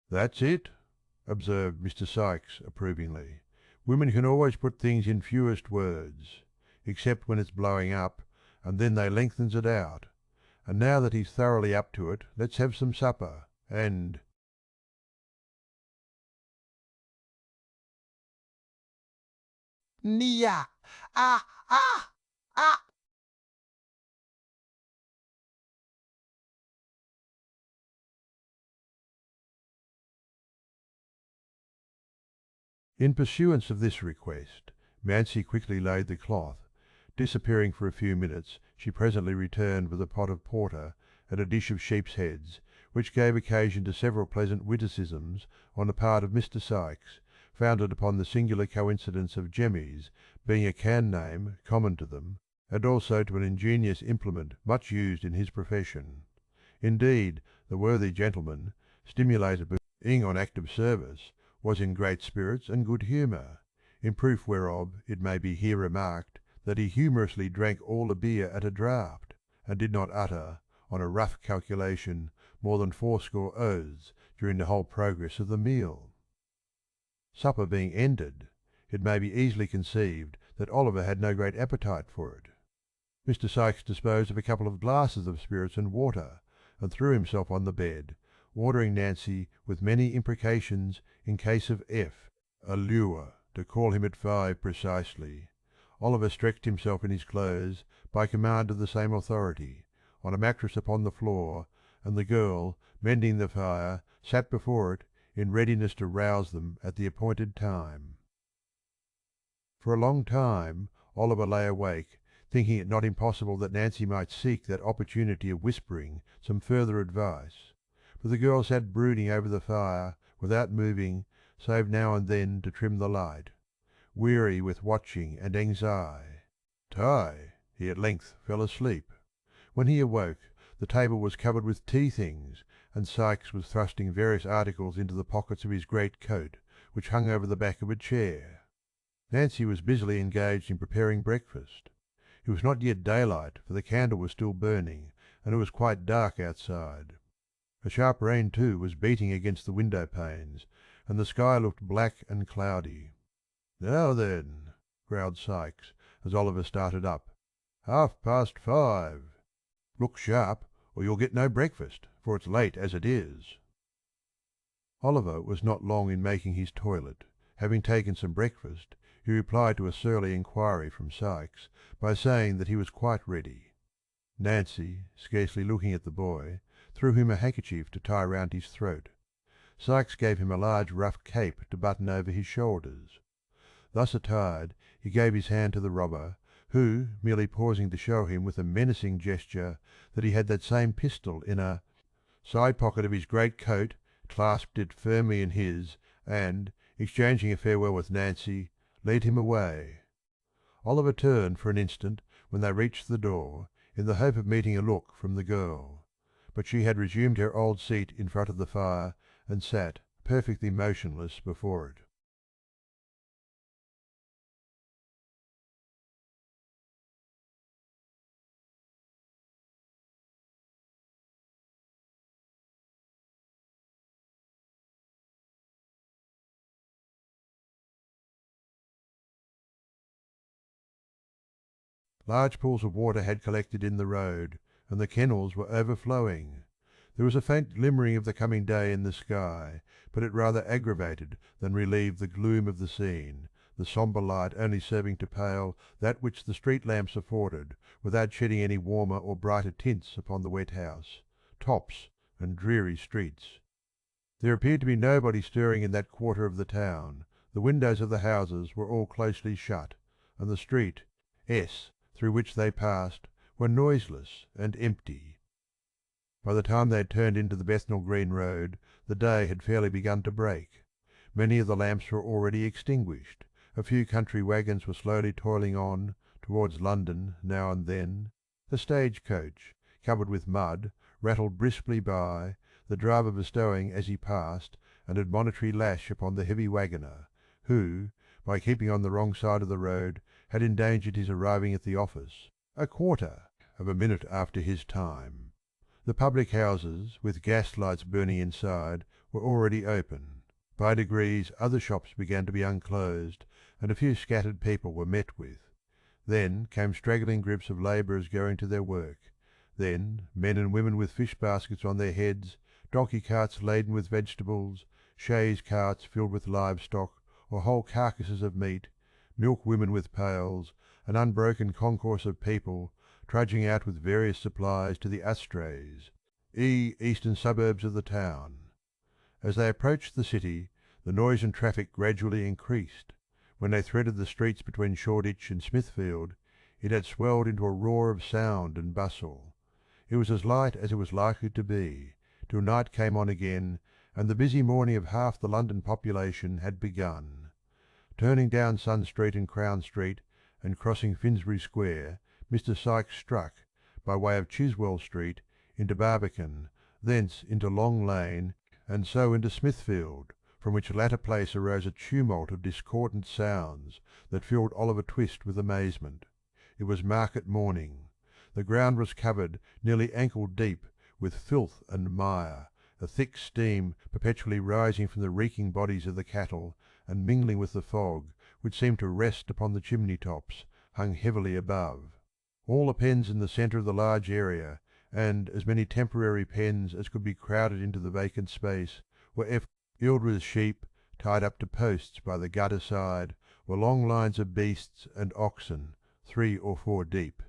"That's it," observed Mr. Sykes approvingly. "Women can always put things in fewest words, except when it's blowing up, and then they lengthens it out. And now that he's thoroughly up to it, let's have some supper, and—" Nia! Ah! Ah! Ah! In pursuance of this request, Nancy quickly laid the cloth. Disappearing for a few minutes, she presently returned with a pot of porter and a dish of sheep's heads, which gave occasion to several pleasant witticisms on the part of Mr. Sykes, founded upon the singular coincidence of Jemmy's being a can name common to them, and also to an ingenious implement much used in his profession. Indeed, the worthy gentleman, stimulated by being on active service, was in great spirits and good humour, in proof whereof it may be here remarked that he humorously drank all the beer at a draught, and did not utter, on a rough calculation, more than 80 oaths during the whole progress of the meal. Supper being ended, it may be easily conceived that Oliver had no great appetite for it. Mr. Sykes disposed of a couple of glasses of spirits and water, and threw himself on the bed, ordering Nancy with many imprecations in case of F, a lure, to call him at 5 precisely. Oliver stretched himself in his clothes by command of the same authority, on a mattress upon the floor, and the girl, mending the fire, sat before it in readiness to rouse them at the appointed time. For a long time Oliver lay awake, thinking it not impossible that Nancy might seek that opportunity of whispering some further advice, but the girl sat brooding over the fire without moving save now and then to trim the light, weary with watching and anxiety. He at length fell asleep. When he awoke, the table was covered with tea things, and Sykes was thrusting various articles into the pockets of his great coat, which hung over the back of a chair. Nancy was busily engaged in preparing breakfast. It was not yet daylight, for the candle was still burning, and it was quite dark outside. A sharp rain, too, was beating against the window panes, and the sky looked black and cloudy. "Now then," growled Sykes, as Oliver started up. "5:30. Look sharp, or you'll get no breakfast, for it's late as it is." Oliver was not long in making his toilet. Having taken some breakfast, he replied to a surly inquiry from Sykes by saying that he was quite ready. Nancy, scarcely looking at the boy, threw him a handkerchief to tie round his throat. Sykes gave him a large rough cape to button over his shoulders. Thus attired, he gave his hand to the robber, who, merely pausing to show him with a menacing gesture that he had that same pistol in a side pocket of his great coat, clasped it firmly in his, and, exchanging a farewell with Nancy, led him away. Oliver turned for an instant when they reached the door, in the hope of meeting a look from the girl, but she had resumed her old seat in front of the fire and sat perfectly motionless before it. Large pools of water had collected in the road, and the kennels were overflowing. There was a faint glimmering of the coming day in the sky, but it rather aggravated than relieved the gloom of the scene, the sombre light only serving to pale that which the street lamps afforded, without shedding any warmer or brighter tints upon the wet house, tops, and dreary streets. There appeared to be nobody stirring in that quarter of the town. The windows of the houses were all closely shut, and the street S through which they passed were noiseless and empty. By the time they had turned into the Bethnal Green road, the day had fairly begun to break. Many of the lamps were already extinguished. A few country wagons were slowly toiling on towards London now and then. The stage coach, covered with mud, rattled briskly by, the driver bestowing as he passed an admonitory lash upon the heavy waggoner, who, by keeping on the wrong side of the road, had endangered his arriving at the office a quarter of a minute after his time. The public houses, with gas lights burning inside, were already open. By degrees other shops began to be unclosed, and a few scattered people were met with. Then came straggling groups of labourers going to their work. Then men and women with fish baskets on their heads, donkey carts laden with vegetables, chaise carts filled with livestock or whole carcasses of meat, milk women with pails, an unbroken concourse of people trudging out with various supplies to the Astrays, eastern suburbs of the town. As they approached the city, the noise and traffic gradually increased. When they threaded the streets between Shoreditch and Smithfield, it had swelled into a roar of sound and bustle. It was as light as it was likely to be, till night came on again, and the busy morning of half the London population had begun. Turning down Sun Street and Crown Street, and crossing Finsbury Square, Mr. Sykes struck, by way of Chiswell Street, into Barbican, thence into Long Lane, and so into Smithfield, from which latter place arose a tumult of discordant sounds that filled Oliver Twist with amazement. It was market morning. The ground was covered nearly ankle deep with filth and mire, a thick steam perpetually rising from the reeking bodies of the cattle and mingling with the fog which seemed to rest upon the chimney tops, hung heavily above. All the pens in the centre of the large area, and as many temporary pens as could be crowded into the vacant space, were filled with sheep tied up to posts by the gutter side, or long lines of beasts and oxen, 3 or 4 deep.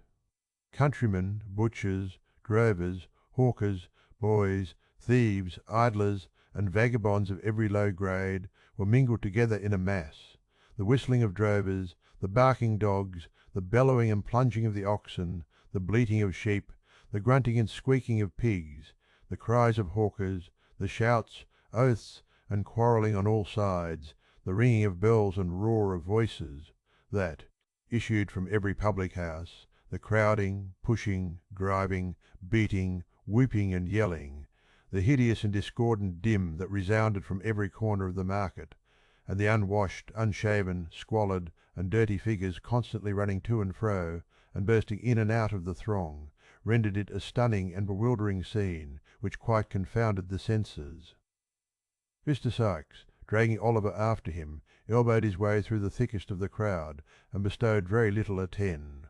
Countrymen, butchers, drovers, hawkers, boys, thieves, idlers, and vagabonds of every low grade were mingled together in a mass. The whistling of drovers, the barking dogs, the bellowing and plunging of the oxen, the bleating of sheep, the grunting and squeaking of pigs, the cries of hawkers, the shouts, oaths, and quarrelling on all sides, the ringing of bells and roar of voices, that issued from every public house, the crowding, pushing, driving, beating, whooping and yelling, the hideous and discordant din that resounded from every corner of the market, and the unwashed, unshaven, squalid, and dirty figures constantly running to and fro, and bursting in and out of the throng, rendered it a stunning and bewildering scene, which quite confounded the senses. Mr. Sykes, dragging Oliver after him, elbowed his way through the thickest of the crowd, and bestowed very little attention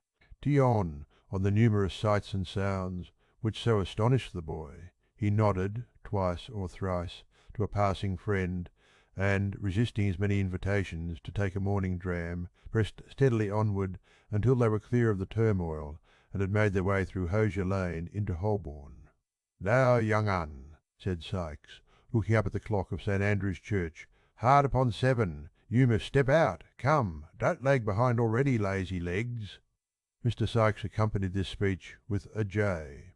on the numerous sights and sounds which so astonished the boy. He nodded twice or thrice to a passing friend, and, resisting his many invitations to take a morning dram, pressed steadily onward until they were clear of the turmoil and had made their way through Hosier Lane into Holborn. "Now, young un," said Sykes, looking up at the clock of St. Andrew's Church, "hard upon 7. You must step out. Come, don't lag behind already, lazy legs." Mr. Sykes accompanied this speech with a J.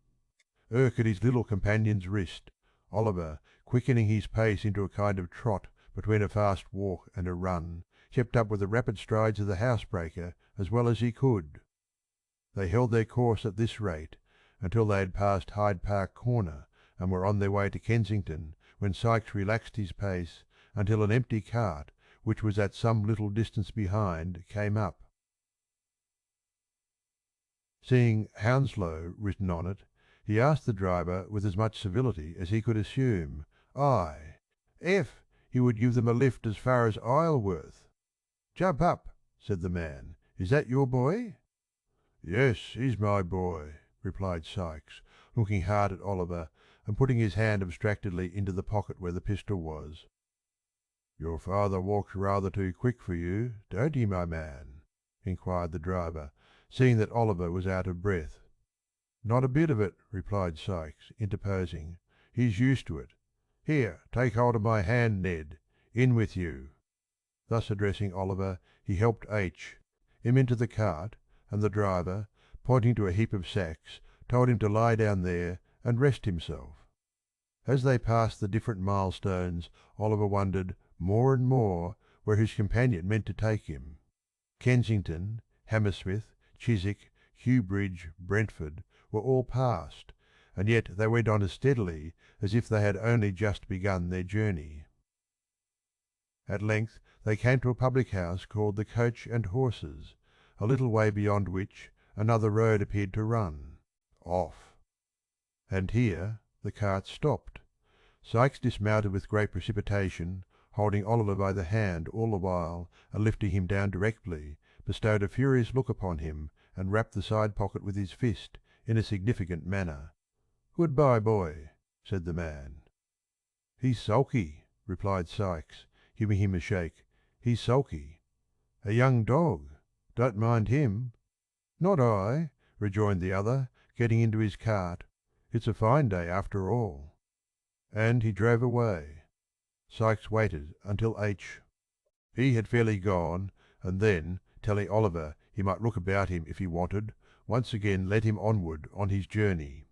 Irk at his little companion's wrist, Oliver, quickening his pace into a kind of trot between a fast walk and a run, kept up with the rapid strides of the housebreaker as well as he could. They held their course at this rate until they had passed Hyde Park Corner and were on their way to Kensington, when Sykes relaxed his pace until an empty cart, which was at some little distance behind, came up. Seeing Hounslow written on it, he asked the driver with as much civility as he could assume, if he would give them a lift as far as Isleworth. "Jump up," said the man. "Is that your boy?" "Yes, he's my boy," replied Sykes, looking hard at Oliver and putting his hand abstractedly into the pocket where the pistol was. "Your father walks rather too quick for you, don't he, my man?" inquired the driver, seeing that Oliver was out of breath. "Not a bit of it," replied Sykes, interposing. "He's used to it. Here, take hold of my hand, Ned. In with you." Thus addressing Oliver, he helped him into the cart, and the driver, pointing to a heap of sacks, told him to lie down there and rest himself. As they passed the different milestones, Oliver wondered more and more where his companion meant to take him. Kensington, Hammersmith, Chiswick, Hewbridge, Brentford were all passed, and yet they went on as steadily as if they had only just begun their journey. At length they came to a public house called the Coach and Horses, a little way beyond which another road appeared to run off. And here the cart stopped. Sikes dismounted with great precipitation, holding Oliver by the hand all the while, and lifting him down directly, bestowed a furious look upon him, and rapped the side pocket with his fist in a significant manner. "Good-bye, boy," said the man. "He's sulky," replied Sikes, giving him a shake. "He's sulky." "A young dog. Don't mind him." "Not I," rejoined the other, getting into his cart. "It's a fine day after all." And he drove away. Sikes waited until He had fairly gone, and then, telling Oliver he might look about him if he wanted, once again led him onward on his journey.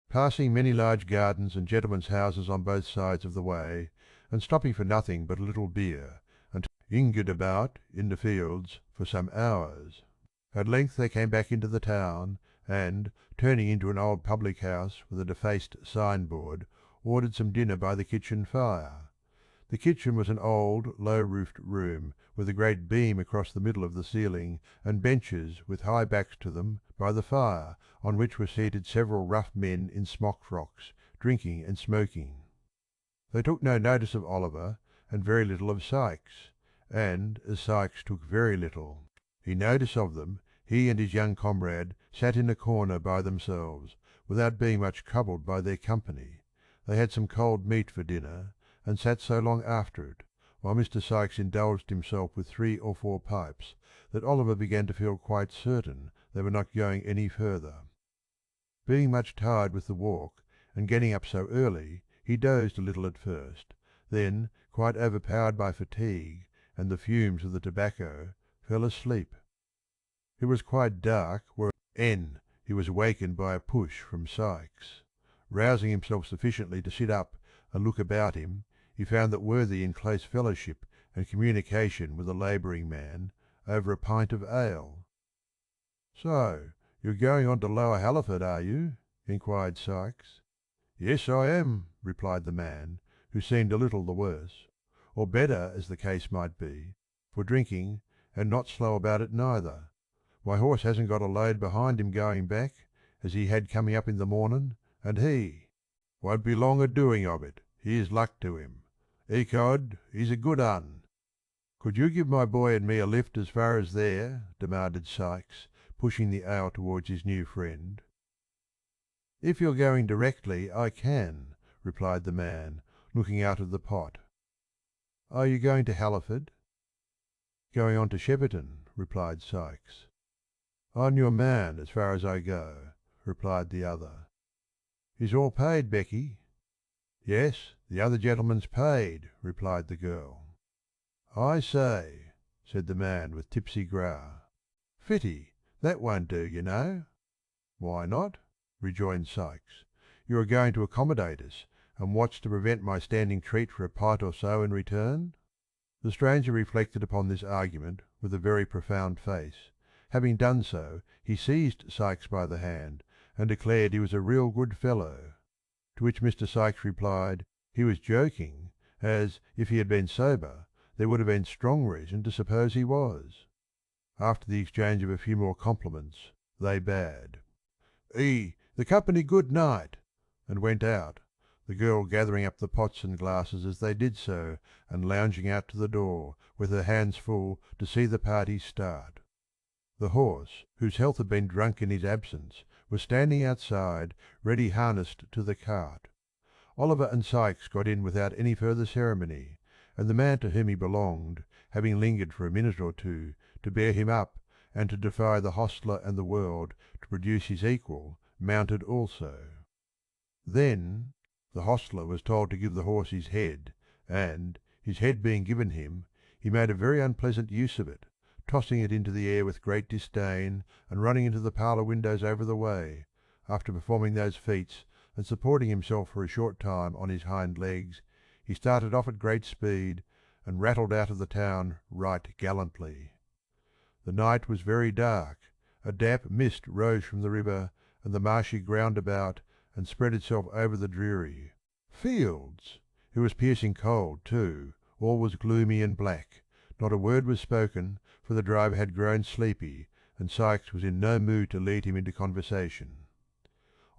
Passing many large gardens and gentlemen's houses on both sides of the way, and stopping for nothing but a little beer, and lingered about in the fields for some hours. At length they came back into the town, and, turning into an old public house with a defaced signboard, ordered some dinner by the kitchen fire. The kitchen was an old, low-roofed room, with a great beam across the middle of the ceiling, and benches with high backs to them by the fire, on which were seated several rough men in smock frocks, drinking and smoking. They took no notice of Oliver, and very little of Sikes, and as Sikes took very little notice of them, he and his young comrade sat in a corner by themselves, without being much troubled by their company. They had some cold meat for dinner, and sat so long after it, while Mr. Sikes indulged himself with 3 or 4 pipes, that Oliver began to feel quite certain they were not going any further. Being much tired with the walk, and getting up so early, he dozed a little at first, then, quite overpowered by fatigue and the fumes of the tobacco, fell asleep. It was quite dark when he was awakened by a push from Sikes. Rousing himself sufficiently to sit up and look about him, he found that worthy in close fellowship and communication with a labouring man, over a pint of ale. "So you're going on to Lower Halliford, are you?" inquired Sikes. "Yes, I am," replied the man, who seemed a little the worse, or better as the case might be, for drinking, and not slow about it neither. "My horse hasn't got a load behind him going back, as he had coming up in the mornin', and he won't be long a doing of it, here's luck to him. Ecod, he's a good 'un." "Could you give my boy and me a lift as far as there?" demanded Sikes, pushing the ale towards his new friend. "If you're going directly, I can," replied the man, looking out of the pot. "Are you going to Halliford?" "Going on to Shepperton," replied Sikes. "I'm your man as far as I go," replied the other. "Is all paid, Becky?" "Yes, the other gentleman's paid," replied the girl. "I say," said the man with tipsy gra. "Fitty, that won't do, you know." "Why not?" rejoined Sikes. "You are going to accommodate us, and what's to prevent my standing treat for a pint or so in return?" The stranger reflected upon this argument with a very profound face. Having done so, he seized Sikes by the hand, and declared he was a real good fellow. To which Mr. Sikes replied he was joking, as, if he had been sober, there would have been strong reason to suppose he was. After the exchange of a few more compliments, they bade the company good night, and went out, the girl gathering up the pots and glasses as they did so, and lounging out to the door, with her hands full, to see the party start. The horse, whose health had been drunk in his absence, was standing outside, ready harnessed to the cart. Oliver and Sikes got in without any further ceremony, and the man to whom he belonged, having lingered for a minute or two to bear him up and to defy the hostler and the world to produce his equal, mounted also. Then the hostler was told to give the horse his head, and, his head being given him, he made a very unpleasant use of it, tossing it into the air with great disdain, and running into the parlour windows over the way. After performing those feats, and supporting himself for a short time on his hind legs, he started off at great speed, and rattled out of the town right gallantly. The night was very dark. A damp mist rose from the river and the marshy ground about and spread itself over the dreary fields. It was piercing cold, too. All was gloomy and black. Not a word was spoken, for the driver had grown sleepy, and Sykes was in no mood to lead him into conversation.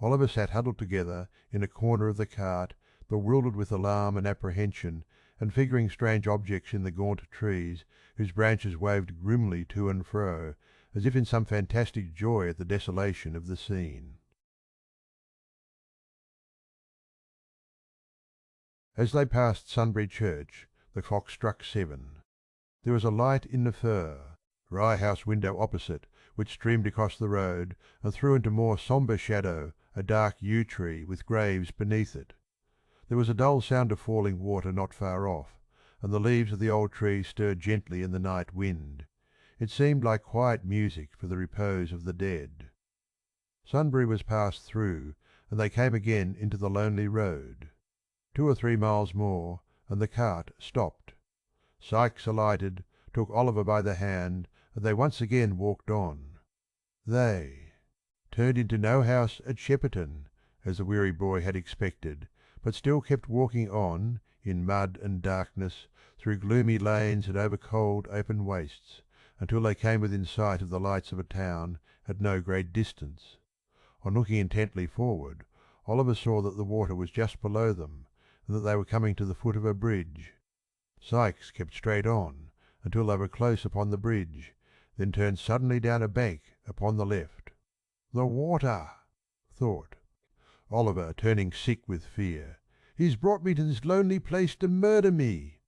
Oliver sat huddled together in a corner of the cart, bewildered with alarm and apprehension, and figuring strange objects in the gaunt trees, whose branches waved grimly to and fro, as if in some fantastic joy at the desolation of the scene. As they passed Sunbury Church, the clock struck 7. There was a light in the fir, rye house window opposite, which streamed across the road and threw into more sombre shadow a dark yew tree with graves beneath it. There was a dull sound of falling water not far off, and the leaves of the old tree stirred gently in the night wind. It seemed like quiet music for the repose of the dead. Sunbury was passed through, and they came again into the lonely road. 2 or 3 miles more, and the cart stopped. Sykes alighted, took Oliver by the hand, and they once again walked on. They turned into no house at Shepperton, as the weary boy had expected, but still kept walking on, in mud and darkness, through gloomy lanes and over cold open wastes, until they came within sight of the lights of a town at no great distance. On looking intently forward, Oliver saw that the water was just below them, and that they were coming to the foot of a bridge. Sykes kept straight on until they were close upon the bridge, then turned suddenly down a bank upon the left. "The water!" thought Oliver, turning sick with fear. "He's brought me to this lonely place to murder me."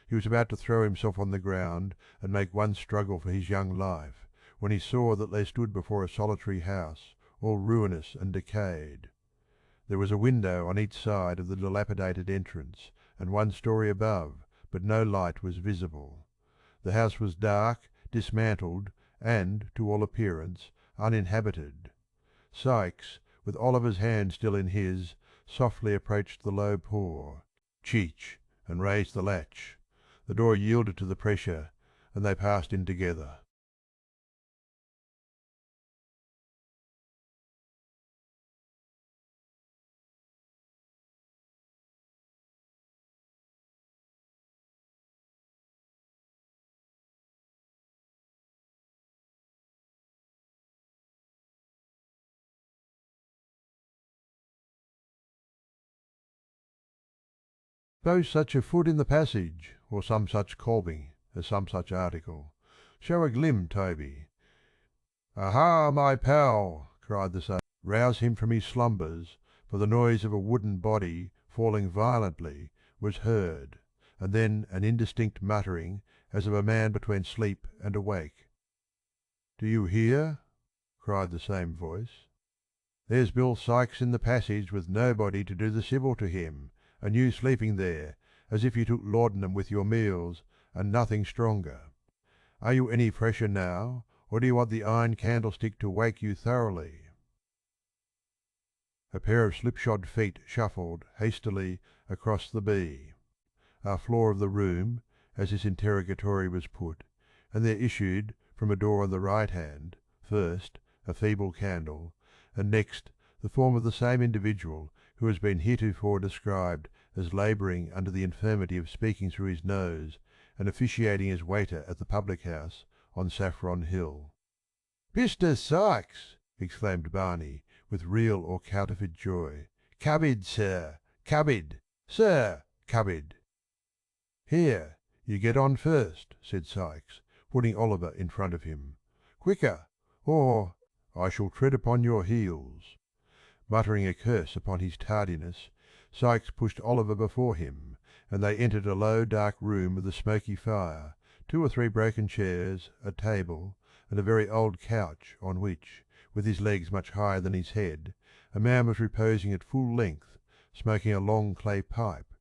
He was about to throw himself on the ground and make one struggle for his young life, when he saw that they stood before a solitary house, all ruinous and decayed. There was a window on each side of the dilapidated entrance, and one story above, but no light was visible. The house was dark, dismantled, and, to all appearance, uninhabited. Sykes, with Oliver's hand still in his, softly approached the low door, Cheech, and raised the latch. The door yielded to the pressure, and they passed in together. Suppose such a foot in the passage, or some such colbing, as some such article. Show a glim, Toby. "Aha, my pal!" cried the son. Rouse him from his slumbers, for the noise of a wooden body falling violently was heard, and then an indistinct muttering as of a man between sleep and awake. "Do you hear?" cried the same voice. "There's Bill Sykes in the passage with nobody to do the civil to him, and you sleeping there, as if you took laudanum with your meals, and nothing stronger. Are you any fresher now, or do you want the iron candlestick to wake you thoroughly?" A pair of slipshod feet shuffled hastily across the bee. Our floor of the room, as this interrogatory was put, and there issued from a door on the right hand, first a feeble candle, and next the form of the same individual who has been heretofore described as labouring under the infirmity of speaking through his nose and officiating as waiter at the public-house on Saffron Hill. "Mr. Sykes!" exclaimed Barney, with real or counterfeit joy. "Cupboard, sir, cupboard, sir, cupboard." "Here, you get on first," said Sykes, putting Oliver in front of him. "Quicker, or I shall tread upon your heels." Muttering a curse upon his tardiness, Sykes pushed Oliver before him, and they entered a low dark room with a smoky fire, 2 or 3 broken chairs, a table, and a very old couch on which, with his legs much higher than his head, a man was reposing at full length, smoking a long clay pipe.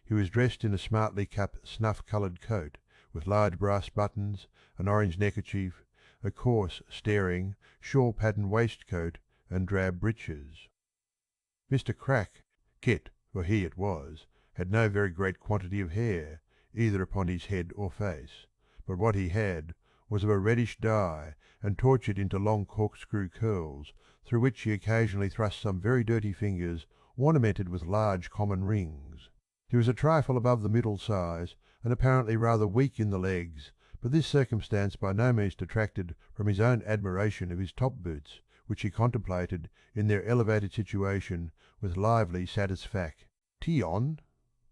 He was dressed in a smartly cut snuff-coloured coat, with large brass buttons, an orange neckerchief, a coarse, staring, shawl-patterned waistcoat, and drab breeches. Mr. Crack, Kit, for he it was, had no very great quantity of hair, either upon his head or face, but what he had was of a reddish dye and tortured into long corkscrew curls, through which he occasionally thrust some very dirty fingers ornamented with large common rings. He was a trifle above the middle size, and apparently rather weak in the legs, but this circumstance by no means detracted from his own admiration of his top boots, which he contemplated in their elevated situation with lively satisfaction.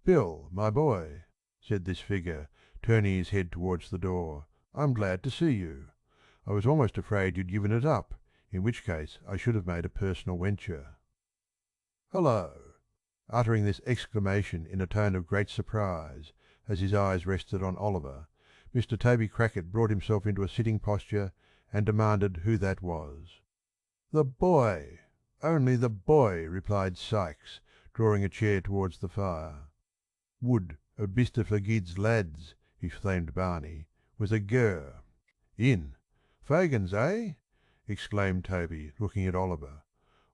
"Bill, my boy," said this figure, turning his head towards the door, "I'm glad to see you. I was almost afraid you'd given it up, in which case I should have made a personal venture." "Hullo!" Uttering this exclamation in a tone of great surprise, as his eyes rested on Oliver, Mr. Toby Crackit brought himself into a sitting posture and demanded who that was. "The boy, only the boy," replied Sikes, drawing a chair towards the fire. "Wood of Bistaflagid's lads," exclaimed Barney, with a gurr. "In! Fagin's, eh?" exclaimed Toby, looking at Oliver.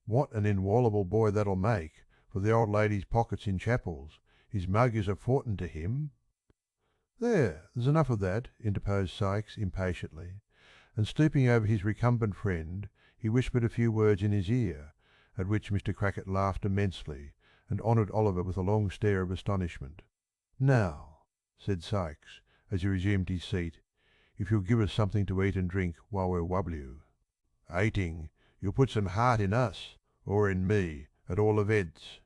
"What an inwallable boy that'll make for the old lady's pockets in chapels. His mug is a fortin to him." "There's enough of that," interposed Sikes impatiently, and stooping over his recumbent friend he whispered a few words in his ear, at which Mr. Crackit laughed immensely, and honoured Oliver with a long stare of astonishment. "Now," said Sikes, as he resumed his seat, "if you'll give us something to eat and drink while we're wobble you." "Ating, you'll put some heart in us, or in me, at all events.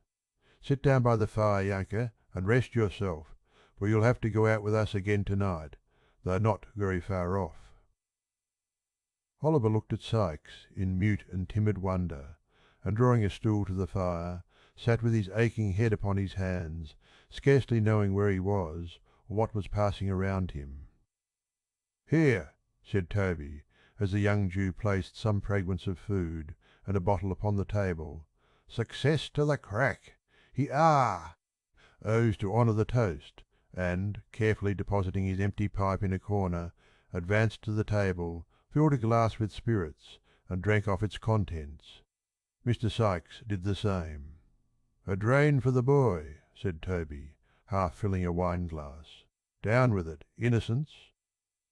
Sit down by the fire, younker, and rest yourself, for you'll have to go out with us again to night, though not very far off." Oliver looked at Sikes in mute and timid wonder, and drawing a stool to the fire, sat with his aching head upon his hands, scarcely knowing where he was or what was passing around him. "Here," said Toby, as the young Jew placed some fragments of food and a bottle upon the table. "Success to the crack! O's to honour the toast," and, carefully depositing his empty pipe in a corner, advanced to the table, filled a glass with spirits, and drank off its contents. Mr. Sikes did the same. "A drain for the boy," said Toby, half filling a wine glass. "Down with it, innocents."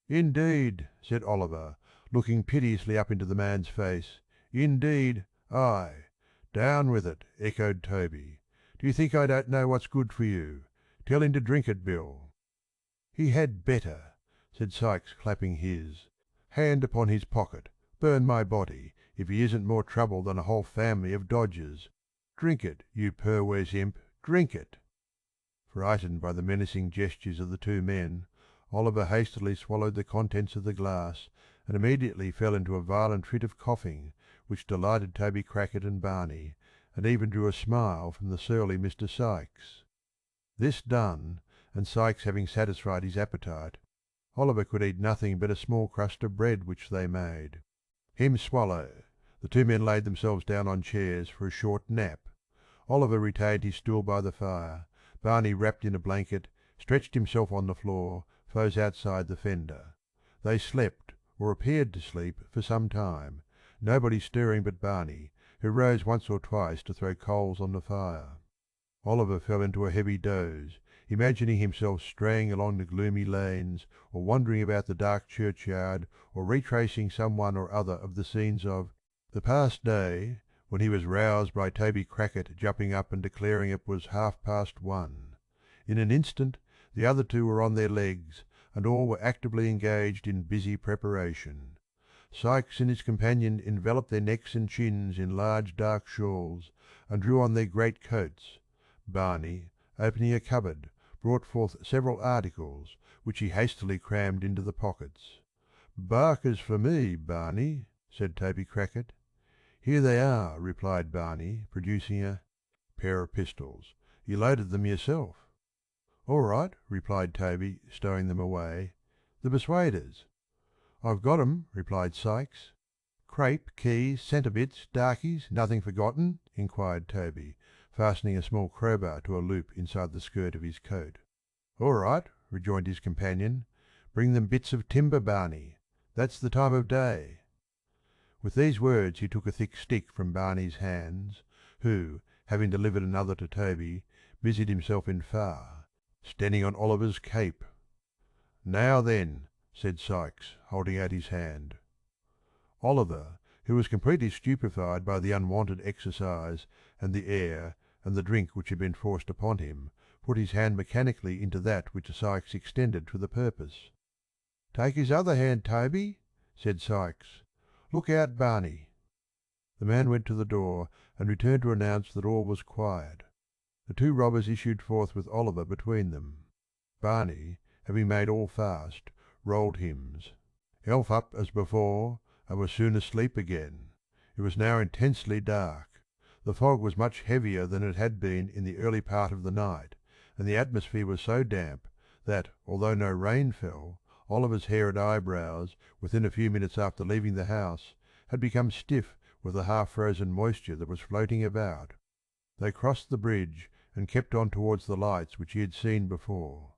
"Indeed," said Oliver, looking piteously up into the man's face. "Indeed, aye." "Down with it," echoed Toby. "Do you think I don't know what's good for you? Tell him to drink it, Bill." "He had better," said Sikes, clapping his hand upon his pocket. "Burn my body, if he isn't more trouble than a whole family of dodgers. Drink it, you Purwes imp, drink it." Frightened by the menacing gestures of the two men, Oliver hastily swallowed the contents of the glass, and immediately fell into a violent fit of coughing, which delighted Toby Crackit and Barney, and even drew a smile from the surly Mr. Sikes. This done, and Sikes having satisfied his appetite, Oliver could eat nothing but a small crust of bread which they made. Him swallow. The two men laid themselves down on chairs for a short nap. Oliver retained his stool by the fire. Barney, wrapped in a blanket, stretched himself on the floor, close outside the fender. They slept, or appeared to sleep, for some time, nobody stirring but Barney, who rose once or twice to throw coals on the fire. Oliver fell into a heavy doze, imagining himself straying along the gloomy lanes, or wandering about the dark churchyard, or retracing some one or other of the scenes of the past day, when he was roused by Toby Crackit jumping up and declaring it was 1:30. In an instant the other two were on their legs, and all were actively engaged in busy preparation. Sikes and his companion enveloped their necks and chins in large dark shawls, and drew on their great coats. Barney, opening a cupboard, brought forth several articles, which he hastily crammed into the pockets. "Barkers for me, Barney," said Toby Crackit. "Here they are," replied Barney, producing a pair of pistols. "You loaded them yourself." "All right," replied Toby, stowing them away. "The persuaders." "I've got 'em," replied Sikes. "Crape, keys, centre bits, darkies, nothing forgotten?" inquired Toby, fastening a small crowbar to a loop inside the skirt of his coat. "All right," rejoined his companion. "Bring them bits of timber, Barney. That's the time of day." With these words he took a thick stick from Barney's hands, who, having delivered another to Toby, busied himself in far. standing on Oliver's cape. "Now then," said Sikes, holding out his hand. Oliver, who was completely stupefied by the unwonted exercise and the air and the drink which had been forced upon him, put his hand mechanically into that which Sikes extended for the purpose. "Take his other hand, Toby," said Sikes. "Look out, Barney." The man went to the door and returned to announce that all was quiet. The two robbers issued forth with Oliver between them. Barney, having made all fast, rolled hymns. Elf up as before, and was soon asleep again. It was now intensely dark. The fog was much heavier than it had been in the early part of the night, and the atmosphere was so damp that, although no rain fell, Oliver's hair and eyebrows, within a few minutes after leaving the house, had become stiff with the half-frozen moisture that was floating about. They crossed the bridge and kept on towards the lights which he had seen before.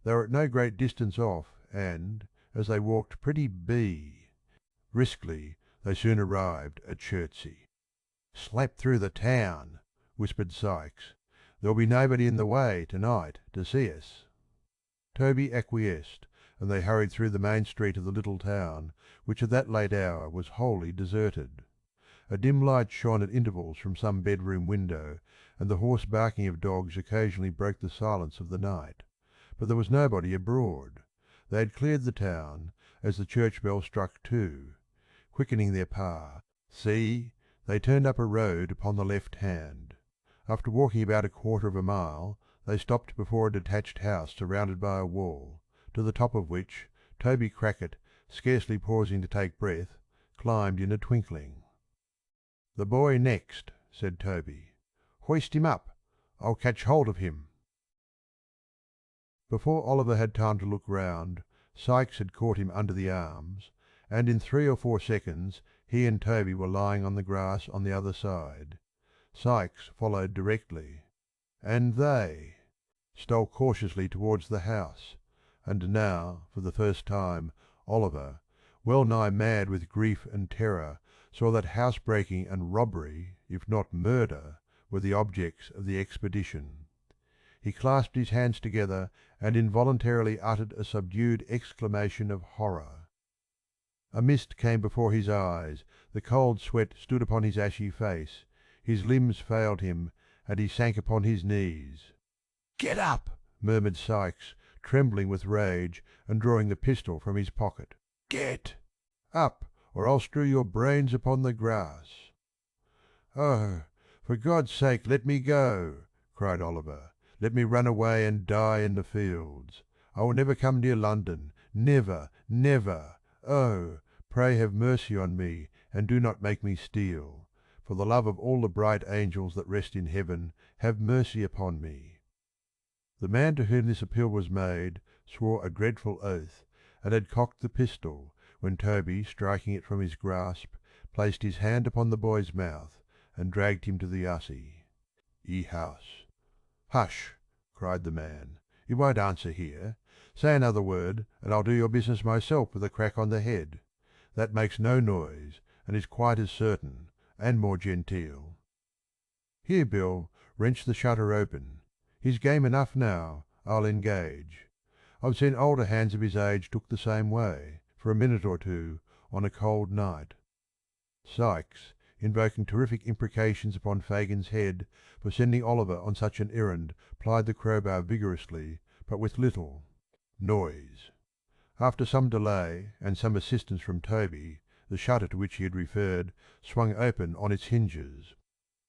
They were at no great distance off, and, as they walked pretty briskly, they soon arrived at Chertsey. "Slap through the town," whispered Sikes. "There'll be nobody in the way to-night to see us." Toby acquiesced, and they hurried through the main street of the little town, which at that late hour was wholly deserted. A dim light shone at intervals from some bedroom window, and the hoarse barking of dogs occasionally broke the silence of the night. But there was nobody abroad. They had cleared the town, as the church bell struck 2. Quickening their pas, they turned up a road upon the left hand. After walking about a quarter of a mile, they stopped before a detached house surrounded by a wall, to the top of which Toby Crackit, scarcely pausing to take breath, climbed in a twinkling. "The boy next," said Toby. "Hoist him up. I'll catch hold of him." Before Oliver had time to look round, Sikes had caught him under the arms, and in 3 or 4 seconds he and Toby were lying on the grass on the other side. Sikes followed directly, and they stole cautiously towards the house, and now, for the first time, Oliver, well nigh mad with grief and terror, saw that housebreaking and robbery, if not murder, were the objects of the expedition. He clasped his hands together and involuntarily uttered a subdued exclamation of horror. A mist came before his eyes, the cold sweat stood upon his ashy face, his limbs failed him, and he sank upon his knees. "Get up!" murmured Sikes, trembling with rage and drawing the pistol from his pocket. "Get up, or I'll strew your brains upon the grass." "Oh, for God's sake let me go!" cried Oliver. "Let me run away and die in the fields. I will never come near London, never, never. Oh, pray have mercy on me, and do not make me steal. For the love of all the bright angels that rest in heaven, have mercy upon me." The man to whom this appeal was made swore a dreadful oath, and had cocked the pistol, when Toby, striking it from his grasp, placed his hand upon the boy's mouth, and dragged him to the house. "Hush!" cried the man. "You won't answer here. Say another word, and I'll do your business myself with a crack on the head. That makes no noise, and is quite as certain, and more genteel. Here, Bill, wrench the shutter open. He's game enough now, I'll engage. I've seen older hands of his age took the same way, for a minute or two, on a cold night." Sikes, invoking terrific imprecations upon Fagin's head for sending Oliver on such an errand, plied the crowbar vigorously, but with little noise. After some delay and some assistance from Toby, the shutter to which he had referred swung open on its hinges.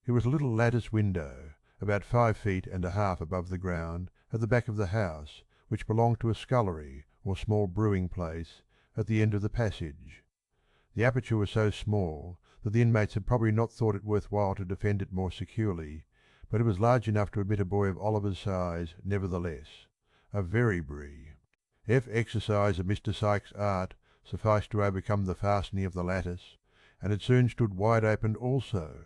It was a little lattice window, about 5 feet and a half above the ground, at the back of the house, which belonged to a scullery, or small brewing place, at the end of the passage. The aperture was so small that the inmates had probably not thought it worth while to defend it more securely, but it was large enough to admit a boy of Oliver's size nevertheless. A very bree. Exercise of Mr. Sikes' art sufficed to overcome the fastening of the lattice, and it soon stood wide open also.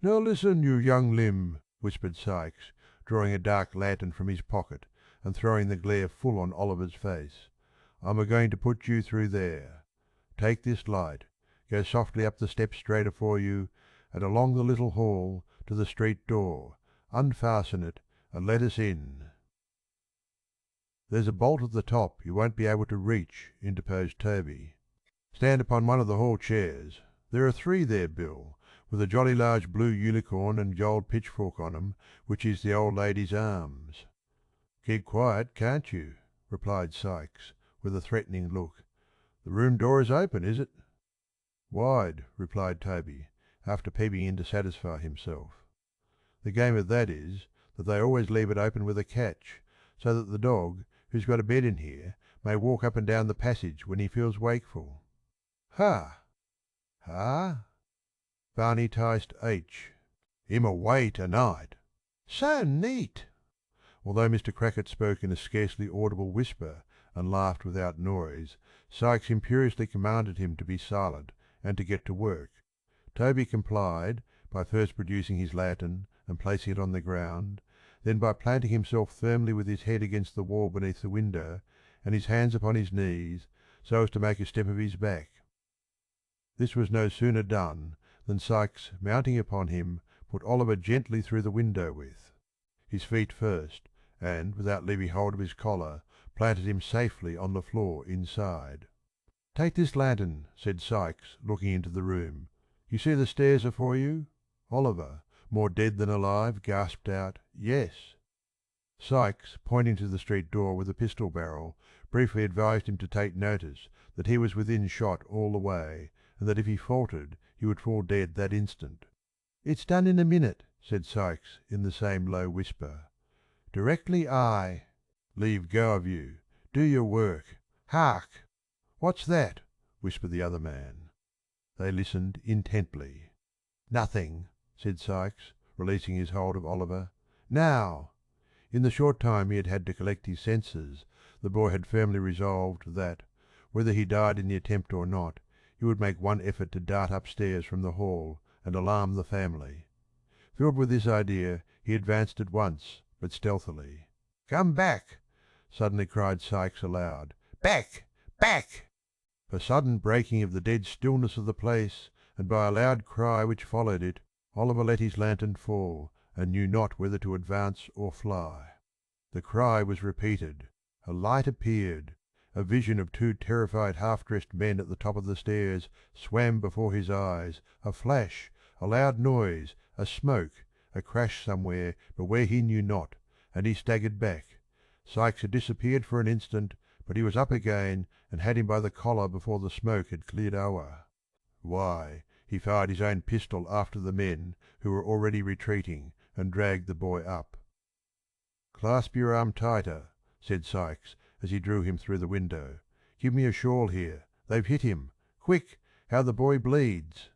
"Now listen, you young limb," whispered Sikes, drawing a dark lantern from his pocket and throwing the glare full on Oliver's face. "I'm a-going to put you through there. Take this light, go softly up the steps straight afore you, and along the little hall to the street door, unfasten it, and let us in." "There's a bolt at the top you won't be able to reach," interposed Toby. "Stand upon one of the hall chairs. There are 3 there, Bill, with a jolly large blue unicorn and gold pitchfork on 'em, which is the old lady's arms." "Keep quiet, can't you?" replied Sykes, with a threatening look. "The room door is open, is it?" "Wide," replied Toby, after peeping in to satisfy himself. "The game of that is that they always leave it open with a catch, so that the dog, who's got a bed in here, may walk up and down the passage when he feels wakeful." "Ha!" "Ha?" Barney ticed H. "Him away to night." "So neat!" Although Mr. Crackit spoke in a scarcely audible whisper and laughed without noise, Sykes imperiously commanded him to be silent and to get to work. Toby complied by first producing his lantern and placing it on the ground, then by planting himself firmly with his head against the wall beneath the window and his hands upon his knees, so as to make a step of his back. This was no sooner done than Sykes, mounting upon him, put Oliver gently through the window with his feet first, and, without leaving hold of his collar, planted him safely on the floor inside. "Take this lantern," said Sykes, looking into the room. "You see the stairs are for you?" Oliver, more dead than alive, gasped out, "Yes." Sykes, pointing to the street door with a pistol barrel, briefly advised him to take notice that he was within shot all the way, and that if he faltered he would fall dead that instant. "It's done in a minute," said Sykes in the same low whisper. "Directly I—" "Leave go of you. Do your work. Hark!" "What's that?" whispered the other man. They listened intently. "Nothing," said Sykes, releasing his hold of Oliver. "Now!" In the short time he had had to collect his senses, the boy had firmly resolved that, whether he died in the attempt or not, he would make one effort to dart upstairs from the hall and alarm the family. Filled with this idea, he advanced at once, but stealthily. "Come back!" suddenly cried Sykes aloud. "Back! Back!" A sudden breaking of the dead stillness of the place, and by a loud cry which followed it, Oliver let his lantern fall, and knew not whether to advance or fly. The cry was repeated. A light appeared. A vision of 2 terrified half-dressed men at the top of the stairs swam before his eyes, a flash, a loud noise, a smoke, a crash somewhere, but where he knew not, and he staggered back. Sykes had disappeared for an instant, but he was up again and had him by the collar before the smoke had cleared o'er. Why, he fired his own pistol after the men, who were already retreating, and dragged the boy up. "Clasp your arm tighter," said Sykes as he drew him through the window. "Give me a shawl here. They've hit him. Quick! How the boy bleeds!"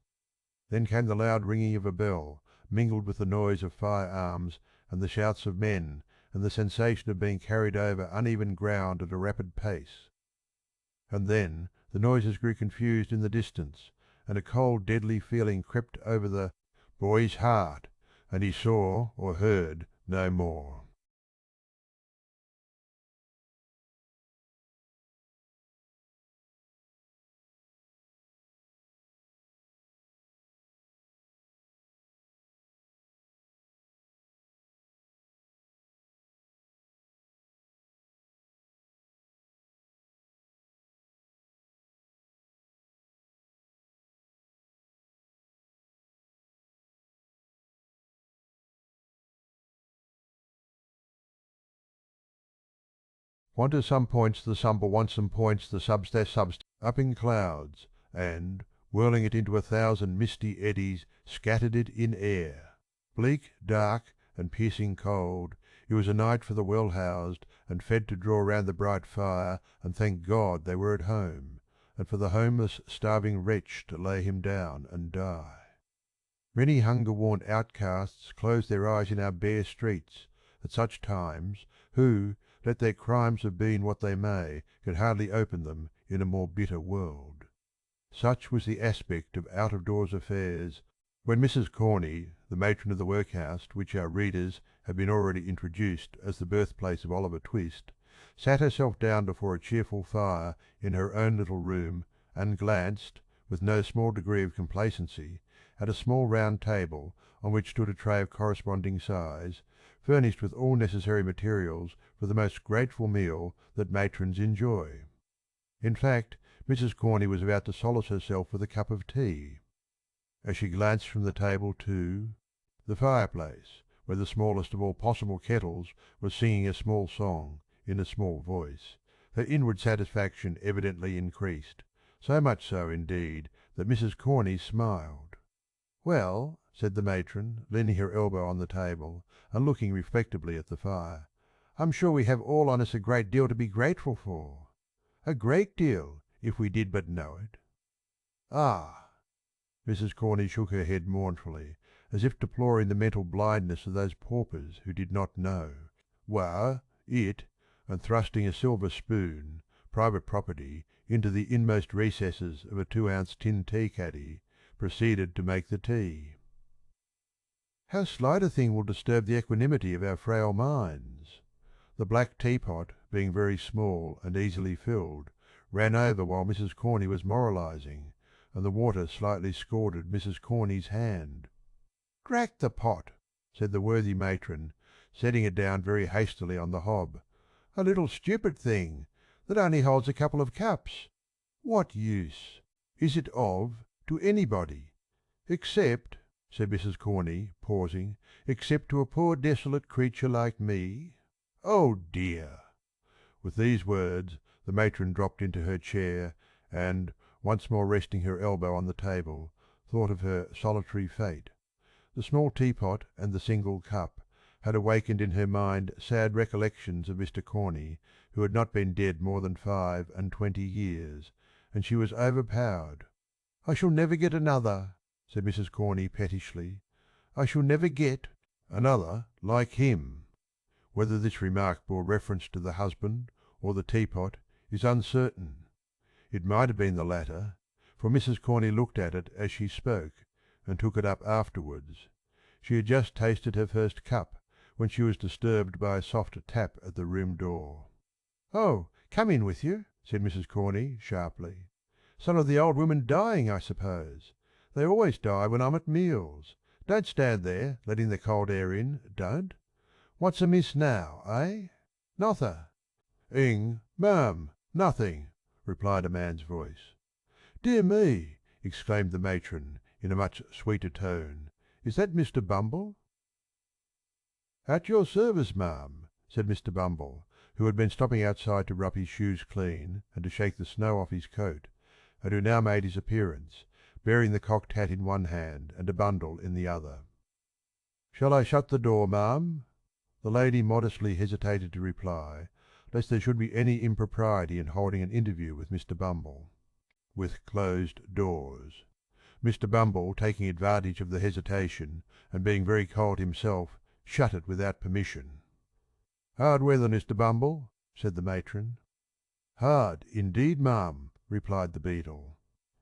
Then came the loud ringing of a bell, mingled with the noise of firearms and the shouts of men, and the sensation of being carried over uneven ground at a rapid pace. And then the noises grew confused in the distance, and a cold deadly feeling crept over the boy's heart, and he saw or heard no more. Want to some points the sumble want some points the subst up in clouds, and, whirling it into 1,000 misty eddies, scattered it in air. Bleak, dark, and piercing cold, it was a night for the well-housed and fed to draw round the bright fire and thank God they were at home, and for the homeless, starving wretch to lay him down and die. Many hunger-worn outcasts close their eyes in our bare streets at such times, who, let their crimes have been what they may, can hardly open them in a more bitter world. Such was the aspect of out-of-doors affairs when Mrs. Corney, the matron of the workhouse to which our readers have been already introduced as the birthplace of Oliver Twist, sat herself down before a cheerful fire in her own little room and glanced, with no small degree of complacency, at a small round table on which stood a tray of corresponding size, furnished with all necessary materials for the most grateful meal that matrons enjoy. In fact, Mrs. Corney was about to solace herself with a cup of tea, as she glanced from the table to the fireplace, where the smallest of all possible kettles was singing a small song in a small voice. Her inward satisfaction evidently increased, so much so, indeed, that Mrs. Corney smiled. "Well," said the matron, leaning her elbow on the table, and looking reflectively at the fire, "I'm sure we have all on us a great deal to be grateful for. A great deal, if we did but know it." "Ah!" Mrs. Corney shook her head mournfully, as if deploring the mental blindness of those paupers who did not know. "Well, it," and thrusting a silver spoon, private property, into the inmost recesses of a 2-ounce tin tea caddy, proceeded to make the tea. How slight a thing will disturb the equanimity of our frail minds! The black teapot, being very small and easily filled, ran over while Mrs. Corney was moralising, and the water slightly scalded Mrs. Corney's hand. "Drat the pot!" said the worthy matron, setting it down very hastily on the hob. "A little stupid thing, that only holds a couple of cups. What use is it to anybody? Except," said Mrs. Corney, pausing, "except to a poor desolate creature like me? Oh dear!" With these words the matron dropped into her chair, and, once more resting her elbow on the table, thought of her solitary fate. The small teapot and the single cup had awakened in her mind sad recollections of Mr. Corney, who had not been dead more than 25 years, and she was overpowered. "I shall never get another," said Mrs. Corney pettishly. "I shall never get another like him." Whether this remark bore reference to the husband or the teapot is uncertain. It might have been the latter, for Mrs. Corney looked at it as she spoke, and took it up afterwards. She had just tasted her first cup when she was disturbed by a soft tap at the room door. "Oh, come in with you," said Mrs. Corney, sharply. "Some of the old women dying, I suppose. They always die when I'm at meals. Don't stand there, letting the cold air in, don't. What's amiss now, eh?" "Nother." "Ma'am, nothing," replied a man's voice. "Dear me!" exclaimed the matron, in a much sweeter tone. "Is that Mr. Bumble?" "At your service, ma'am," said Mr. Bumble, who had been stopping outside to rub his shoes clean and to shake the snow off his coat, and who now made his appearance, bearing the cocked hat in one hand and a bundle in the other. "Shall I shut the door, ma'am?" The lady modestly hesitated to reply, lest there should be any impropriety in holding an interview with Mr. Bumble, with closed doors. Mr. Bumble, taking advantage of the hesitation, and being very cold himself, shut it without permission. "Hard weather, Mr. Bumble," said the matron. "Hard, indeed, ma'am," replied the beadle.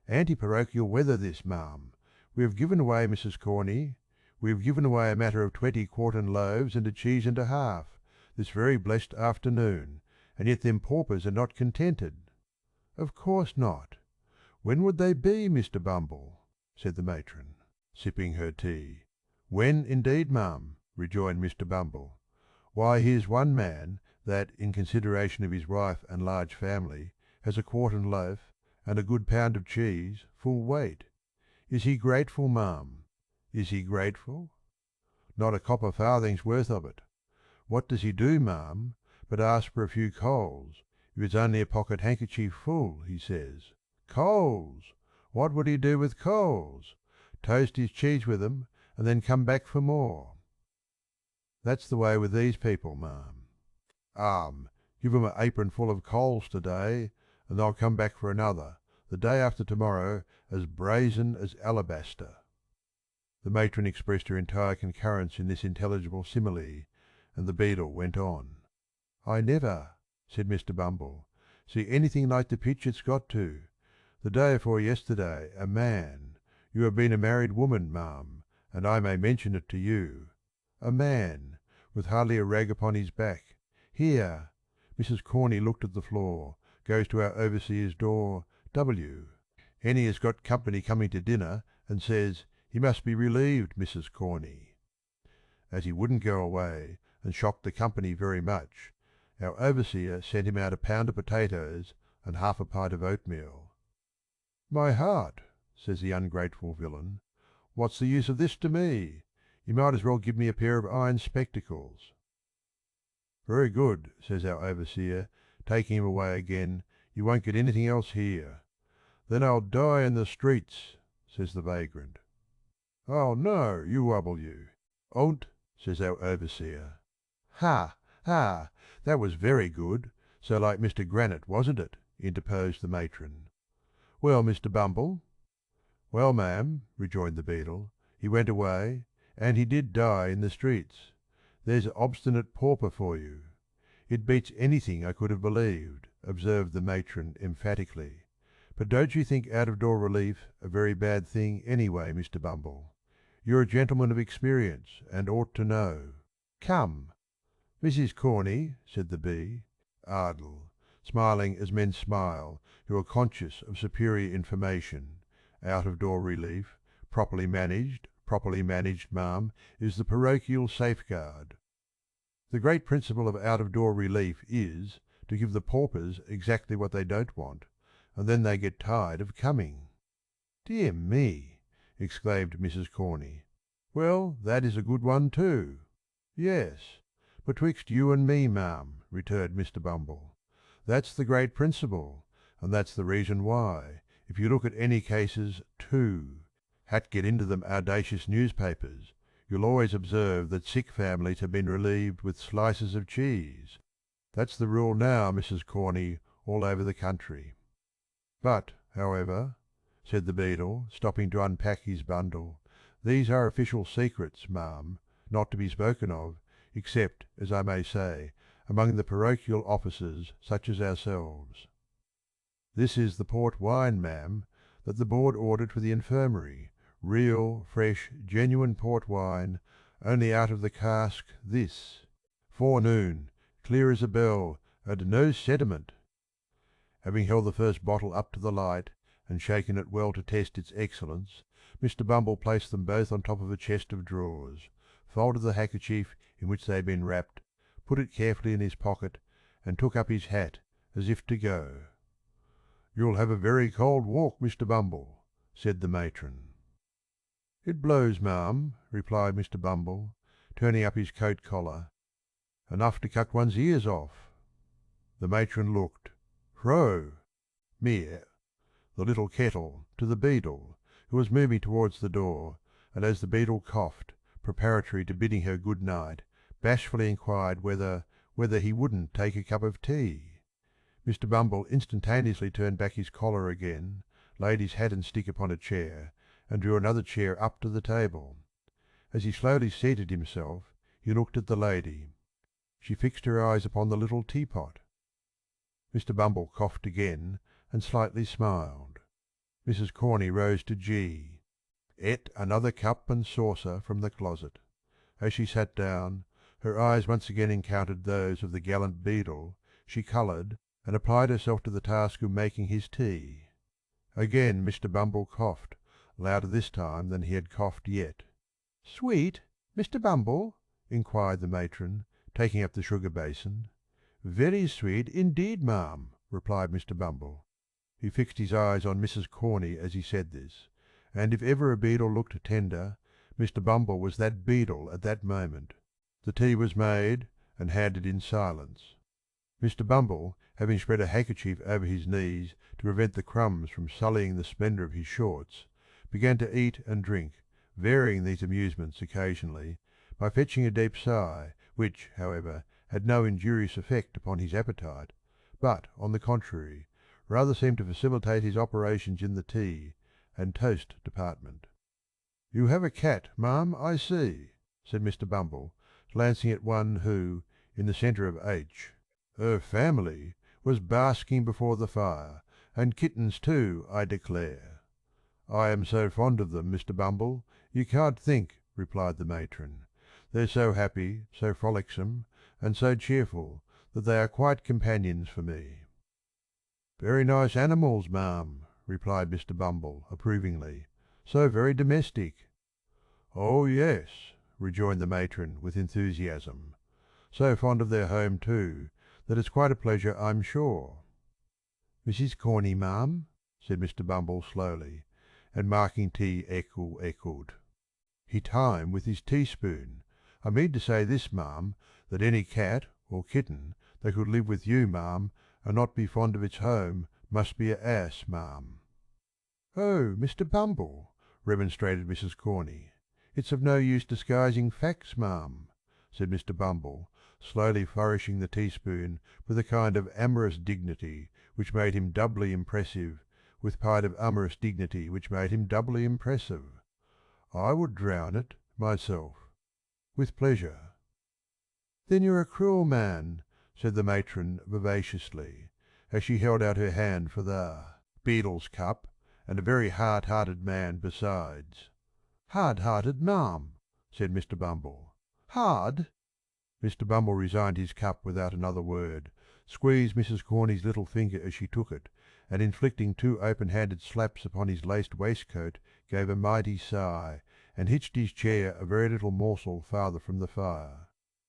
"Anti-parochial weather this, ma'am. We have given away, Mrs. Corney, we have given away a matter of 20 quartern loaves and a cheese and a half, this very blessed afternoon, and yet them paupers are not contented." "Of course not. When would they be, Mr. Bumble?" said the matron, sipping her tea. "When, indeed, ma'am?" rejoined Mr. Bumble. "Why, here's one man that, in consideration of his wife and large family, has a quartern loaf and a good pound of cheese, full weight. Is he grateful, ma'am? Is he grateful? Not a copper farthing's worth of it. What does he do, ma'am, but ask for a few coals, if it's only a pocket handkerchief full, he says. Coals! What would he do with coals? Toast his cheese with 'em, and then come back for more. That's the way with these people, ma'am. Give 'em an apron full of coals to day, and they'll come back for another, the day after to morrow, as brazen as alabaster." The matron expressed her entire concurrence in this intelligible simile, and the beadle went on. "I never," said Mr. Bumble, "see anything like the pitch it's got to. The day afore yesterday a man you have been a married woman, ma'am, and I may mention it to you a man, with hardly a rag upon his back, here," Mrs. Corney looked at the floor, goes to our overseer's door, W. Henny has got company coming to dinner, and says, "He must be relieved, Mrs. Corney." As he wouldn't go away, and shocked the company very much, our overseer sent him out a pound of potatoes and half a pint of oatmeal. "My heart," says the ungrateful villain, "what's the use of this to me? You might as well give me a pair of iron spectacles." "Very good," says our overseer, taking him away again, "you won't get anything else here." "Then I'll die in the streets," says the vagrant. "Oh no, you wobble you." "Own't," says our overseer. "Ha, ha, that was very good, so like Mr. Granite, wasn't it?" interposed the matron. "Well, Mr. Bumble?" "Well, ma'am," rejoined the beadle, "he went away, and he did die in the streets. There's an obstinate pauper for you." "It beats anything I could have believed," observed the matron emphatically. "But don't you think out of door relief a very bad thing anyway, Mr. Bumble? You're a gentleman of experience, and ought to know. Come." "Mrs. Corney," said the bee, Ardle, smiling as men smile who are conscious of superior information, "out of door relief, properly managed, ma'am, is the parochial safeguard." The great principle of out of door relief is to give the paupers exactly what they don't want, and then they get tired of coming. "Dear me!" exclaimed Mrs. Corney. "Well, that is a good one too." "Yes, betwixt you and me, ma'am," returned Mr. Bumble, "that's the great principle, and that's the reason why, if you look at any cases hat get into them audacious newspapers, you'll always observe that sick families have been relieved with slices of cheese. That's the rule now, Mrs. Corney, all over the country." "But, however," said the beadle, stopping to unpack his bundle, "these are official secrets, ma'am, not to be spoken of, except, as I may say, among the parochial officers such as ourselves. This is the port wine, ma'am, that the board ordered for the infirmary, real, fresh, genuine port wine, only out of the cask this. Forenoon, clear as a bell, and no sediment." Having held the first bottle up to the light, and shaken it well to test its excellence, Mr. Bumble placed them both on top of a chest of drawers, folded the handkerchief in which they had been wrapped, put it carefully in his pocket, and took up his hat as if to go. "You'll have a very cold walk, Mr. Bumble," said the matron. "It blows, ma'am," replied Mr. Bumble, turning up his coat collar. "Enough to cut one's ears off." The matron looked. "Fro" (mere) the little kettle to the beadle, who was moving towards the door, and as the beadle coughed, preparatory to bidding her good night, bashfully inquired whether he wouldn't take a cup of tea. Mr. Bumble instantaneously turned back his collar again, laid his hat and stick upon a chair, and drew another chair up to the table. As he slowly seated himself, he looked at the lady. She fixed her eyes upon the little teapot. Mr. Bumble coughed again, and slightly smiled. Mrs. Corney rose to G, ate another cup and saucer from the closet. As she sat down, her eyes once again encountered those of the gallant beadle, she coloured, and applied herself to the task of making his tea. Again Mr. Bumble coughed, louder this time than he had coughed yet. "Sweet, Mr. Bumble?" inquired the matron, taking up the sugar basin. "Very sweet indeed, ma'am," replied Mr. Bumble. He fixed his eyes on Mrs. Corney as he said this, and if ever a beadle looked tender, Mr. Bumble was that beadle at that moment. The tea was made, and handed in silence. Mr. Bumble, having spread a handkerchief over his knees to prevent the crumbs from sullying the splendour of his shorts, began to eat and drink, varying these amusements occasionally by fetching a deep sigh, which, however, had no injurious effect upon his appetite, but, on the contrary, rather seemed to facilitate his operations in the tea and toast department. "You have a cat, ma'am, I see," said Mr. Bumble, glancing at one who, in the centre of H, her family, was basking before the fire, "and kittens too, I declare." "I am so fond of them, Mr. Bumble, you can't think," replied the matron. "They're so happy, so frolicsome, and so cheerful, that they are quite companions for me." "Very nice animals, ma'am," replied Mr. Bumble approvingly. "So very domestic." "Oh, yes," rejoined the matron with enthusiasm. so fond of their home too, that it's quite a pleasure, I'm sure." "Mrs. Corney, ma'am?" said Mr. Bumble slowly, and marking tea echoed. He timed with his teaspoon. "I mean to say this, ma'am, that any cat or kitten that could live with you, ma'am, and not be fond of its home, must be a ass, ma'am." "Oh, Mr. Bumble," remonstrated Mrs. Corney. "It's of no use disguising facts, ma'am," said Mr. Bumble, slowly flourishing the teaspoon with a kind of amorous dignity which made him doubly impressive, with pride of amorous dignity which made him doubly impressive. "I would drown it, myself." "With pleasure." "Then you're a cruel man," said the matron vivaciously, as she held out her hand for the beadle's cup, and a very hard-hearted man besides. "Hard-hearted, ma'am," said Mr. Bumble. "Hard?" Mr. Bumble resigned his cup without another word, squeezed Mrs. Corney's little finger as she took it, and inflicting 2 open-handed slaps upon his laced waistcoat, gave a mighty sigh, and hitched his chair a very little morsel farther from the fire.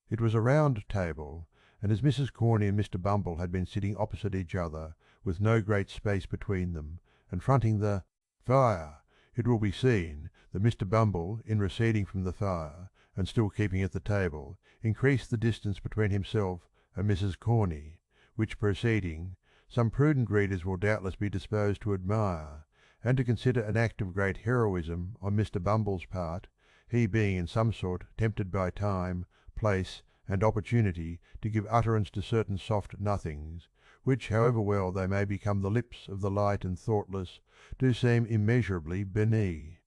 It was a round table, and as Mrs. Corney and Mr. Bumble had been sitting opposite each other, with no great space between them, and fronting the fire, it will be seen that Mr. Bumble, in receding from the fire, and still keeping at the table, increased the distance between himself and Mrs. Corney, which proceeding some prudent readers will doubtless be disposed to admire, and to consider an act of great heroism on Mr. Bumble's part, he being in some sort tempted by time, place, and opportunity to give utterance to certain soft nothings, which, however well they may become the lips of the light and thoughtless, do seem immeasurably beneath.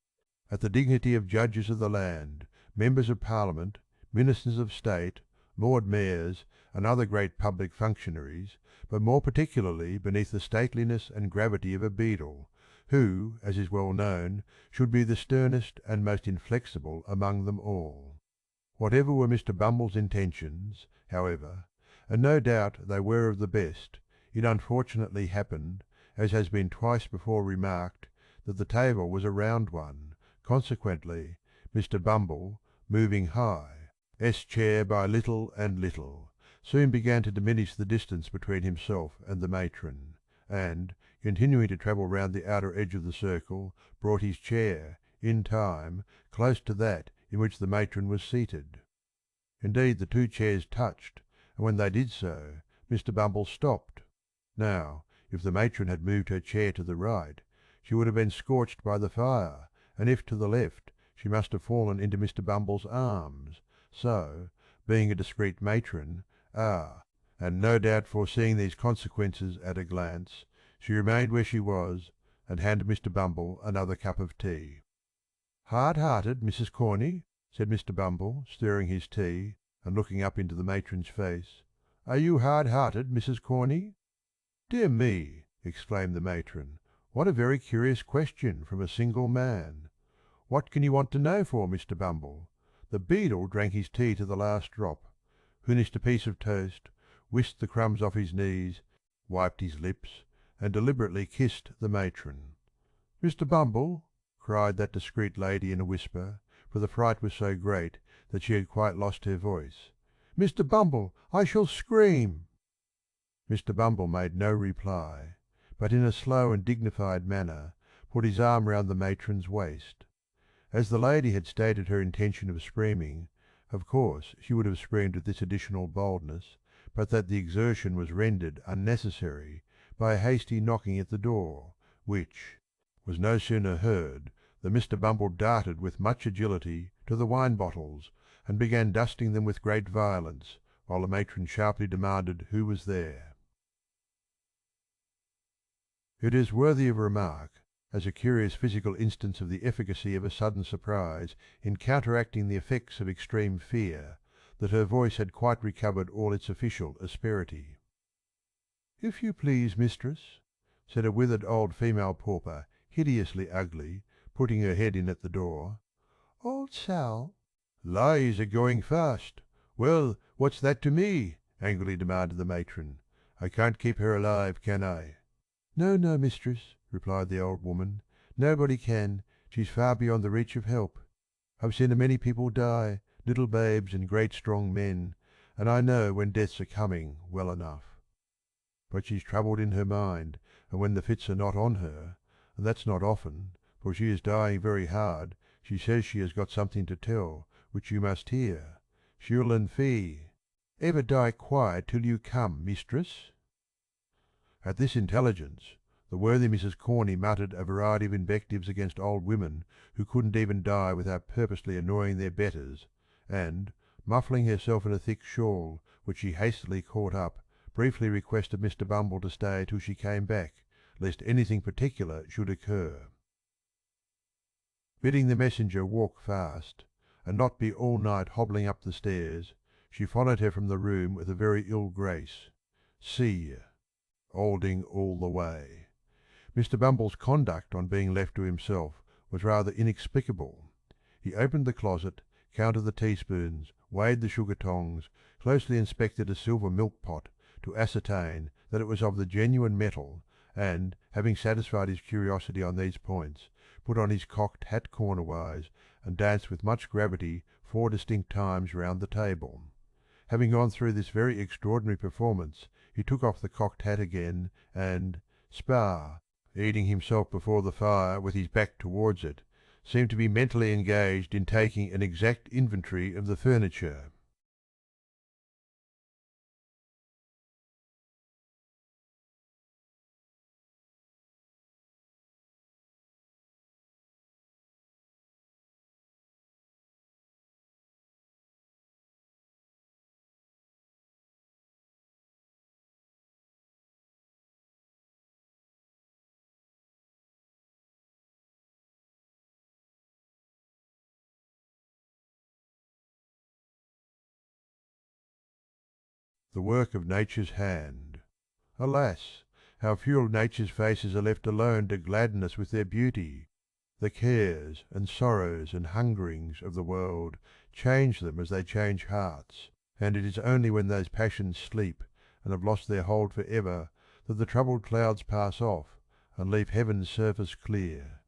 At the dignity of judges of the land, members of Parliament, ministers of state, lord mayors, and other great public functionaries, but more particularly beneath the stateliness and gravity of a beadle, who, as is well known, should be the sternest and most inflexible among them all. Whatever were Mr. Bumble's intentions, however, and no doubt they were of the best, it unfortunately happened, as has been twice before remarked, that the table was a round one, consequently, Mr. Bumble, moving high, chair by little and little, soon began to diminish the distance between himself and the matron, and, continuing to travel round the outer edge of the circle, brought his chair, in time, close to that in which the matron was seated. Indeed, the 2 chairs touched, and when they did so, Mr. Bumble stopped. Now, if the matron had moved her chair to the right, she would have been scorched by the fire, and if to the left, she must have fallen into Mr. Bumble's arms, so, being a discreet matron, and no doubt foreseeing these consequences at a glance, she remained where she was, and handed Mr. Bumble another cup of tea. "Hard-hearted, Mrs. Corney?" said Mr. Bumble, stirring his tea, and looking up into the matron's face. "Are you hard-hearted, Mrs. Corney?" "Dear me!" exclaimed the matron. "What a very curious question from a single man! What can you want to know for, Mr. Bumble?" The beadle drank his tea to the last drop, finished a piece of toast, whisked the crumbs off his knees, wiped his lips, and deliberately kissed the matron. "Mr. Bumble," cried that discreet lady in a whisper, for the fright was so great that she had quite lost her voice. "Mr. Bumble, I shall scream." Mr. Bumble made no reply, but in a slow and dignified manner put his arm round the matron's waist. As the lady had stated her intention of screaming, of course she would have screamed with this additional boldness, but that the exertion was rendered unnecessary by a hasty knocking at the door, which was no sooner heard than Mr. Bumble darted with much agility to the wine bottles, and began dusting them with great violence, while the matron sharply demanded who was there. It is worthy of remark, as a curious physical instance of the efficacy of a sudden surprise in counteracting the effects of extreme fear, that her voice had quite recovered all its official asperity. "If you please, mistress," said a withered old female pauper, hideously ugly, putting her head in at the door. "Old Sal—" "Lies are going fast. Well, what's that to me?" angrily demanded the matron. "I can't keep her alive, can I?" "No, no, mistress," replied the old woman. "Nobody can. She's far beyond the reach of help. I've seen a many people die, little babes and great strong men, and I know when deaths are coming well enough. But she's troubled in her mind, and when the fits are not on her, and that's not often, for she is dying very hard, she says she has got something to tell, which you must hear. She'll and fee. Ever die quiet till you come, mistress?" At this intelligence, the worthy Mrs. Corney muttered a variety of invectives against old women who couldn't even die without purposely annoying their betters, and, muffling herself in a thick shawl, which she hastily caught up, briefly requested Mr. Bumble to stay till she came back, lest anything particular should occur. Bidding the messenger walk fast, and not be all night hobbling up the stairs, she followed her from the room with a very ill grace. See, holding all the way. Mr. Bumble's conduct on being left to himself was rather inexplicable. He opened the closet, counted the teaspoons, weighed the sugar tongs, closely inspected a silver milk pot to ascertain that it was of the genuine metal, and, having satisfied his curiosity on these points, put on his cocked hat cornerwise, and danced with much gravity 4 distinct times round the table. Having gone through this very extraordinary performance, he took off the cocked hat again, and, spar, eating himself before the fire with his back towards it, seemed to be mentally engaged in taking an exact inventory of the furniture. The work of Nature's hand. Alas! how few of Nature's faces are left alone to gladden us with their beauty! The cares and sorrows and hungerings of the world change them as they change hearts, and it is only when those passions sleep and have lost their hold for ever that the troubled clouds pass off and leave heaven's surface clear.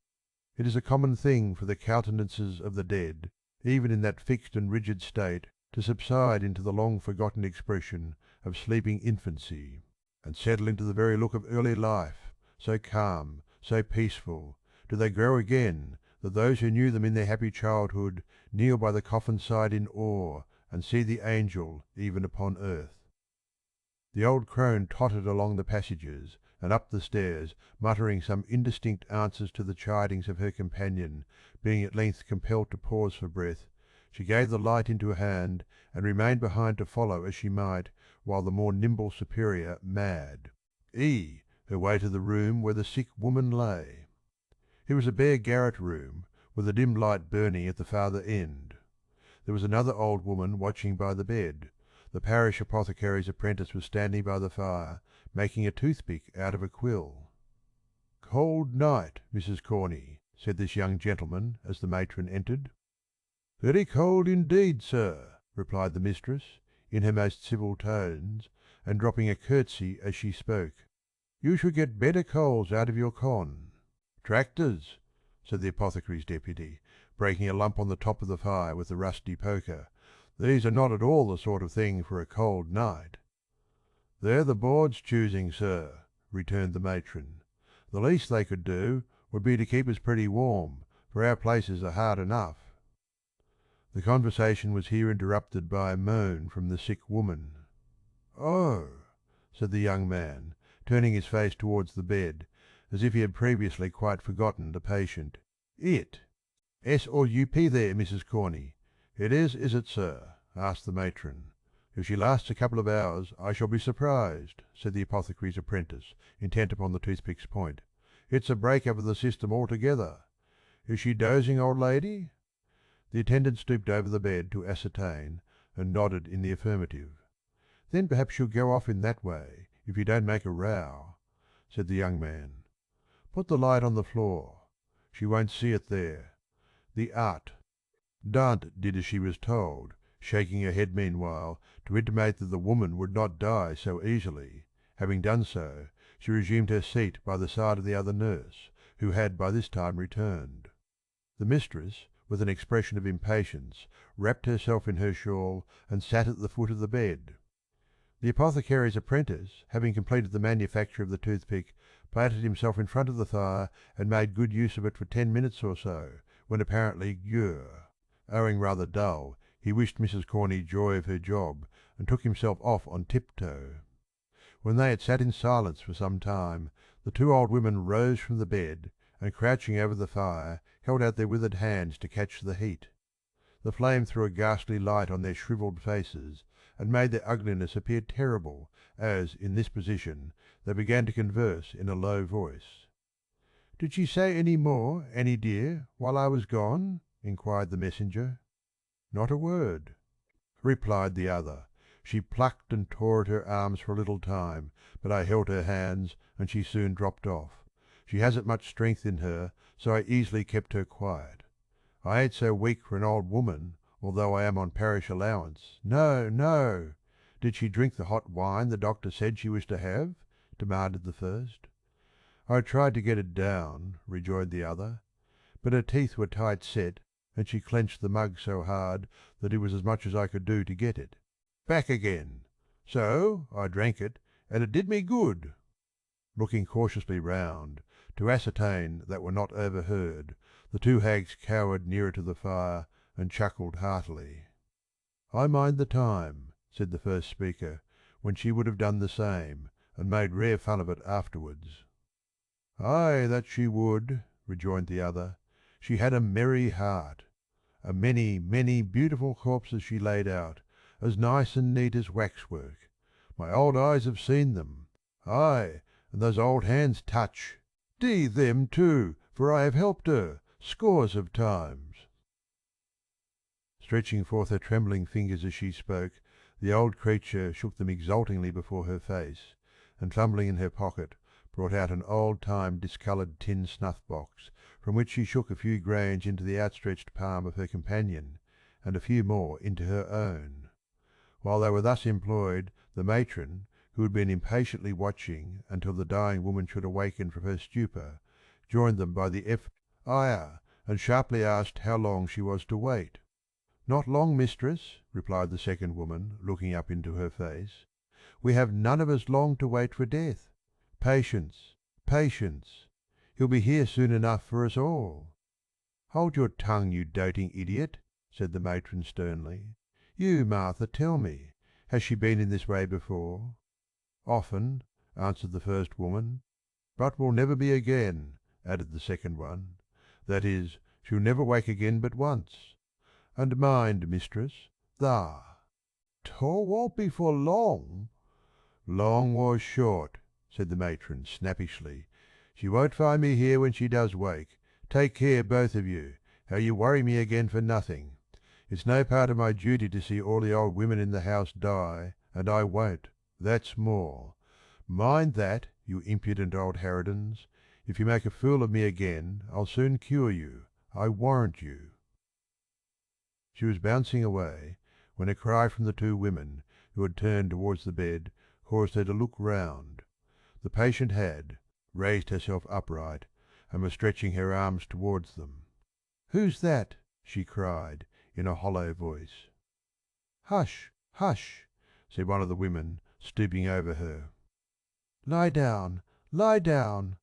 It is a common thing for the countenances of the dead, even in that fixed and rigid state, to subside into the long forgotten expression of sleeping infancy, and settle into the very look of early life, so calm, so peaceful, do they grow again, that those who knew them in their happy childhood kneel by the coffin's side in awe, and see the angel even upon earth. The old crone tottered along the passages and up the stairs, muttering some indistinct answers to the chidings of her companion. Being at length compelled to pause for breath, she gave the light into hand, and remained behind to follow as she might, while the more nimble superior mad her way to the room where the sick woman lay. It was a bare garret room, with a dim light burning at the farther end. There was another old woman watching by the bed. The parish apothecary's apprentice was standing by the fire, making a toothpick out of a quill. "Cold night, Mrs. Corney," said this young gentleman as the matron entered. "Very cold indeed, sir," replied the mistress, in her most civil tones, and dropping a curtsy as she spoke. "You should get better coals out of your con." "Tractors," said the apothecary's deputy, breaking a lump on the top of the fire with the rusty poker. "These are not at all the sort of thing for a cold night." "They're the board's choosing, sir," returned the matron. "The least they could do would be to keep us pretty warm, for our places are hard enough." The conversation was here interrupted by a moan from the sick woman. "Oh!" said the young man, turning his face towards the bed, as if he had previously quite forgotten the patient. "It! S-or-U-P there, Mrs. Corney." "It is it, sir?" asked the matron. "If she lasts a couple of hours I shall be surprised," said the apothecary's apprentice, intent upon the toothpick's point. "It's a break up of the system altogether. Is she dozing, old lady?" The attendant stooped over the bed to ascertain, and nodded in the affirmative. "Then perhaps she'll go off in that way, if you don't make a row," said the young man. "Put the light on the floor. She won't see it there. The art." Dant did as she was told, shaking her head meanwhile, to intimate that the woman would not die so easily. Having done so, she resumed her seat by the side of the other nurse, who had by this time returned. The mistress, with an expression of impatience, wrapped herself in her shawl, and sat at the foot of the bed. The apothecary's apprentice, having completed the manufacture of the toothpick, planted himself in front of the fire and made good use of it for 10 minutes or so, when apparently owing rather dull, he wished Mrs. Corney joy of her job, and took himself off on tiptoe. When they had sat in silence for some time, the two old women rose from the bed, and crouching over the fire, held out their withered hands to catch the heat. The flame threw a ghastly light on their shrivelled faces, and made their ugliness appear terrible, as, in this position, they began to converse in a low voice. "Did she say any more, Annie dear, while I was gone?" inquired the messenger. "Not a word," replied the other. "She plucked and tore at her arms for a little time, but I held her hands, and she soon dropped off. She hasn't much strength in her, so I easily kept her quiet. I ain't so weak for an old woman, although I am on parish allowance. No, no! Did she drink the hot wine the doctor said she was to have?" demanded the first. "I tried to get it down," rejoined the other, "but her teeth were tight set, and she clenched the mug so hard that it was as much as I could do to get it. Back again! So I drank it, and it did me good." Looking cautiously round, to ascertain that were not overheard, the two hags cowered nearer to the fire, and chuckled heartily. "I mind the time," said the first speaker, "when she would have done the same, and made rare fun of it afterwards." "Ay, that she would," rejoined the other. "She had a merry heart. A many, many beautiful corpses she laid out, as nice and neat as waxwork. My old eyes have seen them. Ay, and those old hands touch. Them too, for I have helped her scores of times." Stretching forth her trembling fingers as she spoke, the old creature shook them exultingly before her face, and fumbling in her pocket, brought out an old-time discoloured tin snuff-box, from which she shook a few grains into the outstretched palm of her companion, and a few more into her own. While they were thus employed, the matron, who had been impatiently watching until the dying woman should awaken from her stupor, joined them by the Ire, and sharply asked how long she was to wait. "Not long, mistress," replied the second woman, looking up into her face. "We have none of us long to wait for death. Patience, patience. He'll be here soon enough for us all." "Hold your tongue, you doting idiot," said the matron sternly. "You, Martha, tell me, has she been in this way before?" "Often," answered the first woman. "But will never be again," added the second one. "That is, she'll never wake again but once. And mind, mistress, thar." "'Taw won't be for long." "Long or short," said the matron snappishly, "she won't find me here when she does wake. Take care, both of you, how you worry me again for nothing. It's no part of my duty to see all the old women in the house die, and I won't, that's more. Mind that, you impudent old harridans. If you make a fool of me again, I'll soon cure you, I warrant you." She was bouncing away, when a cry from the two women, who had turned towards the bed, caused her to look round. The patient had raised herself upright, and was stretching her arms towards them. "Who's that?" she cried, in a hollow voice. "Hush, hush!" said one of the women, stooping over her. "Lie down, lie down."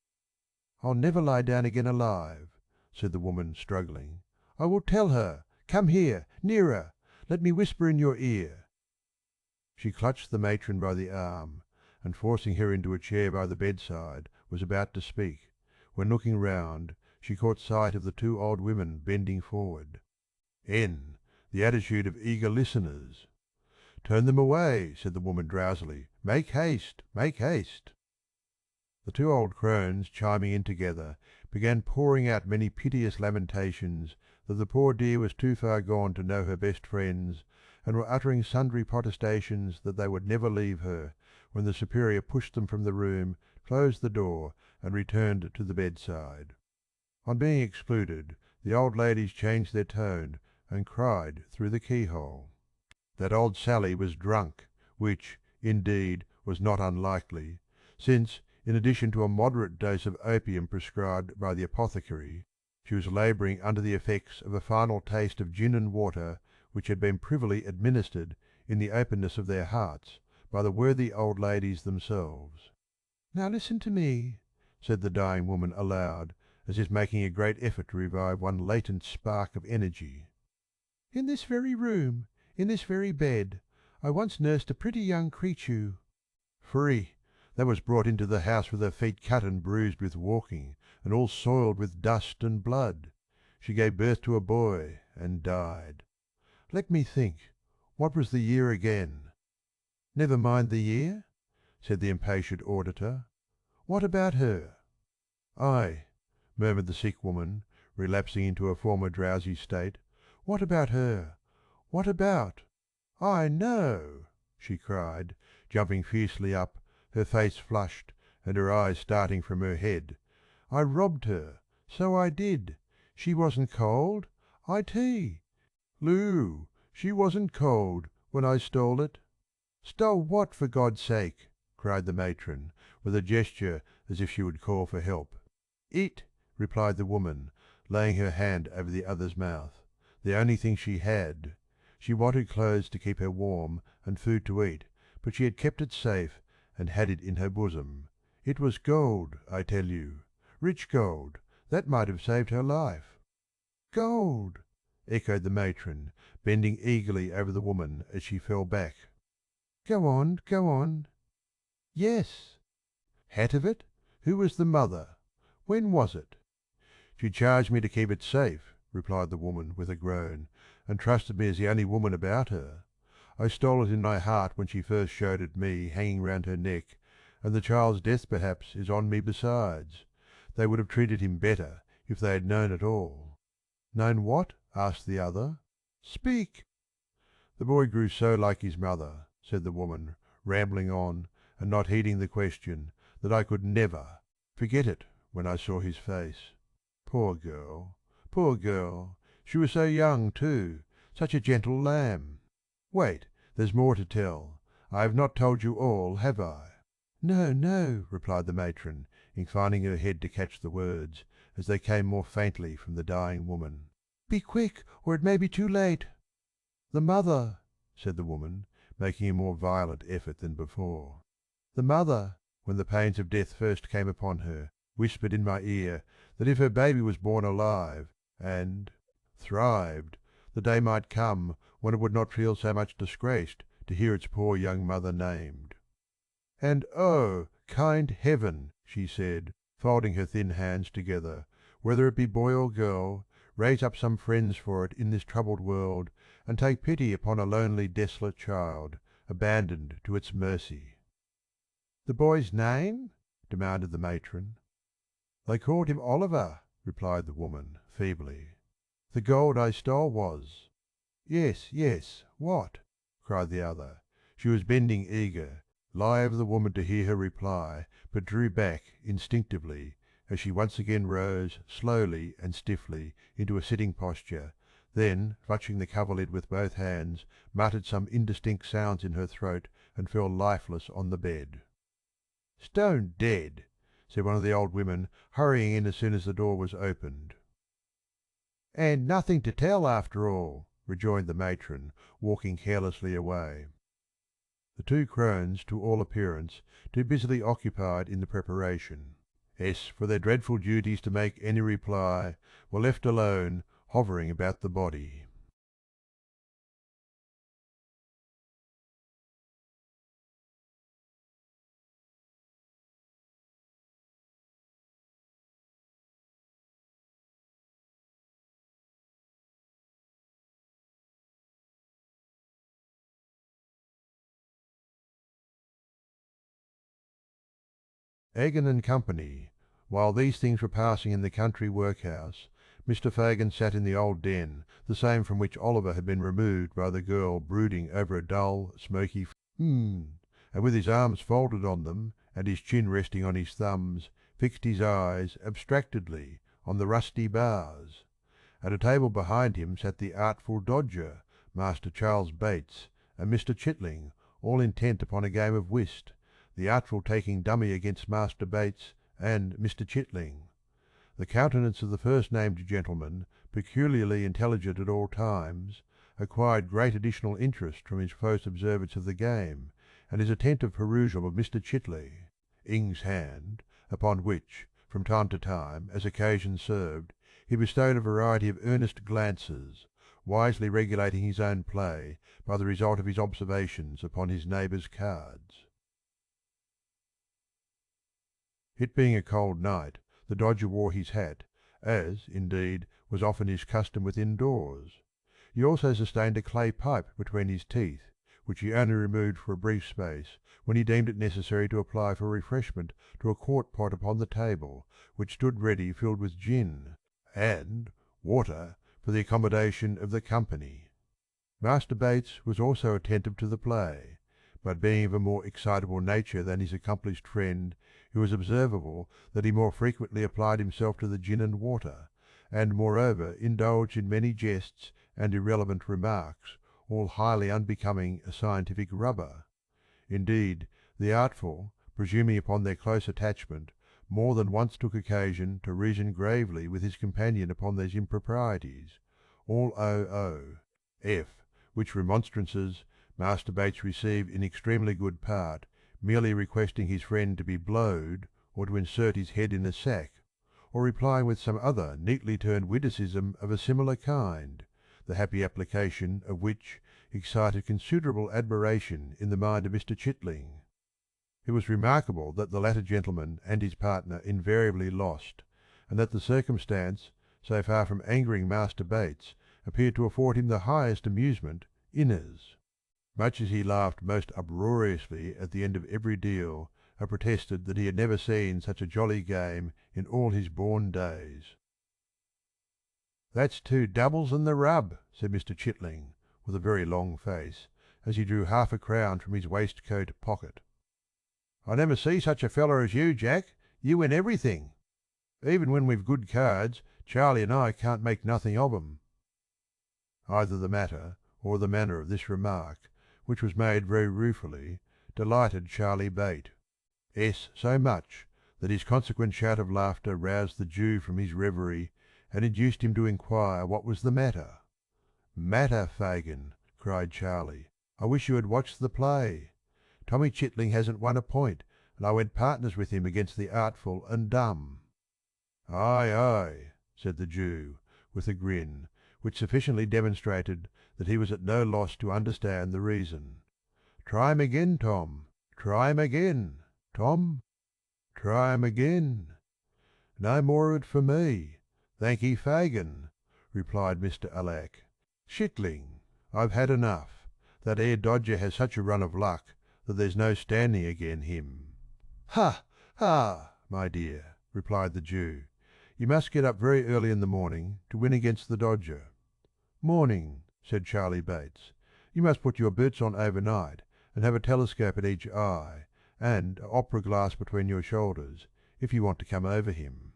"I'll never lie down again alive," said the woman, struggling. "I will tell her. Come here, nearer. Let me whisper in your ear." She clutched the matron by the arm, and forcing her into a chair by the bedside, was about to speak, when looking round, she caught sight of the two old women bending forward. The attitude of eager listeners. "Turn them away," said the woman drowsily. "Make haste, make haste." The two old crones, chiming in together, began pouring out many piteous lamentations that the poor dear was too far gone to know her best friends, and were uttering sundry protestations that they would never leave her, when the superior pushed them from the room, closed the door, and returned to the bedside. On being excluded, the old ladies changed their tone, and cried through the keyhole that old Sally was drunk, which, indeed, was not unlikely, since, in addition to a moderate dose of opium prescribed by the apothecary, She was labouring under the effects of a final taste of gin and water which had been privily administered in the openness of their hearts by the worthy old ladies themselves. "Now listen to me," said the dying woman aloud, as if making a great effort to revive one latent spark of energy. "In this very room, in this very bed, I once nursed a pretty young creature." "Free! That was brought into the house with her feet cut and bruised with walking, and all soiled with dust and blood. She gave birth to a boy and died. Let me think. What was the year again?" "Never mind the year," said the impatient auditor. "What about her?" "Ay," murmured the sick woman, relapsing into a former drowsy state. "What about her? What about—" "I know!" she cried, jumping fiercely up, her face flushed, and her eyes starting from her head. "I robbed her. So I did. She wasn't cold. I tee. Loo, she wasn't cold when I stole it." "Stole what, for God's sake?" cried the matron, with a gesture as if she would call for help. "It," replied the woman, laying her hand over the other's mouth. "The only thing she had. She wanted clothes to keep her warm and food to eat, but she had kept it safe and had it in her bosom. It was gold, I tell you. Rich gold. That might have saved her life." "Gold!" echoed the matron, bending eagerly over the woman as she fell back. "Go on, go on." "Yes." "Hat of it? Who was the mother? When was it?" "She charged me to keep it safe," replied the woman with a groan, "and trusted me as the only woman about her. I stole it in my heart when she first showed it me hanging round her neck, and the child's death perhaps is on me besides. They would have treated him better if they had known it all." "Known what?" asked the other. "Speak." "The boy grew so like his mother," said the woman, rambling on, and not heeding the question, "that I could never forget it when I saw his face. Poor girl, poor girl! She was so young, too, such a gentle lamb. Wait, there's more to tell. I have not told you all, have I?" "No, no," replied the matron, inclining her head to catch the words, as they came more faintly from the dying woman. "Be quick, or it may be too late." "The mother," said the woman, making a more violent effort than before. "The mother, when the pains of death first came upon her, whispered in my ear that if her baby was born alive and—thrived, the day might come when it would not feel so much disgraced to hear its poor young mother named. And oh, kind Heaven, she said, folding her thin hands together, whether it be boy or girl, raise up some friends for it in this troubled world, and take pity upon a lonely, desolate child, abandoned to its mercy." "The boy's name?" demanded the matron. "They called him Oliver," replied the woman, feebly. "The gold I stole was—" "Yes, yes, what?" cried the other. She was bending eager, live of the woman to hear her reply, but drew back instinctively, as she once again rose slowly and stiffly into a sitting posture, then, clutching the coverlid with both hands, muttered some indistinct sounds in her throat and fell lifeless on the bed. "Stone dead," said one of the old women, hurrying in as soon as the door was opened. "And nothing to tell, after all," rejoined the matron, walking carelessly away. The two crones, to all appearance, too busily occupied in the preparation, for their dreadful duties to make any reply, were left alone, hovering about the body. Fagin and Company. While these things were passing in the country workhouse, Mr. Fagin sat in the old den, the same from which Oliver had been removed by the girl brooding over a dull, smoky and with his arms folded on them, and his chin resting on his thumbs, fixed his eyes abstractedly on the rusty bars. At a table behind him sat the artful Dodger, Master Charles Bates, and Mr. Chitling, all intent upon a game of whist, the artful taking dummy against Master Bates and Mr. Chitling. The countenance of the first named gentleman, peculiarly intelligent at all times, acquired great additional interest from his close observance of the game, and his attentive perusal of Mr. Chitley, Ing's hand, upon which, from time to time, as occasion served, he bestowed a variety of earnest glances, wisely regulating his own play by the result of his observations upon his neighbours' cards. It being a cold night, the Dodger wore his hat, as, indeed, was often his custom within doors. He also sustained a clay pipe between his teeth, which he only removed for a brief space when he deemed it necessary to apply for refreshment to a quart pot upon the table, which stood ready filled with gin and water for the accommodation of the company. Master Bates was also attentive to the play, but being of a more excitable nature than his accomplished friend, it was observable that he more frequently applied himself to the gin and water, and moreover indulged in many jests and irrelevant remarks, all highly unbecoming a scientific rubber. Indeed, the artful, presuming upon their close attachment, more than once took occasion to reason gravely with his companion upon these improprieties, all F, which remonstrances Master Bates received in extremely good part, merely requesting his friend to be blowed or to insert his head in a sack, or replying with some other neatly turned witticism of a similar kind, the happy application of which excited considerable admiration in the mind of Mr. Chitling. It was remarkable that the latter gentleman and his partner invariably lost, and that the circumstance, so far from angering Master Bates, appeared to afford him the highest amusement, inners. Much as he laughed most uproariously at the end of every deal, and protested that he had never seen such a jolly game in all his born days. "That's 2 doubles and the rub," said Mr. Chitling, with a very long face, as he drew half a crown from his waistcoat pocket. "I never see such a feller as you, Jack. You win everything. Even when we've good cards, Charlie and I can't make nothing of 'em." Either the matter or the manner of this remark, which was made very ruefully, delighted Charlie Bate, so much that his consequent shout of laughter roused the Jew from his reverie, and induced him to inquire what was the matter. "Matter, Fagin!" cried Charlie. "I wish you had watched the play. Tommy Chitling hasn't won a point, and I went partners with him against the artful and dumb." "Ay, ay," said the Jew, with a grin, which sufficiently demonstrated that he was at no loss to understand the reason. "Try 'em again, Tom. Try 'em again, Tom. Try 'em again." "No more of it for me, thank'ee, Fagin," replied Mr. Alack. "Chitling, I've had enough. That 'ere Dodger has such a run of luck that there's no standing again him." "Ha, ha, my dear," replied the Jew. "You must get up very early in the morning to win against the Dodger." "Morning," said Charlie Bates. "You must put your boots on overnight, and have a telescope at each eye, and a opera glass between your shoulders, if you want to come over him."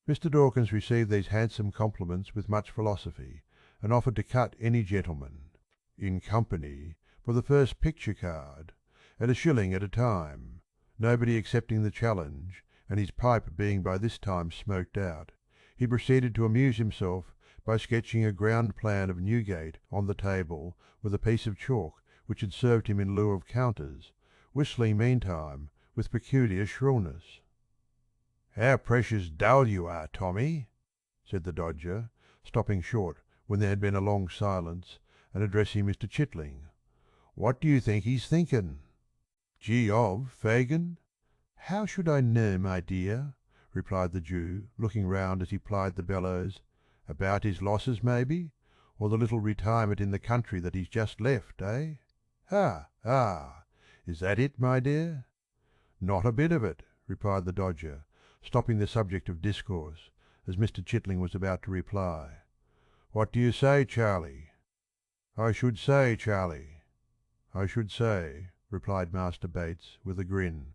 Mr. Dawkins received these handsome compliments with much philosophy, and offered to cut any gentleman, in company, for the first picture card, at a shilling at a time. Nobody accepting the challenge, and his pipe being by this time smoked out, he proceeded to amuse himself by sketching a ground plan of Newgate on the table with a piece of chalk which had served him in lieu of counters, whistling meantime with peculiar shrillness. "How precious dull you are, Tommy," said the Dodger, stopping short when there had been a long silence, and addressing Mr. Chitling. "What do you think he's thinking?" "Gee of, Fagin?" "How should I know, my dear?" replied the Jew, looking round as he plied the bellows. "About his losses, maybe, or the little retirement in the country that he's just left, eh? Ha, ha! Is that it, my dear?" "Not a bit of it," replied the Dodger, stopping the subject of discourse, as Mr. Chitling was about to reply. "What do you say, Charlie?" "I should say, Charlie," "I should say," replied Master Bates, with a grin,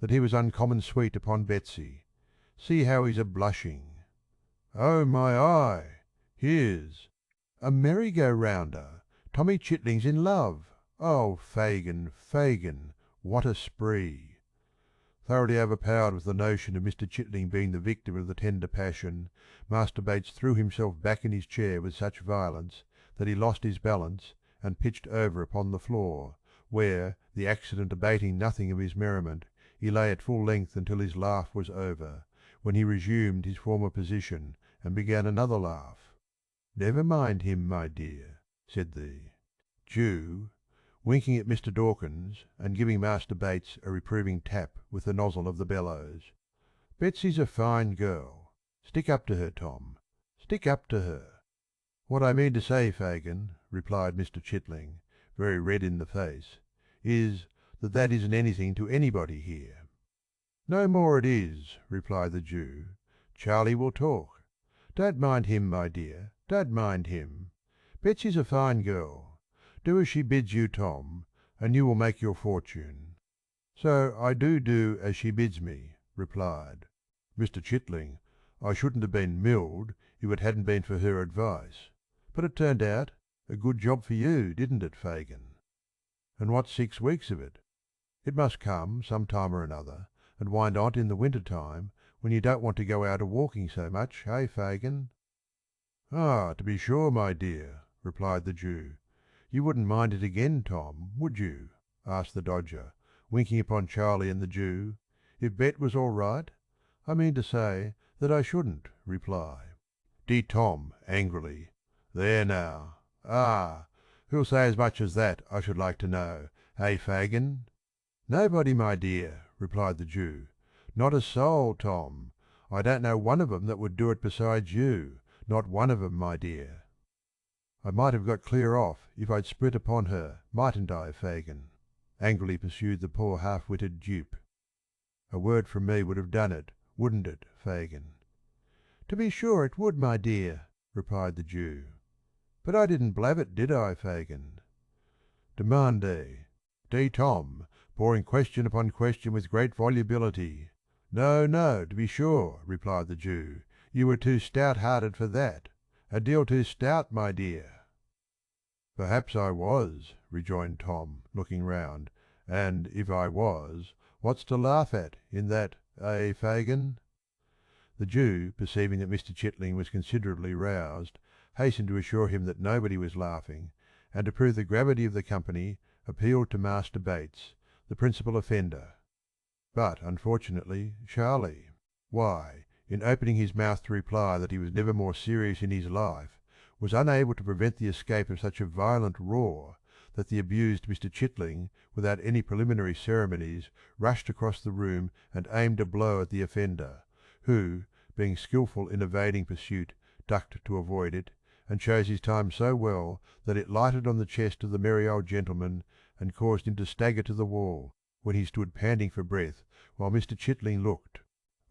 "that he was uncommon sweet upon Betsy. See how he's a blushing." "Oh, my eye! Here's a merry-go-rounder! Tommy Chitling's in love! Oh, Fagin, Fagin, what a spree!" Thoroughly overpowered with the notion of Mr. Chitling being the victim of the tender passion, Master Bates threw himself back in his chair with such violence that he lost his balance and pitched over upon the floor, where, the accident abating nothing of his merriment, he lay at full length until his laugh was over, when he resumed his former position and began another laugh. "Never mind him, my dear," said the Jew, winking at Mr. Dawkins and giving Master Bates a reproving tap with the nozzle of the bellows. "Betsy's a fine girl. Stick up to her, Tom. Stick up to her." "What I mean to say, Fagin," replied Mr. Chitling, very red in the face, "is that that isn't anything to anybody here." "No more it is," replied the Jew. "Charlie will talk. Don't mind him, my dear, don't mind him. Betsy's a fine girl. Do as she bids you, Tom, and you will make your fortune." "So I do as she bids me," replied Mr. Chitling. "I shouldn't have been milled if it hadn't been for her advice. But it turned out a good job for you, didn't it, Fagin?" "And what's 6 weeks of it?" "It must come, some time or another, and wind on't in the winter time, when you don't want to go out a walking so much, eh, Fagin?" "Ah, to be sure, my dear," replied the Jew. "You wouldn't mind it again, Tom, would you?" asked the Dodger, winking upon Charlie and the Jew. "If Bet was all right? I mean to say that I shouldn't reply." "Dee Tom," angrily. "There now. Ah! Who'll say as much as that, I should like to know, eh, Fagin?" "Nobody, my dear," replied the Jew. "Not a soul, Tom. I don't know one of 'em that would do it besides you, not one of 'em, my dear." "I might have got clear off if I'd split upon her, mightn't I, Fagin?" angrily pursued the poor half-witted dupe. "A word from me would have done it, wouldn't it, Fagin?" "To be sure it would, my dear," replied the Jew. "But I didn't blab it, did I, Fagin?" "Demande. Dee Tom, pouring question upon question with great volubility. No, no, to be sure," replied the Jew. "You were too stout-hearted for that. A deal too stout, my dear." "Perhaps I was," rejoined Tom, looking round, "and if I was, what's to laugh at in that, eh, Fagin?" The Jew, perceiving that Mr. Chitling was considerably roused, hastened to assure him that nobody was laughing, and to prove the gravity of the company appealed to Master Bates, the principal offender. But unfortunately Charlie, why, in opening his mouth to reply that he was never more serious in his life, was unable to prevent the escape of such a violent roar that the abused Mr. Chitling, without any preliminary ceremonies, rushed across the room and aimed a blow at the offender, who, being skilful in evading pursuit, ducked to avoid it, and chose his time so well that it lighted on the chest of the merry old gentleman and caused him to stagger to the wall, when he stood panting for breath, while Mr. Chitling looked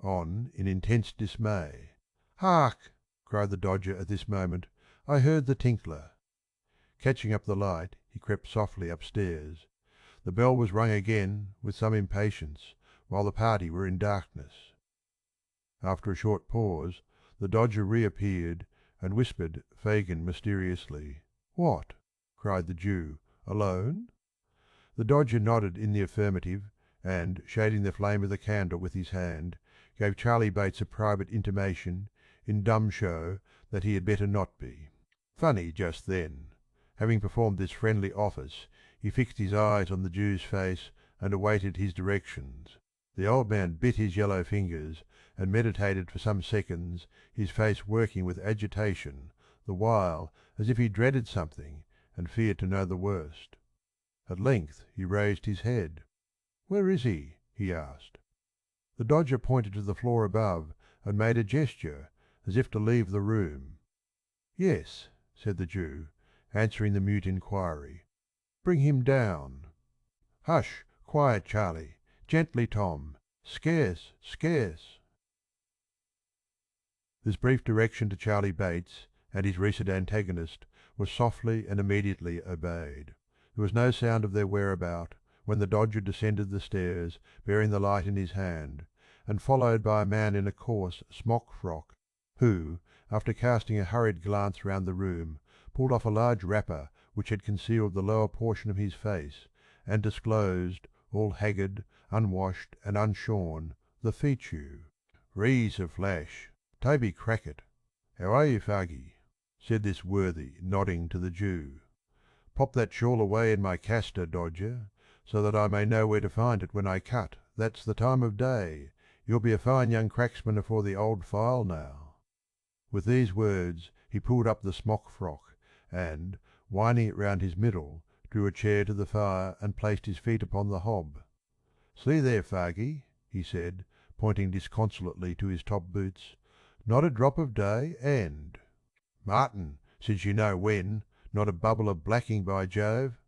on in intense dismay. "Hark!" cried the Dodger at this moment. "I heard the tinkler." Catching up the light, he crept softly upstairs. The bell was rung again with some impatience, while the party were in darkness. After a short pause, the Dodger reappeared and whispered Fagin mysteriously. "What?" cried the Jew. "Alone?" The Dodger nodded in the affirmative, and, shading the flame of the candle with his hand, gave Charlie Bates a private intimation, in dumb show, that he had better not be. Funny just then. Having performed this friendly office, he fixed his eyes on the Jew's face and awaited his directions. The old man bit his yellow fingers and meditated for some seconds, his face working with agitation, the while as if he dreaded something and feared to know the worst. At length he raised his head. "Where is he?" he asked. The Dodger pointed to the floor above and made a gesture, as if to leave the room. "Yes," said the Jew, answering the mute inquiry. "Bring him down." "Hush! Quiet, Charlie! Gently, Tom! Scarce, scarce!" This brief direction to Charlie Bates and his recent antagonist was softly and immediately obeyed. There was no sound of their whereabout when the Dodger descended the stairs bearing the light in his hand, and followed by a man in a coarse smock frock, who, after casting a hurried glance round the room, pulled off a large wrapper which had concealed the lower portion of his face, and disclosed, all haggard, unwashed and unshorn, the feature. Rees of flash, Toby Crackit. How are you, Fagin? Said this worthy, nodding to the Jew. Pop that shawl away in my castor, Dodger, so that I may know where to find it when I cut, that's the time of day. You'll be a fine young cracksman afore the old file now. With these words he pulled up the smock frock, and, winding it round his middle, drew a chair to the fire and placed his feet upon the hob. "See there, Fagin," he said, pointing disconsolately to his top boots, "not a drop of day, and Martin, since you know when, not a bubble of blacking, by Jove.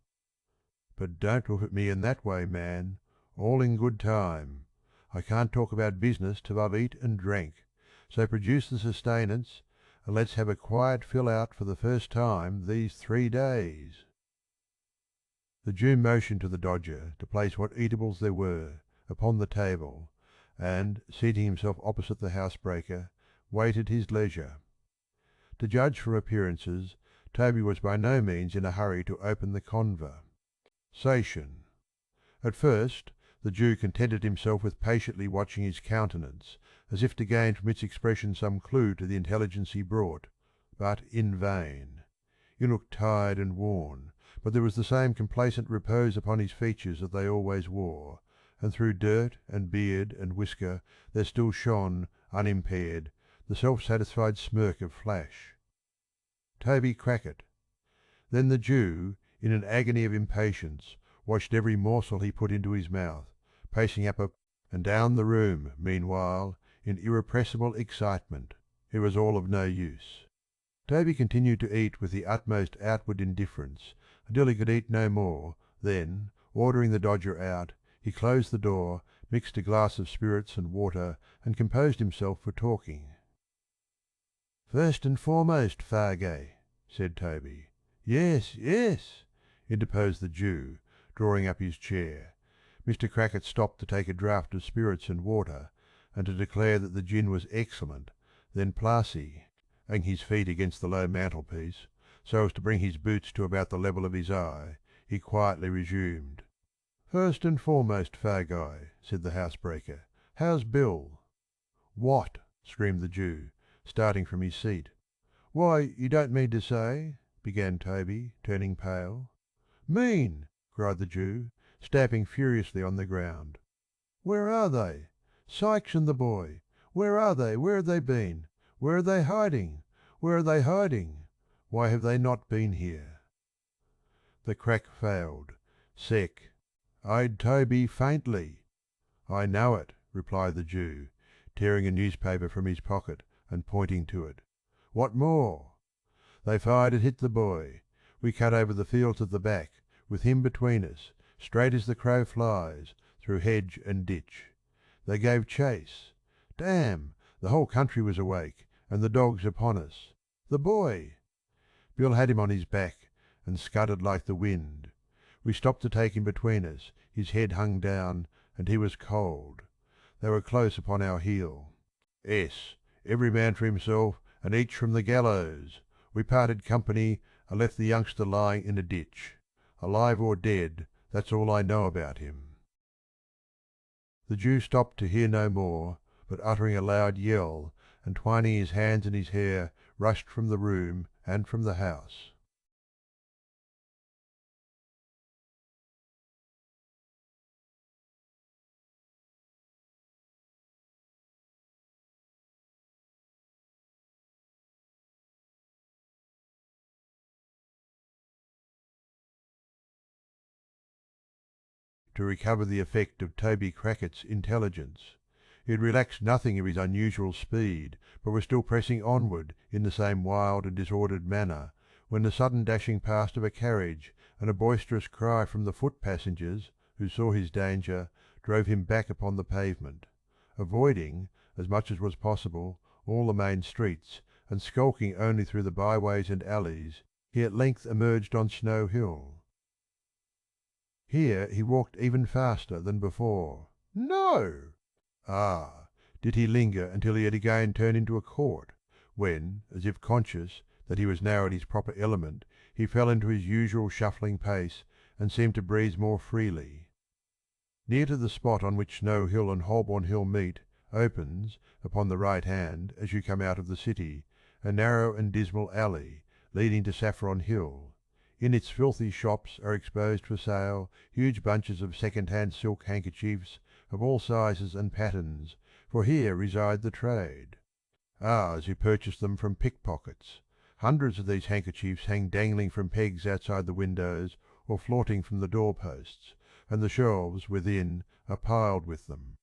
But don't look at me in that way, man. All in good time. I can't talk about business till I've eat and drank, so produce the sustenance, and let's have a quiet fill out for the first time these 3 days." The Jew motioned to the Dodger to place what eatables there were upon the table, and, seating himself opposite the housebreaker, waited his leisure. To judge from appearances, Toby was by no means in a hurry to open the conversation. At first the Jew contented himself with patiently watching his countenance, as if to gain from its expression some clue to the intelligence he brought, but in vain. He looked tired and worn, but there was the same complacent repose upon his features that they always wore, and through dirt and beard and whisker there still shone, unimpaired, the self-satisfied smirk of Flash. Toby Crackit. Then the Jew, in an agony of impatience, watched every morsel he put into his mouth, pacing up and down the room, meanwhile, in irrepressible excitement. It was all of no use. Toby continued to eat with the utmost outward indifference until he could eat no more, then, ordering the Dodger out, he closed the door, mixed a glass of spirits and water, and composed himself for talking. "First and foremost, Fagin," said Toby. "Yes, yes," interposed the Jew, drawing up his chair. Mr. Crackit stopped to take a draught of spirits and water, and to declare that the gin was excellent, then Plassey, hanging his feet against the low mantelpiece, so as to bring his boots to about the level of his eye, he quietly resumed. "First and foremost, Fagin," said the housebreaker, "how's Bill?" "What?" screamed the Jew, starting from his seat. "Why, you don't mean to say—" began Toby, turning pale. "Mean!" cried the Jew, stamping furiously on the ground. "Where are they? Sykes and the boy! Where are they? Where have they been? Where are they hiding? Where are they hiding? Why have they not been here?" The crack failed. Sec. Eyed Toby faintly. "I know it," replied the Jew, tearing a newspaper from his pocket and pointing to it. "What more?" "They fired and hit the boy. We cut over the fields at the back, with him between us, straight as the crow flies, through hedge and ditch. They gave chase. Damn, the whole country was awake, and the dogs upon us. The boy! Bill had him on his back, and scudded like the wind. We stopped to take him between us, his head hung down, and he was cold. They were close upon our heel. Every man for himself, and each from the gallows. We parted company, and left the youngster lying in a ditch. Alive or dead, that's all I know about him." The Jew stopped to hear no more, but uttering a loud yell, and twining his hands in his hair, rushed from the room and from the house. To recover the effect of Toby Crackit's intelligence. He had relaxed nothing of his unusual speed, but was still pressing onward in the same wild and disordered manner, when the sudden dashing past of a carriage and a boisterous cry from the foot passengers, who saw his danger, drove him back upon the pavement. Avoiding, as much as was possible, all the main streets, and skulking only through the byways and alleys, he at length emerged on Snow Hill. Here he walked even faster than before. No! Ah, did he linger until he had again turned into a court, when, as if conscious that he was now at his proper element, he fell into his usual shuffling pace and seemed to breathe more freely. Near to the spot on which Snow Hill and Holborn Hill meet opens, upon the right hand as you come out of the city, a narrow and dismal alley leading to Saffron Hill. In its filthy shops are exposed for sale huge bunches of second-hand silk handkerchiefs of all sizes and patterns, for here reside the trade. Ours who purchase them from pickpockets. Hundreds of these handkerchiefs hang dangling from pegs outside the windows or flaunting from the doorposts, and the shelves within are piled with them.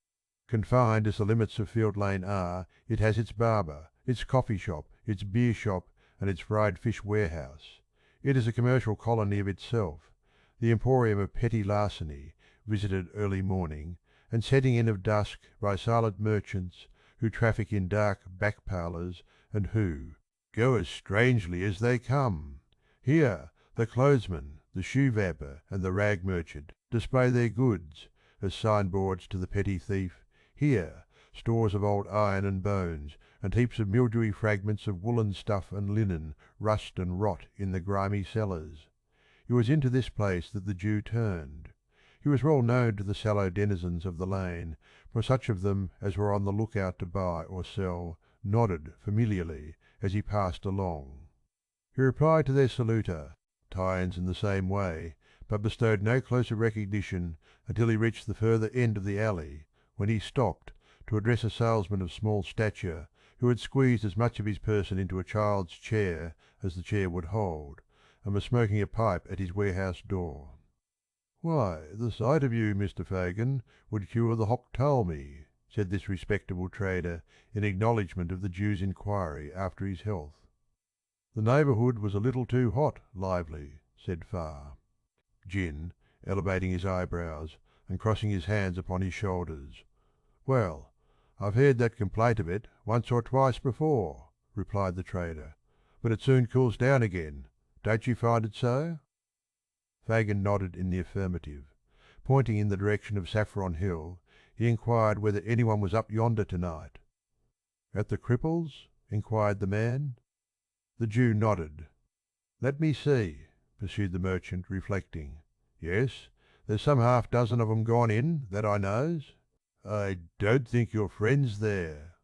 Confined as the limits of Field Lane are, it has its barber, its coffee shop, its beer shop, and its fried fish warehouse. It is a commercial colony of itself, the emporium of petty larceny, visited early morning, and setting in of dusk by silent merchants who traffic in dark back parlours, and who go as strangely as they come. Here the clothesman, the shoe vamper, and the rag merchant display their goods, as signboards to the petty thief. Here stores of old iron and bones, and heaps of mildewy fragments of woollen stuff and linen rust and rot in the grimy cellars. It was into this place that the Jew turned. He was well known to the sallow denizens of the lane, for such of them as were on the look out to buy or sell nodded familiarly as he passed along. He replied to their saluter, tie-ins in the same way, but bestowed no closer recognition until he reached the further end of the alley, when he stopped to address a salesman of small stature who had squeezed as much of his person into a child's chair as the chair would hold, and was smoking a pipe at his warehouse door. "Why, the sight of you, Mr. Fagin, would cure the hoptalmy," said this respectable trader in acknowledgment of the Jew's inquiry after his health. "The neighbourhood was a little too hot, lively," said Farr. Gin, elevating his eyebrows and crossing his hands upon his shoulders. "Well, I've heard that complaint of it once or twice before," replied the trader, "but it soon cools down again. Don't you find it so?" Fagin nodded in the affirmative. Pointing in the direction of Saffron Hill, he inquired whether anyone was up yonder to-night. "At the Cripples?" inquired the man. The Jew nodded. "Let me see," pursued the merchant, reflecting. "Yes, there's some half-dozen of 'em gone in, that I knows. I don't think your friend's there."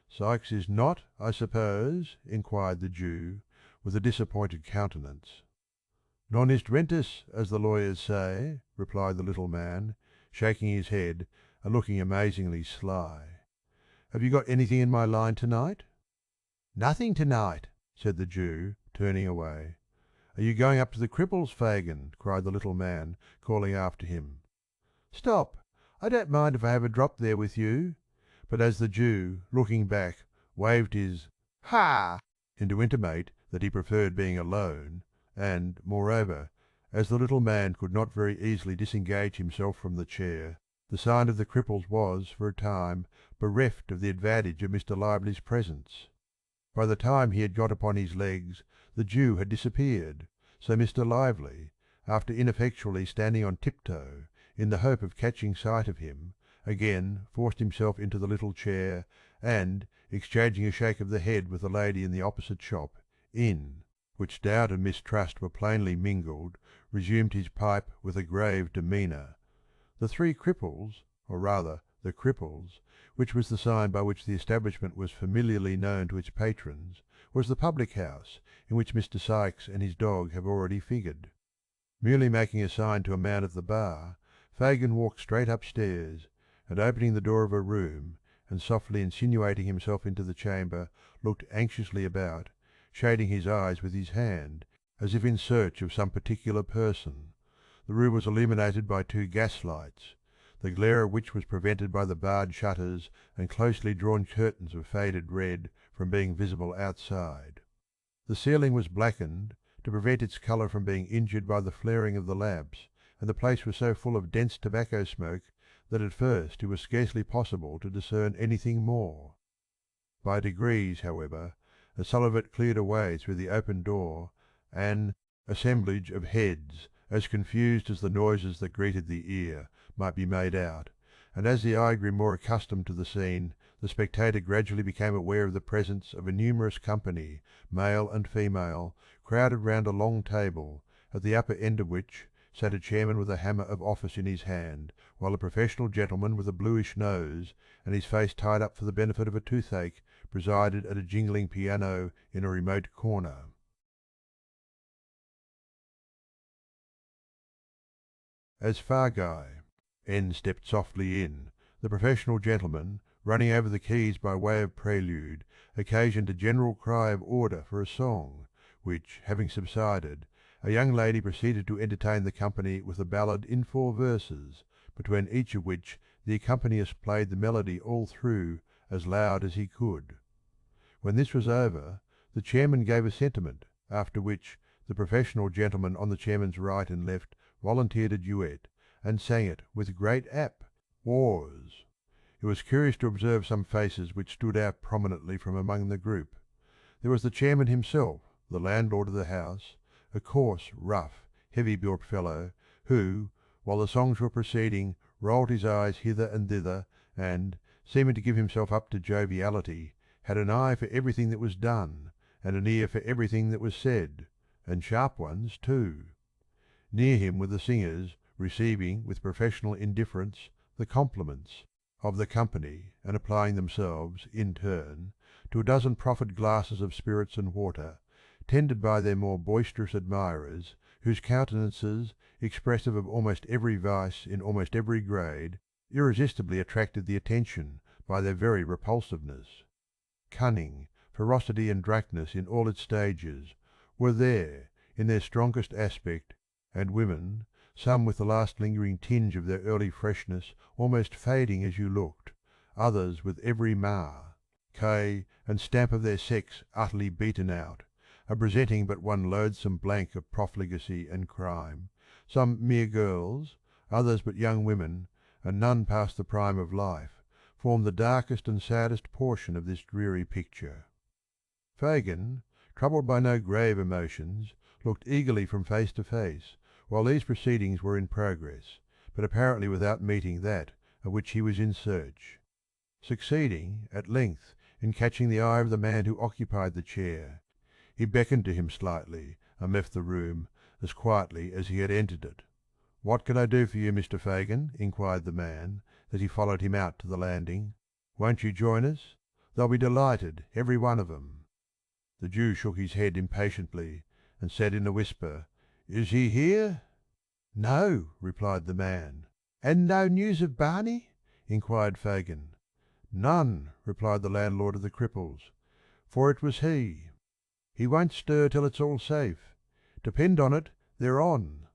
"Sykes is not, I suppose?" inquired the Jew, with a disappointed countenance. "Non est rentus, as the lawyers say," replied the little man, shaking his head and looking amazingly sly. "Have you got anything in my line to-night?" "Nothing to-night," said the Jew, turning away. "Are you going up to the Cripples, Fagin?" cried the little man, calling after him. "Stop, I don't mind if I have a drop there with you." But as the Jew, looking back, waved his "Ha!" to intimate that he preferred being alone, and, moreover, as the little man could not very easily disengage himself from the chair, the sign of the Cripples was, for a time, bereft of the advantage of Mr. Lively's presence. By the time he had got upon his legs, the Jew had disappeared, so Mr. Lively, after ineffectually standing on tiptoe in the hope of catching sight of him, again forced himself into the little chair, and, exchanging a shake of the head with the lady in the opposite shop, in which doubt and mistrust were plainly mingled, resumed his pipe with a grave demeanour. The Three Cripples, or rather the Cripples, which was the sign by which the establishment was familiarly known to its patrons, was the public house in which Mr. Sykes and his dog have already figured. Merely making a sign to a man at the bar, Fagin walked straight upstairs, and opening the door of a room, and softly insinuating himself into the chamber, looked anxiously about, shading his eyes with his hand, as if in search of some particular person. The room was illuminated by two gas-lights, the glare of which was prevented by the barred shutters and closely drawn curtains of faded red from being visible outside. The ceiling was blackened to prevent its colour from being injured by the flaring of the lamps, and the place was so full of dense tobacco smoke that at first it was scarcely possible to discern anything more. By degrees, however, as some of it cleared away through the open door, an assemblage of heads, as confused as the noises that greeted the ear, might be made out, and as the eye grew more accustomed to the scene, the spectator gradually became aware of the presence of a numerous company, male and female, crowded round a long table, at the upper end of which sat a chairman with a hammer of office in his hand, while a professional gentleman with a bluish nose, and his face tied up for the benefit of a toothache, presided at a jingling piano in a remote corner. As Fagin stepped softly in, the professional gentleman, running over the keys by way of prelude, occasioned a general cry of order for a song, which, having subsided, a young lady proceeded to entertain the company with a ballad in 4 verses, between each of which the accompanist played the melody all through as loud as he could. When this was over, the chairman gave a sentiment, after which the professional gentleman on the chairman's right and left volunteered a duet, and sang it with great wars. It was curious to observe some faces which stood out prominently from among the group. There was the chairman himself, the landlord of the house, a coarse, rough, heavy-built fellow, who, while the songs were proceeding, rolled his eyes hither and thither, and, seeming to give himself up to joviality, had an eye for everything that was done, and an ear for everything that was said, and sharp ones too. Near him were the singers, receiving with professional indifference the compliments of the company, and applying themselves, in turn, to a dozen proffered glasses of spirits and water, tended by their more boisterous admirers, whose countenances, expressive of almost every vice in almost every grade, irresistibly attracted the attention by their very repulsiveness. Cunning, ferocity, and drunkenness in all its stages were there in their strongest aspect, and women, some with the last lingering tinge of their early freshness almost fading as you looked, others with every mar, cay, and stamp of their sex utterly beaten out, and presenting but one loathsome blank of profligacy and crime, some mere girls, others but young women, and none past the prime of life, formed the darkest and saddest portion of this dreary picture. Fagin, troubled by no grave emotions, looked eagerly from face to face, while these proceedings were in progress, but apparently without meeting that of which he was in search. Succeeding, at length, in catching the eye of the man who occupied the chair, he beckoned to him slightly, and left the room as quietly as he had entered it. "What can I do for you, Mr. Fagin?" inquired the man, as he followed him out to the landing. "Won't you join us? They'll be delighted, every one of 'em." The Jew shook his head impatiently, and said in a whisper, "Is he here?" "No," replied the man. "And no news of Barney?" inquired Fagin. "None," replied the landlord of the Cripples, "for it was he. He won't stir till it's all safe. Depend on it, they're on.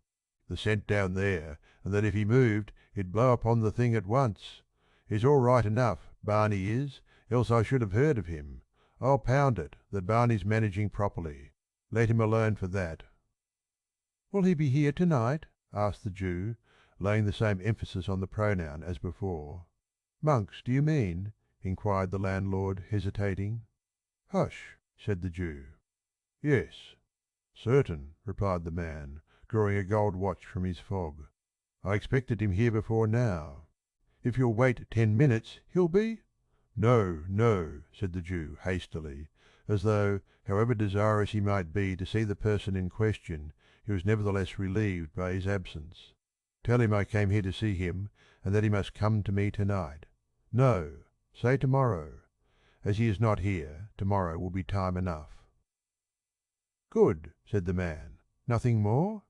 The scent down there, and that if he moved he'd blow upon the thing at once. He's all right enough, Barney is, else I should have heard of him. I'll pound it that Barney's managing properly. Let him alone for that." "Will he be here to night?" asked the Jew, laying the same emphasis on the pronoun as before. "Monks, do you mean?" inquired the landlord, hesitating. "Hush!" said the Jew. "Yes." "Certain," replied the man, drawing a gold watch from his fob. "I expected him here before now." "If you'll wait 10 minutes, he'll be—" "No, no," said the Jew hastily, as though, however desirous he might be to see the person in question, he was nevertheless relieved by his absence. "Tell him I came here to see him, and that he must come to me to night. No, say to morrow. As he is not here, to morrow will be time enough." "Good," said the man. "Nothing more?"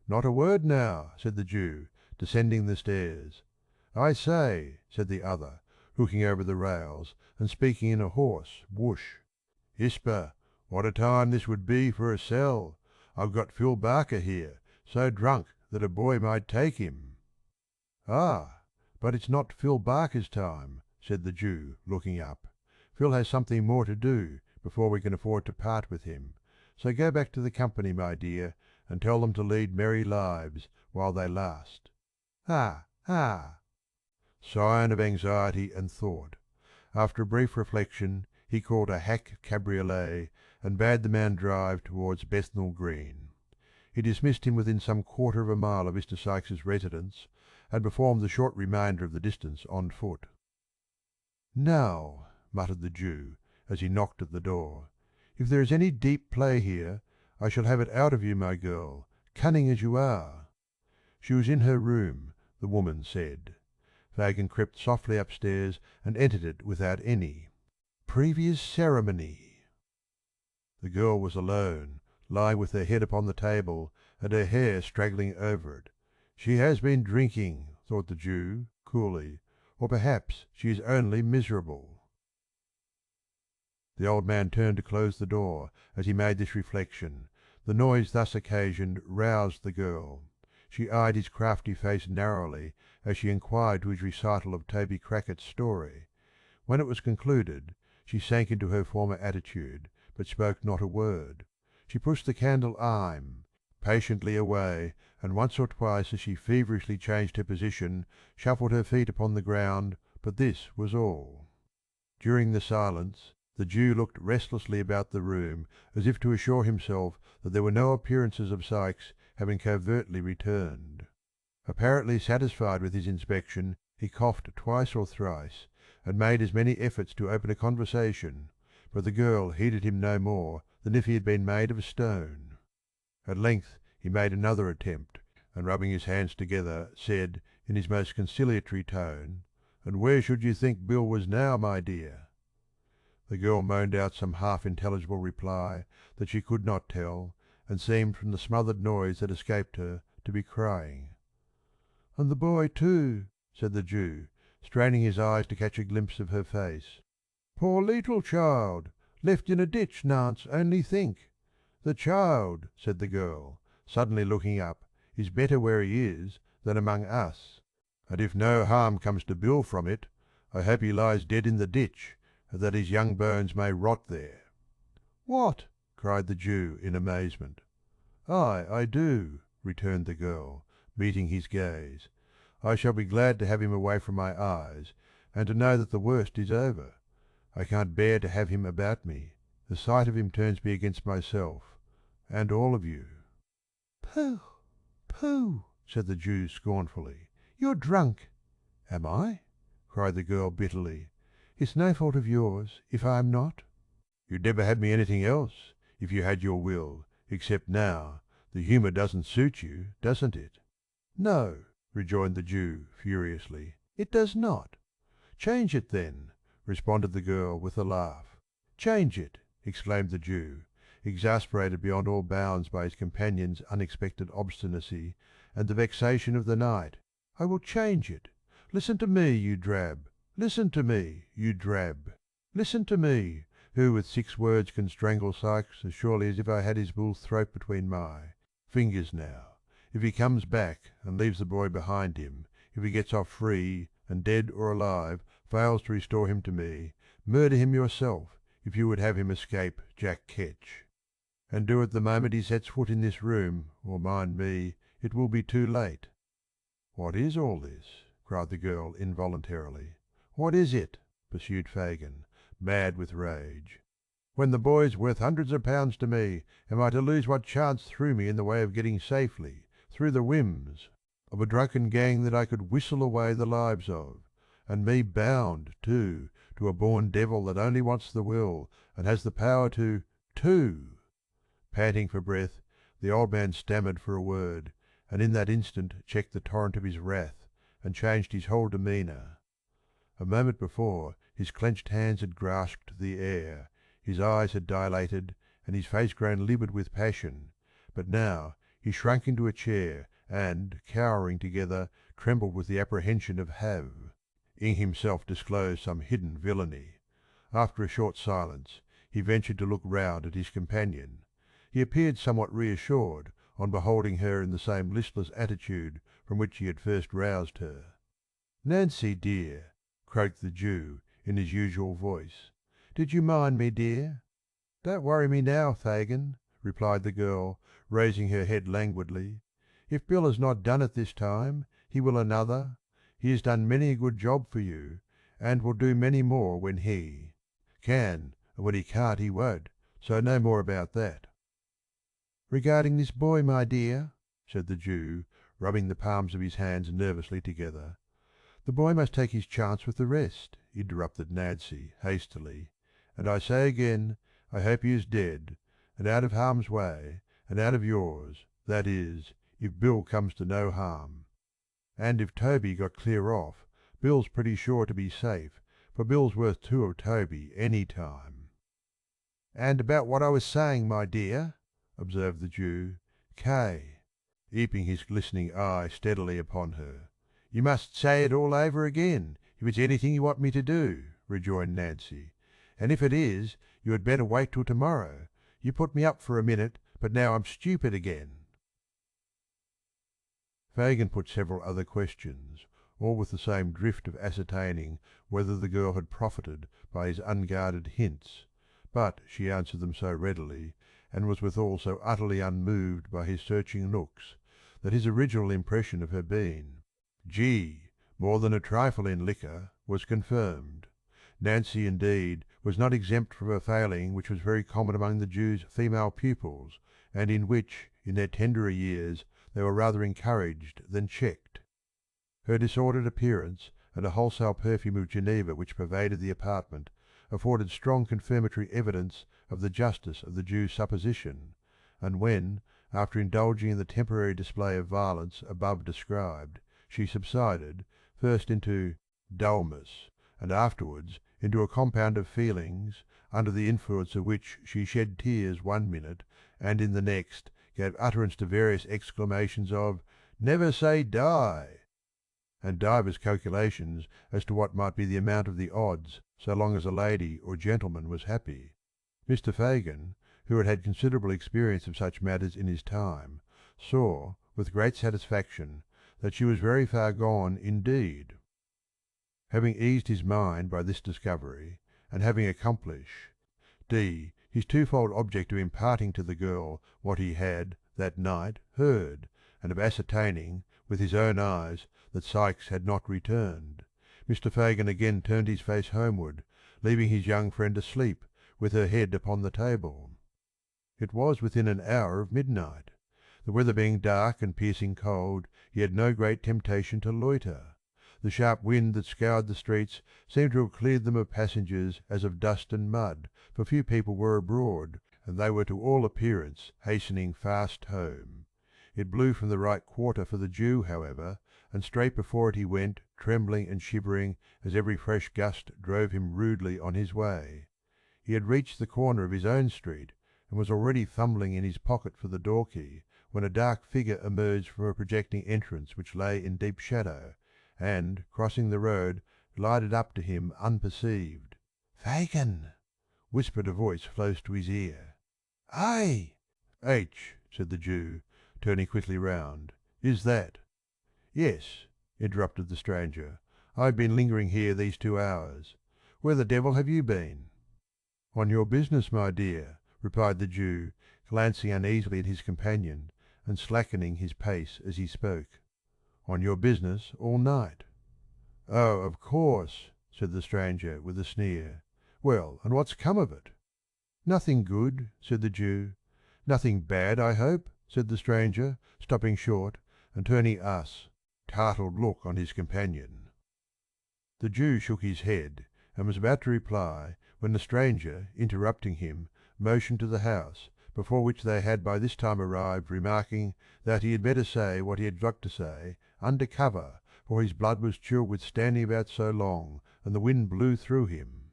"Not a word now," said the Jew, descending the stairs. "I say," said the other, looking over the rails, and speaking in a hoarse whoosh. "Isper, what a time this would be for a sell! I've got Phil Barker here, so drunk that a boy might take him." "Ah, but it's not Phil Barker's time," said the Jew, looking up. "Phil has something more to do before we can afford to part with him. So go back to the company, my dear, and tell them to lead merry lives while they last." "Ah, ah!" Scion of anxiety and thought. After a brief reflection he called a hack cabriolet and bade the man drive towards Bethnal Green. He dismissed him within some quarter of a mile of Mr. Sykes's residence, and performed the short remainder of the distance on foot. "Now," muttered the Jew, as he knocked at the door, "if there is any deep play here, I shall have it out of you, my girl, cunning as you are." She was in her room, the woman said. Fagin crept softly upstairs and entered it without any previous ceremony. The girl was alone, lying with her head upon the table and her hair straggling over it. "She has been drinking," thought the Jew, coolly, "or perhaps she is only miserable." The old man turned to close the door as he made this reflection. The noise thus occasioned roused the girl. She eyed his crafty face narrowly as she inquired to his recital of Toby Crackett's story. When it was concluded, she sank into her former attitude, but spoke not a word. She pushed the candle patiently away, and once or twice as she feverishly changed her position, shuffled her feet upon the ground, but this was all. During the silence, the Jew looked restlessly about the room as if to assure himself that there were no appearances of Sikes having covertly returned. Apparently satisfied with his inspection, he coughed twice or thrice, and made as many efforts to open a conversation, but the girl heeded him no more than if he had been made of stone. At length he made another attempt, and rubbing his hands together, said, in his most conciliatory tone, "And where should you think Bill was now, my dear?" The girl moaned out some half-intelligible reply that she could not tell, and seemed from the smothered noise that escaped her to be crying. "And the boy too," said the Jew, straining his eyes to catch a glimpse of her face. "Poor leetle child, left in a ditch, Nance, only think." "The child," said the girl, suddenly looking up, "is better where he is than among us, and if no harm comes to Bill from it, I hope he lies dead in the ditch, and that his young bones may rot there." "What!" cried the Jew in amazement. "Aye, I do," returned the girl, meeting his gaze. "I shall be glad to have him away from my eyes, and to know that the worst is over. I can't bear to have him about me. The sight of him turns me against myself, and all of you." "Pooh, pooh!" said the Jew scornfully. "You're drunk." "Am I?" cried the girl bitterly. "It's no fault of yours if I'm not." "You'd never have me anything else, if you had your will, except now. The humour doesn't suit you, doesn't it?" "No," rejoined the Jew furiously, "it does not." "Change it then," responded the girl with a laugh. "Change it!" exclaimed the Jew, exasperated beyond all bounds by his companion's unexpected obstinacy and the vexation of the night. "I will change it. Listen to me, you drab. Listen to me, you drab. Listen to me, who with 6 words can strangle Sikes as surely as if I had his bull's throat between my fingers now. If he comes back and leaves the boy behind him, if he gets off free and dead or alive fails to restore him to me, murder him yourself if you would have him escape Jack Ketch. And do it the moment he sets foot in this room, or mind me, it will be too late." "What is all this?" cried the girl involuntarily. "What is it?" pursued Fagin, mad with rage. "When the boy's worth hundreds of pounds to me, am I to lose what chance threw me in the way of getting safely, through the whims, of a drunken gang that I could whistle away the lives of, and me bound, too, to a born devil that only wants the will, and has the power to Panting for breath, the old man stammered for a word, and in that instant checked the torrent of his wrath, and changed his whole demeanour. A moment before his clenched hands had grasped the air, his eyes had dilated, and his face grown livid with passion, but now he shrunk into a chair, and, cowering together, trembled with the apprehension of ing himself disclosed some hidden villainy. After a short silence he ventured to look round at his companion. He appeared somewhat reassured on beholding her in the same listless attitude from which he had first roused her. "Nancy, dear," croaked the Jew in his usual voice, "did you mind me, dear?" "Don't worry me now, Fagin," replied the girl, raising her head languidly. "If Bill has not done it this time, he will another. He has done many a good job for you, and will do many more when he can, and when he can't he won't, so no more about that." "Regarding this boy, my dear," said the Jew, rubbing the palms of his hands nervously together. "The boy must take his chance with the rest," interrupted Nancy hastily. "And I say again, I hope he is dead, and out of harm's way, and out of yours, that is, if Bill comes to no harm. And if Toby got clear off, Bill's pretty sure to be safe, for Bill's worth two of Toby any time." "And about what I was saying, my dear," observed the Jew, Kay, keeping his glistening eye steadily upon her. "You must say it all over again, if it's anything you want me to do," rejoined Nancy. "And if it is, you had better wait till to-morrow. You put me up for a minute, but now I'm stupid again." Fagin put several other questions, all with the same drift of ascertaining whether the girl had profited by his unguarded hints, but she answered them so readily, and was withal so utterly unmoved by his searching looks, that his original impression of her being, "Gee, more than a trifle in liquor," was confirmed. Nancy, indeed, was not exempt from a failing which was very common among the Jew's female pupils, and in which, in their tenderer years, they were rather encouraged than checked. Her disordered appearance, and a wholesale perfume of Geneva which pervaded the apartment, afforded strong confirmatory evidence of the justice of the Jew's supposition, and when, after indulging in the temporary display of violence above described, she subsided, first into dulness, and afterwards into a compound of feelings, under the influence of which she shed tears one minute, and in the next gave utterance to various exclamations of "Never say die!" and divers calculations as to what might be the amount of the odds so long as a lady or gentleman was happy, Mr. Fagin, who had had considerable experience of such matters in his time, saw with great satisfaction that she was very far gone indeed. Having eased his mind by this discovery, and having accomplished his twofold object of imparting to the girl what he had that night heard, and of ascertaining with his own eyes that Sikes had not returned, Mr. Fagin again turned his face homeward, leaving his young friend asleep with her head upon the table. It was within an hour of midnight. The weather being dark and piercing cold, he had no great temptation to loiter. The sharp wind that scoured the streets seemed to have cleared them of passengers as of dust and mud, for few people were abroad, and they were to all appearance hastening fast home. It blew from the right quarter for the Jew, however, and straight before it he went, trembling and shivering as every fresh gust drove him rudely on his way. He had reached the corner of his own street, and was already fumbling in his pocket for the door key, when a dark figure emerged from a projecting entrance which lay in deep shadow, and, crossing the road, glided up to him unperceived. "Fagin!" whispered a voice close to his ear. "Aye!" "H," said the Jew, turning quickly round. "Is that—" "Yes," interrupted the stranger. "I've been lingering here these 2 hours. Where the devil have you been?" "On your business, my dear," replied the Jew, glancing uneasily at his companion, and slackening his pace as he spoke. "On your business all night." "Oh, of course," said the stranger, with a sneer. "Well, and what's come of it?" "Nothing good," said the Jew. "Nothing bad, I hope?" said the stranger, stopping short, and turning a startled look on his companion. The Jew shook his head, and was about to reply, when the stranger, interrupting him, motioned to the house, before which they had by this time arrived, remarking that he had better say what he had got to say under cover, for his blood was chilled with standing about so long, and the wind blew through him.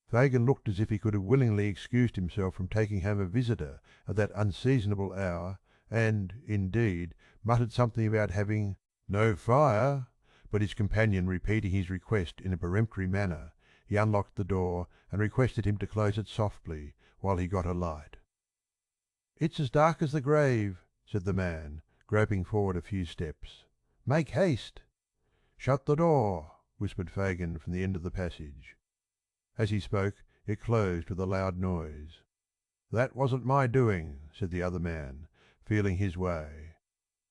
Fagin looked as if he could have willingly excused himself from taking home a visitor at that unseasonable hour, and, indeed, muttered something about having "no fire," but his companion repeating his request in a peremptory manner, he unlocked the door and requested him to close it softly while he got a light. "It's as dark as the grave," said the man, groping forward a few steps. "Make haste." "Shut the door," whispered Fagin from the end of the passage. As he spoke it closed with a loud noise. "That wasn't my doing," said the other man, feeling his way.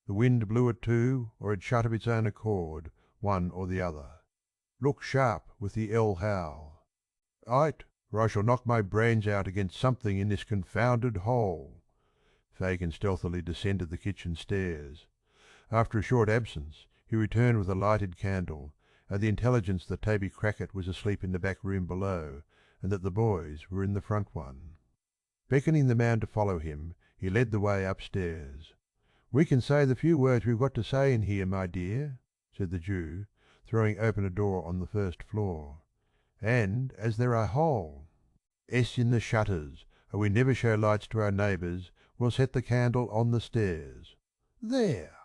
The wind blew it to, or it shut of its own accord, one or the other. "Look sharp with the L howl." "Aight, or I shall knock my brains out against something in this confounded hole." Fagin stealthily descended the kitchen stairs. After a short absence he returned with a lighted candle, and the intelligence that Toby Crackit was asleep in the back room below, and that the boys were in the front one. Beckoning the man to follow him, he led the way upstairs. "We can say the few words we've got to say in here, my dear," said the Jew, throwing open a door on the first floor. "And as there are hole S in the shutters, and we never show lights to our neighbours, we'll set the candle on the stairs. There!"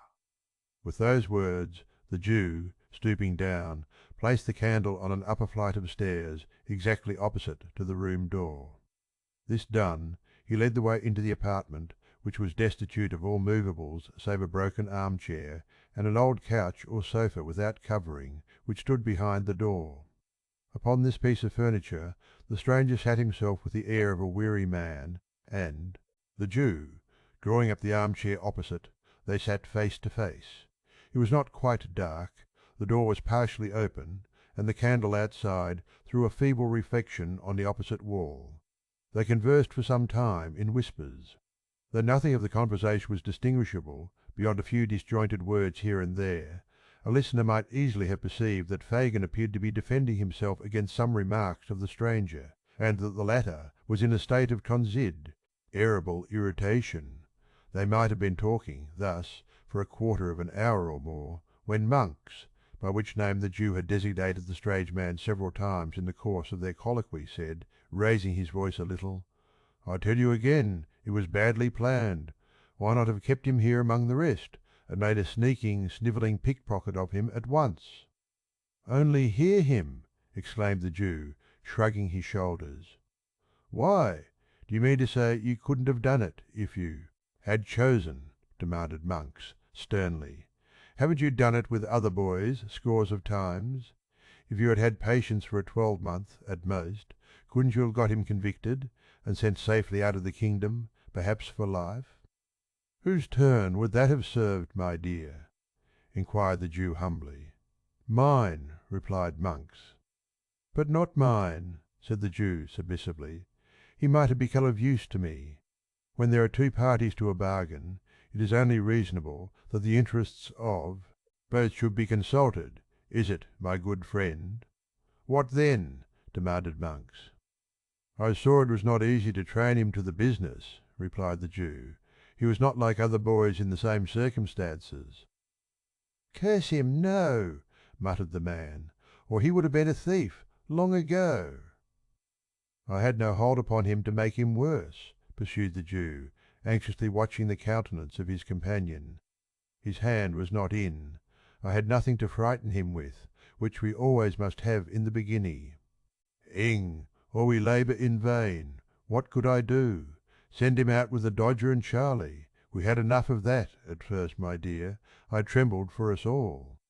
With those words, the Jew, stooping down, placed the candle on an upper flight of stairs exactly opposite to the room door. This done, he led the way into the apartment, which was destitute of all movables save a broken armchair and an old couch or sofa without covering, which stood behind the door. Upon this piece of furniture the stranger sat himself with the air of a weary man, and, the Jew drawing up the armchair opposite, they sat face to face. It was not quite dark, the door was partially open, and the candle outside threw a feeble reflection on the opposite wall. They conversed for some time in whispers. Though nothing of the conversation was distinguishable beyond a few disjointed words here and there, a listener might easily have perceived that Fagin appeared to be defending himself against some remarks of the stranger, and that the latter was in a state of tonzide, terrible irritation. They might have been talking thus for a quarter of an hour or more, when Monks, by which name the Jew had designated the strange man several times in the course of their colloquy, said, raising his voice a little, "I tell you again, it was badly planned. Why not have kept him here among the rest, and made a sneaking, snivelling pickpocket of him at once?" "Only hear him!" exclaimed the Jew, shrugging his shoulders. "Why? Do you mean to say you couldn't have done it if you had chosen?" demanded Monks, sternly. "Haven't you done it with other boys scores of times? If you had had patience for a 12-month at most, couldn't you have got him convicted, and sent safely out of the kingdom, perhaps for life?" "Whose turn would that have served, my dear?" inquired the Jew humbly. "Mine," replied Monks. "But not mine," said the Jew submissively. "He might have become of use to me. When there are two parties to a bargain, it is only reasonable that the interests of both should be consulted, is it, my good friend?" "What then?" demanded Monks. "I saw it was not easy to train him to the business," replied the Jew. "He was not like other boys in the same circumstances." "Curse him, no!" muttered the man, "or he would have been a thief long ago." "I had no hold upon him to make him worse," pursued the Jew, anxiously watching the countenance of his companion. "His hand was not in. I had nothing to frighten him with, which we always must have in the beginning. Ing, or we labour in vain. What could I do? Send him out with the Dodger and Charlie. We had enough of that at first, my dear. I trembled for us all."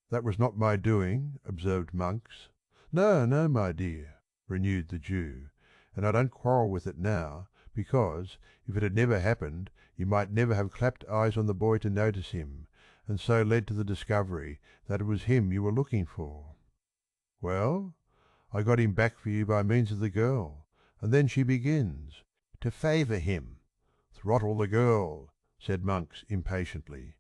"That was not my doing," observed Monks. "No, no, my dear," renewed the Jew, "and I don't quarrel with it now, because, if it had never happened, you might never have clapped eyes on the boy to notice him, and so led to the discovery that it was him you were looking for." "Well?" "I got him back for you by means of the girl, and then she begins to favour him." "Throttle the girl," said Monks impatiently.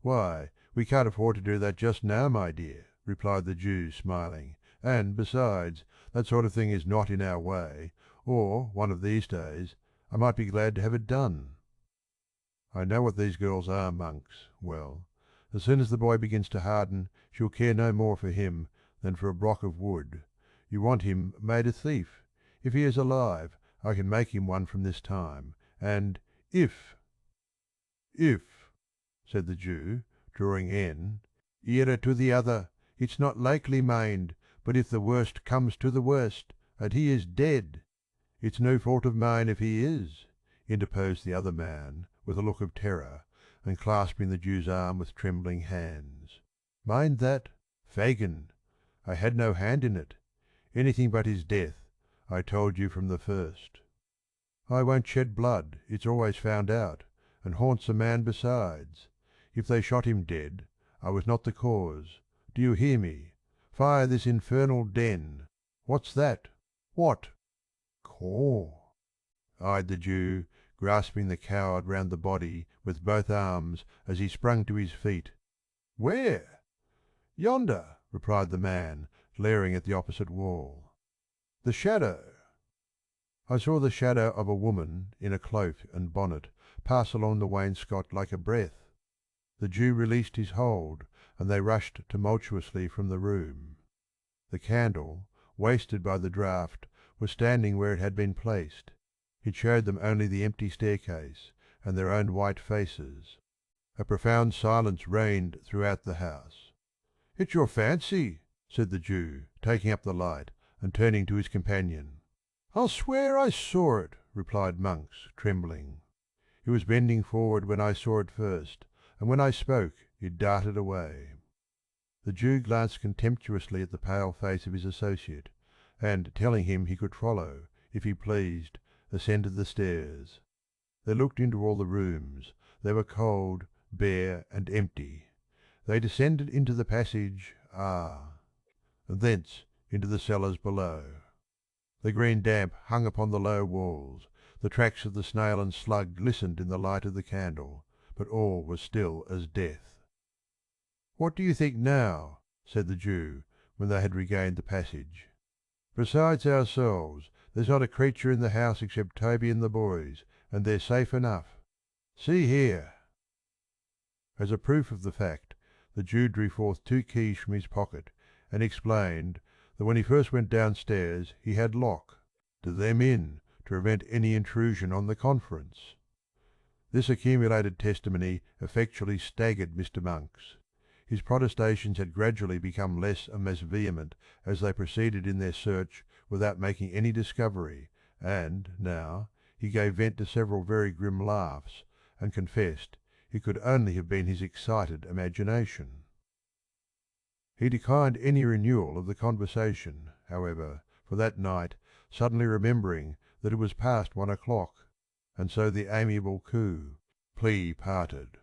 "Why, we can't afford to do that just now, my dear," replied the Jew, smiling, "and, besides, that sort of thing is not in our way, or, one of these days, I might be glad to have it done." "I know what these girls are, Monks. Well, as soon as the boy begins to harden she'll care no more for him than for a block of wood. You want him made a thief. If he is alive, I can make him one from this time, and if," said the Jew, drawing in, "ere to the other, it's not likely, mind, but if the worst comes to the worst, and he is dead—" "It's no fault of mine if he is," interposed the other man, with a look of terror, and clasping the Jew's arm with trembling hands. "Mind that, Fagin! I had no hand in it. Anything but his death, I told you from the first. I won't shed blood, it's always found out, and haunts a man besides. If they shot him dead, I was not the cause. Do you hear me? Fire this infernal den! What's that? What?" "Caw!" eyed the Jew, grasping the coward round the body with both arms as he sprung to his feet. "Where?" "Yonder," replied the man, glaring at the opposite wall. "The shadow." I saw the shadow of a woman in a cloak and bonnet pass along the wainscot like a breath. The Jew released his hold, and they rushed tumultuously from the room. The candle, wasted by the draught, was standing where it had been placed. It showed them only the empty staircase, and their own white faces. A profound silence reigned throughout the house. "It's your fancy," said the Jew, taking up the light, and turning to his companion. "I'll swear I saw it," replied Monks, trembling. "It was bending forward when I saw it first, and when I spoke it darted away." The Jew glanced contemptuously at the pale face of his associate, and telling him he could follow, if he pleased, ascended the stairs. They looked into all the rooms. They were cold, bare, and empty. They descended into the passage, and thence into the cellars below. The green damp hung upon the low walls. The tracks of the snail and slug glistened in the light of the candle, but all was still as death. "What do you think now?" said the Jew, when they had regained the passage. "Besides ourselves, there's not a creature in the house except Toby and the boys, and they're safe enough. See here." As a proof of the fact, the Jew drew forth 2 keys from his pocket, and explained that when he first went downstairs he had Locke to them in to prevent any intrusion on the conference. This accumulated testimony effectually staggered Mr. Monks. His protestations had gradually become less and less vehement as they proceeded in their search without making any discovery, and now he gave vent to several very grim laughs, and confessed it could only have been his excited imagination. He declined any renewal of the conversation, however, for that night, suddenly remembering that it was past 1 o'clock, and so the amiable plea parted.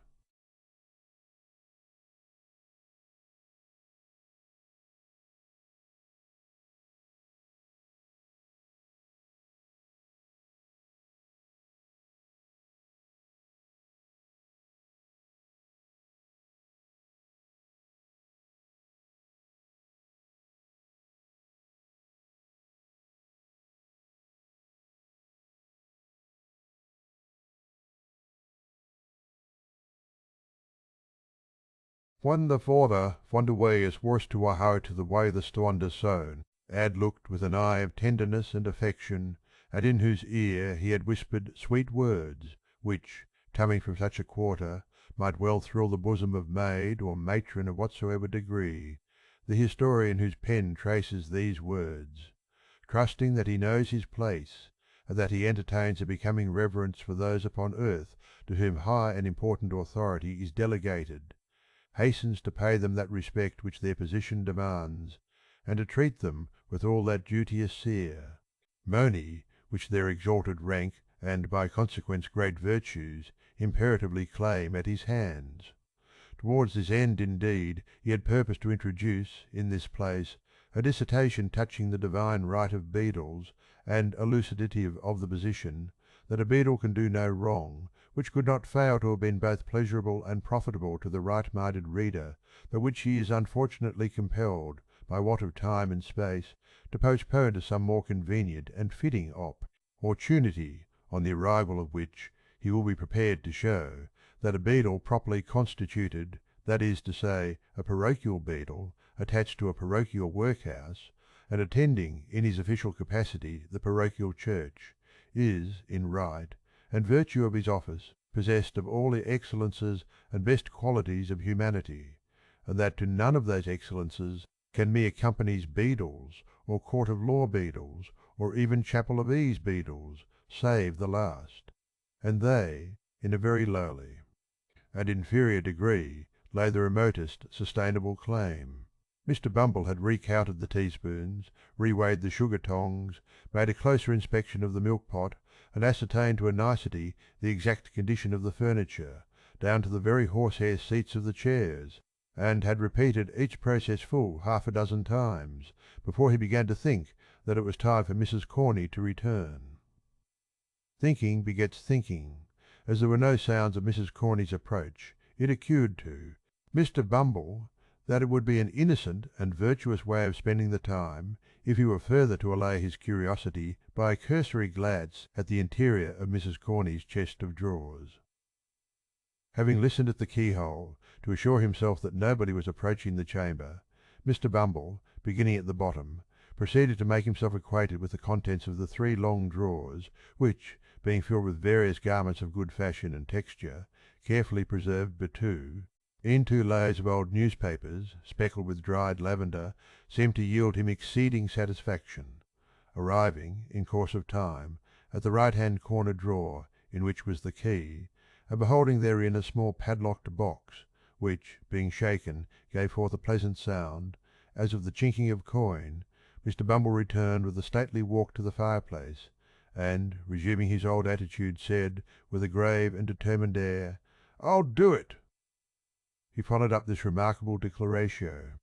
When the father found away as worse to a heart the way the stond sown, Ad looked with an eye of tenderness and affection, and in whose ear he had whispered sweet words, which, coming from such a quarter, might well thrill the bosom of maid or matron of whatsoever degree, the historian whose pen traces these words: "Trusting that he knows his place, and that he entertains a becoming reverence for those upon earth to whom high and important authority is delegated, hastens to pay them that respect which their position demands, and to treat them with all that duteous moni which their exalted rank and by consequence great virtues imperatively claim at his hands. Towards this end, indeed, he had purposed to introduce in this place a dissertation touching the divine right of beadles, and elucidative of the position that a beadle can do no wrong, which could not fail to have been both pleasurable and profitable to the right-minded reader, but which he is unfortunately compelled, by want of time and space, to postpone to some more convenient and fitting opportunity, on the arrival of which he will be prepared to show that a beadle properly constituted, that is to say, a parochial beadle attached to a parochial workhouse, and attending in his official capacity the parochial church, is in right and virtue of his office possessed of all the excellences and best qualities of humanity, and that to none of those excellences can mere company's beadles, or court of law beadles, or even chapel of ease beadles, save the last, and they in a very lowly and inferior degree lay the remotest sustainable claim. Mr. Bumble had recounted the teaspoons, reweighed the sugar tongs, made a closer inspection of the milk pot, and ascertained to a nicety the exact condition of the furniture, down to the very horsehair seats of the chairs, and had repeated each process full 6 times, before he began to think that it was time for Mrs. Corney to return. Thinking begets thinking. As there were no sounds of Mrs. Corney's approach, it occurred to Mr. Bumble that it would be an innocent and virtuous way of spending the time if he were further to allay his curiosity by a cursory glance at the interior of Mrs. Corney's chest of drawers. Having listened at the keyhole to assure himself that nobody was approaching the chamber, Mr. Bumble, beginning at the bottom, proceeded to make himself acquainted with the contents of the 3 long drawers which, being filled with various garments of good fashion and texture, carefully preserved battue, in 2 layers of old newspapers speckled with dried lavender, seemed to yield him exceeding satisfaction, arriving, in course of time, at the right-hand corner drawer in which was the key, and beholding therein a small padlocked box, which, being shaken, gave forth a pleasant sound, as of the chinking of coin, Mr. Bumble returned with a stately walk to the fireplace, and, resuming his old attitude, said, with a grave and determined air, "I'll do it." He followed up this remarkable declaratio,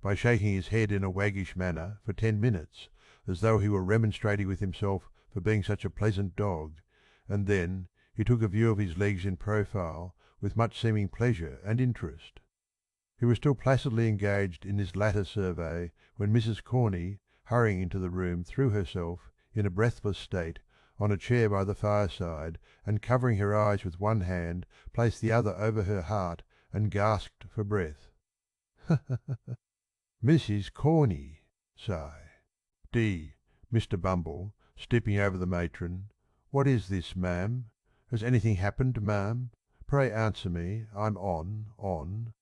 by shaking his head in a waggish manner for 10 minutes, as though he were remonstrating with himself for being such a pleasant dog, and then he took a view of his legs in profile with much seeming pleasure and interest. He was still placidly engaged in this latter survey when Mrs. Corney, hurrying into the room, threw herself, in a breathless state, on a chair by the fireside, and covering her eyes with one hand, placed the other over her heart, and gasped for breath. Mrs. Corney, sigh. D. Mr. Bumble, stooping over the matron. What is this, ma'am? Has anything happened, ma'am? Pray answer me. I'm on.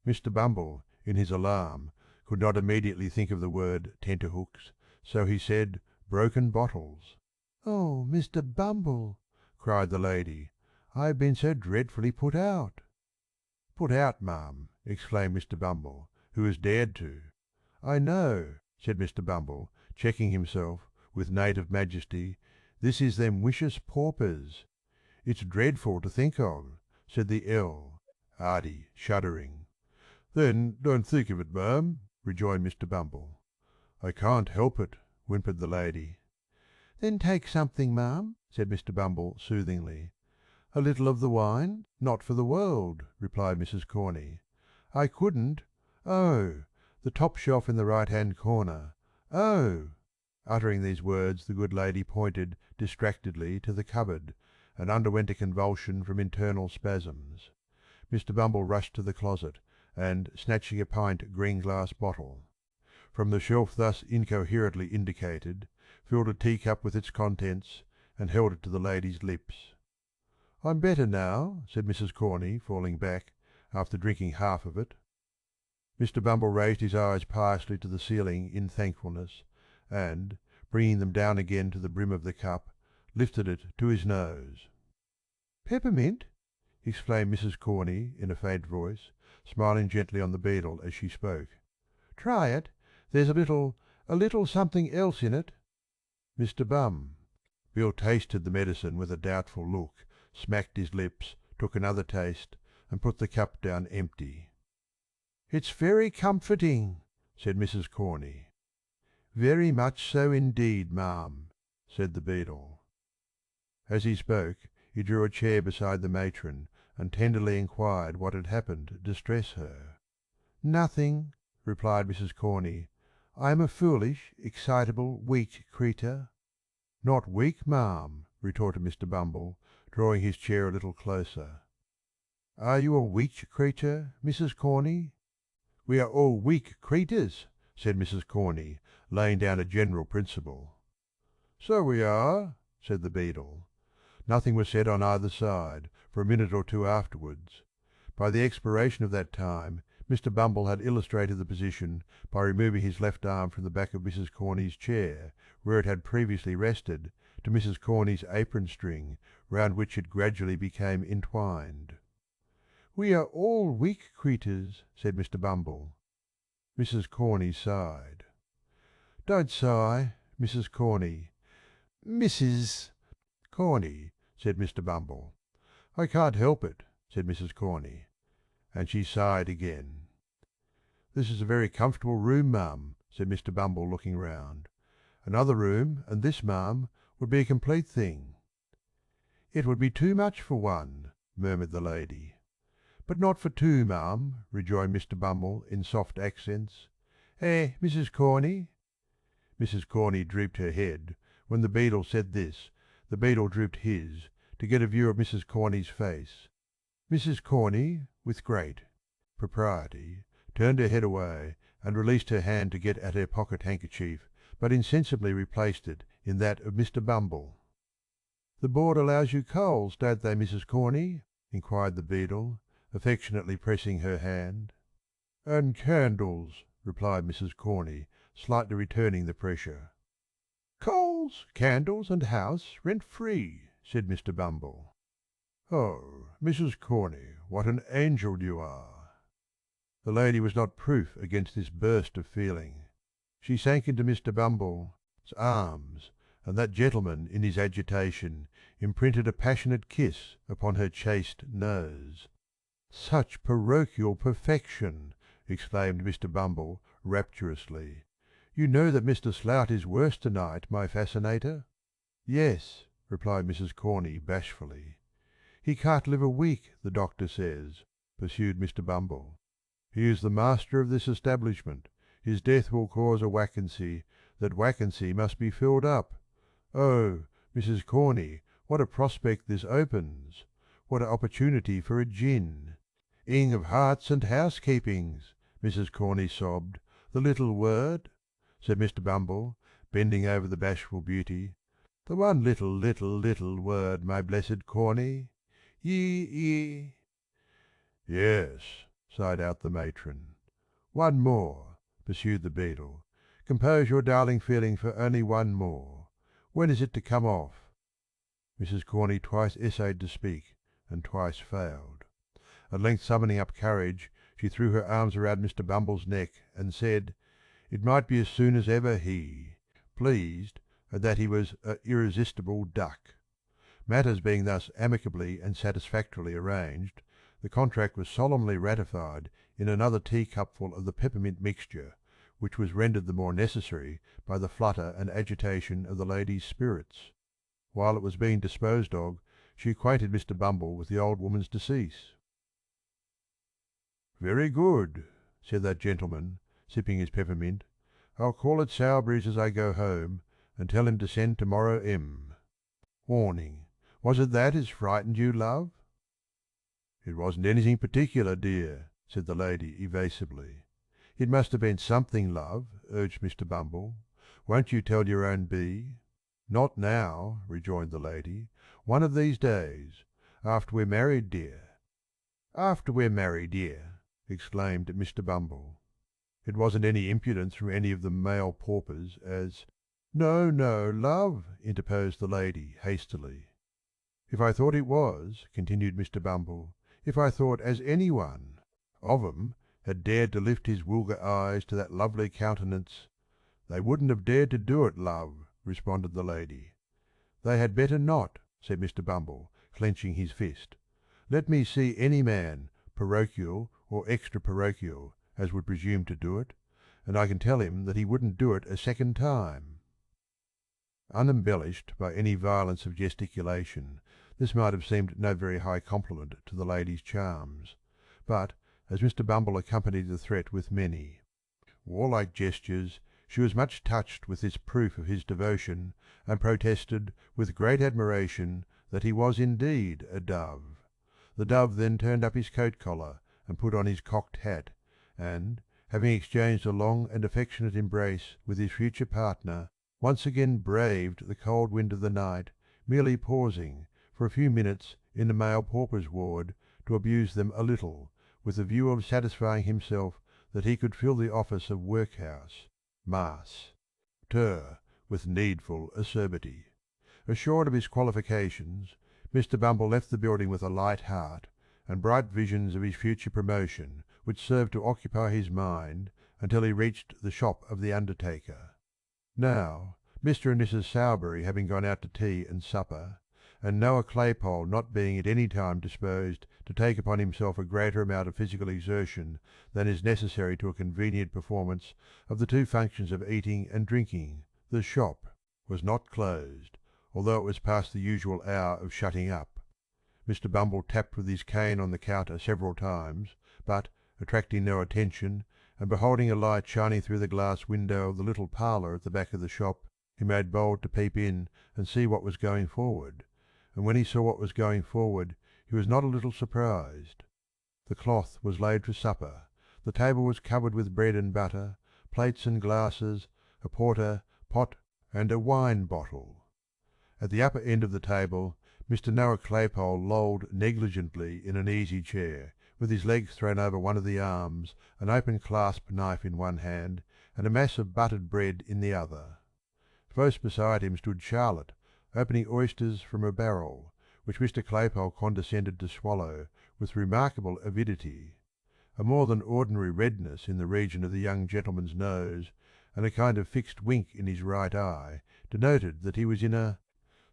Mr. Bumble, in his alarm, could not immediately think of the word tenterhooks, so he said, broken bottles. "Oh, Mr. Bumble!" cried the lady, "I have been so dreadfully put out." "Put out, ma'am!" exclaimed Mr. Bumble, who was dared to. "I know," said Mr. Bumble, checking himself, with native majesty, "this is them wicious paupers." "It's dreadful to think of," said the L. Ardie, shuddering. "Then don't think of it, ma'am," rejoined Mr. Bumble. "I can't help it," whimpered the lady. "Then take something, ma'am," said Mr. Bumble soothingly. "A little of the wine? Not for the world," replied Mrs. Corney. "I couldn't. Oh, the top shelf in the right-hand corner. Oh!" Uttering these words, the good lady pointed distractedly to the cupboard, and underwent a convulsion from internal spasms. Mr. Bumble rushed to the closet, and, snatching a pint green-glass bottle from the shelf thus incoherently indicated, filled a teacup with its contents, and held it to the lady's lips. "I'm better now," said Mrs. Corney, falling back, after drinking half of it. Mr. Bumble raised his eyes piously to the ceiling in thankfulness, and, bringing them down again to the brim of the cup, lifted it to his nose. "Peppermint!" exclaimed Mrs. Corney in a faint voice, smiling gently on the beadle as she spoke. "Try it. There's a little something else in it." "Mr. Bum." Bill tasted the medicine with a doubtful look, smacked his lips, took another taste, and put the cup down empty. "It's very comforting," said Mrs. Corney. "Very much so indeed, ma'am," said the beadle. As he spoke, he drew a chair beside the matron, and tenderly inquired what had happened to distress her. "Nothing," replied Mrs. Corney. "I am a foolish, excitable, weak creature." "Not weak, ma'am," retorted Mr. Bumble, drawing his chair a little closer. "Are you a weak creature, Mrs. Corney?" "We are all weak creeters," said Mrs. Corney, laying down a general principle. "So we are," said the beadle. Nothing was said on either side for a minute or two afterwards. By the expiration of that time Mr. Bumble had illustrated the position by removing his left arm from the back of Mrs. Corney's chair, where it had previously rested, to Mrs. Corney's apron string, round which it gradually became entwined. "We are all weak creeters," said Mr. Bumble. Mrs. Corney sighed. "Don't sigh, Mrs. Corney." "Mrs. Corney," said Mr. Bumble. "I can't help it," said Mrs. Corney. And she sighed again. "This is a very comfortable room, ma'am," said Mr. Bumble, looking round. "Another room and this, ma'am, would be a complete thing." "It would be too much for one," murmured the lady. "But not for two, ma'am," rejoined Mr. Bumble in soft accents. "Eh, Mrs. Corney?" Mrs. Corney drooped her head. When the beadle said this, the beadle drooped his, to get a view of Mrs. Corney's face. Mrs. Corney, with great propriety, turned her head away, and released her hand to get at her pocket handkerchief, but insensibly replaced it in that of Mr. Bumble. "The Board allows you coals, don't they, Mrs. Corney?" inquired the beadle, affectionately pressing her hand. "And candles," replied Mrs. Corney, slightly returning the pressure. "Coals, candles, and house rent free," said Mr. Bumble. "Oh, Mrs. Corney, what an angel you are!" The lady was not proof against this burst of feeling. She sank into Mr. Bumble's arms, and that gentleman in his agitation imprinted a passionate kiss upon her chaste nose. "Such parochial perfection!" exclaimed Mr. Bumble rapturously. "You know that Mr. Slout is worse to-night, my fascinator?" "Yes," replied Mrs. Corney bashfully. "He can't live a week, the doctor says," pursued Mr. Bumble. "He is the master of this establishment. His death will cause a wacancy. That wacancy must be filled up. Oh, Mrs. Corney, what a prospect this opens! What an opportunity for a gin! 'Ing of hearts and housekeepings," Mrs. Corney sobbed. "The little word," said Mr. Bumble, bending over the bashful beauty. "The one little word, my blessed Corney. Ye." "Yes," sighed out the matron. "One more," pursued the beadle. "Compose your darling feeling for only one more. When is it to come off?" Mrs. Corney twice essayed to speak, and twice failed. At length summoning up courage, she threw her arms around Mr. Bumble's neck, and said, it might be as soon as ever he pleased, and that he was a irresistible duck. Matters being thus amicably and satisfactorily arranged, the contract was solemnly ratified in another teacupful of the peppermint mixture, which was rendered the more necessary by the flutter and agitation of the lady's spirits. While it was being disposed of, she acquainted Mr. Bumble with the old woman's decease. "Very good," said that gentleman, sipping his peppermint. "I'll call at Sowerberry's as I go home, and tell him to send to morrow M. Warning. Was it that has frightened you, love?" "It wasn't anything particular, dear," said the lady evasively. "It must have been something, love," urged Mr. Bumble. "Won't you tell your own bee?" "Not now," rejoined the lady. "One of these days. After we're married, dear." "After we're married, dear!" exclaimed Mr. Bumble. It wasn't any impudence from any of the male paupers, as "No, no, love," interposed the lady hastily. "If I thought it was," continued Mr. Bumble, "if I thought as any one of 'em had dared to lift his woolga eyes to that lovely countenance—" "They wouldn't have dared to do it, love," responded the lady. "They had better not," said Mr. Bumble, clenching his fist. "Let me see any man, parochial or extra parochial, as would presume to do it, and I can tell him that he wouldn't do it a second time." Unembellished by any violence of gesticulation, this might have seemed no very high compliment to the lady's charms, but, as Mr. Bumble accompanied the threat with many warlike gestures, she was much touched with this proof of his devotion, and protested, with great admiration, that he was indeed a dove. The dove then turned up his coat collar, and put on his cocked hat, and, having exchanged a long and affectionate embrace with his future partner, once again braved the cold wind of the night, merely pausing, for a few minutes, in the male paupers' ward, to abuse them a little, with the view of satisfying himself that he could fill the office of workhouse, mas, with needful acerbity. Assured of his qualifications, Mr. Bumble left the building with a light heart, and bright visions of his future promotion, which served to occupy his mind until he reached the shop of the undertaker. Now, Mr. and Mrs. Sowerberry having gone out to tea and supper, and Noah Claypole not being at any time disposed to take upon himself a greater amount of physical exertion than is necessary to a convenient performance of the two functions of eating and drinking, the shop was not closed, although it was past the usual hour of shutting up. Mr. Bumble tapped with his cane on the counter several times, but, attracting no attention, and beholding a light shining through the glass window of the little parlour at the back of the shop, he made bold to peep in and see what was going forward, and when he saw what was going forward he was not a little surprised. The cloth was laid for supper, the table was covered with bread and butter, plates and glasses, a porter, pot, and a wine bottle. At the upper end of the table Mr. Noah Claypole lolled negligently in an easy chair, with his legs thrown over one of the arms, an open clasp knife in one hand, and a mass of buttered bread in the other. Close beside him stood Charlotte, opening oysters from a barrel, which Mr. Claypole condescended to swallow with remarkable avidity. A more than ordinary redness in the region of the young gentleman's nose, and a kind of fixed wink in his right eye, denoted that he was in a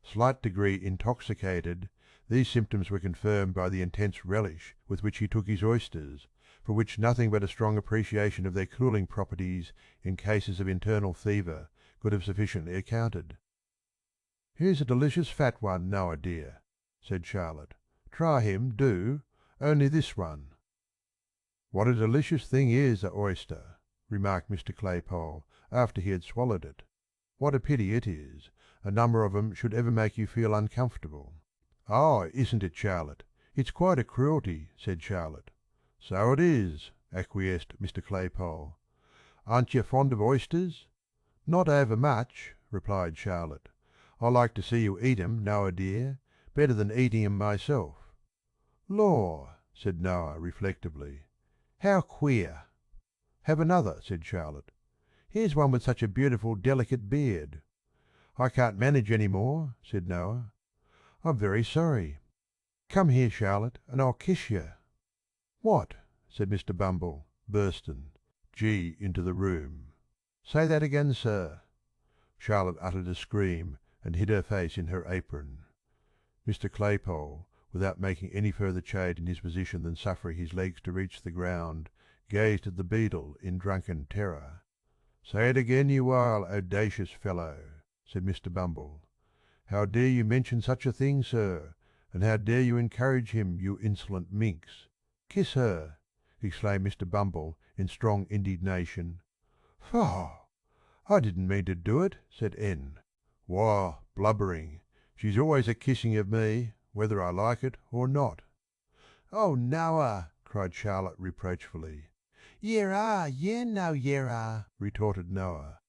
slight degree intoxicated. These symptoms were confirmed by the intense relish with which he took his oysters, for which nothing but a strong appreciation of their cooling properties in cases of internal fever could have sufficiently accounted. "Here's a delicious fat one, Noah dear," said Charlotte. "Try him, do, only this one." "What a delicious thing is a oyster," remarked Mr. Claypole, after he had swallowed it. "What a pity it is a number of 'em should ever make you feel uncomfortable." "Oh, isn't it, Charlotte? It's quite a cruelty," said Charlotte. "So it is," acquiesced Mr. Claypole. "Aren't you fond of oysters?" "Not over much," replied Charlotte. "I like to see you eat 'em, Noah dear, better than eating 'em myself." "Law!" said Noah reflectively. "How queer!" "Have another," said Charlotte. "Here's one with such a beautiful, delicate beard." "I can't manage any more," said Noah. "I'm very sorry." "Come here, Charlotte, and I'll kiss you." "What?" said Mr. Bumble, bursting, into the room. "Say that again, sir." Charlotte uttered a scream and hid her face in her apron. Mr. Claypole, without making any further change in his position than suffering his legs to reach the ground, gazed at the beadle in drunken terror. "Say it again, you vile, audacious fellow," said Mr. Bumble. "How dare you mention such a thing, sir, and how dare you encourage him, you insolent minx?" "Kiss her!" exclaimed Mr. Bumble in strong indignation. "Faugh! I didn't mean to do it," said N. "Wah, blubbering. She's always a kissing of me, whether I like it or not." "Oh, Noah!" cried Charlotte reproachfully. "Yer are, no yer are," retorted Noah.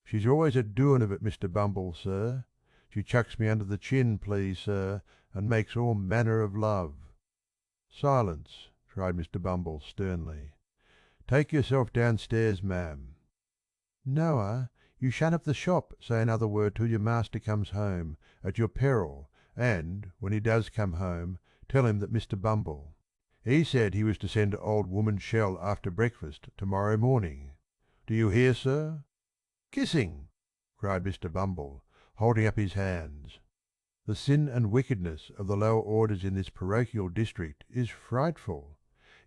"She's always a doin' of it, Mr. Bumble, sir. She chucks me under the chin, please, sir, and makes all manner of love." "Silence!" cried Mr. Bumble sternly. "Take yourself downstairs, ma'am." "Noah, you shut up the shop, say another word till your master comes home, at your peril, and, when he does come home, tell him that Mr. Bumble. He said he was to send old woman Shell after breakfast to morrow morning. Do you hear, sir?" "Kissing!" cried Mr. Bumble, holding up his hands. The sin and wickedness of the lower orders in this parochial district is frightful.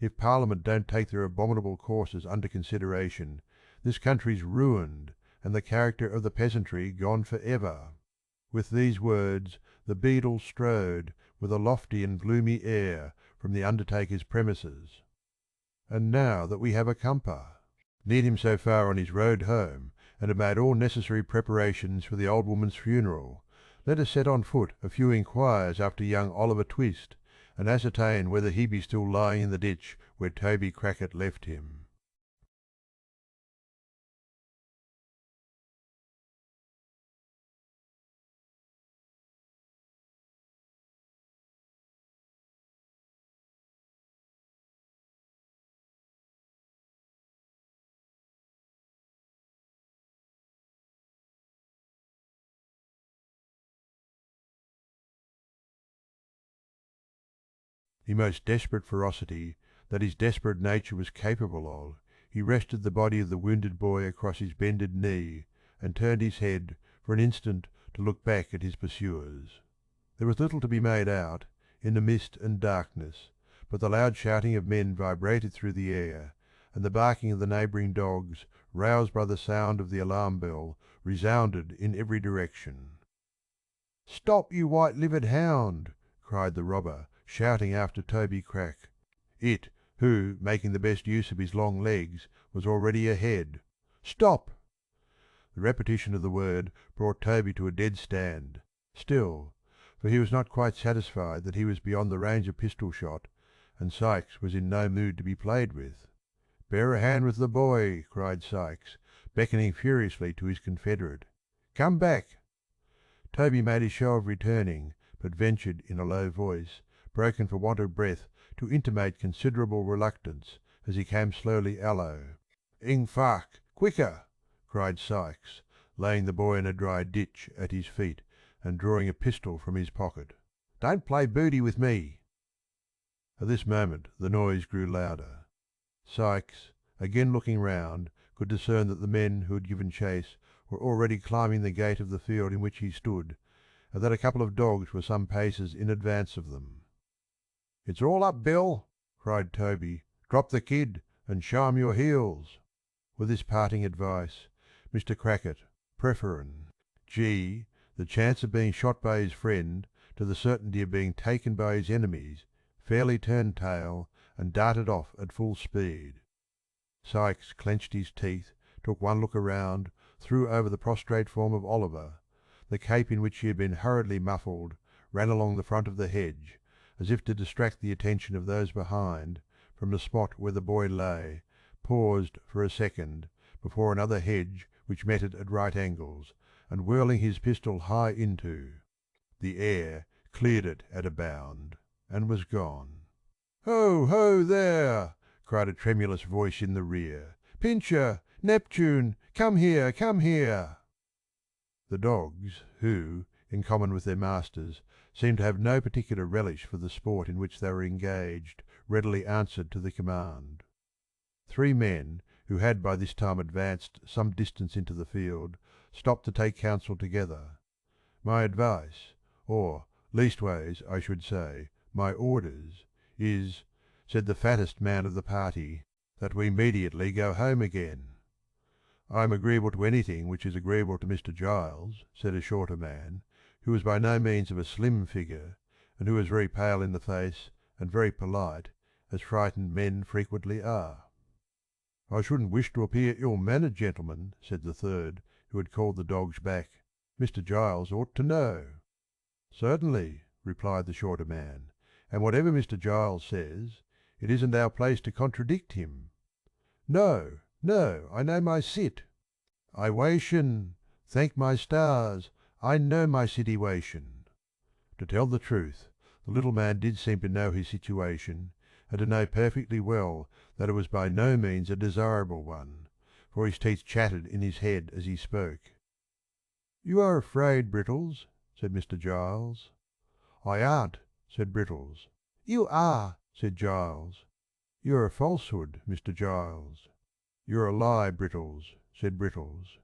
If Parliament don't take their abominable courses under consideration, this country's ruined, and the character of the peasantry gone for ever. With these words the beadle strode, with a lofty and gloomy air, from the undertaker's premises. And now that we have a cumper, neared him so far on his road home, and have made all necessary preparations for the old woman's funeral, let us set on foot a few inquires after young Oliver Twist, and ascertain whether he be still lying in the ditch where Toby Crackit left him. The most desperate ferocity that his desperate nature was capable of, he rested the body of the wounded boy across his bended knee, and turned his head for an instant to look back at his pursuers. There was little to be made out, in the mist and darkness, but the loud shouting of men vibrated through the air, and the barking of the neighbouring dogs, roused by the sound of the alarm bell, resounded in every direction. "Stop, you white-livered hound!" cried the robber, shouting after Toby Crack. It, who, making the best use of his long legs, was already ahead. "Stop!" The repetition of the word brought Toby to a dead stand. Still, for he was not quite satisfied that he was beyond the range of pistol shot, and Sykes was in no mood to be played with. "Bear a hand with the boy," cried Sykes, beckoning furiously to his confederate. "Come back." Toby made a show of returning, but ventured in a low voice, broken for want of breath, to intimate considerable reluctance, as he came slowly allo. "Ing fark, quicker!" cried Sykes, laying the boy in a dry ditch at his feet, and drawing a pistol from his pocket. "Don't play booty with me." At this moment the noise grew louder. Sykes, again looking round, could discern that the men who had given chase were already climbing the gate of the field in which he stood, and that a couple of dogs were some paces in advance of them. "It's all up, Bill," cried Toby. "Drop the kid, and show 'em your heels." With this parting advice, Mr. Crackit, preferring G, the chance of being shot by his friend to the certainty of being taken by his enemies, fairly turned tail and darted off at full speed. Sykes clenched his teeth, took one look around, threw over the prostrate form of Oliver. The cape in which he had been hurriedly muffled ran along the front of the hedge, as if to distract the attention of those behind from the spot where the boy lay, paused for a second before another hedge which met it at right angles, and whirling his pistol high into the air, cleared it at a bound, and was gone. "Ho, ho, there!" cried a tremulous voice in the rear. "Pincher! Neptune! Come here, come here!" The dogs, who, in common with their masters, seemed to have no particular relish for the sport in which they were engaged, readily answered to the command. Three men, who had by this time advanced some distance into the field, stopped to take counsel together. "My advice, or leastways, I should say, my orders, is," said the fattest man of the party, "that we immediately go home again." "I am agreeable to anything which is agreeable to Mr. Giles," said a shorter man, who was by no means of a slim figure, and who was very pale in the face and very polite, as frightened men frequently are. "I shouldn't wish to appear ill-mannered, gentlemen," said the third, who had called the dogs back. "Mr. Giles ought to know." "Certainly," replied the shorter man, "and whatever Mr. Giles says, it isn't our place to contradict him." "No, no, I know my sit. I wation, thank my stars, I know my situation." To tell the truth, the little man did seem to know his situation, and to know perfectly well that it was by no means a desirable one, for his teeth chattered in his head as he spoke. "You are afraid, Brittles," said Mr. Giles. "I aren't," said Brittles. "You are," said Giles. "You're a falsehood, Mr. Giles." "You're a lie, Brittles," said Brittles.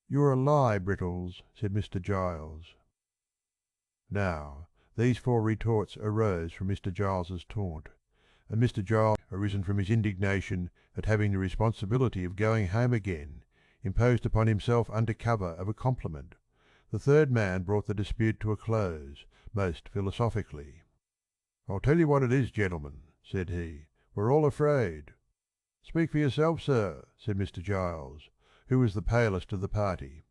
"You're a lie, Brittles," said Mr. Giles. Now, these four retorts arose from Mr. Giles's taunt, and Mr. Giles, arisen from his indignation at having the responsibility of going home again, imposed upon himself under cover of a compliment. The third man brought the dispute to a close, most philosophically. "I'll tell you what it is, gentlemen," said he, "we're all afraid." "Speak for yourself, sir," said Mr. Giles, who was the palest of the party.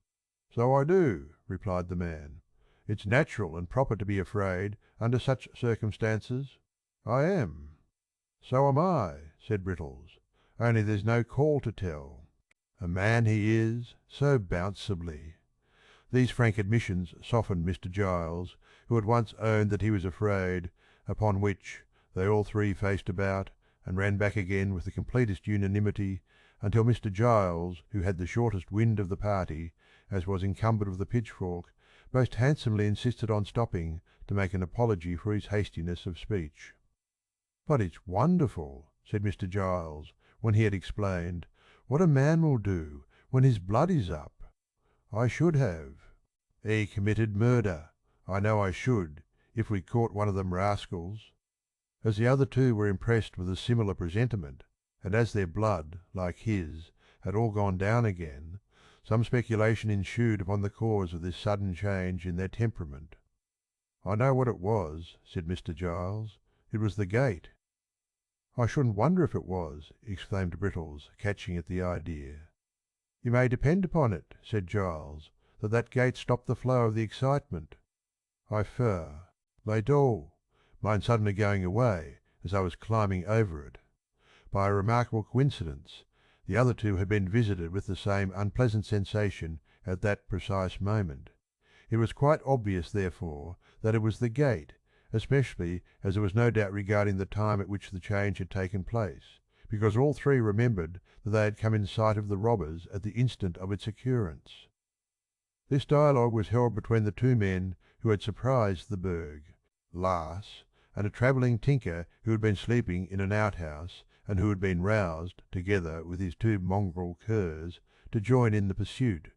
"So I do," replied the man. "It's natural and proper to be afraid under such circumstances." "I am." "So am I," said Brittles, "only there's no call to tell." A man he is, so bounceably. These frank admissions softened Mr. Giles, who at once owned that he was afraid, upon which they all three faced about and ran back again with the completest unanimity, until Mr. Giles, who had the shortest wind of the party, as was encumbered with the pitchfork, most handsomely insisted on stopping to make an apology for his hastiness of speech. "But it's wonderful," said Mr. Giles, when he had explained, "what a man will do when his blood is up. I should have. Committed murder. I know I should, if we caught one of them rascals." As the other two were impressed with a similar presentiment, and as their blood, like his, had all gone down again, some speculation ensued upon the cause of this sudden change in their temperament. "I know what it was," said Mr. Giles. "It was the gate." "I shouldn't wonder if it was," exclaimed Brittles, catching at the idea. "You may depend upon it," said Giles, "that gate stopped the flow of the excitement. I les dos, mine suddenly going away as I was climbing over it. By a remarkable coincidence, the other two had been visited with the same unpleasant sensation at that precise moment. It was quite obvious, therefore, that it was the gate, especially as there was no doubt regarding the time at which the change had taken place, because all three remembered that they had come in sight of the robbers at the instant of its occurrence. This dialogue was held between the two men who had surprised the Burg, Lass, and a travelling tinker who had been sleeping in an outhouse, and who had been roused, together with his two mongrel curs, to join in the pursuit.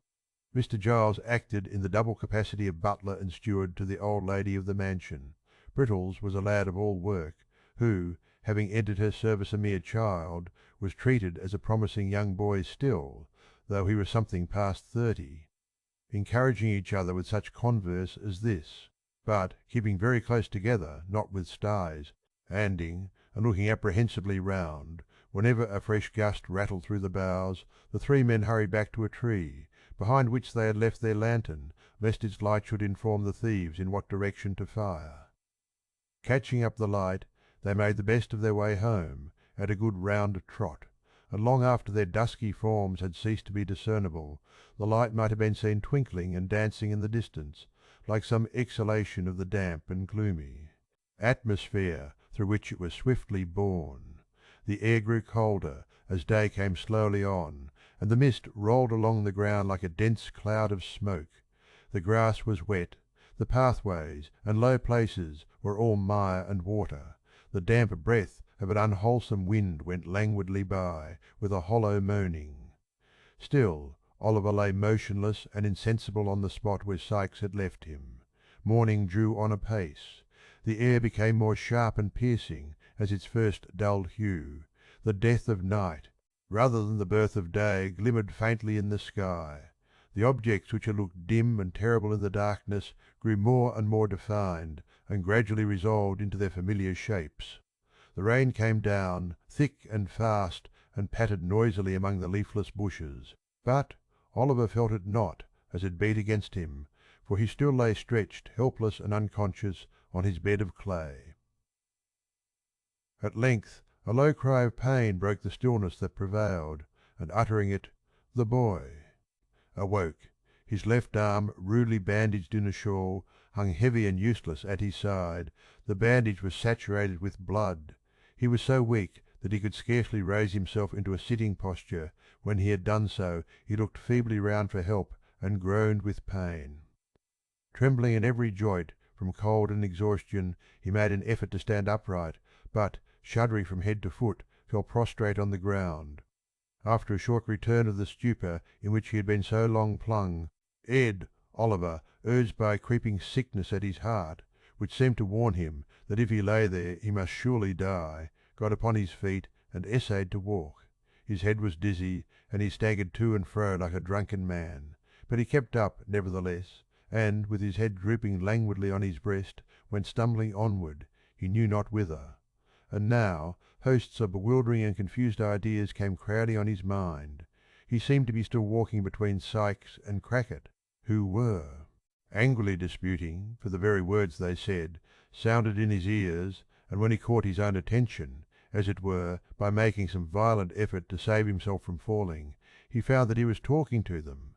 Mr. Giles acted in the double capacity of butler and steward to the old lady of the mansion. Brittles was a lad of all work, who, having entered her service a mere child, was treated as a promising young boy still, though he was something past 30, encouraging each other with such converse as this, but keeping very close together, not with styes, anding and looking apprehensively round. Whenever a fresh gust rattled through the boughs, the three men hurried back to a tree, behind which they had left their lantern, lest its light should inform the thieves in what direction to fire. Catching up the light, they made the best of their way home, at a good round trot, and long after their dusky forms had ceased to be discernible, the light might have been seen twinkling and dancing in the distance, like some exhalation of the damp and gloomy atmosphere through which it was swiftly borne. The air grew colder as day came slowly on, and the mist rolled along the ground like a dense cloud of smoke. The grass was wet, the pathways and low places were all mire and water, the damp breath of an unwholesome wind went languidly by, with a hollow moaning. Still Oliver lay motionless and insensible on the spot where Sikes had left him. Morning drew on apace. The air became more sharp and piercing as its first dulled hue. The death of night, rather than the birth of day, glimmered faintly in the sky. The objects which had looked dim and terrible in the darkness grew more and more defined, and gradually resolved into their familiar shapes. The rain came down, thick and fast, and pattered noisily among the leafless bushes, but Oliver felt it not as it beat against him, for he still lay stretched helpless and unconscious on his bed of clay. At length a low cry of pain broke the stillness that prevailed, and uttering it, the boy awoke. His left arm, rudely bandaged in a shawl, hung heavy and useless at his side. The bandage was saturated with blood. He was so weak that he could scarcely raise himself into a sitting posture. When he had done so, he looked feebly round for help and groaned with pain. Trembling in every joint from cold and exhaustion, he made an effort to stand upright, but, shuddering from head to foot, fell prostrate on the ground. After a short return of the stupor in which he had been so long plunged, Oliver, urged by a creeping sickness at his heart, which seemed to warn him that if he lay there he must surely die, got upon his feet and essayed to walk. His head was dizzy, and he staggered to and fro like a drunken man, but he kept up nevertheless, and with his head drooping languidly on his breast, went stumbling onward, he knew not whither. And now hosts of bewildering and confused ideas came crowding on his mind. He seemed to be still walking between Sikes and Crackit, who were angrily disputing, for the very words they said sounded in his ears, and when he caught his own attention, as it were by making some violent effort to save himself from falling, he found that he was talking to them.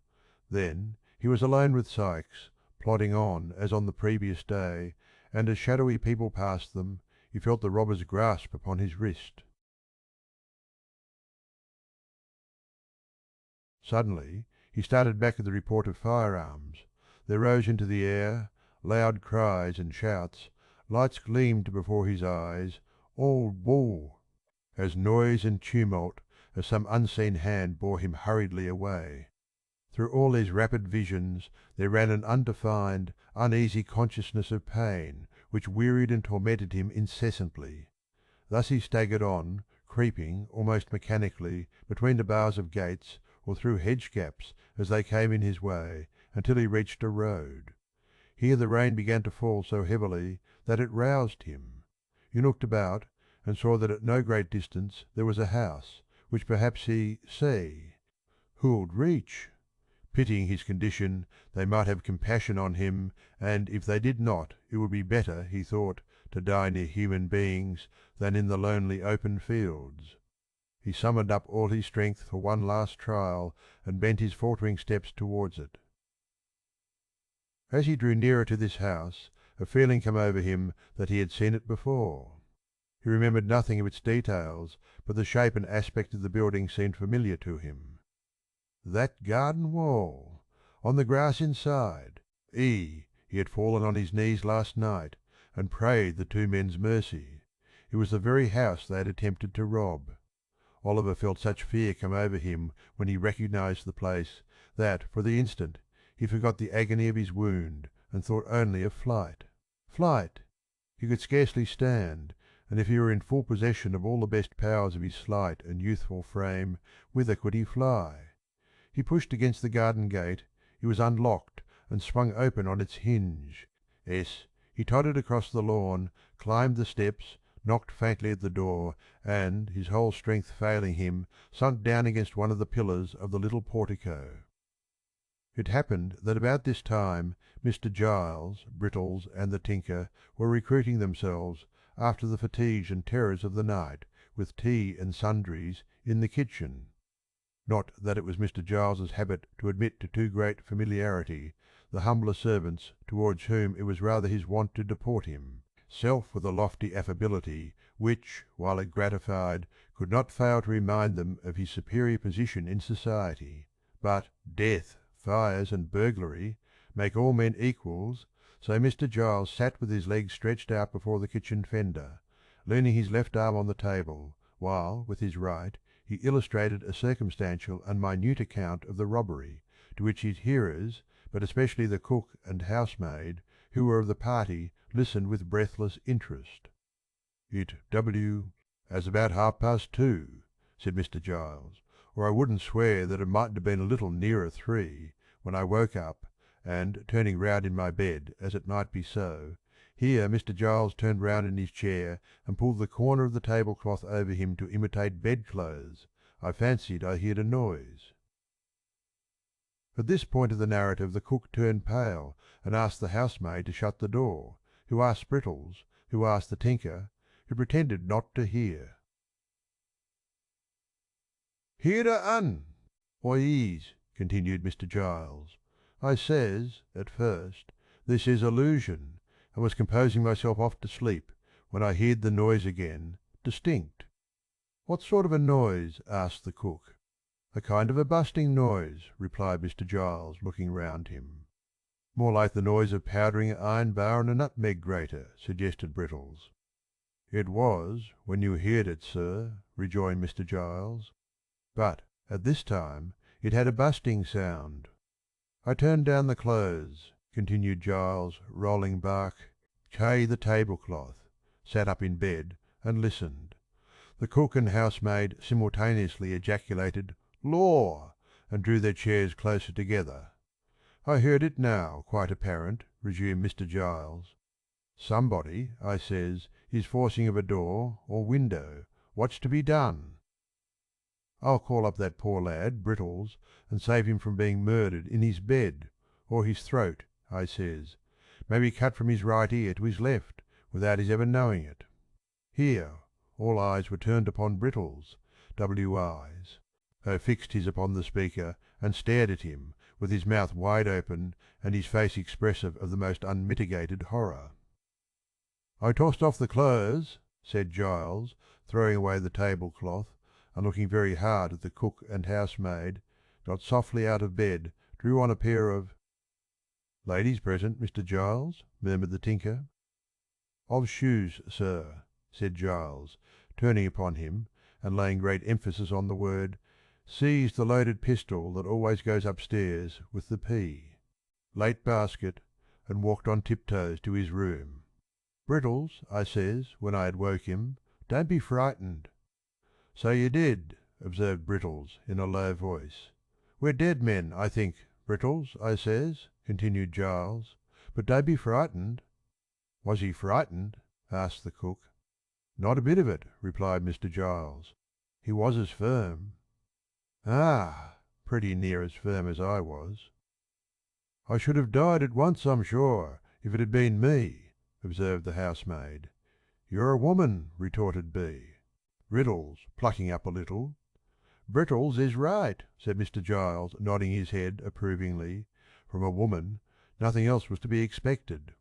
Then he was alone with Sikes, plodding on as on the previous day, and as shadowy people passed them, he felt the robber's grasp upon his wrist. Suddenly he started back at the report of firearms. There rose into the air loud cries and shouts, lights gleamed before his eyes, all wool, as noise and tumult, as some unseen hand bore him hurriedly away. Through all these rapid visions there ran an undefined, uneasy consciousness of pain, which wearied and tormented him incessantly. Thus he staggered on, creeping almost mechanically between the bars of gates or through hedge gaps as they came in his way, until he reached a road. Here the rain began to fall so heavily that it roused him. He looked about, and saw that at no great distance there was a house, which perhaps he who'd reach. Pitying his condition, they might have compassion on him, and if they did not, it would be better, he thought, to die near human beings than in the lonely open fields. He summoned up all his strength for one last trial, and bent his faltering steps towards it. As he drew nearer to this house, a feeling came over him that he had seen it before. He remembered nothing of its details, but the shape and aspect of the building seemed familiar to him. That garden wall! On the grass inside! He had fallen on his knees last night, and prayed the two men's mercy. It was the very house they had attempted to rob. Oliver felt such fear come over him when he recognised the place, that, for the instant, he forgot the agony of his wound, and thought only of flight. Flight! He could scarcely stand, and if he were in full possession of all the best powers of his slight and youthful frame, whither could he fly? He pushed against the garden gate, it was unlocked and swung open on its hinge. He tottered across the lawn, climbed the steps, knocked faintly at the door, and, his whole strength failing him, sunk down against one of the pillars of the little portico. It happened that about this time Mr. Giles, Brittles, and the tinker were recruiting themselves, after the fatigues and terrors of the night, with tea and sundries in the kitchen. Not that it was Mr. Giles's habit to admit to too great familiarity the humbler servants towards whom it was rather his wont to deport him, self with a lofty affability which, while it gratified, could not fail to remind them of his superior position in society. But death, fires, and burglary make all men equals, so Mr. Giles sat with his legs stretched out before the kitchen fender, leaning his left arm on the table, while, with his right, he illustrated a circumstantial and minute account of the robbery, to which his hearers, but especially the cook and housemaid, who were of the party, listened with breathless interest. "It as about 2:30, said Mr. Giles, "or I wouldn't swear that it mightn't have been a little nearer 3, when I woke up, and, turning round in my bed, as it might be so," here Mr. Giles turned round in his chair and pulled the corner of the tablecloth over him to imitate bedclothes. "I fancied I heard a noise." At this point of the narrative the cook turned pale, and asked the housemaid to shut the door, who asked Brittles, who asked the tinker, who pretended not to hear. "Hear a 'un! Why, ease," continued Mr. Giles. "I says, at first, this is illusion, and was composing myself off to sleep, when I heard the noise again, distinct." "What sort of a noise?" asked the cook. "A kind of a busting noise," replied Mr. Giles, looking round him. "More like the noise of powdering an iron bar on a nutmeg grater," suggested Brittles. "It was, when you heard it, sir," rejoined Mr. Giles. "But, at this time, it had a busting sound." "I turned down the clothes," continued Giles, rolling back the tablecloth, sat up in bed, and listened. The cook and housemaid simultaneously ejaculated "Law!" and drew their chairs closer together. "I heard it now, quite apparent," resumed Mr. Giles. "Somebody," I says, "is forcing of a door or window. What's to be done?" "I'll call up that poor lad, Brittles, and save him from being murdered in his bed, or his throat," I says, "maybe cut from his right ear to his left, without his ever knowing it." Here all eyes were turned upon Brittles, W.I.'s, who fixed his upon the speaker and stared at him, with his mouth wide open and his face expressive of the most unmitigated horror. "I tossed off the clothes," said Giles, throwing away the tablecloth, and looking very hard at the cook and housemaid, got softly out of bed, drew on a pair of "Ladies present, Mr. Giles?" murmured the tinker. "Of shoes, sir," said Giles, turning upon him, and laying great emphasis on the word, seized the loaded pistol that always goes upstairs with the P, late basket, and walked on tiptoes to his room. "Brittles," I says, when I had woke him, "don't be frightened." "So you did," observed Brittles in a low voice. "We're dead men, I think, Brittles," I says, continued Giles, But don't be frightened." "Was he frightened?" asked the cook. "Not a bit of it," replied Mr. Giles. "He was as firm." "Ah! Pretty near as firm as I was." "I should have died at once, I'm sure, if it had been me," observed the housemaid. "You're a woman," retorted B. Riddles, plucking up a little. "Brittles is right," said Mr. Giles, nodding his head approvingly. From a woman nothing else was to be expected.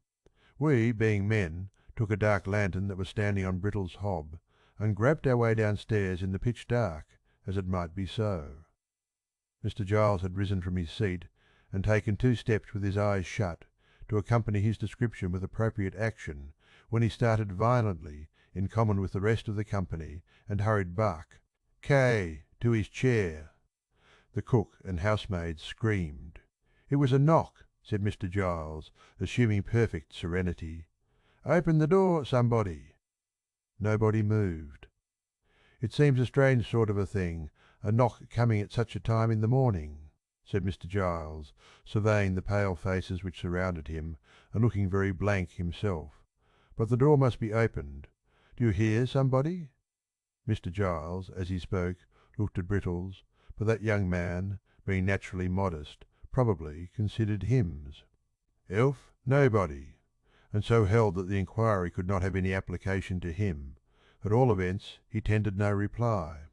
We, being men, took a dark lantern that was standing on Brittle's hob, and groped our way downstairs in the pitch dark, as it might be so. Mr. Giles had risen from his seat and taken 2 steps with his eyes shut, to accompany his description with appropriate action, when he started violently, in common with the rest of the company, and hurried back, K, to his chair. The cook and housemaid screamed. "It was a knock," said Mr. Giles, assuming perfect serenity. "Open the door, somebody." Nobody moved. "It seems a strange sort of a thing, a knock coming at such a time in the morning," said Mr. Giles, surveying the pale faces which surrounded him, and looking very blank himself. "But the door must be opened. Do you hear somebody?" Mr. Giles, as he spoke, looked at Brittles, but that young man, being naturally modest, probably considered hymns. Elf, nobody, and so held that the inquiry could not have any application to him. At all events, he tendered no reply.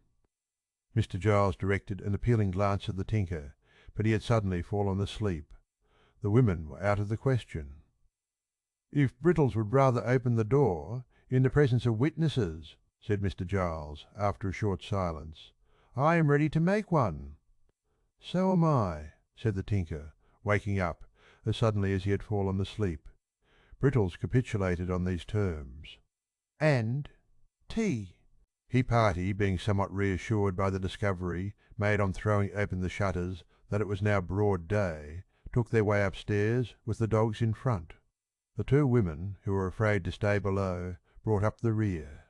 Mr. Giles directed an appealing glance at the tinker, but he had suddenly fallen asleep. The women were out of the question. "If Brittles would rather open the door, in the presence of witnesses," said Mr. Giles, after a short silence, "I am ready to make one." "So am I," said the tinker, waking up as suddenly as he had fallen asleep. Brittles capitulated on these terms. "And tea." He party, being somewhat reassured by the discovery made on throwing open the shutters that it was now broad day, took their way upstairs with the dogs in front. The 2 women, who were afraid to stay below, brought up the rear.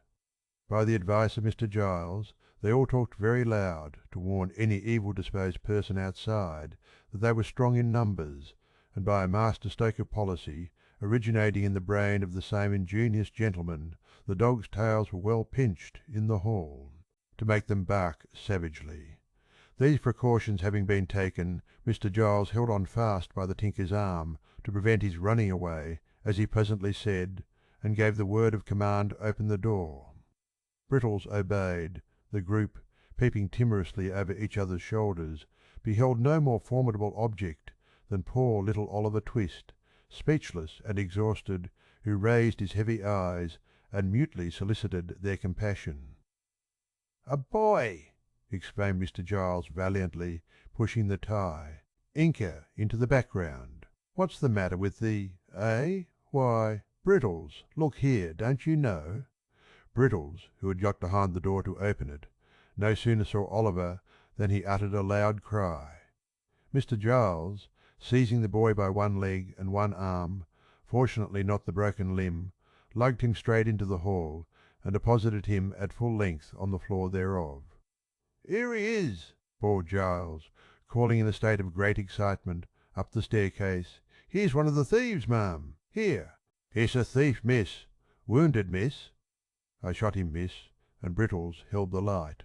By the advice of Mr. Giles, they all talked very loud, to warn any evil-disposed person outside that they were strong in numbers, and by a master stroke of policy, originating in the brain of the same ingenious gentleman, the dogs' tails were well pinched in the hall, to make them bark savagely. These precautions having been taken, Mr. Giles held on fast by the tinker's arm to prevent his running away, as he presently said, and gave the word of command to open the door. Brittles obeyed. The group, peeping timorously over each other's shoulders, beheld no more formidable object than poor little Oliver Twist, speechless and exhausted, who raised his heavy eyes and mutely solicited their compassion. "A boy!" exclaimed Mr. Giles valiantly, pushing the tie, Inca, into the background. "What's the matter with the Why, Brittles, look here, don't you know?" Brittles, who had got behind the door to open it, no sooner saw Oliver than he uttered a loud cry. Mr. Giles, seizing the boy by one leg and one arm, fortunately not the broken limb, lugged him straight into the hall, and deposited him at full length on the floor thereof. "Here he is!" bawled Giles, calling in a state of great excitement, up the staircase. "Here's one of the thieves, ma'am. Here!" "It's a thief, miss. Wounded, miss." "I shot him, miss," and Brittles held the light.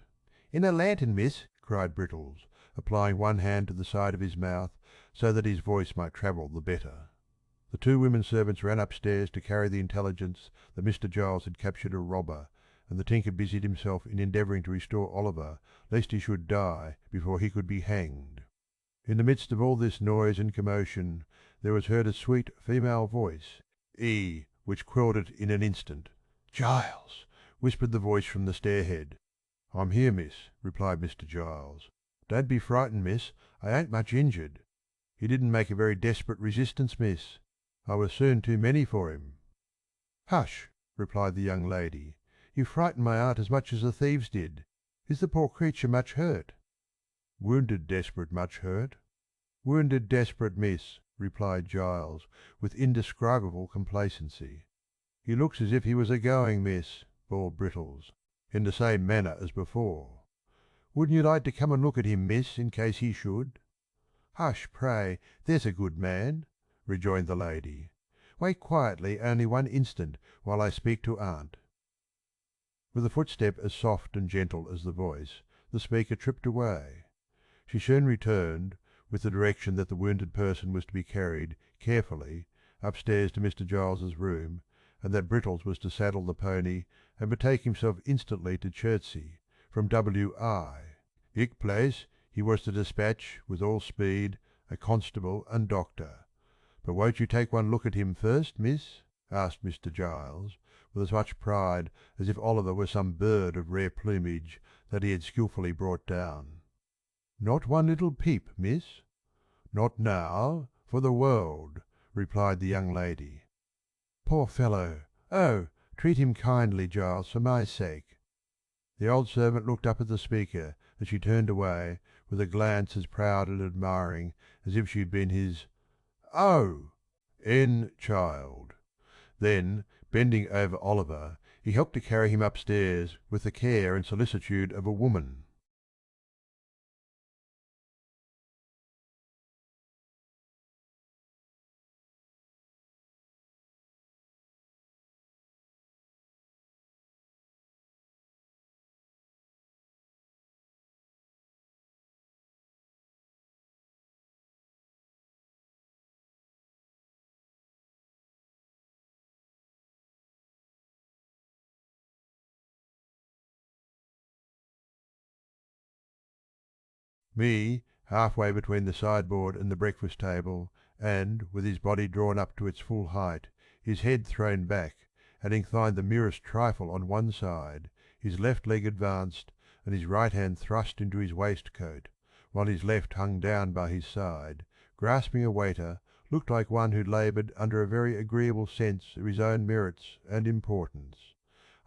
"In a lantern, miss," cried Brittles, applying one hand to the side of his mouth so that his voice might travel the better. The 2 women servants ran upstairs to carry the intelligence that Mr. Giles had captured a robber, and the tinker busied himself in endeavouring to restore Oliver, lest he should die before he could be hanged. In the midst of all this noise and commotion there was heard a sweet female voice, which quelled it in an instant. "Giles!" whispered the voice from the stairhead. "I'm here, miss," replied Mr. Giles. "Don't be frightened, miss, I ain't much injured. He didn't make a very desperate resistance, miss. I was soon too many for him." "Hush!" replied the young lady. "You frightened my aunt as much as the thieves did. Is the poor creature much hurt?" "Wounded desperate much hurt." "Wounded desperate, miss," replied Giles, with indescribable complacency. "He looks as if he was a-going, miss," bawled Brittles, in the same manner as before. "Wouldn't you like to come and look at him, miss, in case he should?" "Hush, pray, there's a good man," rejoined the lady. Wait quietly only one instant while I speak to aunt." With a footstep as soft and gentle as the voice, the speaker tripped away. She soon returned with the direction that the wounded person was to be carried carefully upstairs to Mr. Giles's room, and that Brittles was to saddle the pony and betake himself instantly to Chertsey from W.I., "ich place he was to dispatch with all speed a constable and doctor. But won't you take one look at him first, miss?" asked Mr. Giles, with as much pride as if Oliver were some bird of rare plumage that he had skilfully brought down. "Not one little peep, miss?" "Not now, for the world," replied the young lady. "Poor fellow! Oh, treat him kindly, Giles, for my sake." The old servant looked up at the speaker as she turned away with a glance as proud and admiring as if she had been his child. Then, bending over Oliver, he helped to carry him upstairs with the care and solicitude of a woman. Me, halfway between the sideboard and the breakfast table, and with his body drawn up to its full height, his head thrown back, and inclined the merest trifle on one side, his left leg advanced, and his right hand thrust into his waistcoat, while his left hung down by his side, grasping a waiter, looked like one who laboured under a very agreeable sense of his own merits and importance.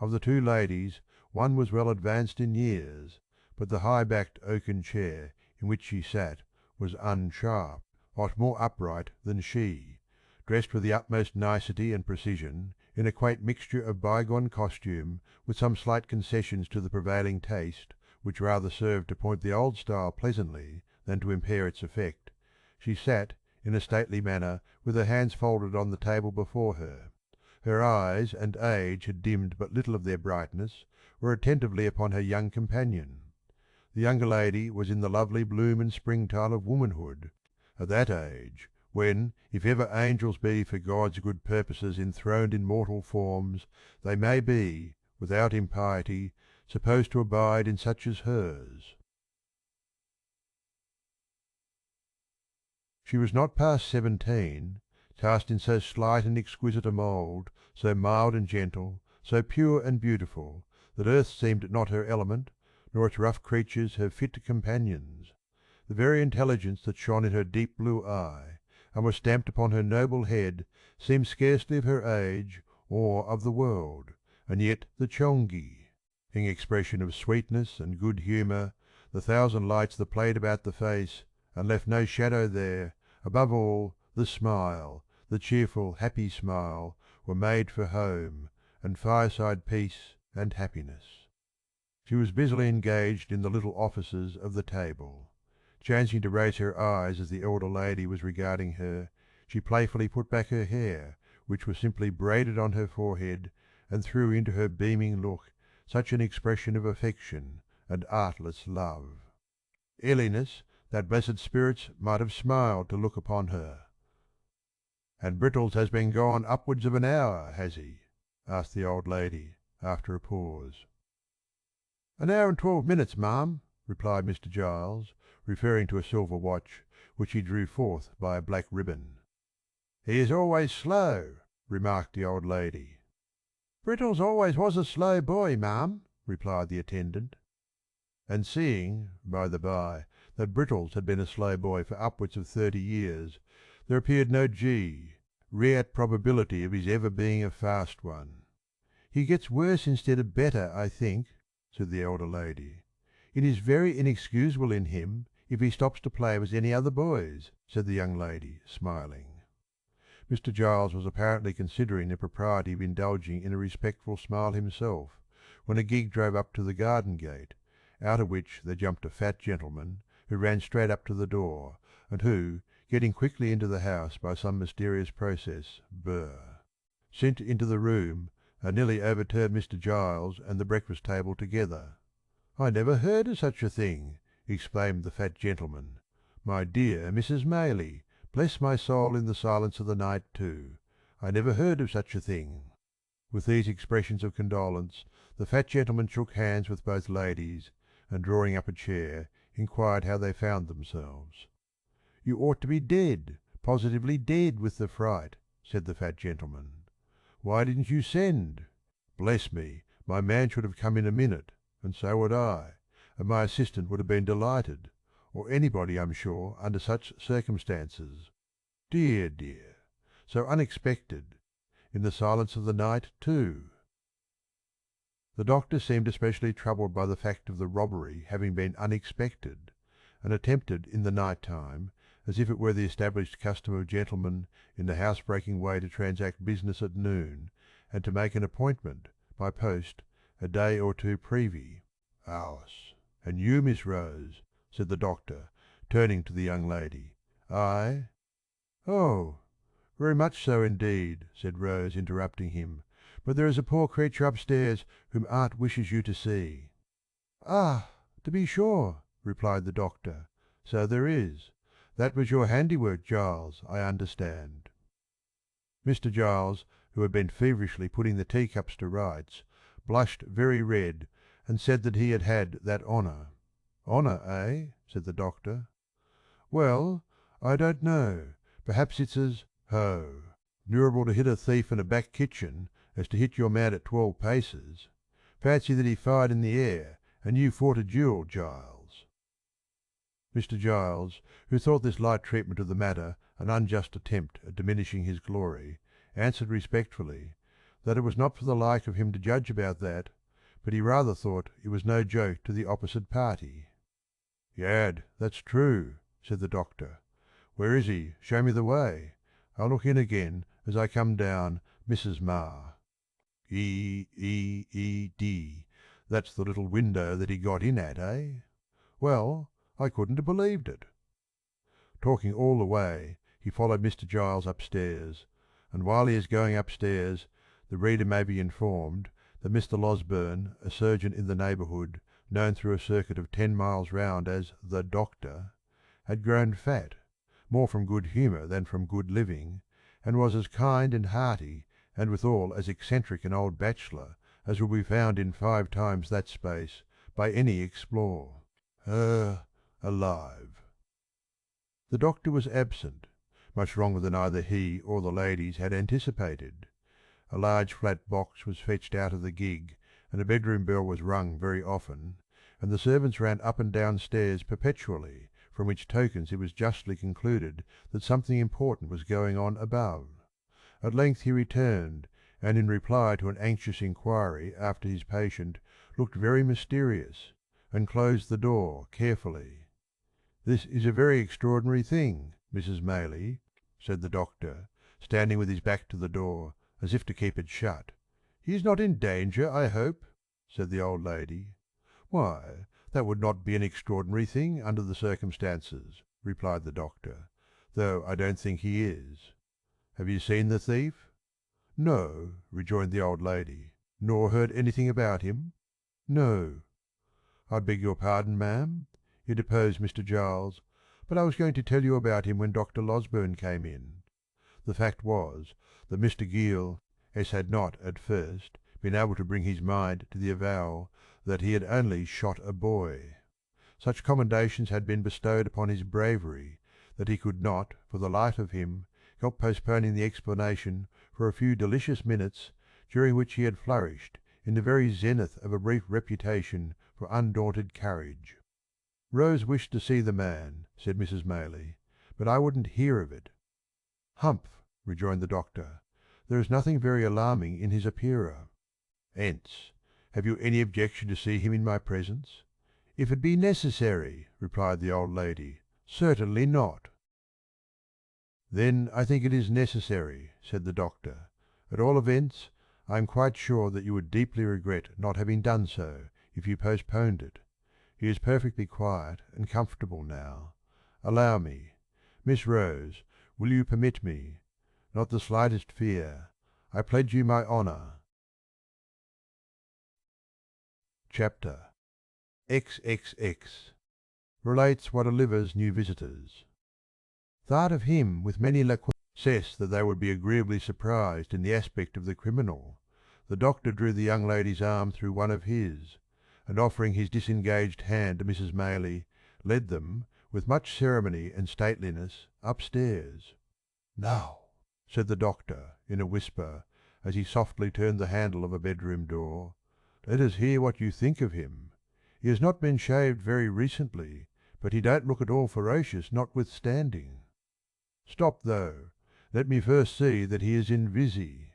Of the two ladies, one was well advanced in years, but the high-backed oaken chair in which she sat was unsharp, what more upright than she, dressed with the utmost nicety and precision, in a quaint mixture of bygone costume with some slight concessions to the prevailing taste, which rather served to point the old style pleasantly than to impair its effect. She sat in a stately manner with her hands folded on the table before her. Her eyes, and age had dimmed but little of their brightness, were attentively upon her young companion. The younger lady was in the lovely bloom and springtime of womanhood, at that age when, if ever angels be for God's good purposes enthroned in mortal forms, they may be, without impiety, supposed to abide in such as hers. She was not past 17, cast in so slight and exquisite a mould, so mild and gentle, so pure and beautiful, that earth seemed not her element, nor its rough creatures her fit companions. The very intelligence that shone in her deep blue eye, and was stamped upon her noble head, seemed scarcely of her age or of the world, and yet the chongi, in expression of sweetness and good humour, the thousand lights that played about the face, and left no shadow there, above all, the smile, the cheerful, happy smile, were made for home, and fireside peace and happiness. She was busily engaged in the little offices of the table. Chancing to raise her eyes as the elder lady was regarding her, she playfully put back her hair, which was simply braided on her forehead, and threw into her beaming look such an expression of affection and artless love. Ailiness, that blessed spirits might have smiled to look upon her. "And Brittles has been gone upwards of an hour, has he?" asked the old lady, after a pause. "An hour and 12 minutes, ma'am," replied Mr. Giles, referring to a silver watch, which he drew forth by a black ribbon. "He is always slow," remarked the old lady. "Brittles always was a slow boy, ma'am," replied the attendant. And seeing, by the by, that Brittles had been a slow boy for upwards of 30 years, there appeared no reat probability of his ever being a fast one. "He gets worse instead of better, I think," said the elder lady. "It is very inexcusable in him if he stops to play with any other boys," said the young lady, smiling. Mr. Giles was apparently considering the propriety of indulging in a respectful smile himself, when a gig drove up to the garden gate, out of which there jumped a fat gentleman, who ran straight up to the door, and who, getting quickly into the house by some mysterious process, sent into the room and nearly overturned Mr. Giles and the breakfast table together. "I never heard of such a thing!" exclaimed the fat gentleman. "My dear Mrs. Maylie, bless my soul in the silence of the night too! I never heard of such a thing!" With these expressions of condolence, the fat gentleman shook hands with both ladies, and drawing up a chair, inquired how they found themselves. "You ought to be dead, positively dead with the fright," said the fat gentleman. "Why didn't you send? Bless me, my man should have come in a minute, and so would I, and my assistant would have been delighted, or anybody, I'm sure, under such circumstances. Dear, dear! So unexpected! In the silence of the night, too!" The doctor seemed especially troubled by the fact of the robbery having been unexpected, and attempted in the night time, as if it were the established custom of gentlemen in the housebreaking way to transact business at noon, and to make an appointment, by post, a day or two previe. "And you, Miss Rose," said the doctor, turning to the young lady. "I?" "Oh, very much so indeed," said Rose, interrupting him. "But there is a poor creature upstairs whom aunt wishes you to see." "Ah, to be sure," replied the doctor. "So there is. That was your handiwork, Giles, I understand." Mr. Giles, who had been feverishly putting the teacups to rights, blushed very red, and said that he had had that honour. "Honour, eh?" said the doctor. "Well, I don't know. Perhaps it's as durable to hit a thief in a back kitchen as to hit your man at 12 paces. Fancy that he fired in the air, and you fought a duel, Giles." Mr. Giles, who thought this light treatment of the matter an unjust attempt at diminishing his glory, answered respectfully that it was not for the like of him to judge about that, but he rather thought it was no joke to the opposite party. "Gad, that's true," said the doctor. "Where is he? Show me the way. I'll look in again as I come down, Mrs. Marr. E. That's the little window that he got in at, eh? Well, I couldn't have believed it." Talking all the way, he followed Mr. Giles upstairs, and while he is going upstairs, the reader may be informed that Mr. Losberne, a surgeon in the neighbourhood, known through a circuit of 10 miles round as the Doctor, had grown fat, more from good humour than from good living, and was as kind and hearty, and withal as eccentric an old bachelor as will be found in 5 times that space by any explore. Alive. The doctor was absent, much wronger than either he or the ladies had anticipated. A large flat box was fetched out of the gig, and a bedroom bell was rung very often, and the servants ran up and down stairs perpetually, from which tokens it was justly concluded that something important was going on above. At length he returned, and in reply to an anxious inquiry after his patient, looked very mysterious, and closed the door carefully. "This is a very extraordinary thing, Mrs. Maylie," said the doctor, standing with his back to the door, as if to keep it shut. "He is not in danger, I hope?" said the old lady. "Why, that would not be an extraordinary thing under the circumstances," replied the doctor, "though I don't think he is. Have you seen the thief?" "No," rejoined the old lady. "Nor heard anything about him?" "No." "I beg your pardon, ma'am," interposed Mr. Giles, "but I was going to tell you about him when Dr. Losberne came in." The fact was that Mr. Gile had not, at first, been able to bring his mind to the avowal that he had only shot a boy. Such commendations had been bestowed upon his bravery that he could not, for the life of him, help postponing the explanation for a few delicious minutes during which he had flourished in the very zenith of a brief reputation for undaunted courage. "Rose wished to see the man," said Mrs. Maylie, "but I wouldn't hear of it." "Humph!" rejoined the doctor. "There is nothing very alarming in his appearer." "Ence, have you any objection to see him in my presence?" "If it be necessary," replied the old lady. "Certainly not." "Then I think it is necessary," said the doctor. "At all events, I am quite sure that you would deeply regret not having done so, if you postponed it. He is perfectly quiet and comfortable now. Allow me. Miss Rose, will you permit me? Not the slightest fear. I pledge you my honour. Chapter XXX relates what Oliver's new visitors thought of him with many says that they would be agreeably surprised in the aspect of the criminal. The doctor drew the young lady's arm through one of his, and offering his disengaged hand to Mrs. Maylie, led them, with much ceremony and stateliness, upstairs. "Now," said the doctor, in a whisper, as he softly turned the handle of a bedroom door, "let us hear what you think of him. He has not been shaved very recently, but he don't look at all ferocious notwithstanding. Stop, though. Let me first see that he is in visi.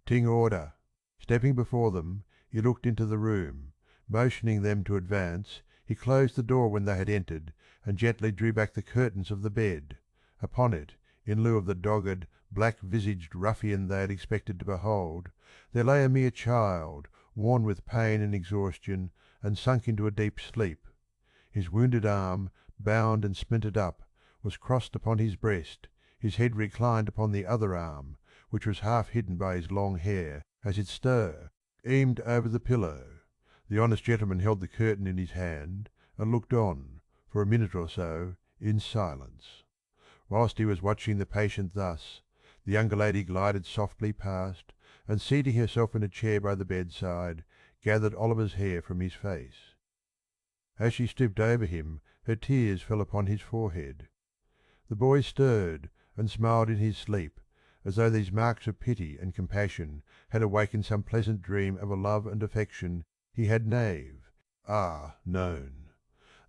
Ting order." Stepping before them, he looked into the room. Motioning them to advance, he closed the door when they had entered, and gently drew back the curtains of the bed. Upon it, in lieu of the dogged, black-visaged ruffian they had expected to behold, there lay a mere child, worn with pain and exhaustion, and sunk into a deep sleep. His wounded arm, bound and splintered up, was crossed upon his breast, his head reclined upon the other arm, which was half hidden by his long hair, as it aimed over the pillow. The honest gentleman held the curtain in his hand, and looked on, for a minute or so, in silence. Whilst he was watching the patient thus, the younger lady glided softly past, and seating herself in a chair by the bedside, gathered Oliver's hair from his face. As she stooped over him, her tears fell upon his forehead. The boy stirred, and smiled in his sleep, as though these marks of pity and compassion had awakened some pleasant dream of a love and affection he had known.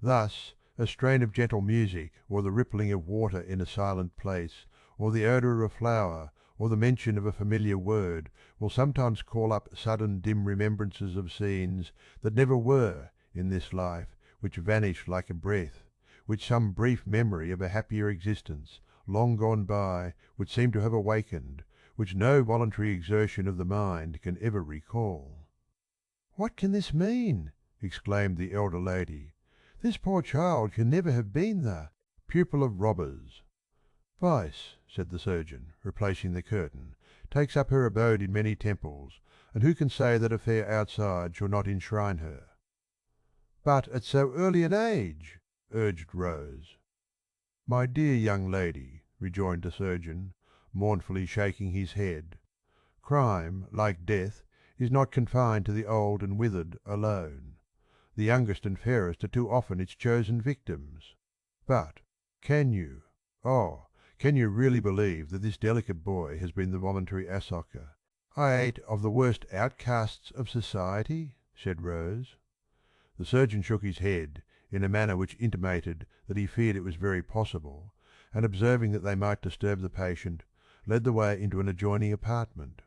Thus a strain of gentle music, or the rippling of water in a silent place, or the odour of a flower, or the mention of a familiar word, will sometimes call up sudden dim remembrances of scenes that never were in this life, which vanish like a breath, which some brief memory of a happier existence, long gone by, would seem to have awakened, which no voluntary exertion of the mind can ever recall. "What can this mean?" exclaimed the elder lady. "This poor child can never have been the pupil of robbers." "Vice," said the surgeon, replacing the curtain, "takes up her abode in many temples, and who can say that a fair outside shall not enshrine her?" "But at so early an age," urged Rose. "My dear young lady," rejoined the surgeon, mournfully shaking his head, "crime, like death, is not confined to the old and withered alone. The youngest and fairest are too often its chosen victims. But can you really believe that this delicate boy has been the voluntary Assocker, of the worst outcasts of society?" said Rose. The surgeon shook his head in a manner which intimated that he feared it was very possible, and observing that they might disturb the patient, led the way into an adjoining apartment.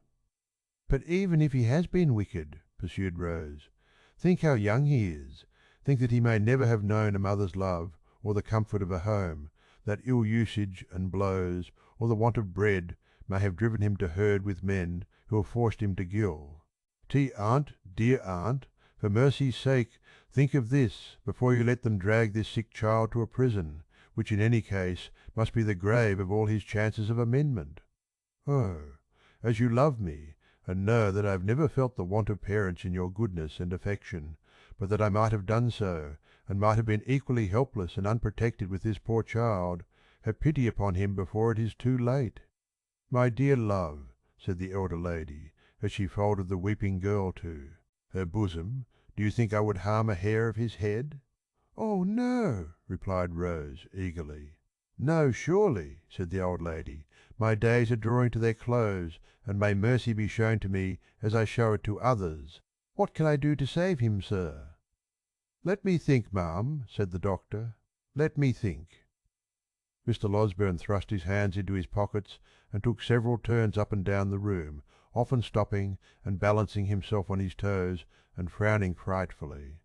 "But even if he has been wicked," pursued Rose, "think how young he is. Think that he may never have known a mother's love, or the comfort of a home, that ill usage and blows, or the want of bread, may have driven him to herd with men who have forced him to gill. Aunt, dear aunt, for mercy's sake, think of this before you let them drag this sick child to a prison, which in any case must be the grave of all his chances of amendment. Oh, as you love me, and know that I have never felt the want of parents in your goodness and affection, but that I might have done so, and might have been equally helpless and unprotected with this poor child, have pity upon him before it is too late." "My dear love," said the elder lady, as she folded the weeping girl to her bosom, "do you think I would harm a hair of his head?" "Oh, no!" replied Rose, eagerly. "No, surely," said the old lady. "My days are drawing to their close, and may mercy be shown to me as I show it to others. What can I do to save him, sir?" "Let me think, ma'am," said the doctor. "Let me think." Mr. Losberne thrust his hands into his pockets and took several turns up and down the room, often stopping and balancing himself on his toes and frowning frightfully.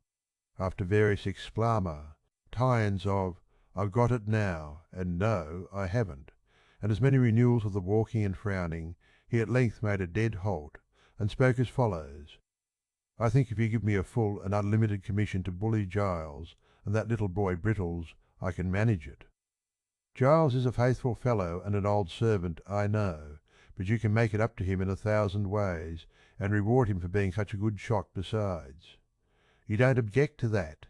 After various exclama, tie-ins of "I've got it now," and "No, I haven't," and as many renewals of the walking and frowning, he at length made a dead halt, and spoke as follows: "I think if you give me a full and unlimited commission to bully Giles and that little boy Brittles, I can manage it. Giles is a faithful fellow and an old servant, I know, but you can make it up to him in 1,000 ways, and reward him for being such a good shot besides. You don't object to that,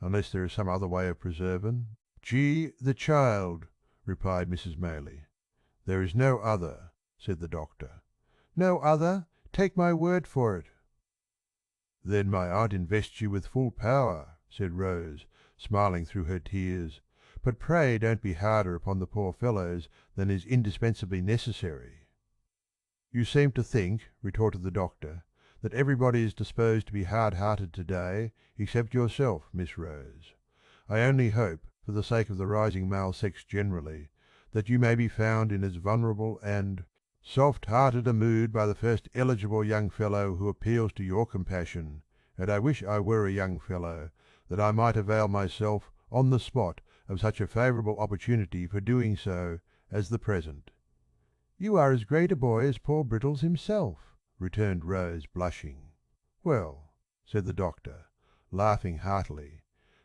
unless there is some other way of preservin'?" "Gee, the child!" replied Mrs. Maylie. "There is no other," said the doctor. "No other? Take my word for it." "Then my aunt invests you with full power," said Rose, smiling through her tears. "But pray don't be harder upon the poor fellows than is indispensably necessary." "You seem to think," retorted the doctor, "that everybody is disposed to be hard-hearted to-day except yourself, Miss Rose. I only hope, for the sake of the rising male sex generally, that you may be found in as vulnerable and soft-hearted a mood by the first eligible young fellow who appeals to your compassion, and I wish I were a young fellow, that I might avail myself on the spot of such a favourable opportunity for doing so as the present." "You are as great a boy as poor Brittles himself," returned Rose, blushing. "Well," said the doctor, laughing heartily,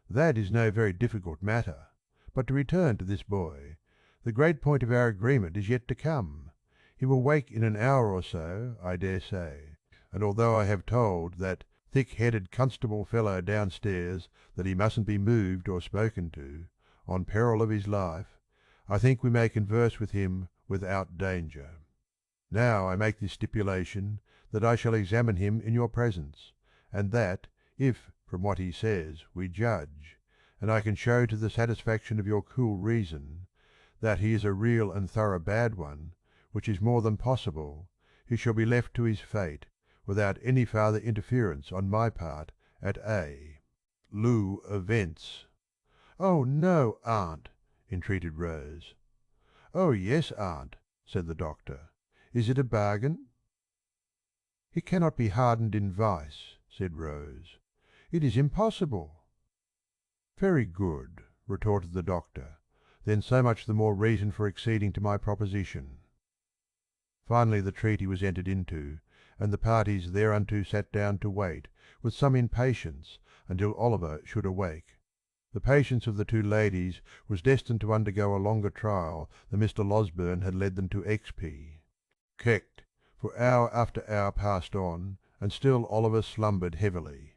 "that is no very difficult matter. But to return to this boy. The great point of our agreement is yet to come. He will wake in an hour or so, I dare say, and although I have told that thick-headed constable fellow downstairs that he mustn't be moved or spoken to, on peril of his life, I think we may converse with him without danger. Now I make this stipulation, that I shall examine him in your presence, and that, if from what he says we judge, and I can show to the satisfaction of your cool reason, that he is a real and thorough bad one, which is more than possible, he shall be left to his fate, without any farther interference on my part at A. Loo events." "Oh no, aunt," entreated Rose. "Oh yes, aunt," said the doctor. "Is it a bargain?" "He cannot be hardened in vice," said Rose. "It is impossible." "Very good," retorted the doctor. "Then so much the more reason for acceding to my proposition." Finally the treaty was entered into, and the parties thereunto sat down to wait, with some impatience, until Oliver should awake. The patience of the two ladies was destined to undergo a longer trial than Mr. Losberne had led them to expi. Kecked, for hour after hour passed on, and still Oliver slumbered heavily.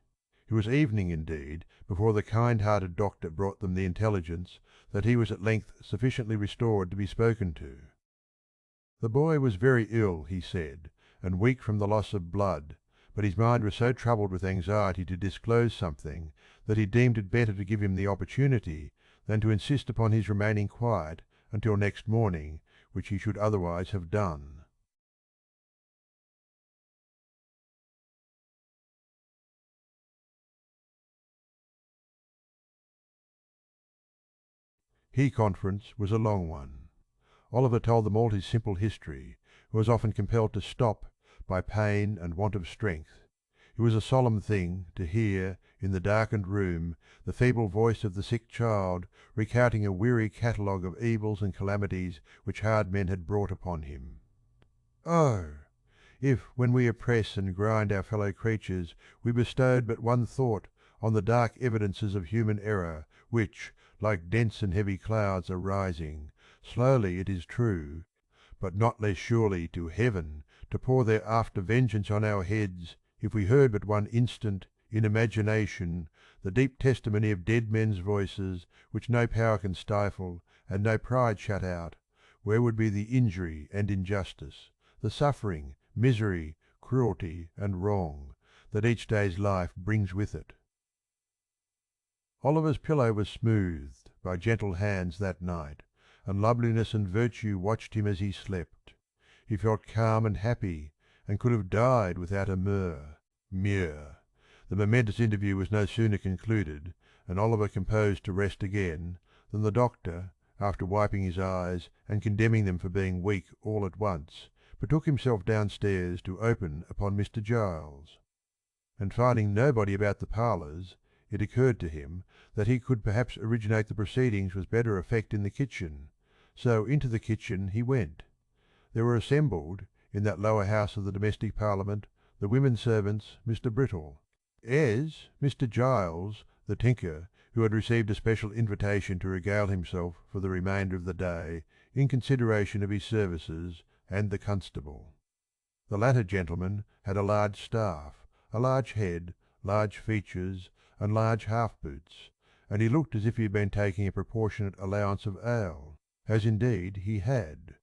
It was evening, indeed, before the kind-hearted doctor brought them the intelligence that he was at length sufficiently restored to be spoken to. The boy was very ill, he said, and weak from the loss of blood, but his mind was so troubled with anxiety to disclose something that he deemed it better to give him the opportunity than to insist upon his remaining quiet until next morning, which he should otherwise have done. He conference was a long one. Oliver told them all his simple history, and was often compelled to stop by pain and want of strength. It was a solemn thing to hear, in the darkened room, the feeble voice of the sick child recounting a weary catalogue of evils and calamities which hard men had brought upon him. Oh! if when we oppress and grind our fellow creatures we bestowed but one thought on the dark evidences of human error which, like dense and heavy clouds, are rising, slowly it is true, but not less surely to heaven, to pour their after vengeance on our heads, if we heard but one instant, in imagination, the deep testimony of dead men's voices, which no power can stifle and no pride shut out, where would be the injury and injustice, the suffering, misery, cruelty, and wrong, that each day's life brings with it? Oliver's pillow was smoothed by gentle hands that night, and loveliness and virtue watched him as he slept. He felt calm and happy, and could have died without a myrrh. The momentous interview was no sooner concluded, and Oliver composed to rest again, than the doctor, after wiping his eyes and condemning them for being weak all at once, betook himself downstairs to open upon Mr. Giles. And finding nobody about the parlours, it occurred to him that he could perhaps originate the proceedings with better effect in the kitchen, so into the kitchen he went. There were assembled, in that lower house of the domestic parliament, the women servants, Mr. Brittle, as Mr. Giles, the tinker, who had received a special invitation to regale himself for the remainder of the day, in consideration of his services, and the constable. The latter gentleman had a large staff, a large head, large features, and large half-boots, and he looked as if he had been taking a proportionate allowance of ale, as indeed he had.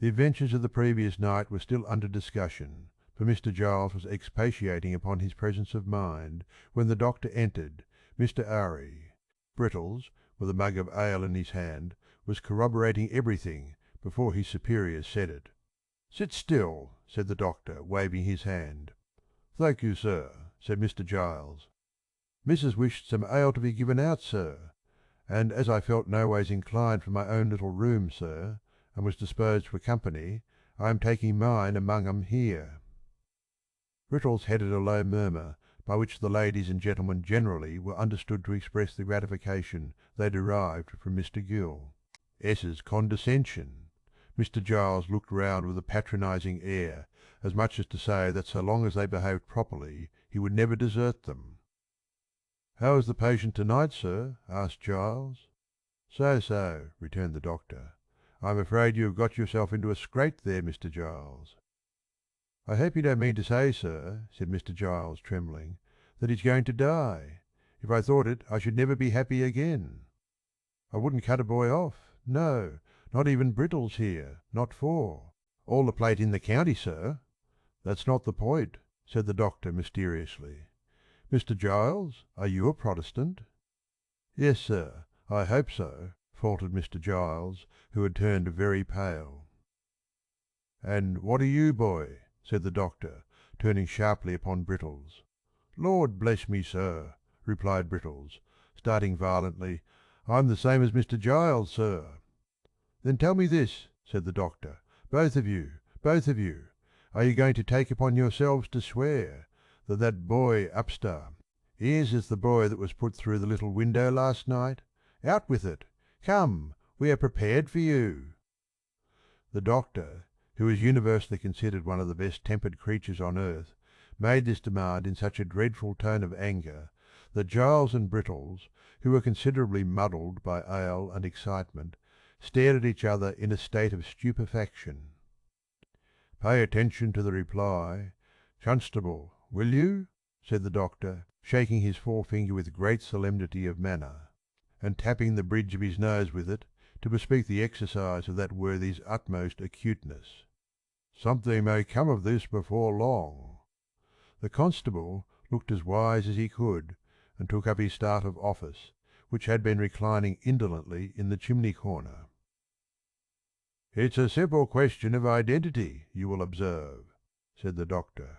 The adventures of the previous night were still under discussion, for Mr. Giles was expatiating upon his presence of mind when the doctor entered. Mr. Ari, Brittles, with a mug of ale in his hand, was corroborating everything before his superior said it. "Sit still," said the doctor, waving his hand. "Thank you, sir," said Mr. Giles. "Missus wished some ale to be given out, sir, and as I felt noways inclined for my own little room, sir, and was disposed for company, I am taking mine among 'em here." Brittles headed a low murmur, by which the ladies and gentlemen generally were understood to express the gratification they derived from Mr. Gill. S's condescension! Mr. Giles looked round with a patronising air, as much as to say that so long as they behaved properly he would never desert them. "How is the patient to night, sir?" asked Giles. "So," returned the doctor. "I'm afraid you have got yourself into a scrape there, Mr. Giles." "I hope you don't mean to say, sir," said Mr. Giles, trembling, "that he's going to die. If I thought it I should never be happy again. I wouldn't cut a boy off, no, not even Brittles here, not for all the plate in the county, sir." "That's not the point," said the doctor mysteriously. "Mr. Giles, are you a Protestant?" "Yes, sir, I hope so," faltered Mr. Giles, who had turned very pale. "And what are you, boy?" said the doctor, turning sharply upon Brittles. "Lord bless me, sir," replied Brittles, starting violently, "I'm the same as Mr. Giles, sir." "Then tell me this," said the doctor, "both of you, are you going to take upon yourselves to swear that that boy Upstar, his is the boy that was put through the little window last night? Out with it! Come, we are prepared for you." The doctor, who was universally considered one of the best tempered creatures on earth, made this demand in such a dreadful tone of anger that Giles and Brittles, who were considerably muddled by ale and excitement, stared at each other in a state of stupefaction. "Pay attention to the reply. Constable, will you?" said the doctor, shaking his forefinger with great solemnity of manner, and tapping the bridge of his nose with it to bespeak the exercise of that worthy's utmost acuteness. "Something may come of this before long." The constable looked as wise as he could, and took up his staff of office, which had been reclining indolently in the chimney corner. "It's a simple question of identity, you will observe," said the doctor.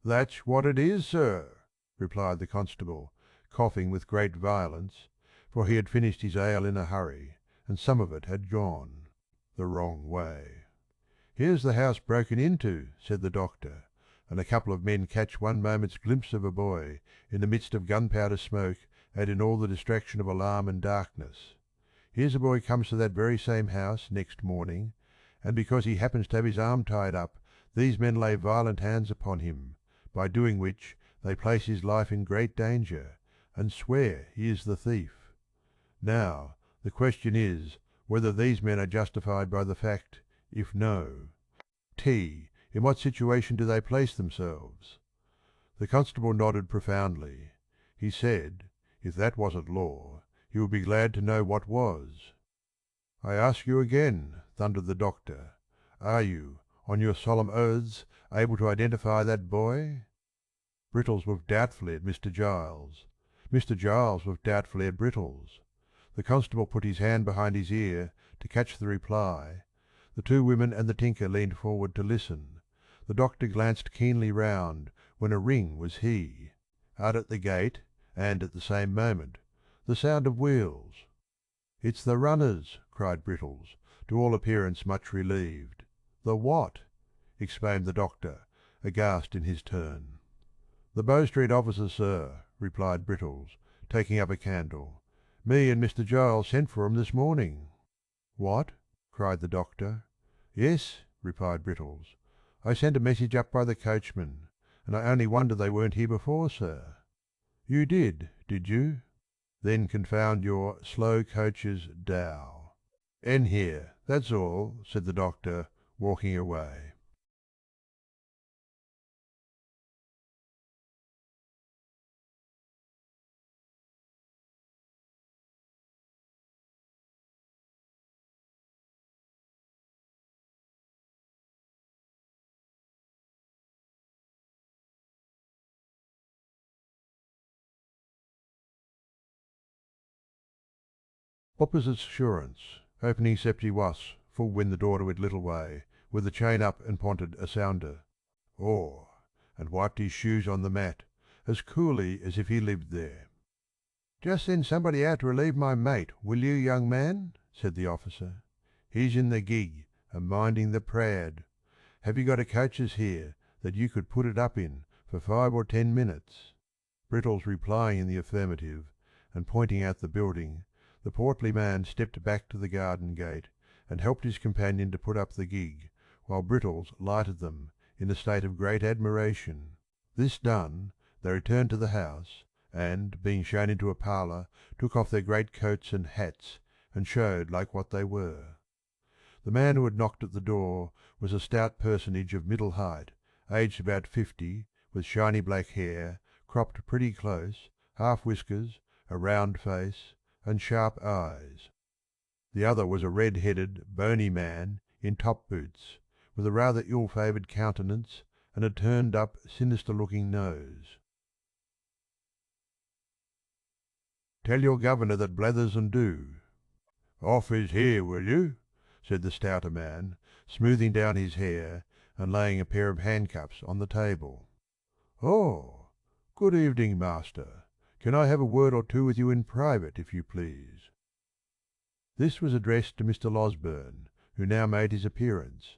"That's what it is, sir," replied the constable, coughing with great violence, for he had finished his ale in a hurry, and some of it had gone the wrong way. "Here's the house broken into," said the doctor, and a couple of men catch one moment's glimpse of a boy in the midst of gunpowder smoke and in all the distraction of alarm and darkness. Here's a boy comes to that very same house next morning, and because he happens to have his arm tied up, these men lay violent hands upon him, by doing which they place his life in great danger, and swear he is the thief. Now, the question is whether these men are justified by the fact. If no, in what situation do they place themselves? The constable nodded profoundly. He said, if that wasn't law, he would be glad to know what was. "I ask you again," thundered the doctor, "are you, on your solemn oaths, able to identify that boy?" Brittles looked doubtfully at Mr. Giles. Mr. Giles looked doubtfully at Brittles. The constable put his hand behind his ear to catch the reply. The two women and the tinker leaned forward to listen. The doctor glanced keenly round, when a ring was he. Out at the gate, and at the same moment, the sound of wheels. "It's the runners!" cried Brittles, to all appearance much relieved. "The what?" exclaimed the doctor, aghast in his turn. "The Bow Street officers, sir," replied Brittles, taking up a candle. "Me and Mr. Giles sent for 'em this morning." "What?" cried the doctor. "Yes," replied Brittles. "I sent a message up by the coachman, and I only wonder they weren't here before, sir." "You did you? Then confound your slow coach's dow. 'En here, that's all," said the doctor, walking away. Opposite assurance, opening septi was, full when the daughter went little way, with the chain up and ponted asounder. Or, and wiped his shoes on the mat, as coolly as if he lived there. "Just send somebody out to relieve my mate, will you, young man?" said the officer. "He's in the gig, a minding the prad. Have you got a coach's here that you could put it up in for 5 or 10 minutes?" Brittles replying in the affirmative, and pointing out the building, the portly man stepped back to the garden gate and helped his companion to put up the gig, while Brittles lighted them, in a state of great admiration. This done, they returned to the house, and, being shown into a parlour, took off their great coats and hats, and showed like what they were. The man who had knocked at the door was a stout personage of middle height, aged about 50, with shiny black hair, cropped pretty close, half whiskers, a round face, and sharp eyes. The other was a red-headed, bony man in top boots, with a rather ill-favoured countenance and a turned-up, sinister-looking nose. "Tell your governor that Blathers and do." "Off is here, will you?" said the stouter man, smoothing down his hair and laying a pair of handcuffs on the table. "Oh, good evening, master. Can I have a word or two with you in private, if you please?" This was addressed to Mr. Losberne, who now made his appearance.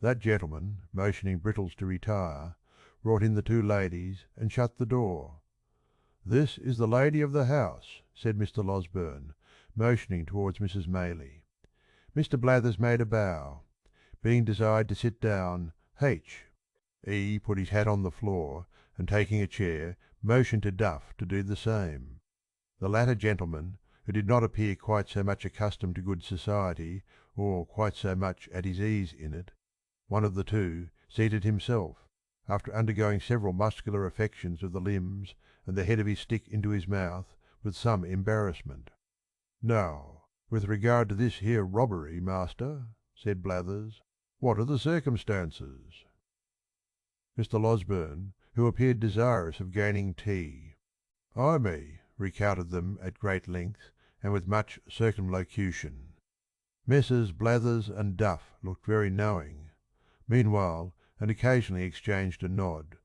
That gentleman, motioning Brittles to retire, brought in the two ladies and shut the door. "This is the lady of the house," said Mr. Losberne, motioning towards Mrs. Maylie. Mr. Blathers made a bow. Being desired to sit down, E. put his hat on the floor, and taking a chair, motioned to Duff to do the same. The latter gentleman, who did not appear quite so much accustomed to good society, or quite so much at his ease in it, one of the two, seated himself, after undergoing several muscular affections of the limbs and the head of his stick into his mouth, with some embarrassment. "Now, with regard to this here robbery, master," said Blathers, "what are the circumstances?" Mr. Losberne, who appeared desirous of gaining tea, recounted them at great length and with much circumlocution. Messrs. Blathers and Duff looked very knowing, meanwhile, and occasionally exchanged a nod.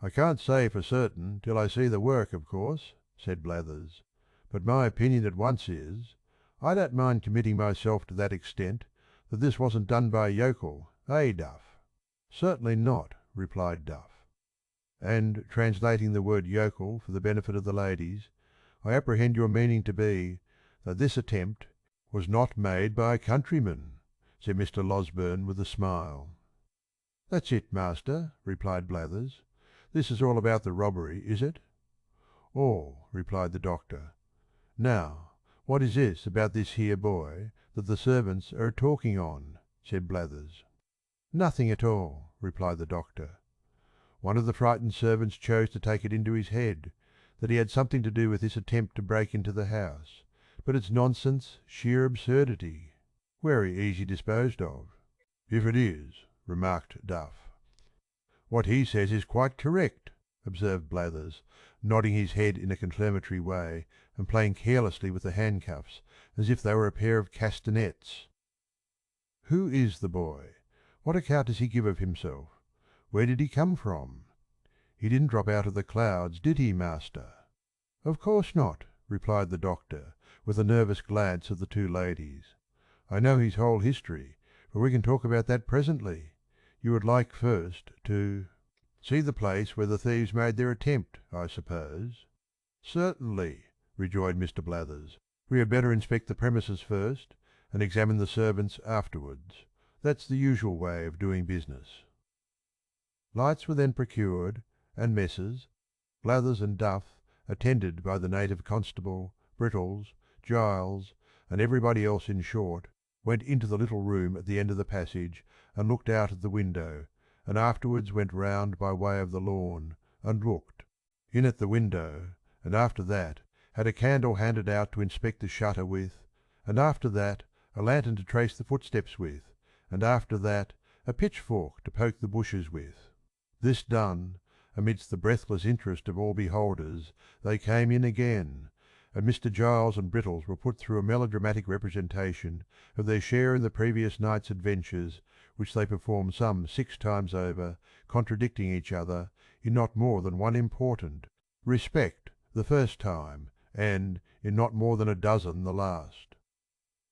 "I can't say for certain till I see the work, of course," said Blathers, "but my opinion at once is, I don't mind committing myself to that extent that this wasn't done by a yokel, Duff?" "Certainly not," replied Duff. "And, translating the word yokel for the benefit of the ladies, I apprehend your meaning to be that this attempt was not made by a countryman," said Mr. Losberne with a smile. "That's it, master," replied Blathers. "This is all about the robbery, is it?" "All," replied the doctor. "Now, what is this about this here boy that the servants are talking on?" said Blathers. "Nothing at all," replied the doctor. "One of the frightened servants chose to take it into his head that he had something to do with this attempt to break into the house, but it's nonsense, sheer absurdity. Very easy disposed of." "If it is," remarked Duff. "What he says is quite correct," observed Blathers, nodding his head in a confirmatory way and playing carelessly with the handcuffs as if they were a pair of castanets. "Who is the boy? What account does he give of himself? Where did he come from? He didn't drop out of the clouds, did he, master?" "Of course not," replied the doctor, with a nervous glance at the two ladies. "I know his whole history, but we can talk about that presently. You would like first to see the place where the thieves made their attempt, I suppose?" "Certainly," rejoined Mr. Blathers. "We had better inspect the premises first, and examine the servants afterwards. That's the usual way of doing business." Lights were then procured, and Messrs. Blathers and Duff, attended by the native constable, Brittles, Giles, and everybody else in short, went into the little room at the end of the passage and looked out at the window, and afterwards went round by way of the lawn and looked in at the window, and after that had a candle handed out to inspect the shutter with, and after that a lantern to trace the footsteps with, and after that a pitchfork to poke the bushes with. This done, amidst the breathless interest of all beholders, they came in again, and Mr. Giles and Brittles were put through a melodramatic representation of their share in the previous night's adventures, which they performed some 6 times over, contradicting each other in not more than one important respect the first time, and in not more than a dozen the last.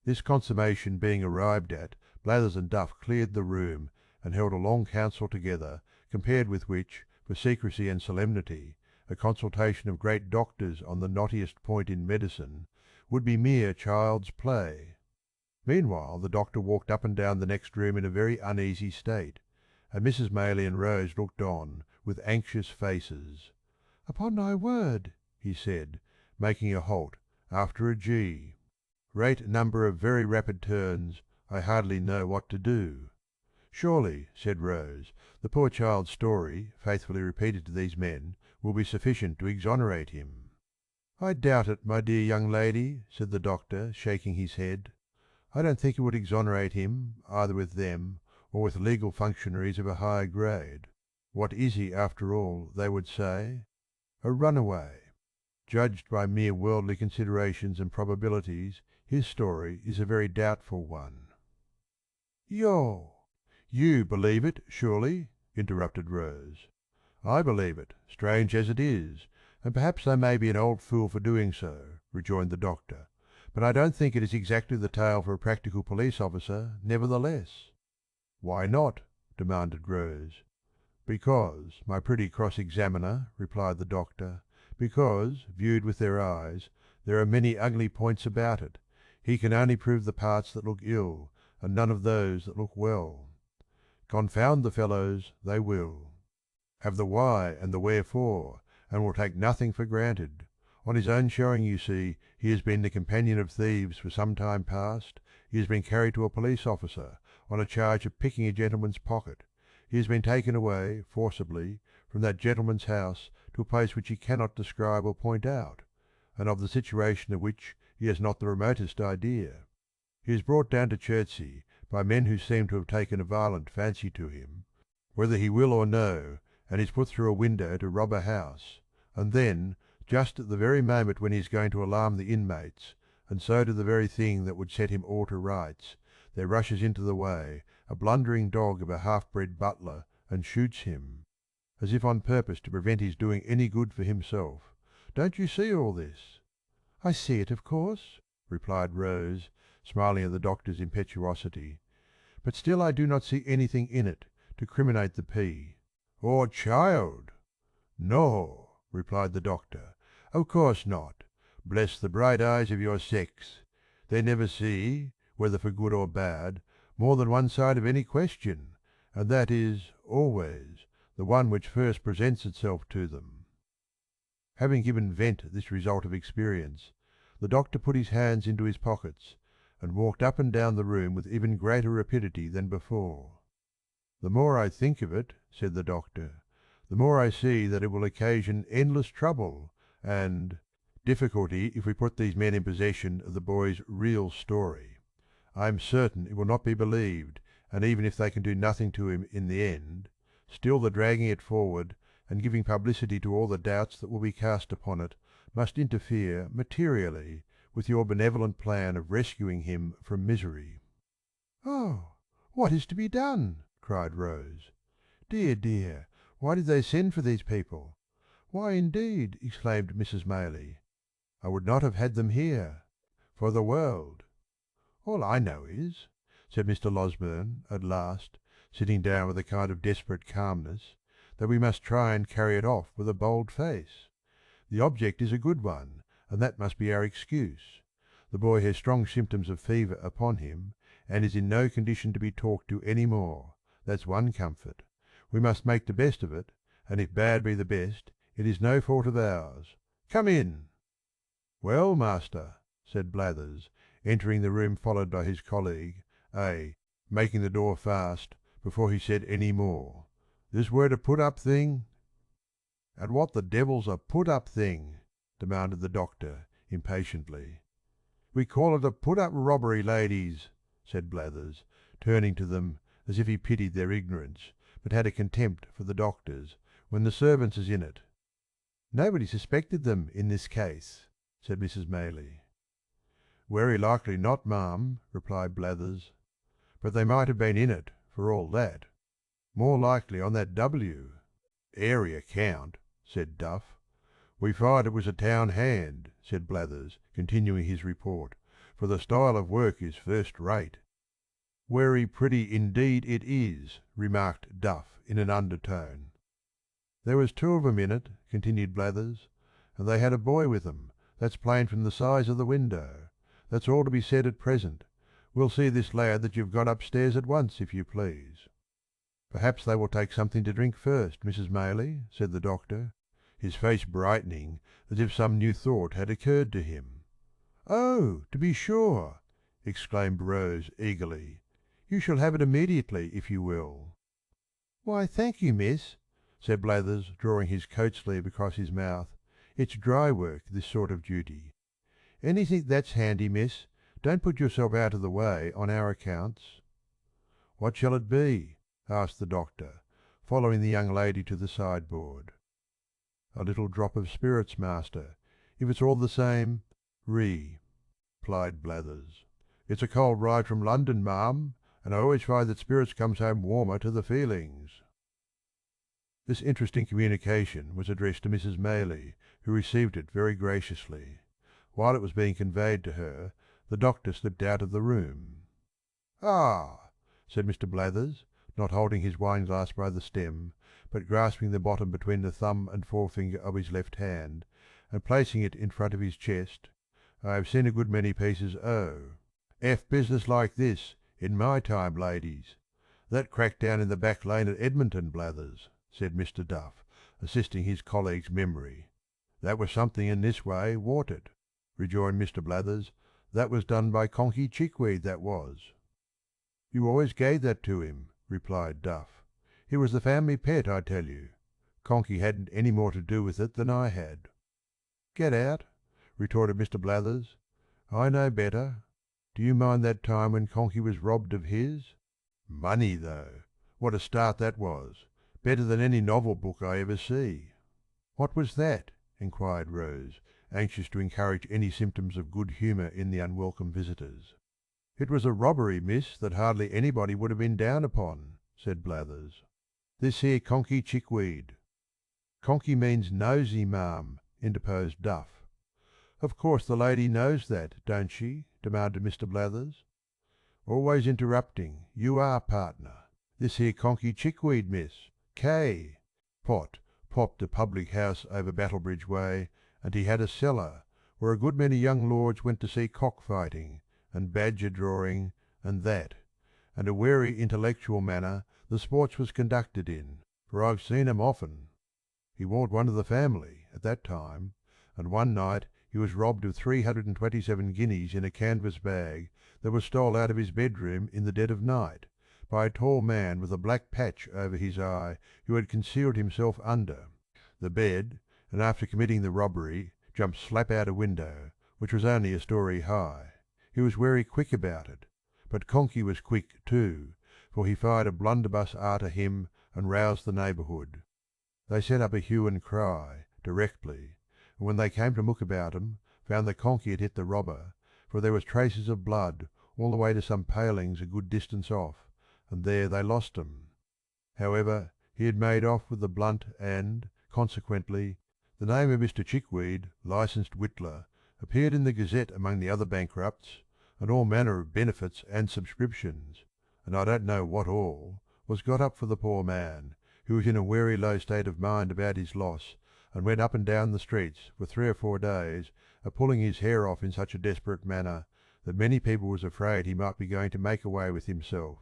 This consummation being arrived at, Blathers and Duff cleared the room and held a long council together, compared with which, for secrecy and solemnity, a consultation of great doctors on the knottiest point in medicine would be mere child's play. Meanwhile the doctor walked up and down the next room in a very uneasy state, and Mrs. Maylie and Rose looked on with anxious faces. "Upon my word," he said, making a halt after a G. "Great number of very rapid turns, I hardly know what to do." "Surely," said Rose, "the poor child's story, faithfully repeated to these men, will be sufficient to exonerate him." "I doubt it, my dear young lady," said the doctor, shaking his head. "I don't think it would exonerate him either with them or with legal functionaries of a higher grade. What is he, after all, they would say? A runaway. Judged by mere worldly considerations and probabilities, his story is a very doubtful one." "Yo!" "You believe it, surely?" interrupted Rose. "I believe it, strange as it is, and perhaps I may be an old fool for doing so," rejoined the doctor, "but I don't think it is exactly the tale for a practical police officer, nevertheless." "Why not?" demanded Rose. "Because, my pretty cross-examiner," replied the doctor, "because, viewed with their eyes, there are many ugly points about it. He can only prove the parts that look ill, and none of those that look well. Confound the fellows, they will. Have the why and the wherefore, and will take nothing for granted. On his own showing, you see, he has been the companion of thieves for some time past, he has been carried to a police officer, on a charge of picking a gentleman's pocket. He has been taken away, forcibly, from that gentleman's house to a place which he cannot describe or point out, and of the situation of which he has not the remotest idea. He is brought down to Chertsey by men who seem to have taken a violent fancy to him, whether he will or no, and is put through a window to rob a house, and then, just at the very moment when he is going to alarm the inmates, and so do the very thing that would set him all to rights, there rushes into the way a blundering dog of a half-bred butler and shoots him, as if on purpose to prevent his doing any good for himself. Don't you see all this?" "I see it, of course," replied Rose, smiling at the doctor's impetuosity, "but still I do not see anything in it to criminate the P." "Or child?" "No," replied the doctor, "of course not. Bless the bright eyes of your sex! They never see, whether for good or bad, more than one side of any question, and that is, always, the one which first presents itself to them." Having given vent to this result of experience, the doctor put his hands into his pockets, and walked up and down the room with even greater rapidity than before. "The more I think of it," said the doctor, "the more I see that it will occasion endless trouble and difficulty if we put these men in possession of the boy's real story. I am certain it will not be believed, and even if they can do nothing to him in the end, still the dragging it forward and giving publicity to all the doubts that will be cast upon it must interfere materially with your benevolent plan of rescuing him from misery." "Oh, what is to be done?" cried Rose. "Dear, dear, why did they send for these people?" "Why, indeed!" exclaimed Mrs. Maylie. "I would not have had them here for the world." "All I know is," said Mr. Losberne at last, sitting down with a kind of desperate calmness, "that we must try and carry it off with a bold face. The object is a good one, and that must be our excuse. The boy has strong symptoms of fever upon him, and is in no condition to be talked to any more. That's one comfort. We must make the best of it, and if bad be the best, it is no fault of ours. Come in." "Well, master," said Blathers, entering the room followed by his colleague, making the door fast before he said any more. "This word a put-up thing?" "And what the devil's a put-up thing?" demanded the doctor, impatiently. "We call it a put-up robbery, ladies," said Blathers, turning to them as if he pitied their ignorance, but had a contempt for the doctors, "when the servants is in it." "Nobody suspected them in this case," said Mrs. Maylie. "Werry likely not, ma'am," replied Blathers. "But they might have been in it, for all that. More likely on that W." "Airy account," said Duff. "We find it was a town hand," said Blathers, continuing his report, "for the style of work is first rate." "Werry pretty indeed it is," remarked Duff in an undertone. "There was 2 of 'em in it," continued Blathers, "and they had a boy with 'em. That's plain from the size of the window. That's all to be said at present. We'll see this lad that you've got upstairs at once, if you please." "Perhaps they will take something to drink first, Mrs. Maylie," said the doctor, his face brightening as if some new thought had occurred to him. "Oh, to be sure!" exclaimed Rose eagerly. "You shall have it immediately, if you will." "Why, thank you, miss," said Blathers, drawing his coat sleeve across his mouth. "It's dry work, this sort of duty." "Anything that's handy, miss. Don't put yourself out of the way on our accounts." "What shall it be?" asked the doctor, following the young lady to the sideboard. "A little drop of spirits, master. If it's all the same, replied Blathers. "It's a cold ride from London, ma'am, and I always find that spirits comes home warmer to the feelings." This interesting communication was addressed to Mrs. Maylie, who received it very graciously. While it was being conveyed to her, the doctor slipped out of the room. "Ah!" said Mr. Blathers, not holding his wineglass by the stem, but grasping the bottom between the thumb and forefinger of his left hand, and placing it in front of his chest. "I have seen a good many pieces business like this, in my time, ladies. That crack down in the back lane at Edmonton, Blathers," said Mr. Duff, assisting his colleague's memory. "That was something in this way, warn't it?" rejoined Mr. Blathers. "That was done by Conkey Chickweed, that was." "You always gave that to him," replied Duff. "He was the family pet, I tell you. Conkey hadn't any more to do with it than I had." "Get out," retorted Mr. Blathers. "I know better. Do you mind that time when Conkey was robbed of his? Money, though! What a start that was! Better than any novel book I ever see." "What was that?" inquired Rose, anxious to encourage any symptoms of good humour in the unwelcome visitors. "It was a robbery, miss, that hardly anybody would have been down upon," said Blathers. "This here Conkey Chickweed." "Conkey means nosy, ma'am," interposed Duff. "Of course the lady knows that, don't she?" demanded Mr. Blathers. "Always interrupting, you are, partner. This here Conkey Chickweed, miss. K. Pot popped a public house over Battlebridge Way, and he had a cellar, where a good many young lords went to see cock fighting, and badger drawing, and that, and a wary intellectual manner the sports was conducted in, for I've seen 'em often. He warn't one of the family at that time, and one night he was robbed of 327 guineas in a canvas bag that was stole out of his bedroom in the dead of night, by a tall man with a black patch over his eye who had concealed himself under the bed, and after committing the robbery jumped slap out a window, which was only a story high. He was very quick about it, but Conkey was quick too, for he fired a blunderbuss arter him and roused the neighbourhood. They set up a hue and cry directly, and when they came to look about 'em, found that Conkey had hit the robber, for there was traces of blood all the way to some palings a good distance off, and there they lost 'em. However, he had made off with the blunt and, consequently, the name of Mr. Chickweed, licensed whittler, appeared in the Gazette among the other bankrupts, and all manner of benefits and subscriptions, and I don't know what all, was got up for the poor man, who was in a very low state of mind about his loss, and went up and down the streets for 3 or 4 days, a pulling his hair off in such a desperate manner that many people was afraid he might be going to make away with himself.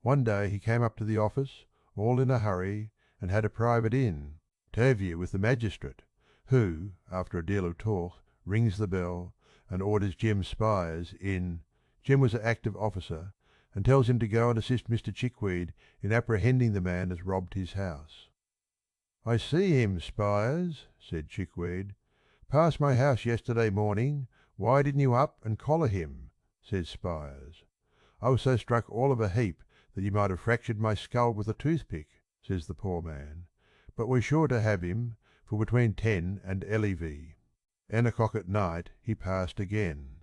One day he came up to the office, all in a hurry, and had a private interview with the magistrate, who, after a deal of talk, rings the bell, and orders Jim Spires in. Jim was an active officer, and tells him to go and assist Mr. Chickweed in apprehending the man as robbed his house. "I see him, Spires," said Chickweed. "Passed my house yesterday morning. Why didn't you up and collar him?" says Spires. "I was so struck all of a heap that you might have fractured my skull with a toothpick," says the poor man. "But we're sure to have him, for between 10 and 11 and o'clock at night he passed again."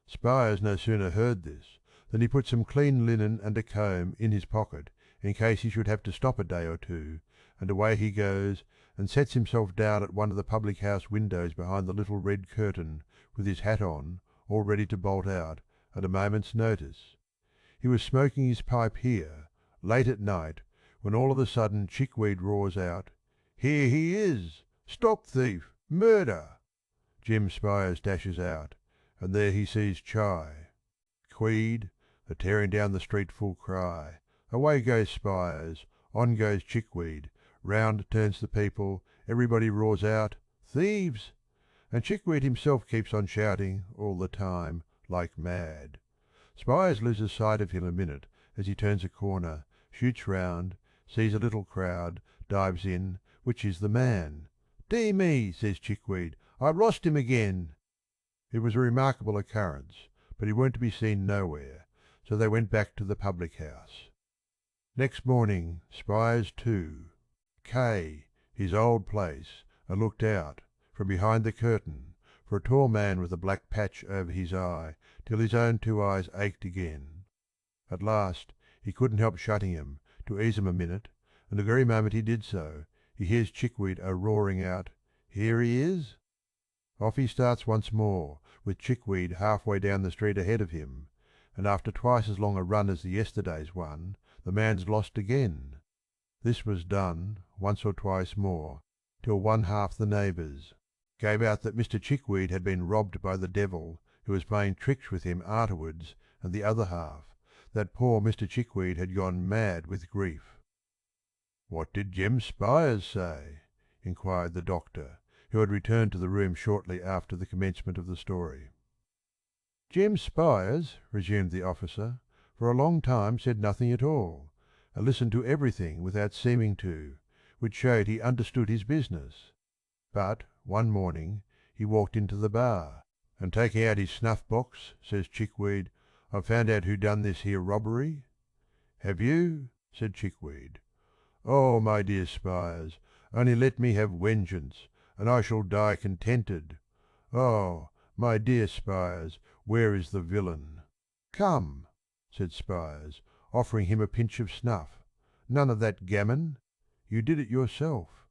Spires no sooner heard this than he put some clean linen and a comb in his pocket in case he should have to stop a day or two, and away he goes and sets himself down at one of the public-house windows behind the little red curtain, with his hat on, all ready to bolt out at a moment's notice. He was smoking his pipe here, late at night, when all of a sudden Chickweed roars out, "Here he is! Stop thief! Murder!" Jim Spires dashes out, and there he sees Chi. Queed, a tearing down the street full cry. Away goes Spires, on goes Chickweed, round turns the people, everybody roars out, "Thieves!" And Chickweed himself keeps on shouting all the time, like mad. Spires loses sight of him a minute as he turns a corner, shoots round, sees a little crowd, dives in, which is the man. "Dee me," says Chickweed, "I lost him again." It was a remarkable occurrence, but he weren't to be seen nowhere, so they went back to the public-house. Next morning Spires too his old place, and looked out, from behind the curtain, for a tall man with a black patch over his eye, till his own two eyes ached again. At last he couldn't help shutting 'em, to ease 'em a minute, and the very moment he did so, he hears Chickweed roaring out, "Here he is!" Off he starts once more, with Chickweed half-way down the street ahead of him, and after twice as long a run as the yesterday's one, the man's lost again. This was done once or twice more, till one half the neighbours gave out that Mr. Chickweed had been robbed by the devil who was playing tricks with him arterwards, and the other half, that poor Mr. Chickweed had gone mad with grief. "What did Jem Spires say?" inquired the doctor, who had returned to the room shortly after the commencement of the story. "Jem Spires," resumed the officer, "for a long time said nothing at all, and listened to everything without seeming to, which showed he understood his business. But one morning he walked into the bar, and taking out his snuff-box, says Chickweed, 'I've found out who done this here robbery.' 'Have you?' said Chickweed. 'Oh, my dear Spires, only let me have vengeance, and I shall die contented. Oh, my dear Spires, where is the villain?' 'Come,' said Spires, offering him a pinch of snuff, 'none of that gammon. You did it yourself.'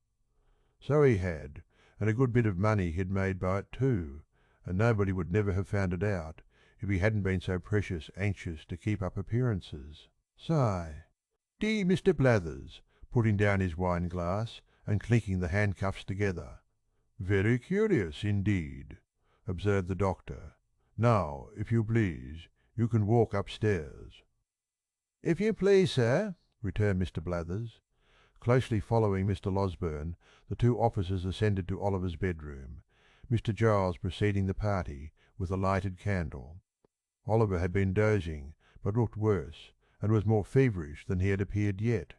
So he had, and a good bit of money he'd made by it too, and nobody would never have found it out if he hadn't been so precious anxious to keep up appearances. Sigh. Dee Mr. Blathers, putting down his wine-glass and clinking the handcuffs together. 'Very curious indeed,' observed the doctor. 'Now, if you please, you can walk upstairs.' 'If you please, sir,' returned Mr. Blathers. Closely following Mr. Losberne, the two officers ascended to Oliver's bedroom, Mr. Giles preceding the party with a lighted candle. Oliver had been dozing, but looked worse, and was more feverish than he had appeared yet.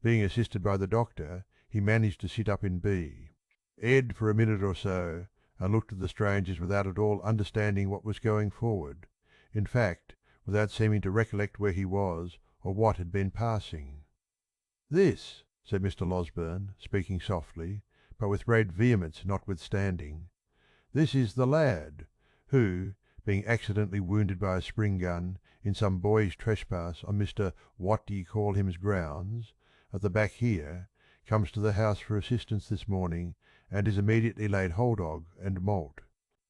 Being assisted by the doctor, he managed to sit up in B. Ed for a minute or so, and looked at the strangers without at all understanding what was going forward, in fact, without seeming to recollect where he was or what had been passing. 'This,' said Mr. Losberne, speaking softly, but with great vehemence notwithstanding, 'this is the lad, who, being accidentally wounded by a spring gun in some boyish trespass on Mr. What-d'ye-call-him's grounds, at the back here, comes to the house for assistance this morning, and is immediately laid hold of and malt,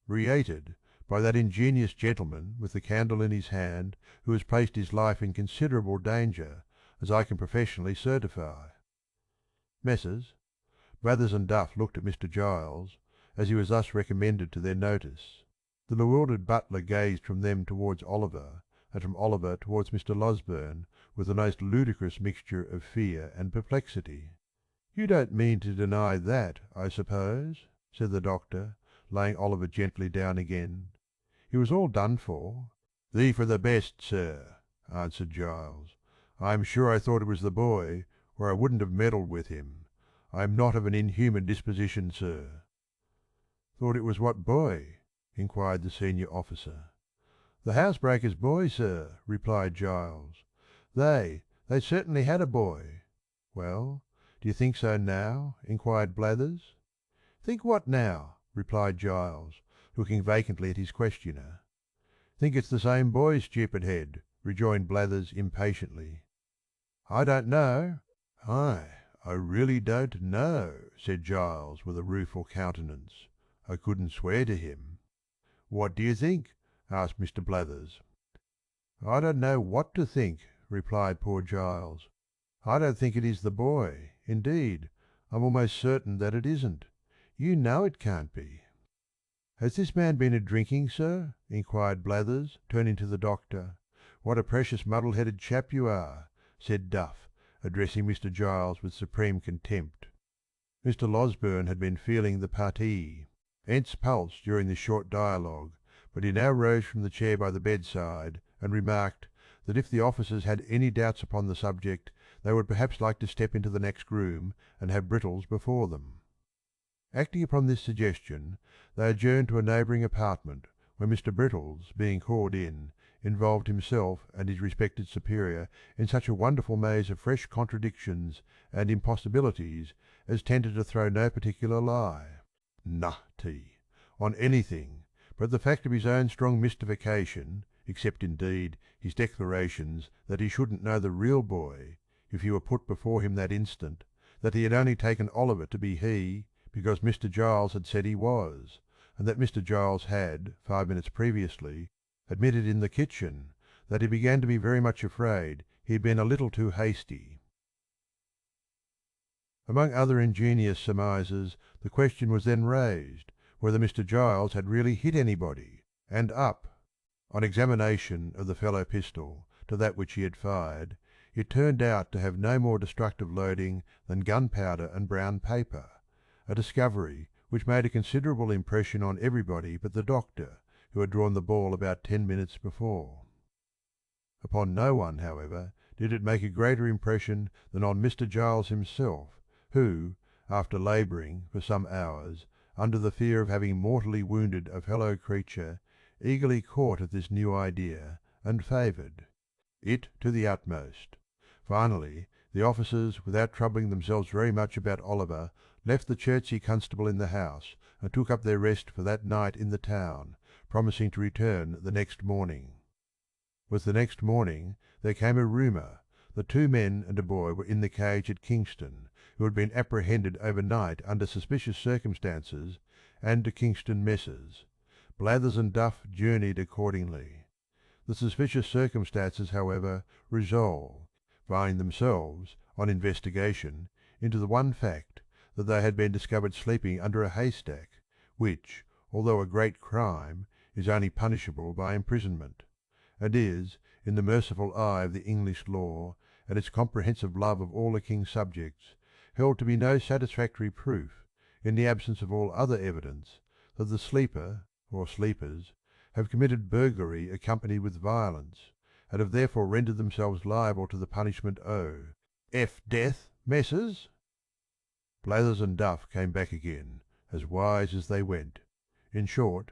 re-ated by that ingenious gentleman with the candle in his hand, who has placed his life in considerable danger, as I can professionally certify.' Messrs. Blathers and Duff looked at Mr. Giles, as he was thus recommended to their notice. The bewildered butler gazed from them towards Oliver, and from Oliver towards Mr. Losberne, with the most ludicrous mixture of fear and perplexity. 'You don't mean to deny that, I suppose?' said the doctor, laying Oliver gently down again. He was all done for. "Thee for the best, sir," answered Giles. "I am sure I thought it was the boy, or I wouldn't have meddled with him. I am not of an inhuman disposition, sir." "Thought it was what boy?" inquired the senior officer. "The housebreaker's boy, sir," replied Giles. They certainly had a boy." "Well, do you think so now?" inquired Blathers. "Think what now?" replied Giles, looking vacantly at his questioner. "Think it's the same boy, stupid head," rejoined Blathers impatiently. "I don't know." "I really don't know," said Giles, with a rueful countenance. "I couldn't swear to him." "What do you think?" asked Mr. Blathers. "I don't know what to think," replied poor Giles. "I don't think it is the boy. Indeed, I'm almost certain that it isn't. You know it can't be." "Has this man been a drinking, sir?" inquired Blathers, turning to the doctor. "What a precious muddle‐headed chap you are," said Duff, addressing Mr. Giles with supreme contempt. Mr. Losberne had been feeling the partie, Ent's pulse during this short dialogue, but he now rose from the chair by the bedside and remarked that if the officers had any doubts upon the subject they would perhaps like to step into the next room and have Brittles before them. Acting upon this suggestion, they adjourned to a neighbouring apartment, where Mr. Brittles, being called in, involved himself and his respected superior in such a wonderful maze of fresh contradictions and impossibilities as tended to throw no particular lie on anything but the fact of his own strong mystification, except indeed his declarations that he shouldn't know the real boy if he were put before him that instant, that he had only taken Oliver to be he because Mr. Giles had said he was, and that Mr. Giles had, 5 minutes previously, admitted in the kitchen that he began to be very much afraid he had been a little too hasty. Among other ingenious surmises, the question was then raised whether Mr. Giles had really hit anybody, and up. On examination of the fellow pistol to that which he had fired, it turned out to have no more destructive loading than gunpowder and brown paper, a discovery which made a considerable impression on everybody but the doctor, who had drawn the ball about 10 minutes before. Upon no one, however, did it make a greater impression than on Mr. Giles himself, who, after labouring for some hours under the fear of having mortally wounded a fellow creature, eagerly caught at this new idea and favoured it to the utmost. Finally, the officers, without troubling themselves very much about Oliver, left the Chertsey constable in the house and took up their rest for that night in the town, promising to return the next morning. With the next morning there came a rumour that 2 men and a boy were in the cage at Kingston, who had been apprehended overnight under suspicious circumstances and to Kingston messes. Blathers and Duff journeyed accordingly. The suspicious circumstances, however, resolved, finding themselves, on investigation, into the one fact that they had been discovered sleeping under a haystack, which, although a great crime, is only punishable by imprisonment, and is, in the merciful eye of the English law and its comprehensive love of all the king's subjects, held to be no satisfactory proof, in the absence of all other evidence, that the sleeper or sleepers have committed burglary accompanied with violence, and have therefore rendered themselves liable to the punishment death, messes. Blathers and Duff came back again, as wise as they went. In short,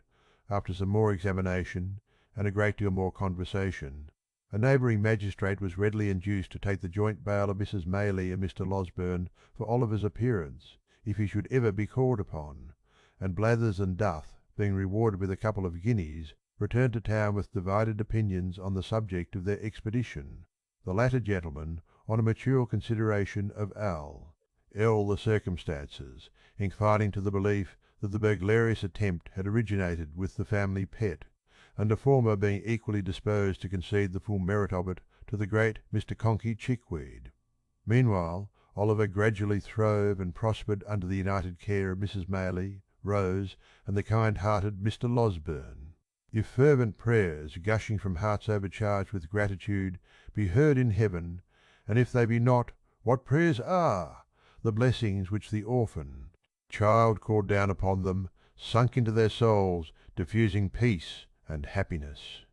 after some more examination and a great deal more conversation, a neighbouring magistrate was readily induced to take the joint bail of Mrs. Maylie and Mr. Losberne for Oliver's appearance, if he should ever be called upon, and Blathers and Duff, being rewarded with a couple of guineas, returned to town with divided opinions on the subject of their expedition, the latter gentleman on a mature consideration of the circumstances, inclining to the belief that the burglarious attempt had originated with the family pet, and the former being equally disposed to concede the full merit of it to the great Mr. Conkey Chickweed. Meanwhile Oliver gradually throve and prospered under the united care of Mrs. Maylie, Rose, and the kind-hearted Mr. Losberne. If fervent prayers gushing from hearts overcharged with gratitude be heard in heaven, and if they be not, what prayers are! The blessings which the orphan child called down upon them, sunk into their souls, diffusing peace and happiness.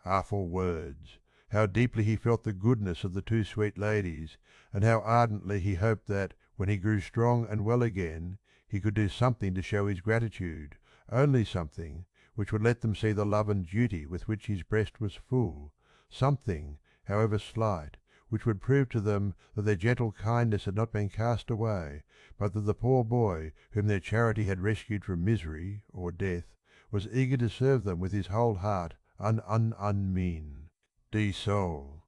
Harmful words! How deeply he felt the goodness of the two sweet ladies, and how ardently he hoped that, when he grew strong and well again, he could do something to show his gratitude, only something, which would let them see the love and duty with which his breast was full, something, however slight, which would prove to them that their gentle kindness had not been cast away, but that the poor boy whom their charity had rescued from misery or death was eager to serve them with his whole heart unmean. De soul.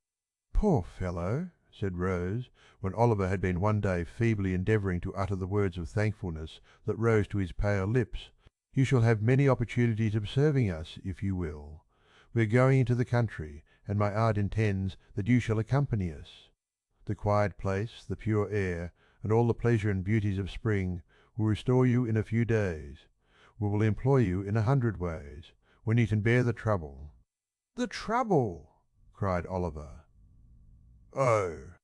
"Poor fellow!" said Rose, when Oliver had been one day feebly endeavouring to utter the words of thankfulness that rose to his pale lips. "You shall have many opportunities of serving us, if you will. We are going into the country, and my aunt intends that you shall accompany us. The quiet place, the pure air, and all the pleasure and beauties of spring will restore you in a few days. We will employ you in 100 ways, when you can bear the trouble." "The trouble!" cried Oliver. "Oh,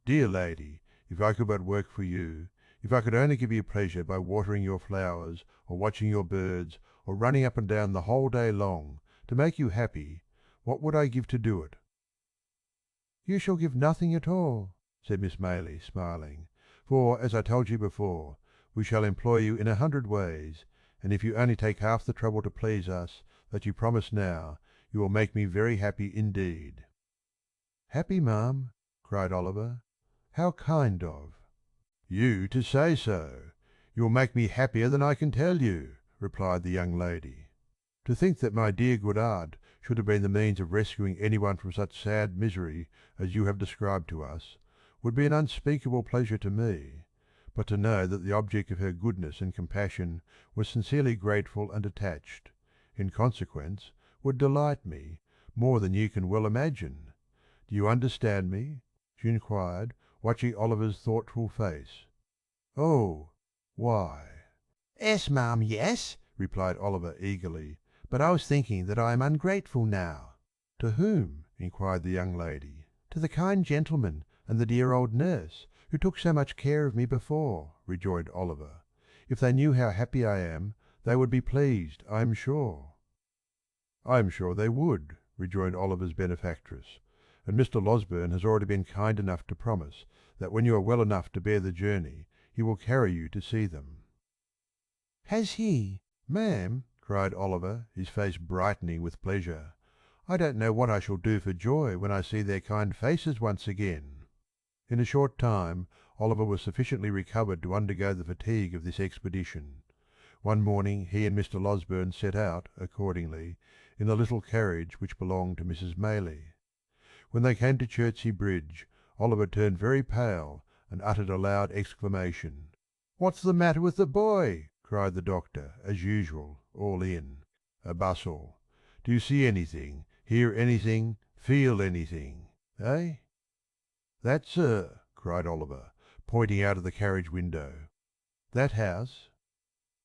dear lady, if I could but work for you, if I could only give you pleasure by watering your flowers, or watching your birds, or running up and down the whole day long, to make you happy, what would I give to do it?" "You shall give nothing at all," said Miss Maylie, smiling, "for, as I told you before, we shall employ you in 100 ways, and if you only take half the trouble to please us that you promise now, you will make me very happy indeed." "Happy, ma'am?" cried Oliver. "How kind of—" "You to say so! You will make me happier than I can tell you," replied the young lady. "To think that my dear good aunt should have been the means of rescuing anyone from such sad misery as you have described to us, would be an unspeakable pleasure to me, but to know that the object of her goodness and compassion was sincerely grateful and attached, in consequence, would delight me, more than you can well imagine. Do you understand me?" she inquired, watching Oliver's thoughtful face. "Oh, why?" "Yes, ma'am, yes," replied Oliver eagerly, "but I was thinking that I am ungrateful now." "To whom?" inquired the young lady. "To the kind gentleman and the dear old nurse, who took so much care of me before," rejoined Oliver. "If they knew how happy I am, they would be pleased, I am sure." "I am sure they would," rejoined Oliver's benefactress, "and Mr. Losberne has already been kind enough to promise that when you are well enough to bear the journey he will carry you to see them." "Has he?" "Ma'am," cried Oliver, his face brightening with pleasure, "I don't know what I shall do for joy when I see their kind faces once again." In a short time Oliver was sufficiently recovered to undergo the fatigue of this expedition. One morning he and Mr. Losberne set out, accordingly, in the little carriage which belonged to Mrs. Maylie. When they came to Chertsey Bridge, Oliver turned very pale and uttered a loud exclamation. "What's the matter with the boy?" cried the doctor, as usual, all in. A bustle. "Do you see anything, hear anything, feel anything, eh?" "That, sir," cried Oliver, pointing out of the carriage window. "That house?"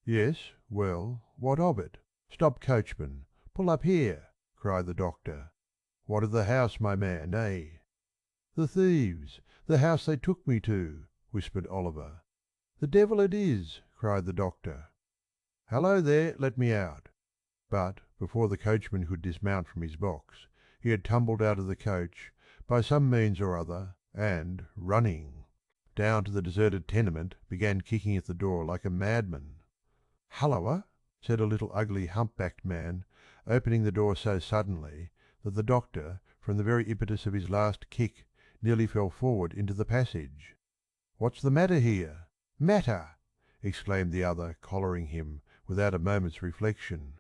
"Yes, well, what of it? Stop, coachman, pull up here," cried the doctor. "What of the house, my man, eh?" "The thieves, the house they took me to," whispered Oliver. "The devil it is!" cried the doctor. "Hallo there, let me out." But before the coachman could dismount from his box, he had tumbled out of the coach, by some means or other, and, running down to the deserted tenement, began kicking at the door like a madman. "Halloa!" said a little ugly hump‐backed man, opening the door so suddenly that the doctor, from the very impetus of his last kick, nearly fell forward into the passage. "What's the matter here?" "Matter!" exclaimed the other, collaring him, without a moment's reflection.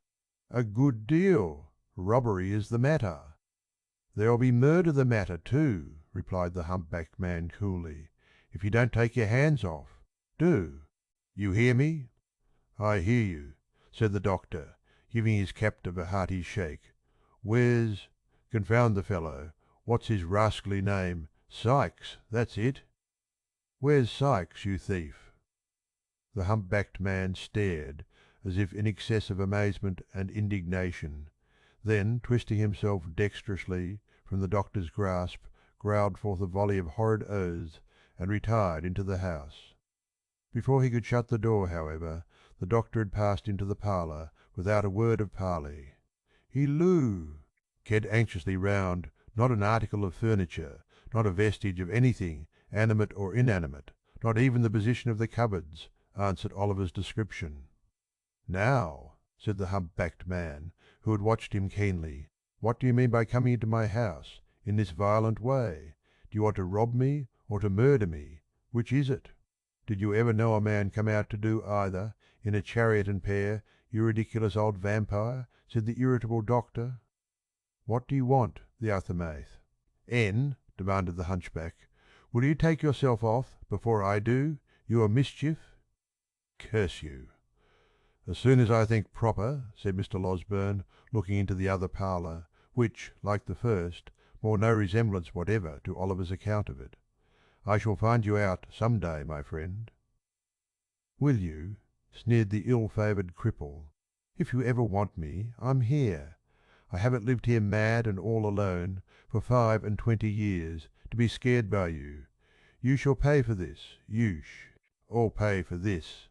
"A good deal. Robbery is the matter." "There'll be murder the matter, too," replied the hump‐backed man coolly, "if you don't take your hands off. Do. You hear me?" "I hear you," said the doctor, giving his captive a hearty shake. "Confound the fellow, what's his rascally name? Sykes, that's it." "Where's Sykes, you thief?" The hump‐backed man stared, as if in excess of amazement and indignation, then twisting himself dexterously from the doctor's grasp, growled forth a volley of horrid oaths and retired into the house. Before he could shut the door, however, the doctor had passed into the parlour without a word of parley. He cared anxiously round not an article of furniture, not a vestige of anything, animate or inanimate, not even the position of the cupboards, answered Oliver's description. "Now," said the hump‐backed man, who had watched him keenly, "what do you mean by coming into my house in this violent way? Do you want to rob me or to murder me? Which is it? Did you ever know a man come out to do either, in a chariot and pair, you ridiculous old vampire?" said the irritable doctor. "What do you want?" the other maith. "En," demanded the hunchback, "will you take yourself off before I do, you a mischief?" "Curse you!" "As soon as I think proper," said Mr. Losberne, looking into the other parlour, which, like the first, bore no resemblance whatever to Oliver's account of it. "I shall find you out some day, my friend." "Will you?" sneered the ill–favoured cripple. "If you ever want me, I'm here. I haven't lived here mad and all alone for 25 years, to be scared by you. You shall pay for this, all pay for this."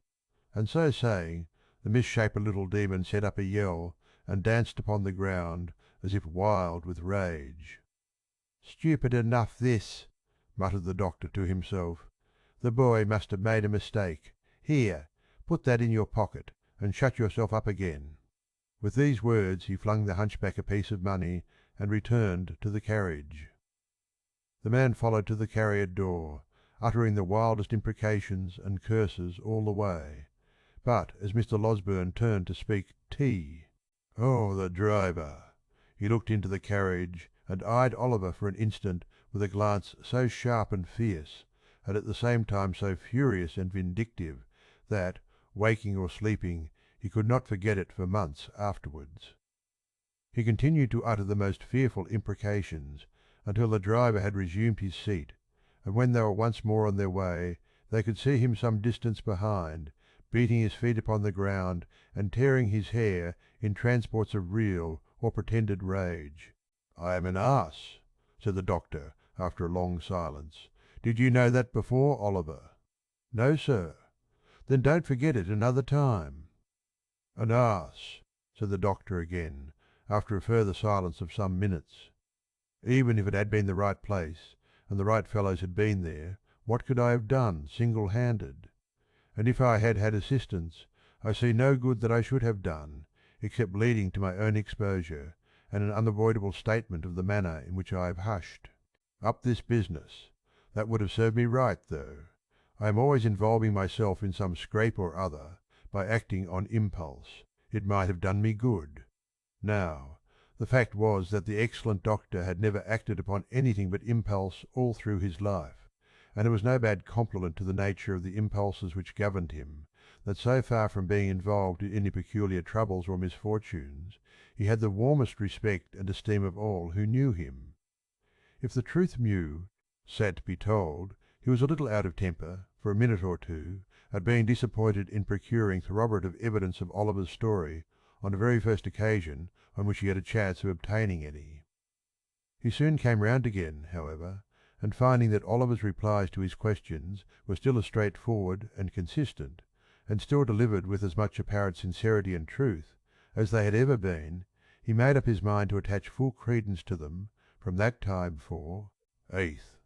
And so saying, the misshapen little demon set up a yell and danced upon the ground as if wild with rage. "Stupid enough this," muttered the doctor to himself. "The boy must have made a mistake. Here, put that in your pocket, and shut yourself up again." With these words he flung the hunchback a piece of money and returned to the carriage. The man followed to the carrier door, uttering the wildest imprecations and curses all the way. But as Mr. Losberne turned to speak tea, "Oh, the driver!" He looked into the carriage and eyed Oliver for an instant with a glance so sharp and fierce, and at the same time so furious and vindictive, that, waking or sleeping, he could not forget it for months afterwards. He continued to utter the most fearful imprecations until the driver had resumed his seat, and when they were once more on their way they could see him some distance behind, beating his feet upon the ground and tearing his hair in transports of real or pretended rage. "I am an ass," said the doctor after a long silence. "Did you know that before, Oliver?" "No, sir." "Then don't forget it another time." "An ass," said the doctor again, after a further silence of some minutes. "Even if it had been the right place, and the right fellows had been there, what could I have done single–handed? And if I had had assistance, I see no good that I should have done, except leading to my own exposure, and an unavoidable statement of the manner in which I have hushed up this business. That would have served me right, though. I am always involving myself in some scrape or other, by acting on impulse. It might have done me good. Now, the fact was that the excellent doctor had never acted upon anything but impulse all through his life, and it was no bad compliment to the nature of the impulses which governed him, that so far from being involved in any peculiar troubles or misfortunes, he had the warmest respect and esteem of all who knew him. If the truth sat be told, he was a little out of temper, for a minute or two, at being disappointed in procuring corroborative evidence of Oliver's story on the very first occasion on which he had a chance of obtaining any. He soon came round again, however, and finding that Oliver's replies to his questions were still as straightforward and consistent, and still delivered with as much apparent sincerity and truth, as they had ever been, he made up his mind to attach full credence to them from that time for Eath.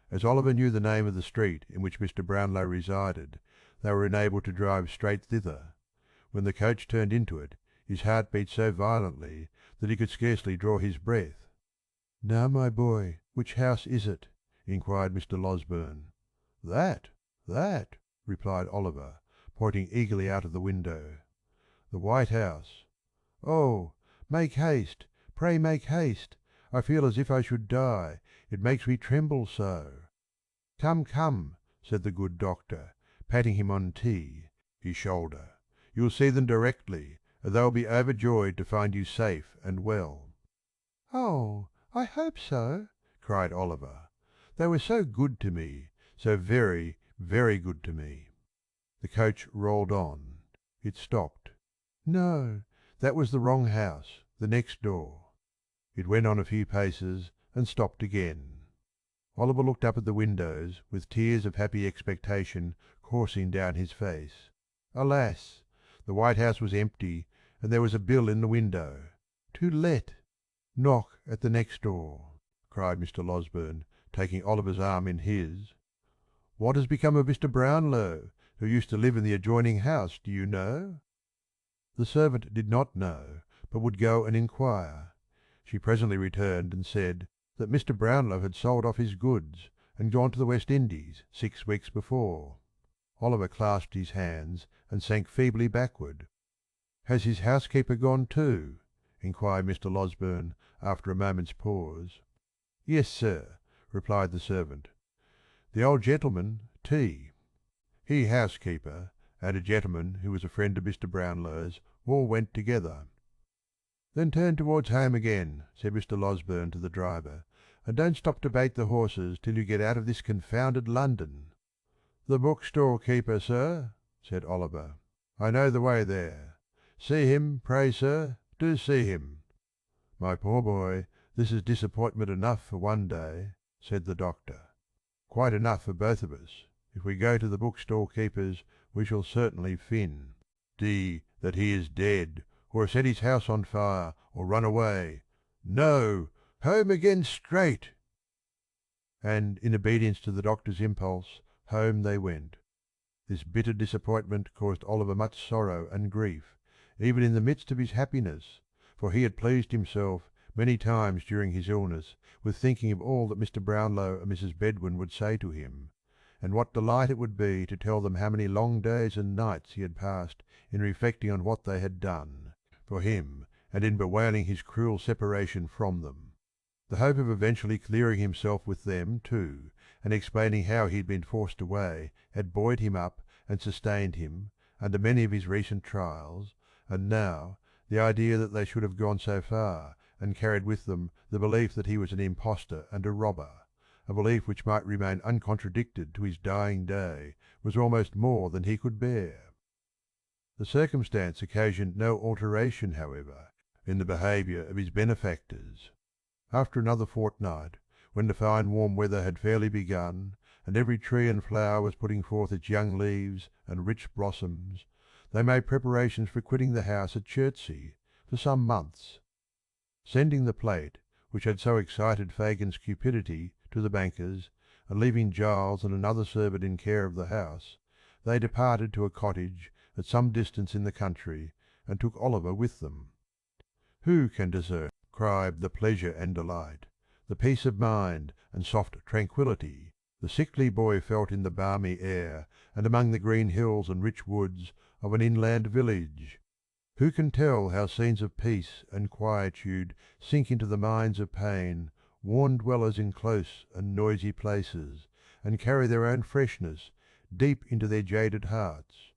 As Oliver knew the name of the street in which Mr. Brownlow resided, they were enabled to drive straight thither. When the coach turned into it, his heart beat so violently that he could scarcely draw his breath. "Now, my boy, which house is it?" inquired Mr. Losberne. "That, that," replied Oliver, pointing eagerly out of the window. "The White House." "Oh, make haste, pray make haste. I feel as if I should die, it makes me tremble so." "Come, come," said the good doctor, patting him on his shoulder. You will see them directly, and they will be overjoyed to find you safe and well." "Oh, I hope so," cried Oliver. "They were so good to me, so very, very good to me." The coach rolled on. It stopped. No, that was the wrong house, the next door. It went on a few paces and stopped again. Oliver looked up at the windows with tears of happy expectation coursing down his face. Alas! The white house was empty, and there was a bill in the window. "To let." "Knock at the next door," cried Mr. Losberne, taking Oliver's arm in his. "What has become of Mr. Brownlow, who used to live in the adjoining house, do you know?" The servant did not know, but would go and inquire. She presently returned and said that Mr. Brownlow had sold off his goods and gone to the West Indies 6 weeks before. Oliver clasped his hands and sank feebly backward. "Has his housekeeper gone too?" inquired Mr. Losberne after a moment's pause. "Yes, sir," replied the servant. "The old gentleman, tea." He, housekeeper, and a gentleman who was a friend of Mr. Brownlow's, all went together. "Then turn towards home again," said Mr. Losberne to the driver, "and don't stop to bait the horses till you get out of this confounded London." "The bookstall keeper, sir," said Oliver. "I know the way there. See him, pray, sir, do see him." "My poor boy, this is disappointment enough for one day," said the doctor. "Quite enough for both of us. If we go to the bookstall keeper's we shall certainly fin. D that he is dead, or has set his house on fire, or run away. No! Home again straight!" And in obedience to the doctor's impulse, home they went. This bitter disappointment caused Oliver much sorrow and grief, even in the midst of his happiness, for he had pleased himself many times during his illness with thinking of all that Mr. Brownlow and Mrs. Bedwin would say to him, and what delight it would be to tell them how many long days and nights he had passed in reflecting on what they had done for him and in bewailing his cruel separation from them. The hope of eventually clearing himself with them, too, and explaining how he had been forced away had buoyed him up and sustained him under many of his recent trials, and now the idea that they should have gone so far and carried with them the belief that he was an impostor and a robber, a belief which might remain uncontradicted to his dying day, was almost more than he could bear. The circumstance occasioned no alteration, however, in the behaviour of his benefactors. After another fortnight, when the fine warm weather had fairly begun, and every tree and flower was putting forth its young leaves and rich blossoms, they made preparations for quitting the house at Chertsey for some months. Sending the plate, which had so excited Fagin's cupidity, to the banker's, and leaving Giles and another servant in care of the house, they departed to a cottage at some distance in the country, and took Oliver with them. Who can describe the pleasure and delight, the peace of mind and soft tranquillity, the sickly boy felt in the balmy air and among the green hills and rich woods of an inland village? Who can tell how scenes of peace and quietude sink into the minds of pain, worn dwellers in close and noisy places, and carry their own freshness deep into their jaded hearts?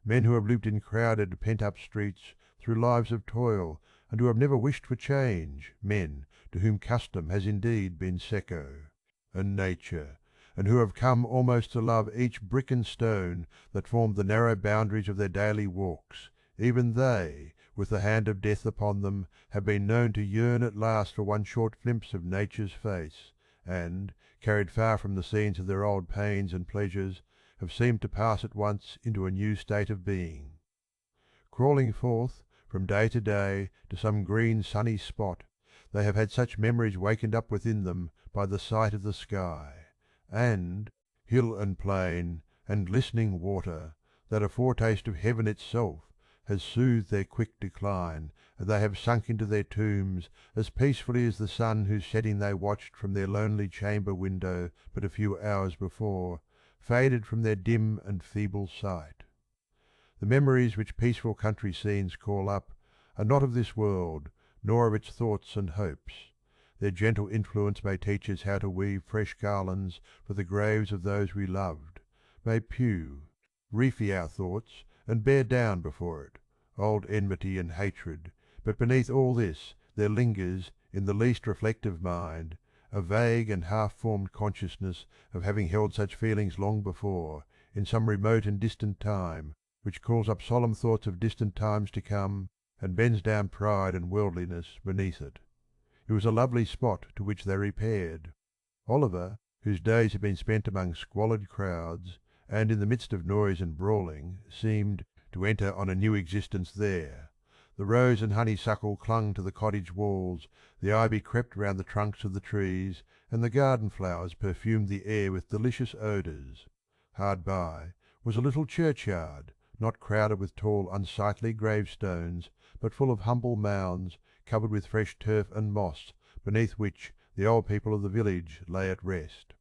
Men who have lived in crowded, pent-up streets through lives of toil, and who have never wished for change, men to whom custom has indeed been secco, and nature, and who have come almost to love each brick and stone that formed the narrow boundaries of their daily walks, even they, with the hand of death upon them, have been known to yearn at last for one short glimpse of nature's face, and, carried far from the scenes of their old pains and pleasures, have seemed to pass at once into a new state of being. Crawling forth from day to day to some green sunny spot, they have had such memories wakened up within them by the sight of the sky, and hill and plain, and glistening water, that a foretaste of heaven itself has soothed their quick decline, and they have sunk into their tombs as peacefully as the sun whose setting they watched from their lonely chamber window but a few hours before, faded from their dim and feeble sight. The memories which peaceful country scenes call up are not of this world, nor of its thoughts and hopes. Their gentle influence may teach us how to weave fresh garlands for the graves of those we loved, may pew, reefy our thoughts, and bear down before it, old enmity and hatred, but beneath all this there lingers in the least reflective mind a vague and half-formed consciousness of having held such feelings long before, in some remote and distant time, which calls up solemn thoughts of distant times to come, and bends down pride and worldliness beneath it. It was a lovely spot to which they repaired. Oliver, whose days had been spent among squalid crowds, and in the midst of noise and brawling, seemed to enter on a new existence there. The rose and honeysuckle clung to the cottage walls, the ivy crept round the trunks of the trees, and the garden flowers perfumed the air with delicious odours. Hard by was a little churchyard, not crowded with tall unsightly gravestones, but full of humble mounds covered with fresh turf and moss, beneath which the old people of the village lay at rest.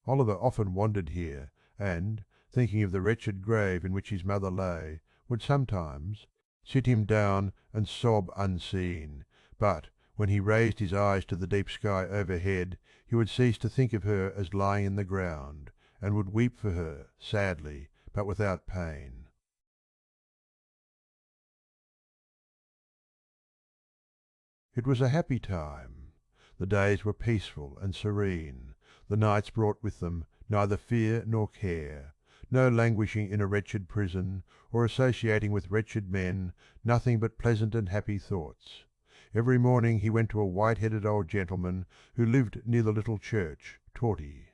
Oliver often wandered here, and, thinking of the wretched grave in which his mother lay, would sometimes sit him down and sob unseen, but when he raised his eyes to the deep sky overhead he would cease to think of her as lying in the ground, and would weep for her sadly but without pain. It was a happy time. The days were peaceful and serene. The nights brought with them neither fear nor care, no languishing in a wretched prison, or associating with wretched men, nothing but pleasant and happy thoughts. Every morning he went to a white-headed old gentleman who lived near the little church, Torty.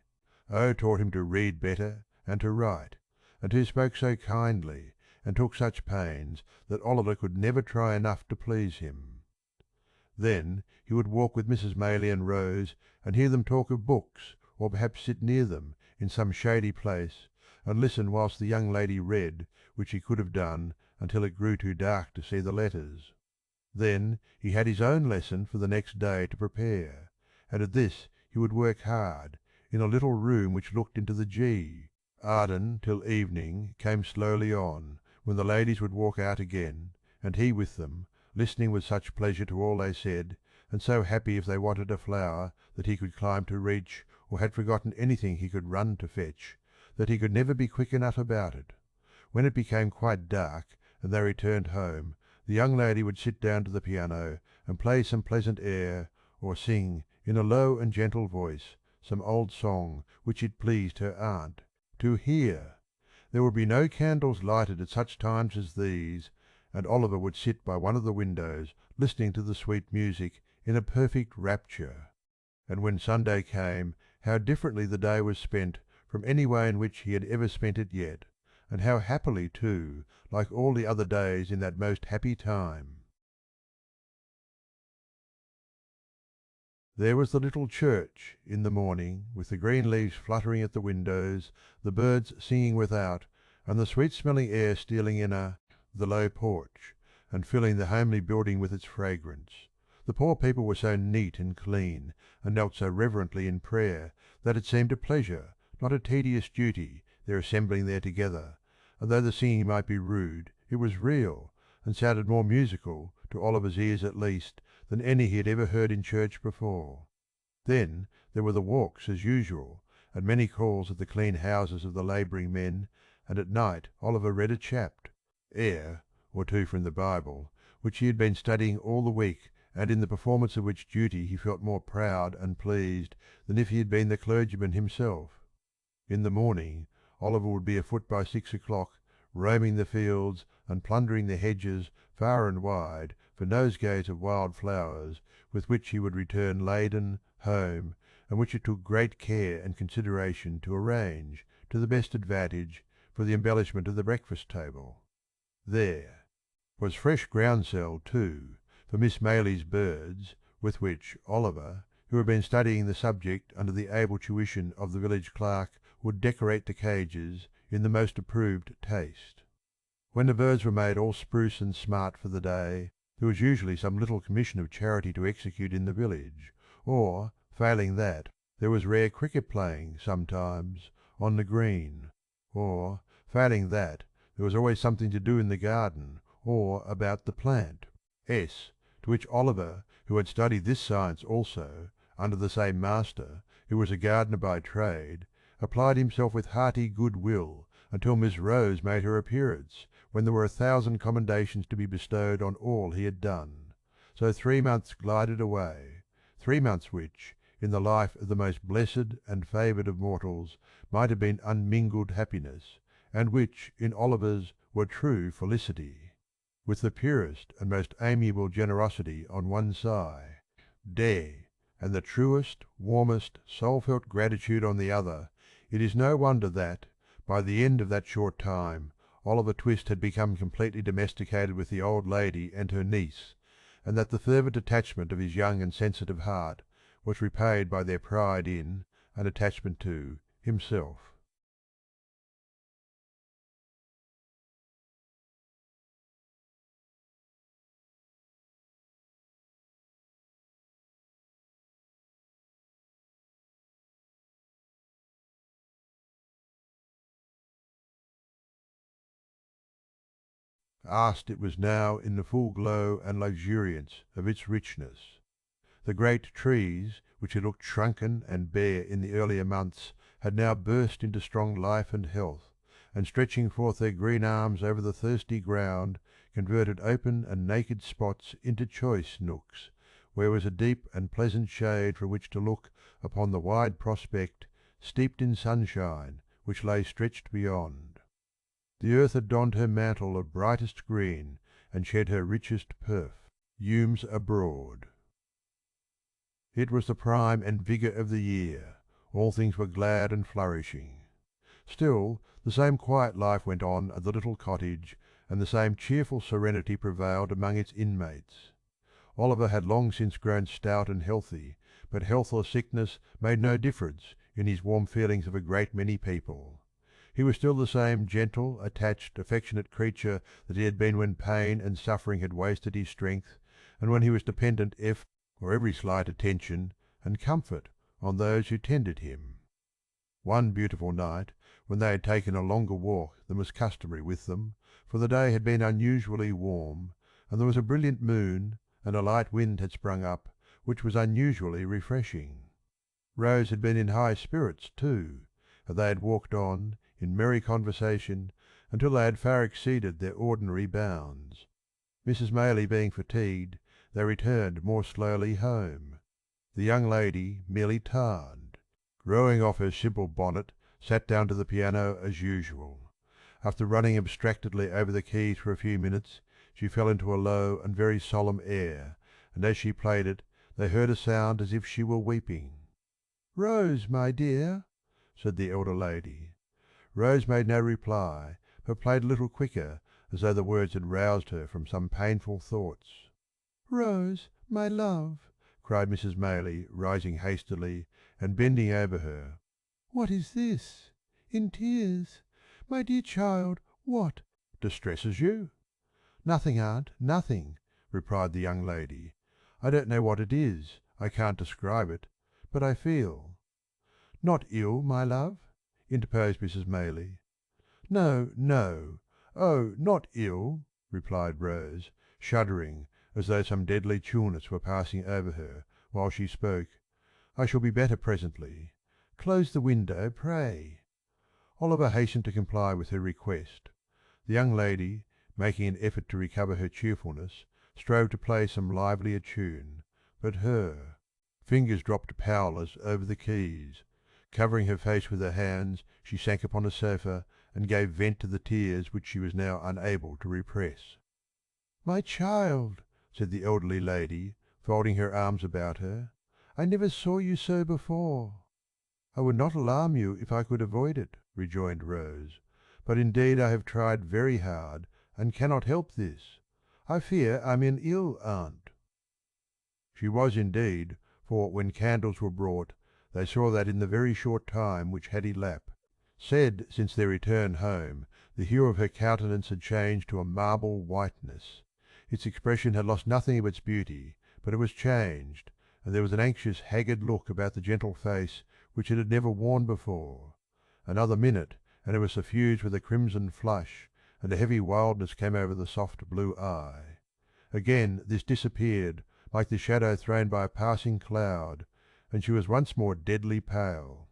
Taught him to read better and to write, and who spoke so kindly and took such pains that Oliver could never try enough to please him. Then he would walk with Mrs. Maylie and Rose and hear them talk of books, or perhaps sit near them in some shady place and listen whilst the young lady read, which he could have done until it grew too dark to see the letters. Then he had his own lesson for the next day to prepare, and at this he would work hard, in a little room which looked into the G. Arden till evening came slowly on, when the ladies would walk out again, and he with them, listening with such pleasure to all they said, and so happy if they wanted a flower that he could climb to reach, or had forgotten anything he could run to fetch, that he could never be quick enough about it. When it became quite dark and they returned home, the young lady would sit down to the piano and play some pleasant air, or sing in a low and gentle voice some old song which it pleased her aunt to hear. There would be no candles lighted at such times as these, and Oliver would sit by one of the windows listening to the sweet music in a perfect rapture. And when Sunday came, how differently the day was spent from any way in which he had ever spent it yet, and how happily too, like all the other days in that most happy time. There was the little church in the morning, with the green leaves fluttering at the windows, the birds singing without, and the sweet-smelling air stealing in the low porch, and filling the homely building with its fragrance. The poor people were so neat and clean, and knelt so reverently in prayer, that it seemed a pleasure, not a tedious duty, their assembling there together, and though the singing might be rude, it was real, and sounded more musical, to Oliver's ears at least, than any he had ever heard in church before. Then there were the walks as usual, and many calls at the clean houses of the labouring men, and at night Oliver read a chapter or two from the Bible, which he had been studying all the week, and in the performance of which duty he felt more proud and pleased than if he had been the clergyman himself. In the morning Oliver would be afoot by 6 o'clock, roaming the fields and plundering the hedges far and wide for nosegays of wild flowers, with which he would return laden home, and which it took great care and consideration to arrange, to the best advantage, for the embellishment of the breakfast table. There was fresh groundsel too, for Miss Maylie's birds, with which Oliver, who had been studying the subject under the able tuition of the village clerk, would decorate the cages in the most approved taste. When the birds were made all spruce and smart for the day, there was usually some little commission of charity to execute in the village, or, failing that, there was rare cricket playing sometimes on the green, or, failing that, there was always something to do in the garden or about the plant. To which Oliver, who had studied this science also, under the same master, who was a gardener by trade, applied himself with hearty good will, until Miss Rose made her appearance, when there were 1,000 commendations to be bestowed on all he had done. So 3 months glided away, 3 months which, in the life of the most blessed and favoured of mortals, might have been unmingled happiness, and which in Oliver's were true felicity. With the purest and most amiable generosity on one side, and the truest, warmest, soul-felt gratitude on the other, it is no wonder that, by the end of that short time, Oliver Twist had become completely domesticated with the old lady and her niece, and that the fervent attachment of his young and sensitive heart was repaid by their pride in, and attachment to, himself. Asked it was now in the full glow and luxuriance of its richness. The great trees, which had looked shrunken and bare in the earlier months, had now burst into strong life and health, and stretching forth their green arms over the thirsty ground, converted open and naked spots into choice nooks, where was a deep and pleasant shade from which to look upon the wide prospect, steeped in sunshine, which lay stretched beyond. The earth had donned her mantle of brightest green, and shed her richest perfumes abroad. It was the prime and vigour of the year, all things were glad and flourishing. Still the same quiet life went on at the little cottage, and the same cheerful serenity prevailed among its inmates. Oliver had long since grown stout and healthy, but health or sickness made no difference in his warm feelings of a great many people. He was still the same gentle, attached, affectionate creature that he had been when pain and suffering had wasted his strength, and when he was dependent for every slight attention and comfort on those who tended him. One beautiful night, when they had taken a longer walk than was customary with them, for the day had been unusually warm, and there was a brilliant moon, and a light wind had sprung up, which was unusually refreshing. Rose had been in high spirits too, and they had walked on, in merry conversation, until they had far exceeded their ordinary bounds. Mrs. Maylie being fatigued, they returned more slowly home. The young lady merely tarned. Throwing off her simple bonnet, sat down to the piano as usual. After running abstractedly over the keys for a few minutes, she fell into a low and very solemn air, and as she played it, they heard a sound as if she were weeping. "Rose, my dear," said the elder lady. Rose made no reply, but played a little quicker, as though the words had roused her from some painful thoughts. "Rose, my love," cried Mrs. Maylie, rising hastily, and bending over her. "What is this? In tears? My dear child, what distresses you?" "Nothing, aunt, nothing," replied the young lady. "I don't know what it is, I can't describe it, but I feel—" "Not ill, my love?" interposed Mrs. Maylie. "No, no, oh, not ill," replied Rose, shuddering as though some deadly chillness were passing over her while she spoke. "I shall be better presently. Close the window, pray." Oliver hastened to comply with her request. The young lady, making an effort to recover her cheerfulness, strove to play some livelier tune, but her fingers dropped powerless over the keys. Covering her face with her hands, she sank upon a sofa and gave vent to the tears which she was now unable to repress. "My child," said the elderly lady, folding her arms about her, "I never saw you so before." "I would not alarm you if I could avoid it," rejoined Rose, "but indeed I have tried very hard, and cannot help this. I fear I'm ill, aunt." She was indeed, for when candles were brought, they saw that in the very short time which had elapsed since their return home, the hue of her countenance had changed to a marble whiteness. Its expression had lost nothing of its beauty, but it was changed, and there was an anxious, haggard look about the gentle face which it had never worn before. Another minute, and it was suffused with a crimson flush, and a heavy wildness came over the soft blue eye. Again this disappeared, like the shadow thrown by a passing cloud, and she was once more deadly pale.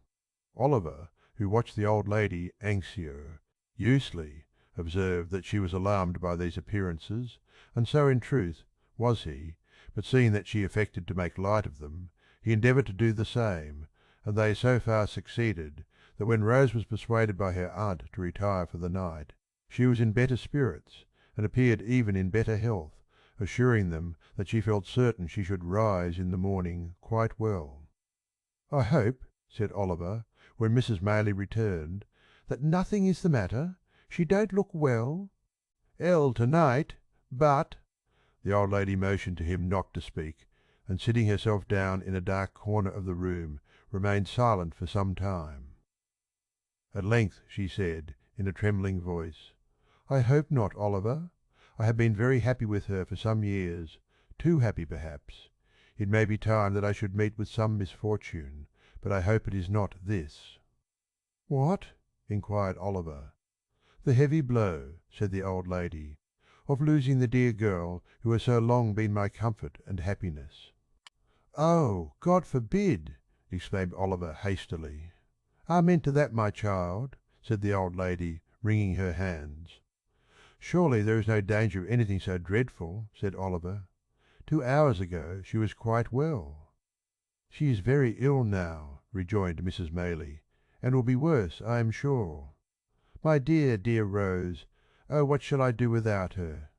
Oliver, who watched the old lady anxio, Usely observed that she was alarmed by these appearances, and so in truth was he, but seeing that she affected to make light of them, he endeavoured to do the same, and they so far succeeded that when Rose was persuaded by her aunt to retire for the night, she was in better spirits, and appeared even in better health, assuring them that she felt certain she should rise in the morning quite well. "I hope," said Oliver, when Mrs. Maylie returned, "that nothing is the matter. She don't look well." "Ill to-night, but—" The old lady motioned to him not to speak, and sitting herself down in a dark corner of the room, remained silent for some time. At length she said, in a trembling voice, "I hope not, Oliver. I have been very happy with her for some years, too happy perhaps. It may be time that I should meet with some misfortune, but I hope it is not this." "What?" inquired Oliver. "The heavy blow," said the old lady, "of losing the dear girl who has so long been my comfort and happiness." "Oh, God forbid!" exclaimed Oliver hastily. "Amen to that, my child," said the old lady, wringing her hands. "Surely there is no danger of anything so dreadful," said Oliver. "2 hours ago she was quite well." "She is very ill now," rejoined Mrs. Maylie, "and will be worse, I am sure. My dear, dear Rose, oh, what shall I do without her?"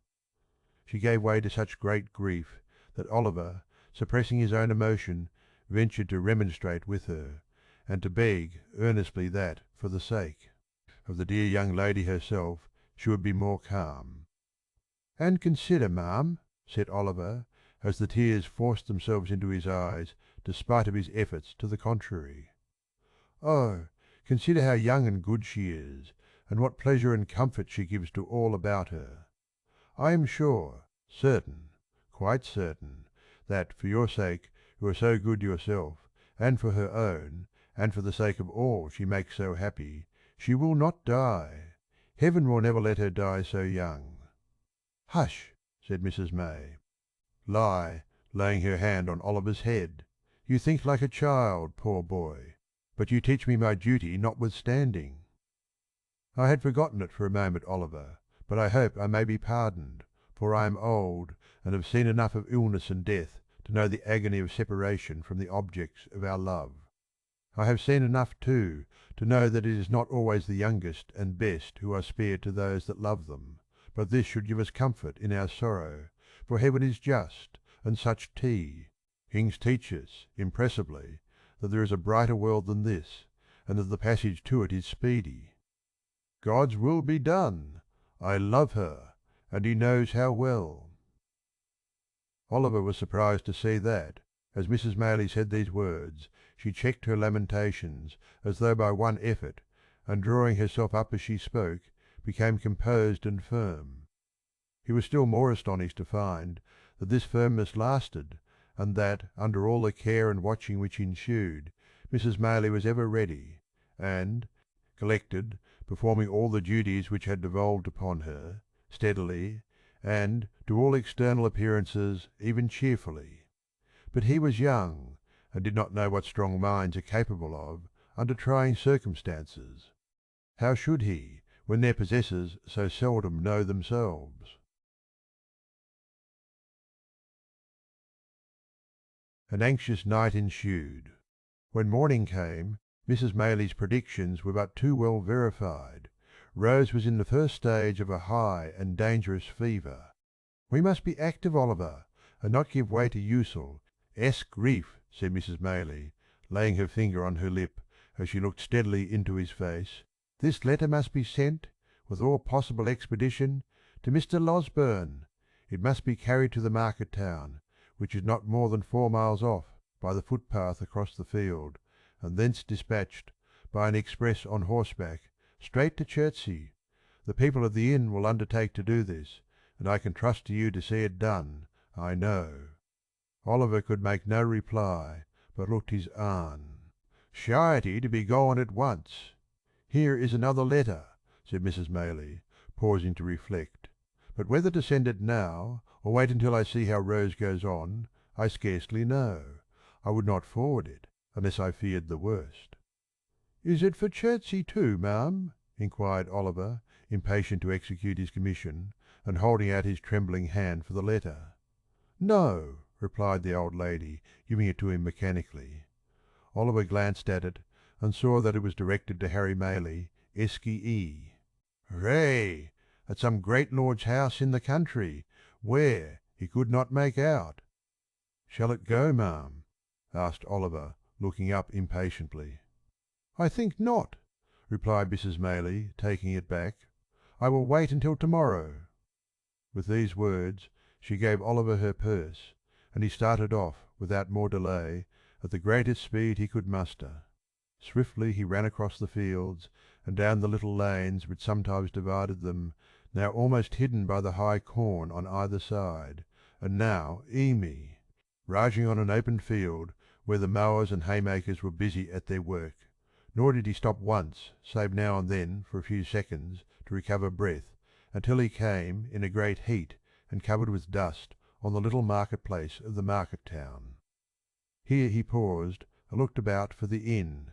She gave way to such great grief that Oliver, suppressing his own emotion, ventured to remonstrate with her, and to beg earnestly that, for the sake of the dear young lady herself, she would be more calm. "And consider, ma'am," said Oliver, as the tears forced themselves into his eyes despite of his efforts to the contrary. "Oh, consider how young and good she is, and what pleasure and comfort she gives to all about her. I am sure, certain, quite certain, that for your sake who are so good yourself, and for her own, and for the sake of all she makes so happy, she will not die. Heaven will never let her die so young." "Hush!" said Mrs. May. Laying her hand on Oliver's head. "You think like a child, poor boy, but you teach me my duty notwithstanding." "I had forgotten it for a moment, Oliver, but I hope I may be pardoned, for I am old, and have seen enough of illness and death to know the agony of separation from the objects of our love. I have seen enough, too, to know that it is not always the youngest and best who are spared to those that love them, but this should give us comfort in our sorrow, for heaven is just, and such tea. Kings teach us, impressively, that there is a brighter world than this, and that the passage to it is speedy. God's will be done. I love her, and he knows how well." Oliver was surprised to see that, as Mrs. Maylie said these words, she checked her lamentations as though by one effort, and drawing herself up as she spoke, became composed and firm. He was still more astonished to find that this firmness lasted, and that, under all the care and watching which ensued, Mrs. Maylie was ever ready, and, collected, performing all the duties which had devolved upon her, steadily, and, to all external appearances, even cheerfully. But he was young, and did not know what strong minds are capable of under trying circumstances. How should he, when their possessors so seldom know themselves? An anxious night ensued. When morning came, Mrs. Maylie's predictions were but too well verified. Rose was in the first stage of a high and dangerous fever. "We must be active, Oliver, and not give way to usel, grief," said Mrs. Maylie, laying her finger on her lip as she looked steadily into his face. "This letter must be sent, with all possible expedition, to Mr. Losberne. It must be carried to the market town, which is not more than 4 miles off, by the footpath across the field, and thence dispatched, by an express on horseback, straight to Chertsey. The people of the inn will undertake to do this, and I can trust to you to see it done, I know." Oliver could make no reply, but looked his arn. "Shiety to be gone at once." "Here is another letter," said Mrs. Maylie, pausing to reflect. "But whether to send it now, or wait until I see how Rose goes on, I scarcely know. I would not forward it, unless I feared the worst." "Is it for Chertsey too, ma'am?" inquired Oliver, impatient to execute his commission, and holding out his trembling hand for the letter. "No," replied the old lady, giving it to him mechanically. Oliver glanced at it, and saw that it was directed to Harry Maylie, S.Q.E. "Hooray! At some great lord's house in the country, where he could not make out." "Shall it go, ma'am?" asked Oliver, looking up impatiently. "I think not," replied Mrs. Maylie, taking it back. "I will wait until to morrow." With these words she gave Oliver her purse, and he started off without more delay at the greatest speed he could muster. Swiftly he ran across the fields and down the little lanes which sometimes divided them, now almost hidden by the high corn on either side, and now eamy, rising on an open field where the mowers and haymakers were busy at their work. Nor did he stop once, save now and then for a few seconds to recover breath, until he came in a great heat and covered with dust on the little market place of the market town. Here he paused and looked about for the inn.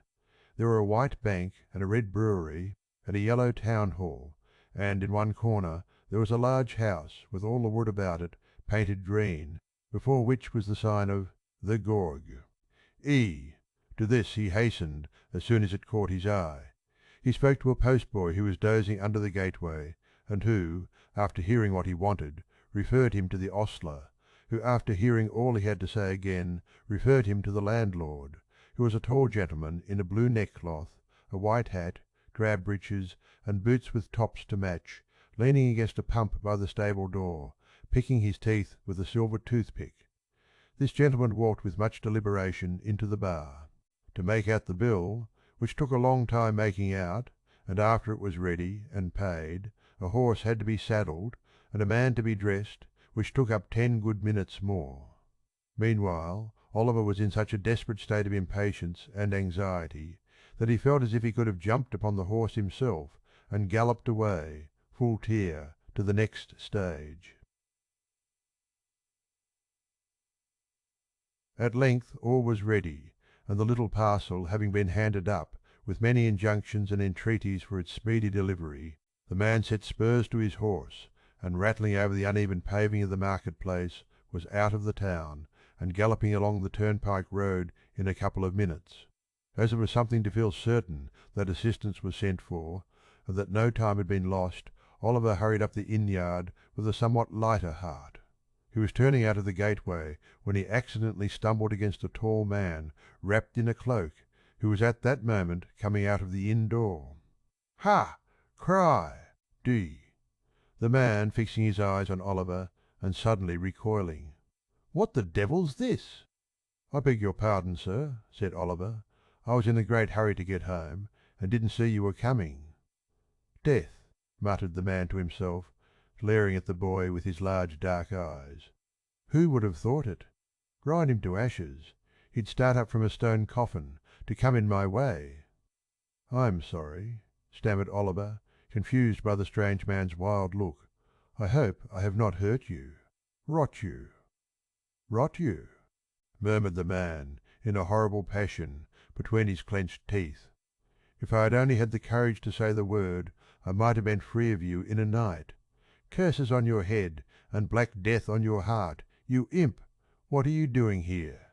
There were a white bank and a red brewery and a yellow town hall, and in one corner there was a large house with all the wood about it painted green, before which was the sign of "The Gorg." To this he hastened as soon as it caught his eye. He spoke to a postboy who was dozing under the gateway, and who, after hearing what he wanted, referred him to the ostler, who, after hearing all he had to say again, referred him to the landlord, who was a tall gentleman in a blue neckcloth, a white hat, drab breeches, and boots with tops to match, leaning against a pump by the stable door, picking his teeth with a silver toothpick. This gentleman walked with much deliberation into the bar. To make out the bill, which took a long time making out, and after it was ready and paid, a horse had to be saddled and a man to be dressed, which took up 10 good minutes more. Meanwhile Oliver was in such a desperate state of impatience and anxiety that he felt as if he could have jumped upon the horse himself and galloped away, full tier, to the next stage. At length all was ready, and the little parcel having been handed up, with many injunctions and entreaties for its speedy delivery, the man set spurs to his horse, and rattling over the uneven paving of the market place, was out of the town, and galloping along the turnpike road in a couple of minutes. As it was something to feel certain that assistance was sent for, and that no time had been lost, Oliver hurried up the inn yard with a somewhat lighter heart. He was turning out of the gateway when he accidentally stumbled against a tall man wrapped in a cloak, who was at that moment coming out of the inn door. "Ha! Cry! D!" The man fixing his eyes on Oliver, and suddenly recoiling. "What the devil's this?" "I beg your pardon, sir," said Oliver. "I was in a great hurry to get home, and didn't see you were coming." "Death!" muttered the man to himself, glaring at the boy with his large dark eyes. "Who would have thought it? Grind him to ashes. He'd start up from a stone coffin to come in my way." "I'm sorry," stammered Oliver, confused by the strange man's wild look. "I hope I have not hurt you." "Rot you." "Rot you," murmured the man, in a horrible passion, between his clenched teeth. "If I had only had the courage to say the word, I might have been free of you in a night. Curses on your head, and black death on your heart, you imp! What are you doing here?"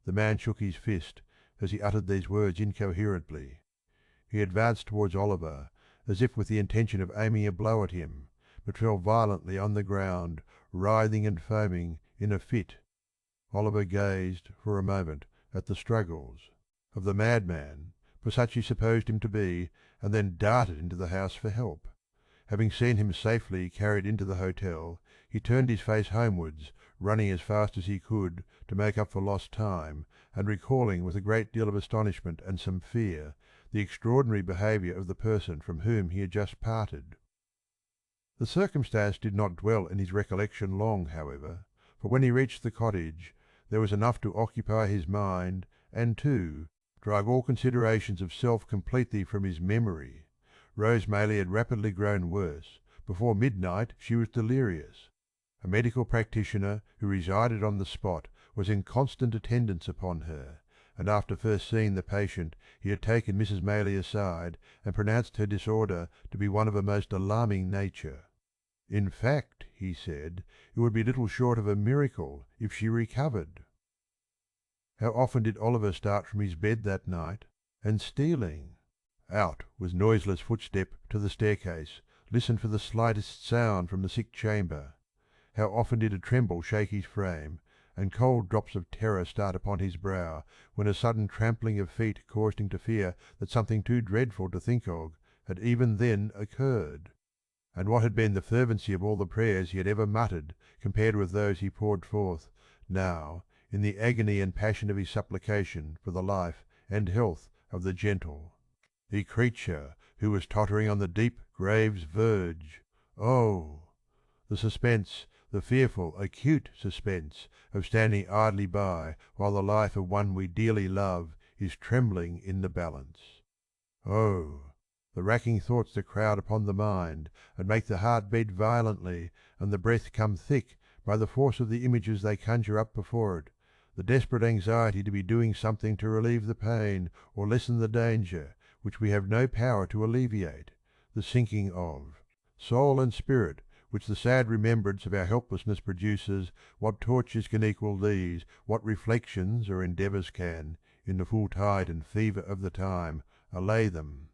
The man shook his fist as he uttered these words incoherently. He advanced towards Oliver, as if with the intention of aiming a blow at him, but fell violently on the ground, writhing and foaming in a fit. Oliver gazed for a moment at the struggles of the madman, for such he supposed him to be, and then darted into the house for help. Having seen him safely carried into the hotel, he turned his face homewards, running as fast as he could to make up for lost time, and recalling with a great deal of astonishment and some fear the extraordinary behaviour of the person from whom he had just parted. The circumstance did not dwell in his recollection long, however, for when he reached the cottage there was enough to occupy his mind and to drive all considerations of self completely from his memory. Rose Maylie had rapidly grown worse. Before midnight she was delirious. A medical practitioner who resided on the spot was in constant attendance upon her, and after first seeing the patient he had taken Mrs. Maylie aside and pronounced her disorder to be one of a most alarming nature. In fact, he said, it would be little short of a miracle if she recovered. How often did Oliver start from his bed that night, and stealing out with noiseless footstep to the staircase, listen for the slightest sound from the sick chamber. How often did a tremble shake his frame, and cold drops of terror start upon his brow when a sudden trampling of feet caused him to fear that something too dreadful to think of had even then occurred. And what had been the fervency of all the prayers he had ever muttered compared with those he poured forth now in the agony and passion of his supplication for the life and health of the gentle, the creature who was tottering on the deep grave's verge? Oh! The suspense, the fearful, acute suspense of standing idly by while the life of one we dearly love is trembling in the balance. Oh! The racking thoughts that crowd upon the mind and make the heart beat violently and the breath come thick by the force of the images they conjure up before it, the desperate anxiety to be doing something to relieve the pain or lessen the danger which we have no power to alleviate, the sinking of soul and spirit which the sad remembrance of our helplessness produces, what tortures can equal these, what reflections or endeavours can, in the full tide and fever of the time, allay them?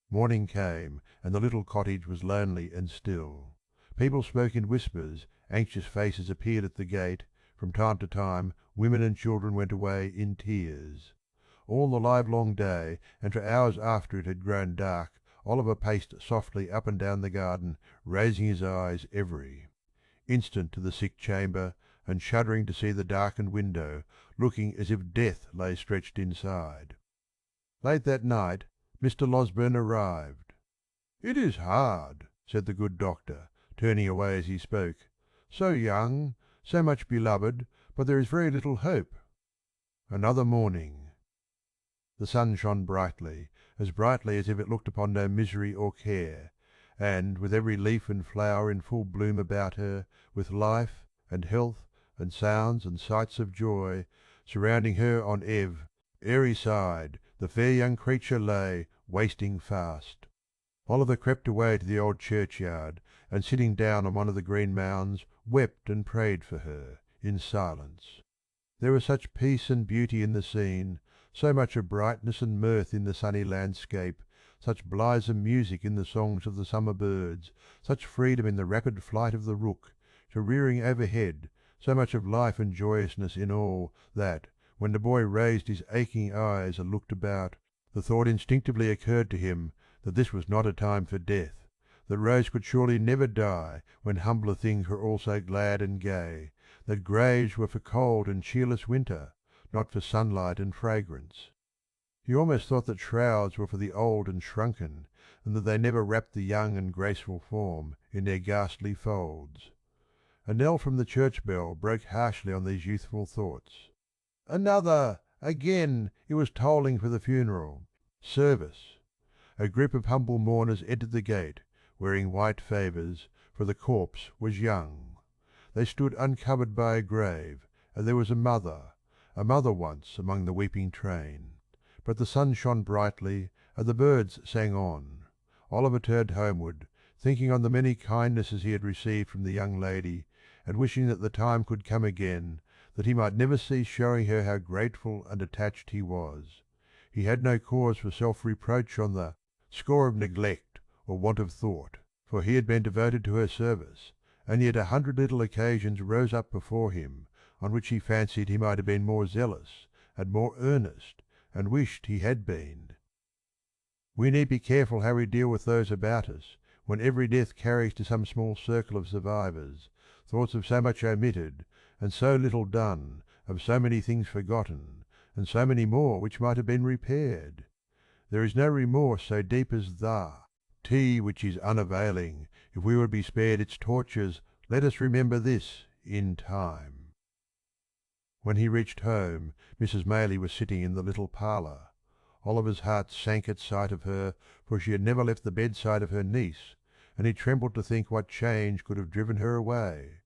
Morning came, and the little cottage was lonely and still. People spoke in whispers, anxious faces appeared at the gate, from time to time women and children went away in tears. All the livelong day, and for hours after it had grown dark, Oliver paced softly up and down the garden, raising his eyes every instant to the sick chamber, and shuddering to see the darkened window, looking as if death lay stretched inside. Late that night Mr. Losberne arrived. "It is hard," said the good doctor, turning away as he spoke. "So young, so much beloved, but there is very little hope." Another morning. The sun shone brightly as if it looked upon no misery or care, and with every leaf and flower in full bloom about her, with life and health and sounds and sights of joy, surrounding her on every side, the fair young creature lay, wasting fast. Oliver crept away to the old churchyard, and sitting down on one of the green mounds, wept and prayed for her, in silence. There was such peace and beauty in the scene, so much of brightness and mirth in the sunny landscape, such blithesome music in the songs of the summer birds, such freedom in the rapid flight of the rook, careering overhead, so much of life and joyousness in all, that, when the boy raised his aching eyes and looked about, the thought instinctively occurred to him that this was not a time for death, that Rose could surely never die when humbler things were all so glad and gay, that graves were for cold and cheerless winter, not for sunlight and fragrance. He almost thought that shrouds were for the old and shrunken, and that they never wrapped the young and graceful form in their ghastly folds. A knell from the church bell broke harshly on these youthful thoughts. Another! Again! It was tolling for the funeral. Service. A group of humble mourners entered the gate, wearing white favours, for the corpse was young. They stood uncovered by a grave, and there was a mother once among the weeping train. But the sun shone brightly, and the birds sang on. Oliver turned homeward, thinking on the many kindnesses he had received from the young lady, and wishing that the time could come again, that he might never cease showing her how grateful and attached he was. He had no cause for self-reproach on the score of neglect or want of thought, for he had been devoted to her service, and yet 100 little occasions rose up before him on which he fancied he might have been more zealous and more earnest, and wished he had been. We need be careful how we deal with those about us, when every death carries to some small circle of survivors thoughts of so much omitted, and so little done, of so many things forgotten, and so many more which might have been repaired. There is no remorse so deep as tea which is unavailing. If we would be spared its tortures, let us remember this in time. When he reached home, Mrs. Maylie was sitting in the little parlour. Oliver's heart sank at sight of her, for she had never left the bedside of her niece, and he trembled to think what change could have driven her away.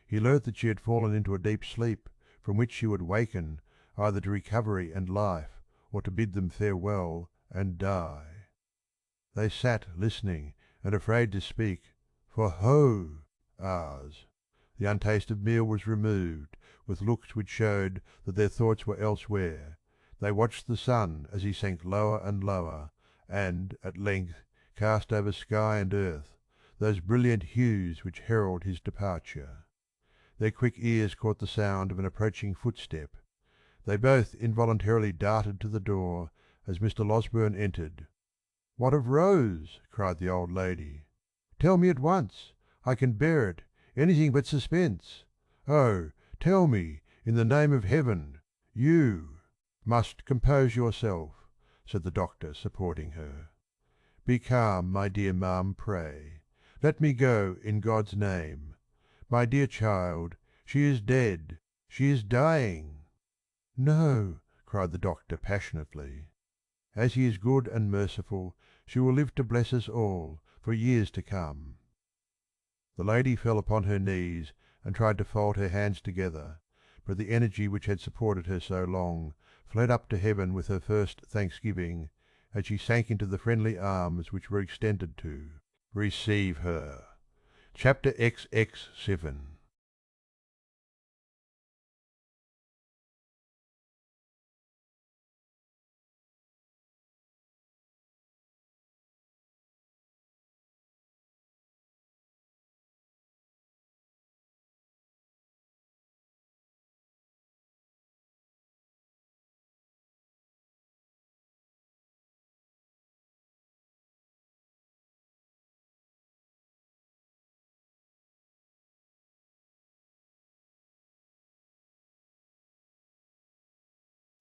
He learnt that she had fallen into a deep sleep, from which she would waken either to recovery and life, or to bid them farewell and die. They sat listening, and afraid to speak, for ho! ahs! The untasted meal was removed, with looks which showed that their thoughts were elsewhere. They watched the sun as he sank lower and lower, and, at length, cast over sky and earth those brilliant hues which herald his departure. Their quick ears caught the sound of an approaching footstep. They both involuntarily darted to the door as Mr. Losberne entered. "What of Rose?" cried the old lady. "Tell me at once. I can bear it, anything but suspense. Oh, tell me, in the name of heaven. You must compose yourself," said the doctor, supporting her. "Be calm, my dear ma'am, pray. Let me go, in God's name. My dear child, she is dead. She is dying." "No," cried the doctor passionately. "As he is good and merciful, she will live to bless us all, for years to come." The lady fell upon her knees and tried to fold her hands together, but the energy which had supported her so long fled up to heaven with her first thanksgiving, as she sank into the friendly arms which were extended to receive her. Chapter XX7.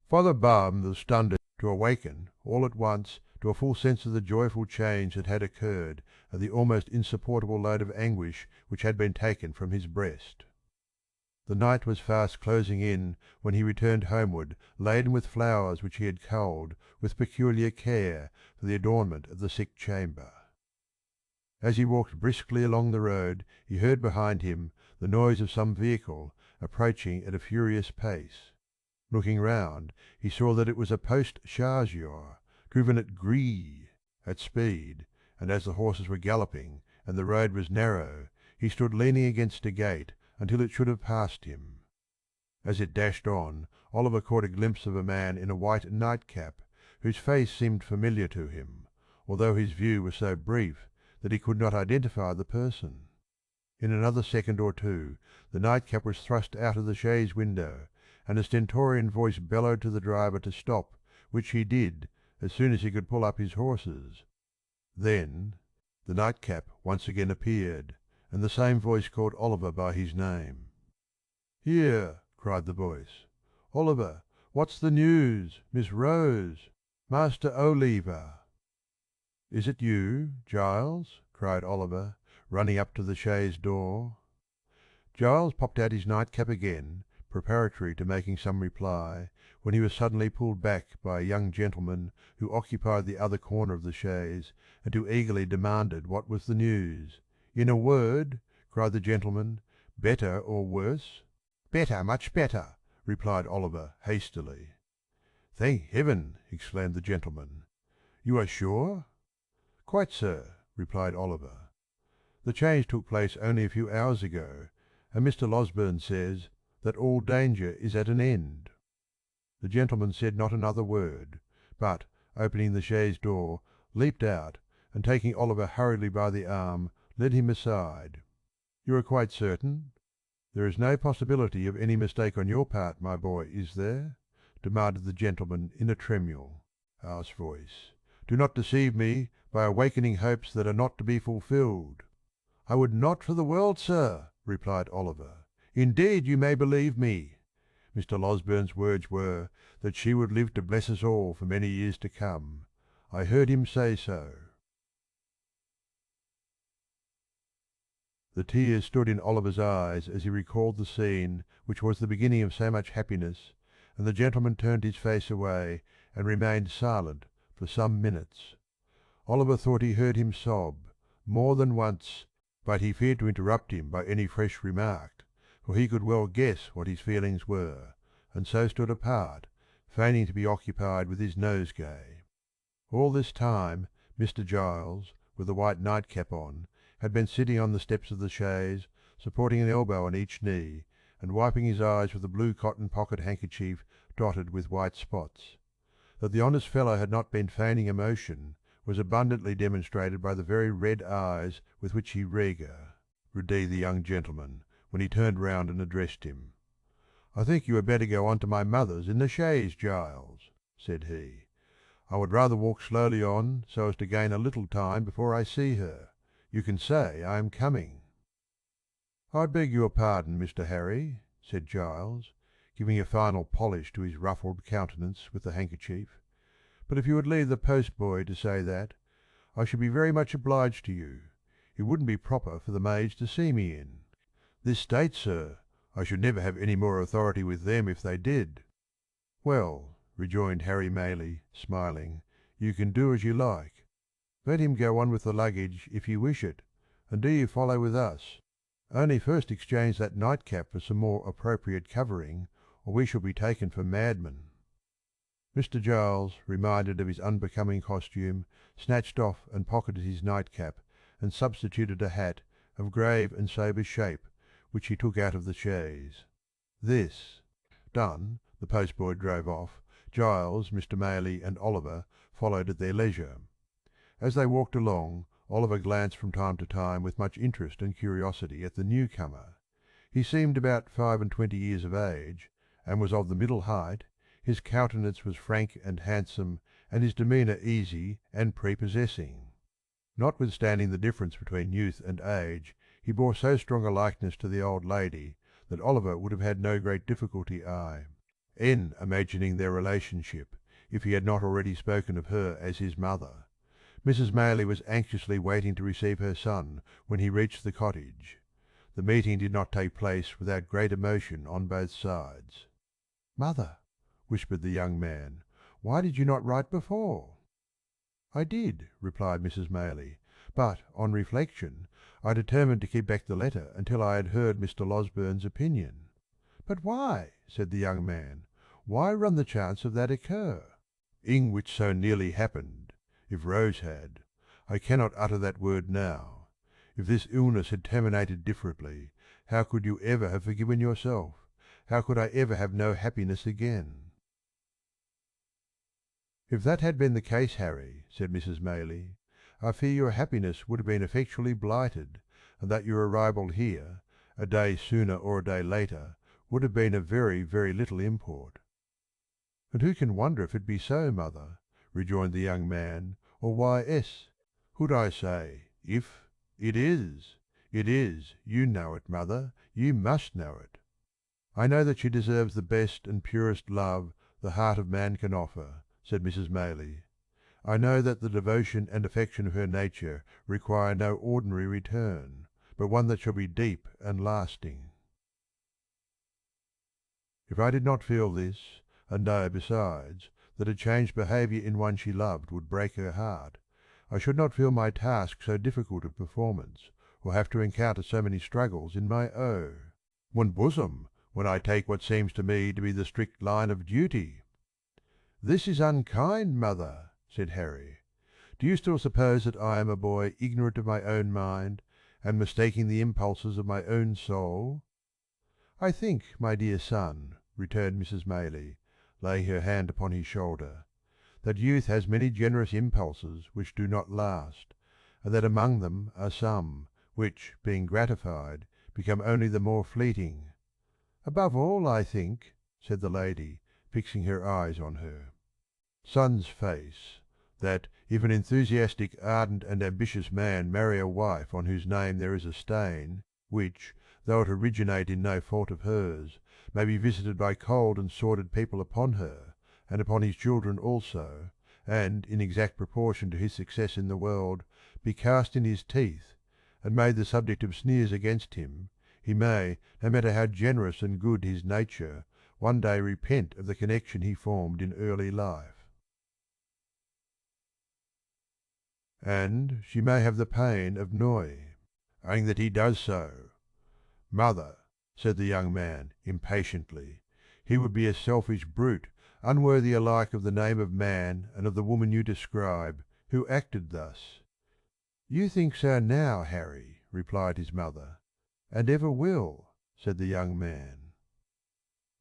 Father Barham was stunned to awaken, all at once, to a full sense of the joyful change that had occurred and the almost insupportable load of anguish which had been taken from his breast. The night was fast closing in when he returned homeward laden with flowers which he had culled with peculiar care for the adornment of the sick chamber. As he walked briskly along the road he heard behind him the noise of some vehicle approaching at a furious pace. Looking round, he saw that it was a post chargeur, driven at at speed, and as the horses were galloping and the road was narrow, he stood leaning against a gate until it should have passed him. As it dashed on, Oliver caught a glimpse of a man in a white nightcap, whose face seemed familiar to him, although his view was so brief that he could not identify the person. In another second or two the nightcap was thrust out of the chaise window, and a stentorian voice bellowed to the driver to stop, which he did as soon as he could pull up his horses. Then the nightcap once again appeared, and the same voice called Oliver by his name. "Here!" cried the voice. "Oliver, what's the news? Miss Rose! Master Oleaver!" "Is it you, Giles?" cried Oliver, running up to the chaise door. Giles popped out his nightcap again, preparatory to making some reply, when he was suddenly pulled back by a young gentleman who occupied the other corner of the chaise, and who eagerly demanded what was the news. "In a word," cried the gentleman, "better or worse?" "Better, much better," replied Oliver hastily. "Thank Heaven!" exclaimed the gentleman. "You are sure?" "Quite, sir," replied Oliver. "The change took place only a few hours ago, and Mr. Losberne says that all danger is at an end." The gentleman said not another word, but, opening the chaise door, leaped out, and taking Oliver hurriedly by the arm, led him aside. "You are quite certain? There is no possibility of any mistake on your part, my boy, is there?" demanded the gentleman in a tremule, harsh voice. "Do not deceive me by awakening hopes that are not to be fulfilled." "I would not for the world, sir," replied Oliver. "Indeed, you may believe me." Mr. Losberne's words were that she would live to bless us all for many years to come. I heard him say so. The tears stood in Oliver's eyes as he recalled the scene which was the beginning of so much happiness, and the gentleman turned his face away and remained silent for some minutes. Oliver thought he heard him sob, more than once, but he feared to interrupt him by any fresh remark, for he could well guess what his feelings were, and so stood apart, feigning to be occupied with his nosegay. All this time Mr. Giles, with the white nightcap on, had been sitting on the steps of the chaise, supporting an elbow on each knee, and wiping his eyes with a blue cotton pocket handkerchief dotted with white spots. That the honest fellow had not been feigning emotion was abundantly demonstrated by the very red eyes with which he read the young gentleman, when he turned round and addressed him. "I think you had better go on to my mother's in the chaise, Giles," said he. "I would rather walk slowly on so as to gain a little time before I see her. You can say I am coming." "I beg your pardon, Mr. Harry," said Giles, giving a final polish to his ruffled countenance with the handkerchief, "but if you would leave the post-boy to say that, I should be very much obliged to you. It wouldn't be proper for the maids to see me in. This state, sir, I should never have any more authority with them if they did." "Well," rejoined Harry Maylie, smiling, "you can do as you like. Let him go on with the luggage if you wish it, and do you follow with us. Only first exchange that nightcap for some more appropriate covering, or we shall be taken for madmen." Mr. Giles, reminded of his unbecoming costume, snatched off and pocketed his nightcap, and substituted a hat of grave and sober shape, which he took out of the chaise. This done, the postboy drove off. Giles, Mr. Maylie, and Oliver followed at their leisure. As they walked along, Oliver glanced from time to time with much interest and curiosity at the newcomer. He seemed about 25 of age, and was of the middle height. His countenance was frank and handsome, and his demeanour easy and prepossessing. Notwithstanding the difference between youth and age, he bore so strong a likeness to the old lady that Oliver would have had no great difficulty in imagining their relationship, if he had not already spoken of her as his mother. Mrs. Maylie was anxiously waiting to receive her son when he reached the cottage. The meeting did not take place without great emotion on both sides. "Mother," whispered the young man, "why did you not write before?" "I did," replied Mrs. Maylie, "but, on reflection, I determined to keep back the letter until I had heard Mr. Losbern's opinion." "But why?" said the young man. "Why run the chance of that occur?" "Ing which so nearly happened, if Rose had. I cannot utter that word now. If this illness had terminated differently, how could you ever have forgiven yourself? How could I ever have no happiness again?" "If that had been the case, Harry," said Mrs. Maylie, "I fear your happiness would have been effectually blighted, and that your arrival here, a day sooner or a day later, would have been of very, very little import." "And who can wonder if it be so, mother?" rejoined the young man, "or why should I say, if it is? It is, you know it, mother, you must know it." "I know that she deserves the best and purest love the heart of man can offer," said Mrs. Maylie. "I know that the devotion and affection of her nature require no ordinary return, but one that shall be deep and lasting." If I did not feel this, and know, besides, that a changed behaviour in one she loved would break her heart, I should not feel my task so difficult of performance, or have to encounter so many struggles in my bosom, when I take what seems to me to be the strict line of duty." "This is unkind, mother," said Harry. "Do you still suppose that I am a boy ignorant of my own mind, and mistaking the impulses of my own soul?" "I think, my dear son," returned Mrs. Maylie, laying her hand upon his shoulder, "that youth has many generous impulses which do not last, and that among them are some, which, being gratified, become only the more fleeting. Above all, I think," said the lady, fixing her eyes on her son's face, "that if an enthusiastic, ardent, and ambitious man marry a wife on whose name there is a stain, which, though it originate in no fault of hers, may be visited by cold and sordid people upon her, and upon his children also, and, in exact proportion to his success in the world, be cast in his teeth, and made the subject of sneers against him, he may, no matter how generous and good his nature, one day repent of the connection he formed in early life. And she may have the pain of ennui, owing that he does so." "Mother," said the young man, impatiently, he would be a selfish brute, unworthy alike of the name of man and of the woman you describe, who acted thus." "You think so now, Harry," replied his mother. "And ever will," said the young man.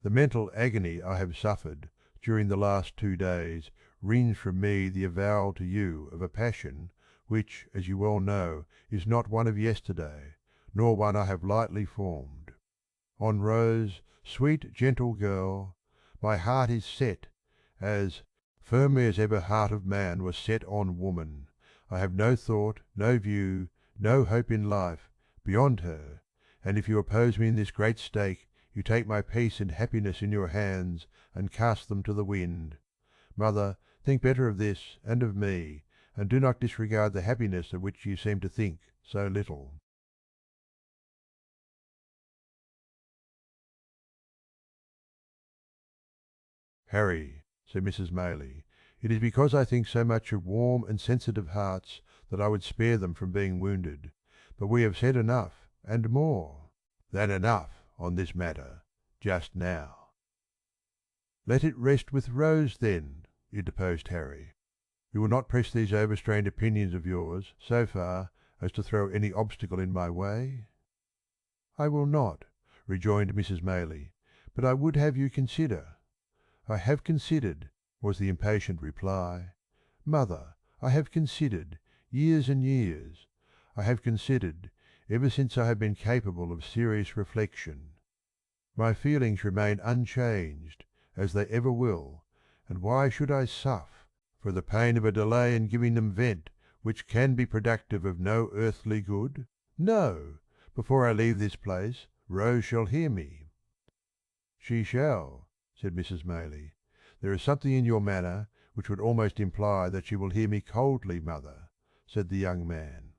"The mental agony I have suffered during the last 2 days wrings from me the avowal to you of a passion which, as you well know, is not one of yesterday, nor one I have lightly formed. On Rose, sweet gentle girl, my heart is set, as firmly as ever heart of man was set on woman. I have no thought, no view, no hope in life, beyond her, and if you oppose me in this great stake, you take my peace and happiness in your hands and cast them to the wind. Mother, think better of this and of me, and do not disregard the happiness of which you seem to think so little." "Harry," said Mrs. Maylie, "it is because I think so much of warm and sensitive hearts that I would spare them from being wounded. But we have said enough, and more than enough, on this matter, just now." "Let it rest with Rose, then," interposed Harry. "We will not press these overstrained opinions of yours so far as to throw any obstacle in my way." "I will not," rejoined Mrs. Maylie, "but I would have you consider." "I have considered," was the impatient reply. "Mother, I have considered, years and years. I have considered, ever since I have been capable of serious reflection. My feelings remain unchanged, as they ever will, and why should I suffer for the pain of a delay in giving them vent which can be productive of no earthly good? No! Before I leave this place, Rose shall hear me." "She shall," said Mrs. Maylie. "There is something in your manner which would almost imply that she will hear me coldly, mother," said the young man.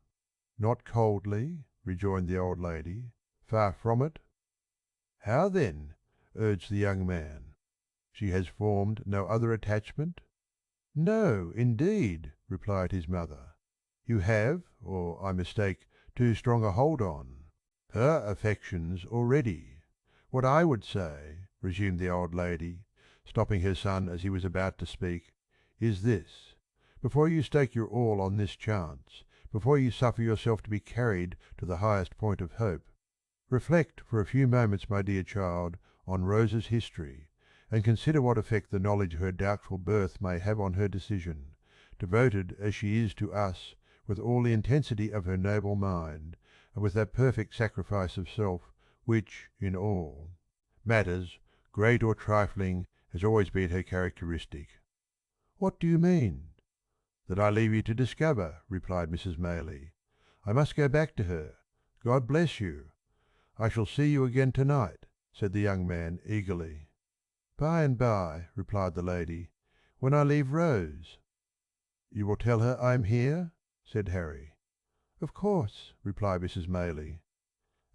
"Not coldly," rejoined the old lady. "Far from it." "How then?" urged the young man. "She has formed no other attachment?" "No, indeed," replied his mother. "You have, or I mistake, too strong a hold on her affections already. What I would say," resumed the old lady, stopping her son as he was about to speak, "is this: before you stake your all on this chance, before you suffer yourself to be carried to the highest point of hope, reflect for a few moments, my dear child, on Rose's history, and consider what effect the knowledge of her doubtful birth may have on her decision, devoted as she is to us with all the intensity of her noble mind, and with that perfect sacrifice of self which, in all matters, great or trifling, has always been her characteristic." "What do you mean?" "That I leave you to discover," replied Mrs. Maylie. "I must go back to her. God bless you." "I shall see you again to night," said the young man eagerly. "By and by," replied the lady, "when I leave Rose." "You will tell her I am here?" said Harry. "Of course," replied Mrs. Maylie.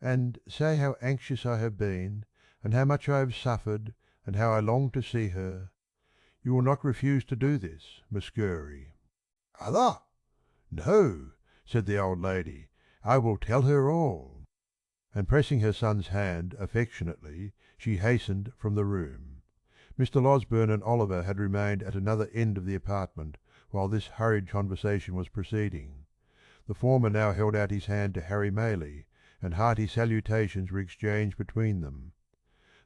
"And say how anxious I have been, and how much I have suffered, and how I long to see her. You will not refuse to do this, Muscuri?" "Allah! No," said the old lady. "I will tell her all." And pressing her son's hand affectionately, she hastened from the room. Mr. Losberne and Oliver had remained at another end of the apartment while this hurried conversation was proceeding. The former now held out his hand to Harry Maylie, and hearty salutations were exchanged between them.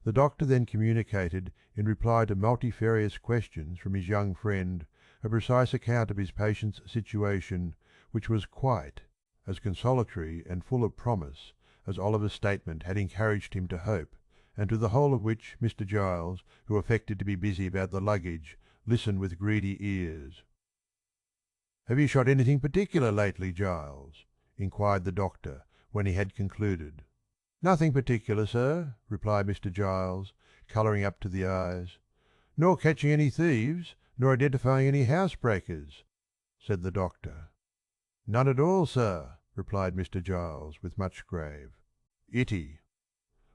The doctor then communicated, in reply to multifarious questions from his young friend, a precise account of his patient's situation, which was quite as consolatory and full of promise as Oliver's statement had encouraged him to hope, and to the whole of which Mr. Giles, who affected to be busy about the luggage, listened with greedy ears. "Have you shot anything particular lately, Giles?" inquired the doctor, when he had concluded. "Nothing particular, sir," replied Mr. Giles, colouring up to the eyes. "Nor catching any thieves, nor identifying any housebreakers?" said the doctor. "None at all, sir," replied Mr. Giles, with much grave. "Itty."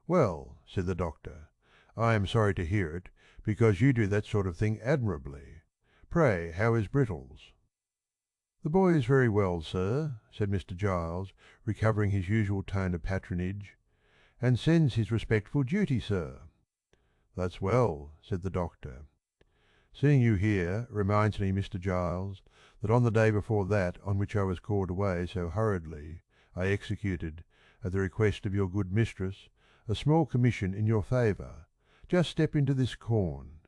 "Well," said the doctor, "I am sorry to hear it, because you do that sort of thing admirably. Pray, how is Brittles?" "The boy is very well, sir," said Mr. Giles, recovering his usual tone of patronage, "and sends his respectful duty, sir." "That's well," said the doctor. "Seeing you here reminds me, Mr. Giles, that on the day before that on which I was called away so hurriedly, I executed, at the request of your good mistress, a small commission in your favour. Just step into this corn.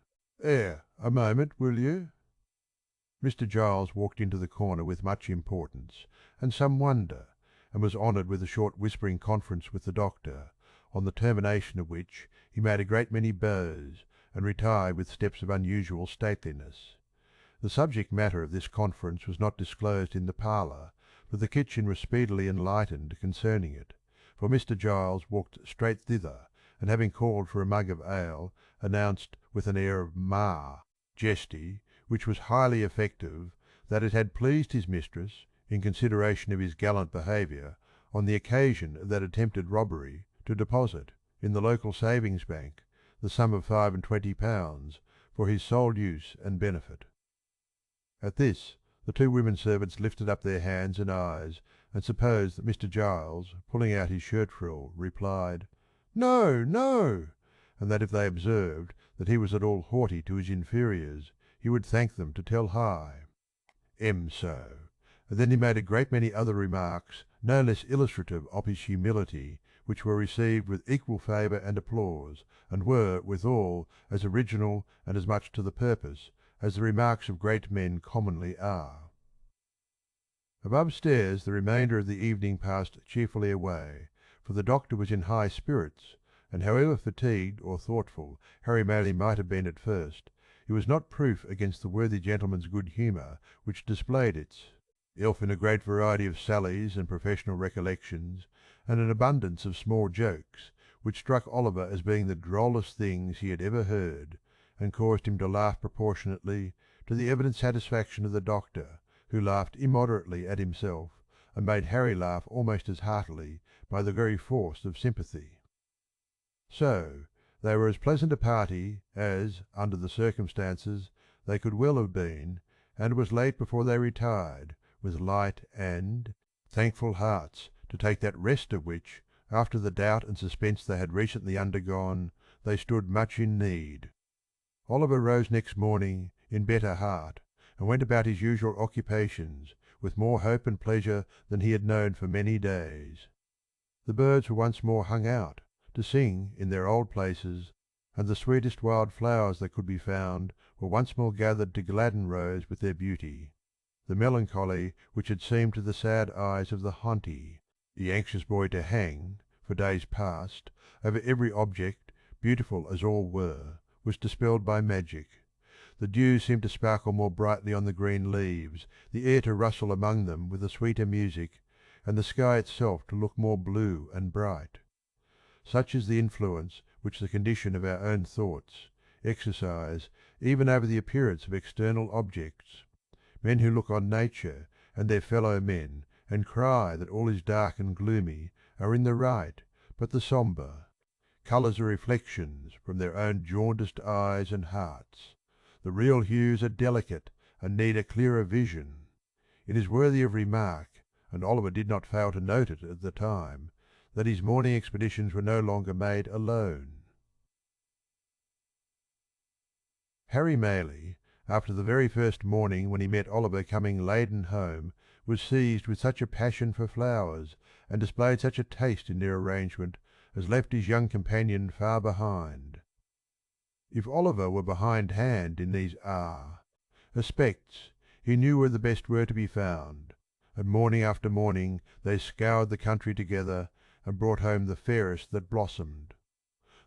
A moment, will you?" Mr. Giles walked into the corner with much importance and some wonder, and was honoured with a short whispering conference with the doctor, on the termination of which he made a great many bows, and retired with steps of unusual stateliness. The subject matter of this conference was not disclosed in the parlour, but the kitchen was speedily enlightened concerning it, for Mr. Giles walked straight thither, and having called for a mug of ale, announced with an air of jesty, which was highly effective, that it had pleased his mistress, in consideration of his gallant behaviour on the occasion of that attempted robbery, to deposit, in the local savings bank, the sum of £25 for his sole use and benefit. At this the two women servants lifted up their hands and eyes, and supposed that Mr. Giles, pulling out his shirt frill, replied, "No, no," and that if they observed that he was at all haughty to his inferiors, he would thank them to tell high. So. And then he made a great many other remarks no less illustrative of his humility, which were received with equal favour and applause, and were, withal, as original and as much to the purpose as the remarks of great men commonly are. Above stairs the remainder of the evening passed cheerfully away, for the doctor was in high spirits, and however fatigued or thoughtful Harry Maylie might have been at first, it was not proof against the worthy gentleman's good humour, which displayed itself in a great variety of sallies and professional recollections, and an abundance of small jokes, which struck Oliver as being the drollest things he had ever heard, and caused him to laugh proportionately, to the evident satisfaction of the doctor, who laughed immoderately at himself, and made Harry laugh almost as heartily by the very force of sympathy. So they were as pleasant a party as, under the circumstances, they could well have been, and it was late before they retired, with light and thankful hearts to take that rest of which, after the doubt and suspense they had recently undergone, they stood much in need. Oliver rose next morning in better heart, and went about his usual occupations with more hope and pleasure than he had known for many days. The birds were once more hung out, to sing in their old places, and the sweetest wild flowers that could be found were once more gathered to gladden Rose with their beauty. The melancholy which had seemed to the sad eyes of the Honti, the anxious boy to hang, for days past, over every object, beautiful as all were, was dispelled by magic. The dew seemed to sparkle more brightly on the green leaves, the air to rustle among them with a sweeter music, and the sky itself to look more blue and bright. Such is the influence which the condition of our own thoughts exercise even over the appearance of external objects. Men who look on nature and their fellow men, and cry that all is dark and gloomy, are in the right, but the sombre. Colours are reflections from their own jaundiced eyes and hearts. The real hues are delicate and need a clearer vision. It is worthy of remark, and Oliver did not fail to note it at the time, that his morning expeditions were no longer made alone. Harry Maylie, after the very first morning when he met Oliver coming laden home, was seized with such a passion for flowers, and displayed such a taste in their arrangement, as left his young companion far behind. If Oliver were behindhand in these aspects, he knew where the best were to be found, and morning after morning they scoured the country together, and brought home the fairest that blossomed.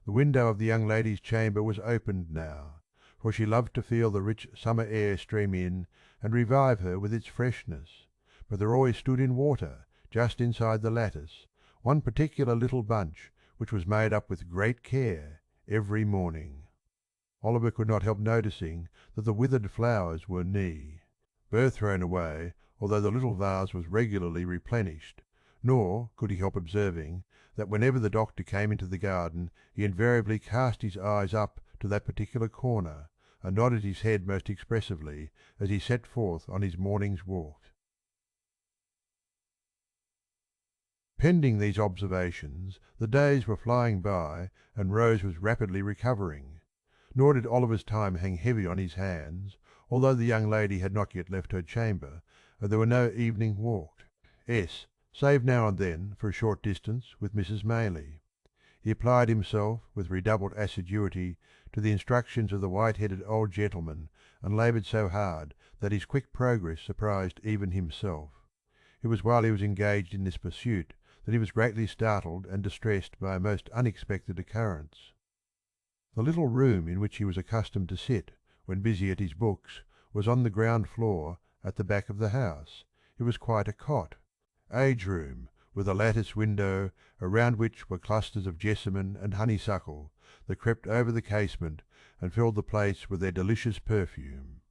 The window of the young lady's chamber was opened now, for she loved to feel the rich summer air stream in and revive her with its freshness, but there always stood in water, just inside the lattice, one particular little bunch, which was made up with great care every morning. Oliver could not help noticing that the withered flowers were both thrown away, although the little vase was regularly replenished, nor could he help observing that whenever the doctor came into the garden he invariably cast his eyes up to that particular corner, and nodded his head most expressively as he set forth on his morning's walk. Pending these observations, the days were flying by, and Rose was rapidly recovering. Nor did Oliver's time hang heavy on his hands, although the young lady had not yet left her chamber, and there were no evening walks, save now and then for a short distance with Mrs. Maylie. He applied himself with redoubled assiduity to the instructions of the white-headed old gentleman, and laboured so hard that his quick progress surprised even himself. It was while he was engaged in this pursuit that he was greatly startled and distressed by a most unexpected occurrence. The little room in which he was accustomed to sit when busy at his books was on the ground floor at the back of the house. It was quite a cot, age room, with a lattice window, around which were clusters of jessamine and honeysuckle that crept over the casement and filled the place with their delicious perfume.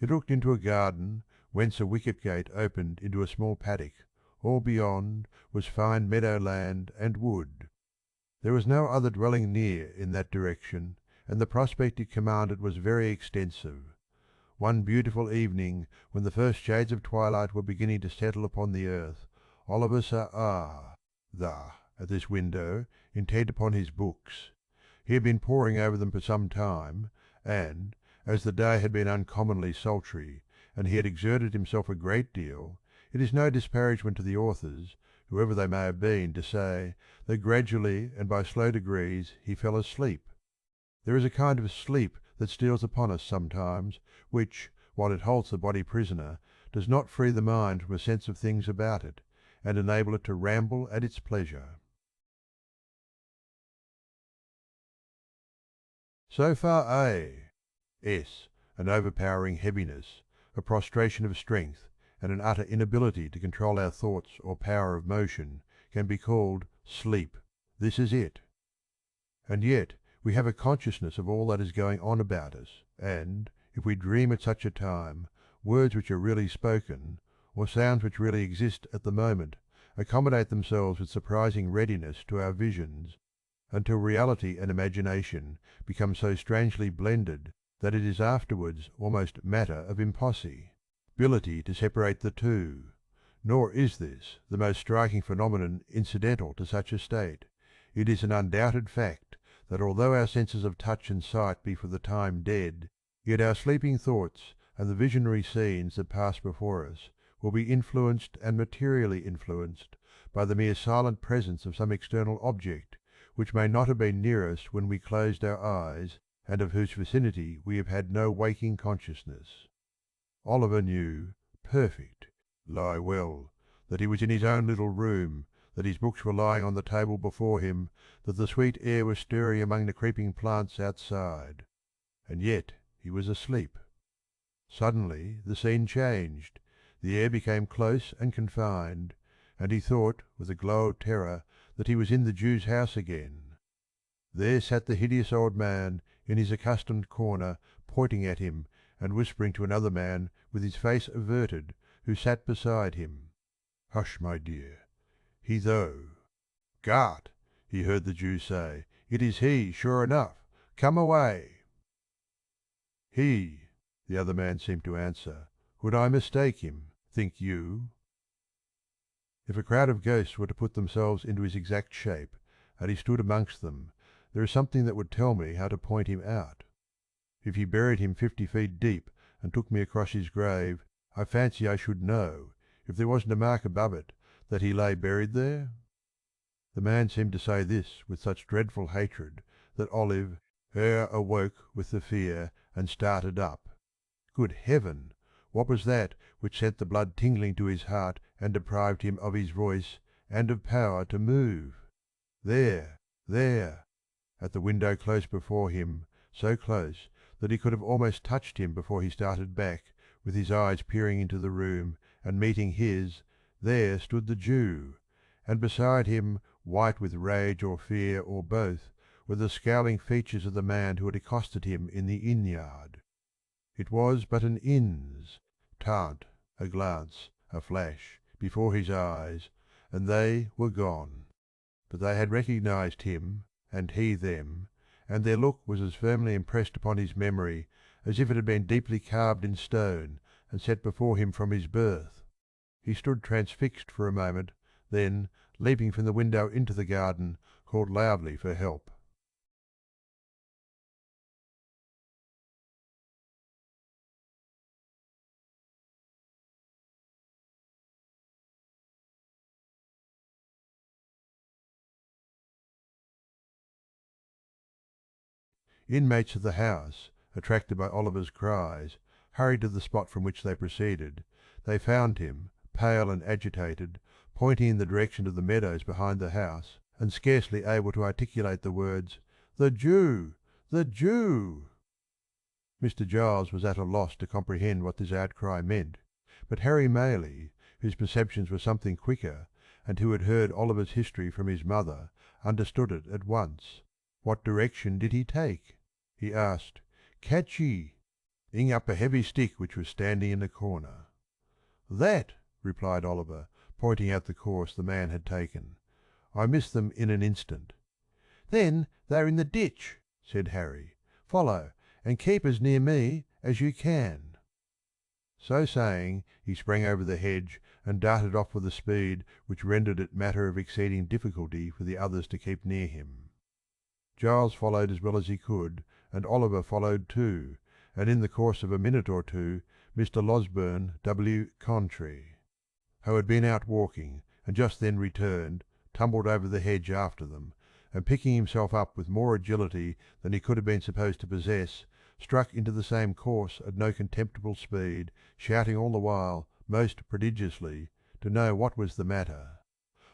It looked into a garden whence a wicket gate opened into a small paddock. All beyond was fine meadow land and wood. There was no other dwelling near in that direction, and the prospect it commanded was very extensive. One beautiful evening, when the first shades of twilight were beginning to settle upon the earth, Oliver saw at this window, intent upon his books. He had been poring over them for some time, and, as the day had been uncommonly sultry, and he had exerted himself a great deal, it is no disparagement to the authors, whoever they may have been, to say that gradually and by slow degrees he fell asleep. There is a kind of sleep that steals upon us sometimes, which, while it holds the body prisoner, does not free the mind from a sense of things about it, and enable it to ramble at its pleasure. So far an overpowering heaviness, a prostration of strength, and an utter inability to control our thoughts or power of motion, can be called sleep. This is it. And yet we have a consciousness of all that is going on about us, and, if we dream at such a time, words which are really spoken, or sounds which really exist at the moment, accommodate themselves with surprising readiness to our visions, until reality and imagination become so strangely blended that it is afterwards almost matter of impossibility to separate the two. Nor is this the most striking phenomenon incidental to such a state. It is an undoubted fact that although our senses of touch and sight be for the time dead, yet our sleeping thoughts and the visionary scenes that pass before us will be influenced and materially influenced by the mere silent presence of some external object which may not have been near us when we closed our eyes, and of whose vicinity we have had no waking consciousness. Oliver knew, perfect, lie well, that he was in his own little room, that his books were lying on the table before him, that the sweet air was stirring among the creeping plants outside. And yet he was asleep. Suddenly the scene changed, the air became close and confined, and he thought with a glow of terror that he was in the Jew's house again. There sat the hideous old man in his accustomed corner, pointing at him and whispering to another man with his face averted, who sat beside him. "Hush, my dear. He though." "Gart," he heard the Jew say, "it is he, sure enough. Come away." "He," the other man seemed to answer. "Would I mistake him, think you?" If a crowd of ghosts were to put themselves into his exact shape, and he stood amongst them, there is something that would tell me how to point him out. If he buried him 50 feet deep and took me across his grave, I fancy I should know, if there wasn't a mark above it, that he lay buried there. The man seemed to say this with such dreadful hatred that Olive awoke with the fear and started up. Good heaven! What was that which sent the blood tingling to his heart and deprived him of his voice and of power to move? There, at the window close before him, so close that he could have almost touched him before he started back, with his eyes peering into the room, and meeting his, there stood the Jew, and beside him, white with rage or fear or both, were the scowling features of the man who had accosted him in the inn-yard. It was but an inn's tant, a glance, a flash, before his eyes, and they were gone. But they had recognised him, and he them, and their look was as firmly impressed upon his memory as if it had been deeply carved in stone and set before him from his birth. He stood transfixed for a moment, then, leaping from the window into the garden, called loudly for help. Inmates of the house, attracted by Oliver's cries, hurried to the spot from which they proceeded. They found him, pale and agitated, pointing in the direction of the meadows behind the house, and scarcely able to articulate the words, "The Jew! The Jew!" Mr. Giles was at a loss to comprehend what this outcry meant, but Harry Maylie, whose perceptions were something quicker, and who had heard Oliver's history from his mother, understood it at once. What direction did he take? He asked, "Catchee," ing up a heavy stick which was standing in a corner. "That," replied Oliver, pointing out the course the man had taken. "I missed them in an instant." "Then they're in the ditch," said Harry. "Follow, and keep as near me as you can." So saying, he sprang over the hedge and darted off with a speed which rendered it matter of exceeding difficulty for the others to keep near him. Giles followed as well as he could, and Oliver followed too, and in the course of a minute or two Mr. Losberne W. Contry, who had been out walking, and just then returned, tumbled over the hedge after them, and picking himself up with more agility than he could have been supposed to possess, struck into the same course at no contemptible speed, shouting all the while, most prodigiously, to know what was the matter.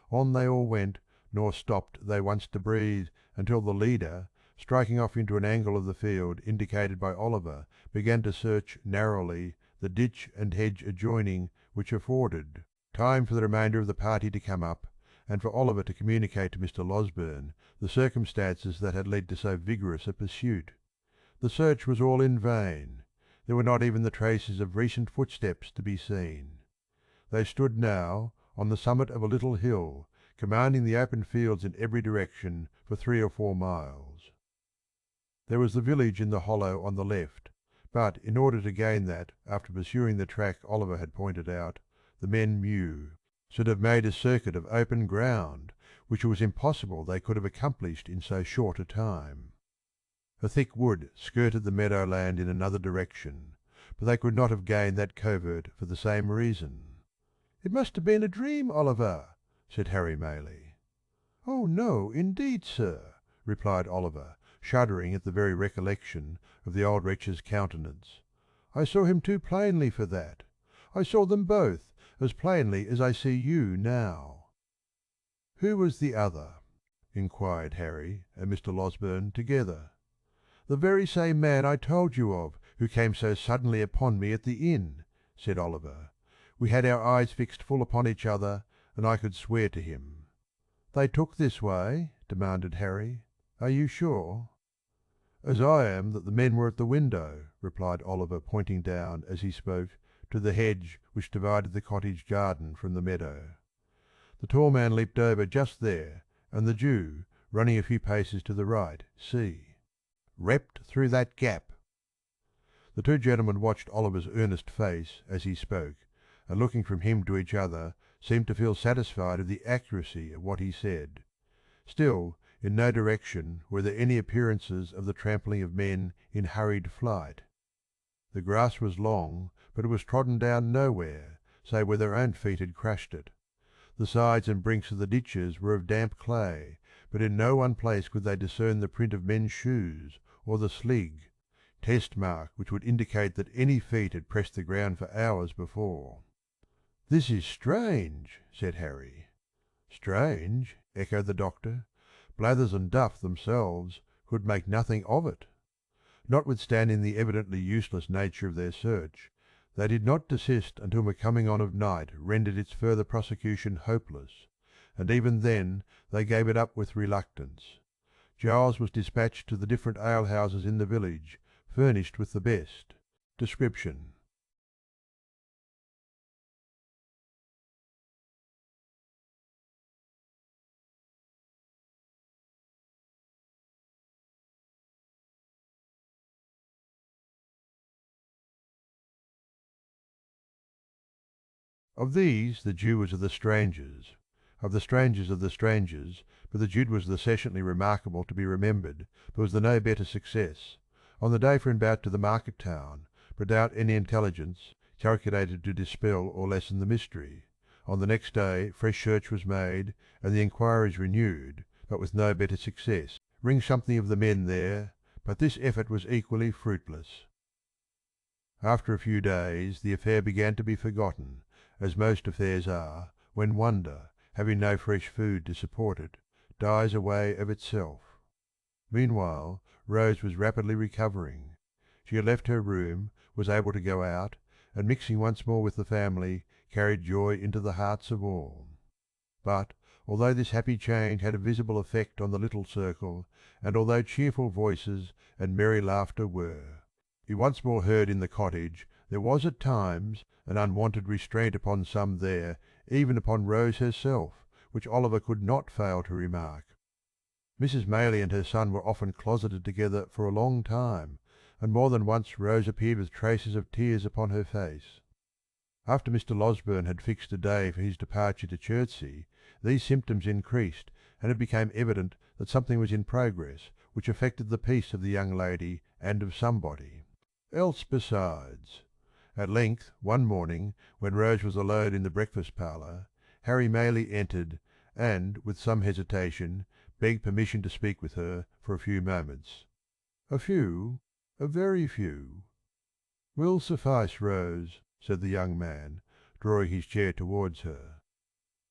On they all went, nor stopped they once to breathe, until the leader, striking off into an angle of the field indicated by Oliver, began to search narrowly the ditch and hedge adjoining, which afforded time for the remainder of the party to come up, and for Oliver to communicate to Mr. Losberne the circumstances that had led to so vigorous a pursuit. The search was all in vain. There were not even the traces of recent footsteps to be seen. They stood now on the summit of a little hill, commanding the open fields in every direction for 3 or 4 miles. There was the village in the hollow on the left, but in order to gain that after pursuing the track Oliver had pointed out, the men should have made a circuit of open ground, which it was impossible they could have accomplished in so short a time. A thick wood skirted the meadowland in another direction, but they could not have gained that covert for the same reason. "It must have been a dream, Oliver," said Harry Maylie. "Oh no, indeed, sir," replied Oliver, shuddering at the very recollection of the old wretch's countenance. "I saw him too plainly for that. I saw them both as plainly as I see you now." "Who was the other?" inquired Harry and Mr. Losberne together. "The very same man I told you of, who came so suddenly upon me at the inn," said Oliver. "We had our eyes fixed full upon each other, and I could swear to him." "They took this way?" demanded Harry. "Are you sure?" "As I am that the men were at the window," replied Oliver, pointing down, as he spoke, to the hedge which divided the cottage garden from the meadow. The tall man leaped over just there, and the Jew, running a few paces to the right, "Rept through that gap." The two gentlemen watched Oliver's earnest face as he spoke, and looking from him to each other, seemed to feel satisfied of the accuracy of what he said. Still, in no direction were there any appearances of the trampling of men in hurried flight. The grass was long, but it was trodden down nowhere, save where their own feet had crushed it. The sides and brinks of the ditches were of damp clay, but in no one place could they discern the print of men's shoes, or the slig, test mark which would indicate that any feet had pressed the ground for hours before. "This is strange," said Harry. "Strange?" echoed the doctor. "Blathers and Duff themselves could make nothing of it." Notwithstanding the evidently useless nature of their search, they did not desist until the coming on of night rendered its further prosecution hopeless, and even then they gave it up with reluctance. Giles was dispatched to the different alehouses in the village, furnished with the best. Description: Of these the Jew was of the strangers. Of the strangers of the strangers, but the Jew was the sessionally remarkable to be remembered, but was the no better success. On the day for bout to the market town, brought out any intelligence calculated to dispel or lessen the mystery. On the next day fresh search was made, and the inquiries renewed, but with no better success. Ring something of the men there, but this effort was equally fruitless. After a few days the affair began to be forgotten, as most affairs are, when wonder, having no fresh food to support it, dies away of itself. Meanwhile Rose was rapidly recovering. She had left her room, was able to go out, and mixing once more with the family, carried joy into the hearts of all. But, although this happy change had a visible effect on the little circle, and although cheerful voices and merry laughter were once more heard in the cottage, there was at times an unwonted restraint upon some there, even upon Rose herself, which Oliver could not fail to remark. Mrs. Maylie and her son were often closeted together for a long time, and more than once Rose appeared with traces of tears upon her face. After Mr. Losberne had fixed a day for his departure to Chertsey, these symptoms increased, and it became evident that something was in progress which affected the peace of the young lady and of somebody else besides. At length, one morning, when Rose was alone in the breakfast parlour, Harry Maylie entered, and, with some hesitation, begged permission to speak with her for a few moments. A very few. "Will suffice, Rose," said the young man, drawing his chair towards her.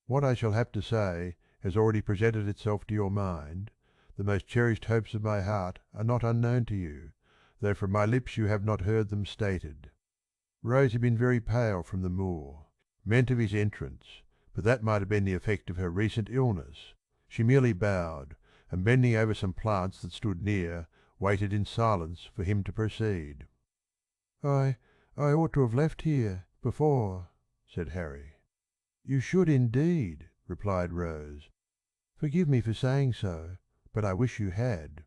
"What I shall have to say has already presented itself to your mind. The most cherished hopes of my heart are not unknown to you, though from my lips you have not heard them stated." Rose had been very pale from the moor, meant of his entrance, but that might have been the effect of her recent illness. She merely bowed, and bending over some plants that stood near, waited in silence for him to proceed. "I ought to have left here before," said Harry. "You should indeed," replied Rose. "Forgive me for saying so, but I wish you had."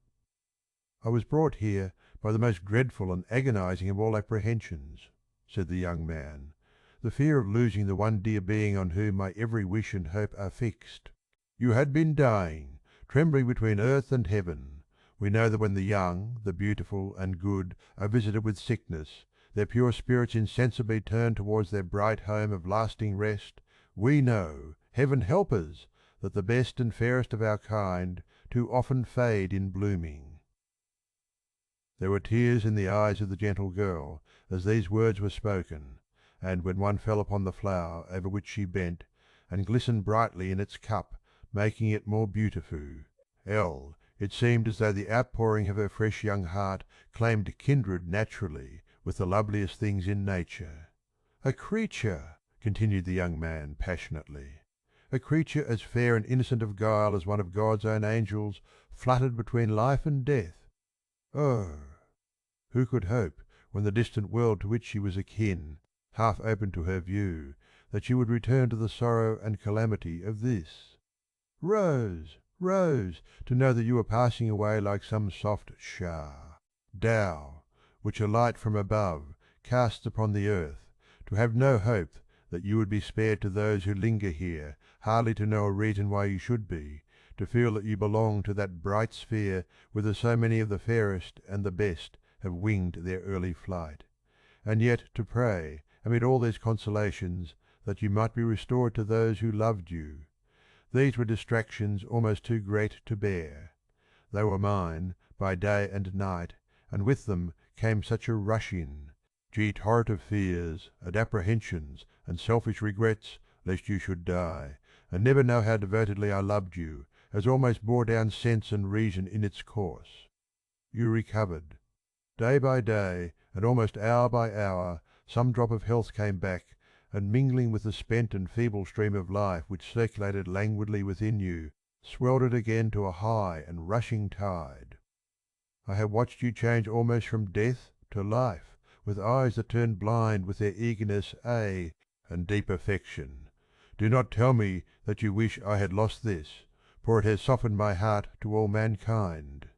"I was brought here by the most dreadful and agonizing of all apprehensions," said the young man, "the fear of losing the one dear being on whom my every wish and hope are fixed." "You had been dying, trembling between earth and heaven. We know that when the young, the beautiful, and good are visited with sickness, their pure spirits insensibly turn towards their bright home of lasting rest. We know, Heaven help us, that the best and fairest of our kind too often fade in blooming." There were tears in the eyes of the gentle girl as these words were spoken, and when one fell upon the flower over which she bent, and glistened brightly in its cup, making it more beautiful, it seemed as though the outpouring of her fresh young heart claimed kindred naturally with the loveliest things in nature. "A creature," continued the young man passionately, "a creature as fair and innocent of guile as one of God's own angels, fluttered between life and death. Oh!" Who could hope, when the distant world to which she was akin half opened to her view, that she would return to the sorrow and calamity of this? "Rose, Rose, to know that you were passing away like some soft dow, which a light from above casts upon the earth, to have no hope that you would be spared to those who linger here, hardly to know a reason why you should be, to feel that you belong to that bright sphere whither so many of the fairest and the best have winged their early flight, and yet to pray, amid all these consolations, that you might be restored to those who loved you. These were distractions almost too great to bear. They were mine by day and night, and with them came such a rush in, torrent of fears, and apprehensions, and selfish regrets lest you should die, and never know how devotedly I loved you, as almost bore down sense and reason in its course. You recovered. Day by day, and almost hour by hour, some drop of health came back, and mingling with the spent and feeble stream of life which circulated languidly within you, swelled it again to a high and rushing tide. I have watched you change almost from death to life, with eyes that turned blind with their eagerness, and deep affection. Do not tell me that you wish I had lost this, for it has softened my heart to all mankind."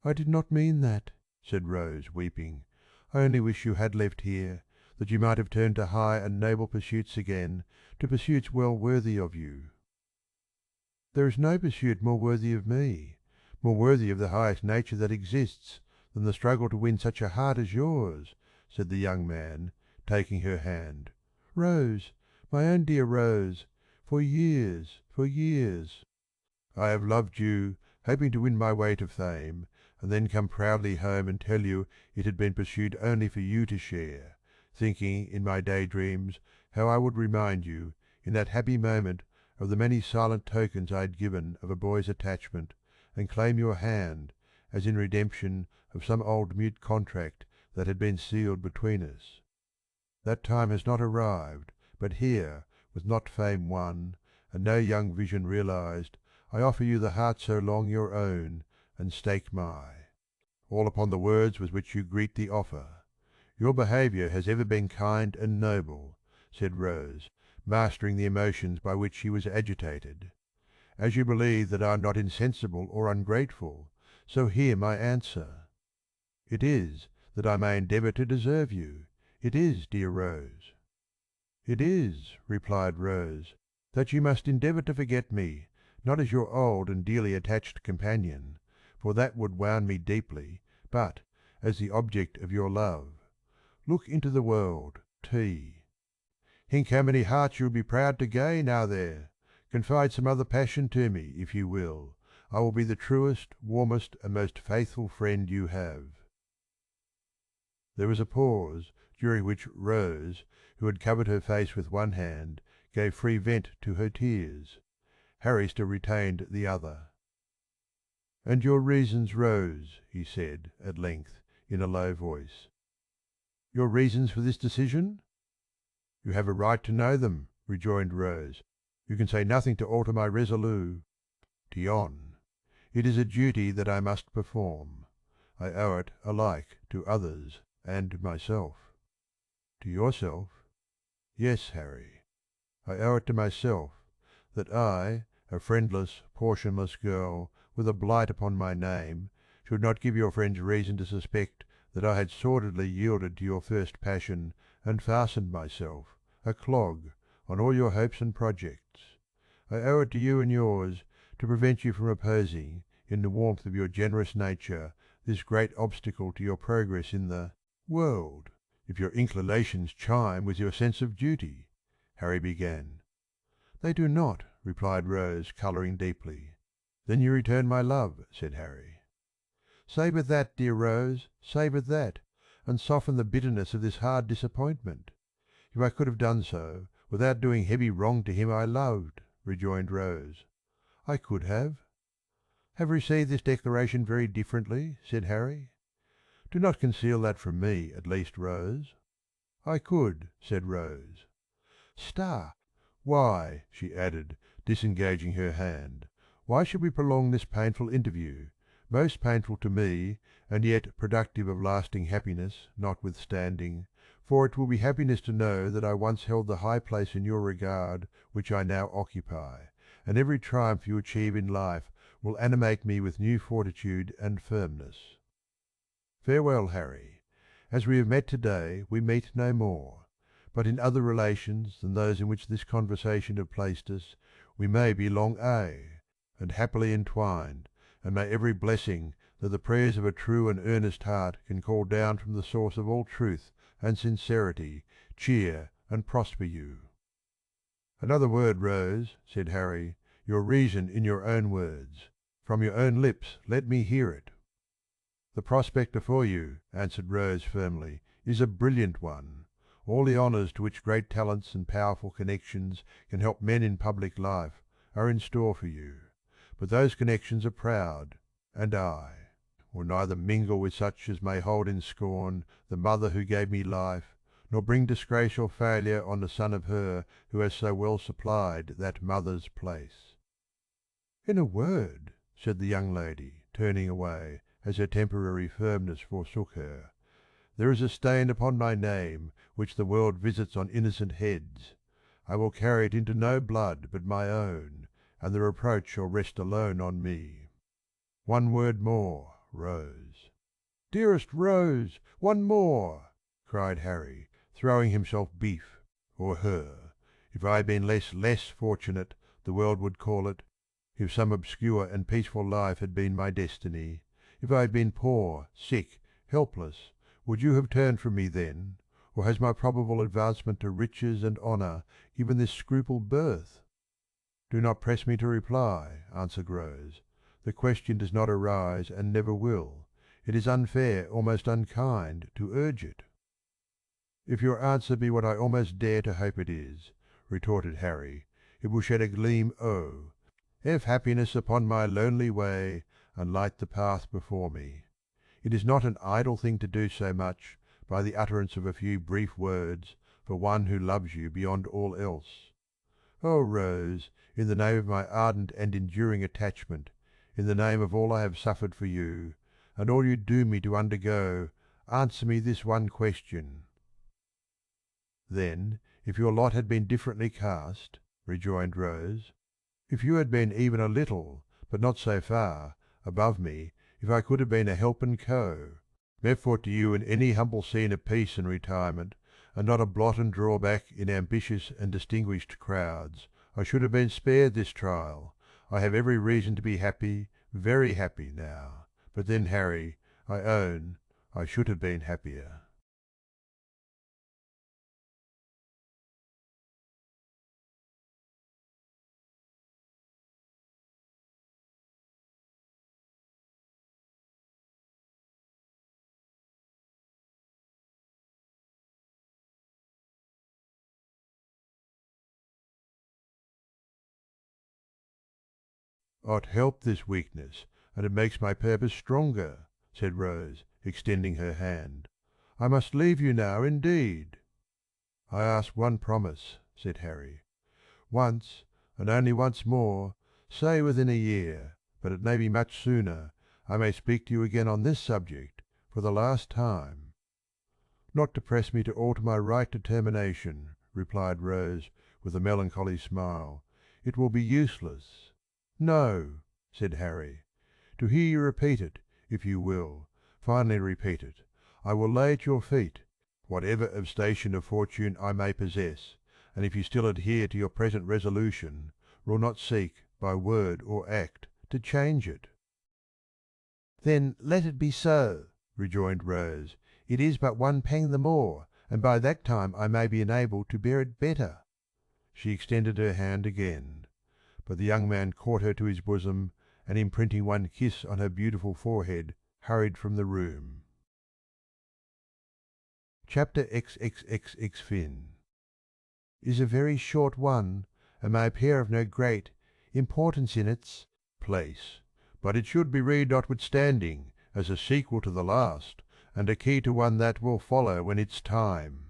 "I did not mean that," said Rose, weeping. "I only wish you had left here, that you might have turned to high and noble pursuits again, to pursuits well worthy of you." "There is no pursuit more worthy of me, more worthy of the highest nature that exists, than the struggle to win such a heart as yours," said the young man, taking her hand. "Rose, my own dear Rose, for years, for years, I have loved you, hoping to win my way to fame, and then come proudly home and tell you it had been pursued only for you to share, thinking in my daydreams how I would remind you, in that happy moment, of the many silent tokens I had given of a boy's attachment, and claim your hand, as in redemption of some old mute contract that had been sealed between us. That time has not arrived, but here, with not fame won, and no young vision realized, I offer you the heart so long your own, and stake all upon the words with which you greet the offer. Your behaviour has ever been kind and noble, said Rose, mastering the emotions by which she was agitated. As you believe that I am not insensible or ungrateful, so hear my answer. It is that I may endeavour to deserve you. It is, dear Rose. It is, replied Rose, that you must endeavour to forget me, not as your old and dearly attached companion, for that would wound me deeply, but as the object of your love. Look into the world. Tea. Think how many hearts you would be proud to gain, now there. Confide some other passion to me, if you will. I will be the truest, warmest, and most faithful friend you have. There was a pause, during which Rose, who had covered her face with one hand, gave free vent to her tears. Harry still retained the other. "And your reasons, Rose," he said, at length, in a low voice. "Your reasons for this decision?" "You have a right to know them," rejoined Rose. "You can say nothing to alter my resolue. Tyon, it is a duty that I must perform. I owe it alike to others and myself." "To yourself?" "Yes, Harry. I owe it to myself, that I, a friendless, portionless girl, with a blight upon my name, should not give your friends reason to suspect that I had sordidly yielded to your first passion and fastened myself, a clog, on all your hopes and projects. I owe it to you and yours to prevent you from opposing, in the warmth of your generous nature, this great obstacle to your progress in the world, if your inclinations chime with your sense of duty," Harry began. "They do not," replied Rose, colouring deeply. "Then you return my love," said Harry. "Say but that, dear Rose, say but that, and soften the bitterness of this hard disappointment. If I could have done so, without doing heavy wrong to him I loved," rejoined Rose. "I could have." "Have received this declaration very differently," said Harry. "Do not conceal that from me, at least, Rose." "I could," said Rose. "Stay! Why," she added, disengaging her hand, "why should we prolong this painful interview, most painful to me, and yet productive of lasting happiness notwithstanding, for it will be happiness to know that I once held the high place in your regard which I now occupy, and every triumph you achieve in life will animate me with new fortitude and firmness. Farewell, Harry. As we have met to-day, we meet no more. But in other relations than those in which this conversation have placed us, we may be long and happily entwined, and may every blessing that the prayers of a true and earnest heart can call down from the source of all truth and sincerity cheer and prosper you." "Another word, Rose," said Harry, "your reason in your own words. From your own lips let me hear it." "The prospect before you," answered Rose firmly, "is a brilliant one. All the honours to which great talents and powerful connections can help men in public life are in store for you. But those connections are proud, and I will neither mingle with such as may hold in scorn the mother who gave me life, nor bring disgrace or failure on the son of her who has so well supplied that mother's place." "In a word," said the young lady, turning away, as her temporary firmness forsook her, "there is a stain upon my name which the world visits on innocent heads. I will carry it into no blood but my own, and the reproach shall rest alone on me. One word more, Rose." "Dearest Rose, one more!" cried Harry, throwing himself beef, or her, if I had been less fortunate, the world would call it, if some obscure and peaceful life had been my destiny, if I had been poor, sick, helpless, would you have turned from me then, or has my probable advancement to riches and honour given this scruple birth?" "Do not press me to reply," answered Rose. "The question does not arise and never will. It is unfair, almost unkind, to urge it." "If your answer be what I almost dare to hope it is," retorted Harry, "it will shed a gleam of happiness upon my lonely way, and light the path before me. It is not an idle thing to do so much by the utterance of a few brief words for one who loves you beyond all else. Oh, Rose, in the name of my ardent and enduring attachment, in the name of all I have suffered for you, and all you doom me to undergo, answer me this one question." "Then, if your lot had been differently cast," rejoined Rose, "if you had been even a little, but not so far, above me, if I could have been a help and co, met forth to you in any humble scene of peace and retirement, and not a blot and drawback in ambitious and distinguished crowds, I should have been spared this trial. I have every reason to be happy, very happy now. But then, Harry, I own I should have been happier." "I'd help this weakness, and it makes my purpose stronger," said Rose, extending her hand. "I must leave you now, indeed." "I ask one promise," said Harry. "Once, and only once more, say within a year, but it may be much sooner, I may speak to you again on this subject, for the last time." "Not to press me to alter my right determination," replied Rose, with a melancholy smile. "It will be useless." "No," said Harry. "To hear you repeat it, if you will, finally repeat it, I will lay at your feet, whatever of station of fortune I may possess, and if you still adhere to your present resolution, will not seek, by word or act, to change it." "Then let it be so," rejoined Rose. "It is but one pang the more, and by that time I may be enabled to bear it better." She extended her hand again. But the young man caught her to his bosom, and imprinting one kiss on her beautiful forehead, hurried from the room. Chapter XXXXFin is a very short one, and may appear of no great importance in its place, but it should be read notwithstanding, as a sequel to the last, and a key to one that will follow when its time.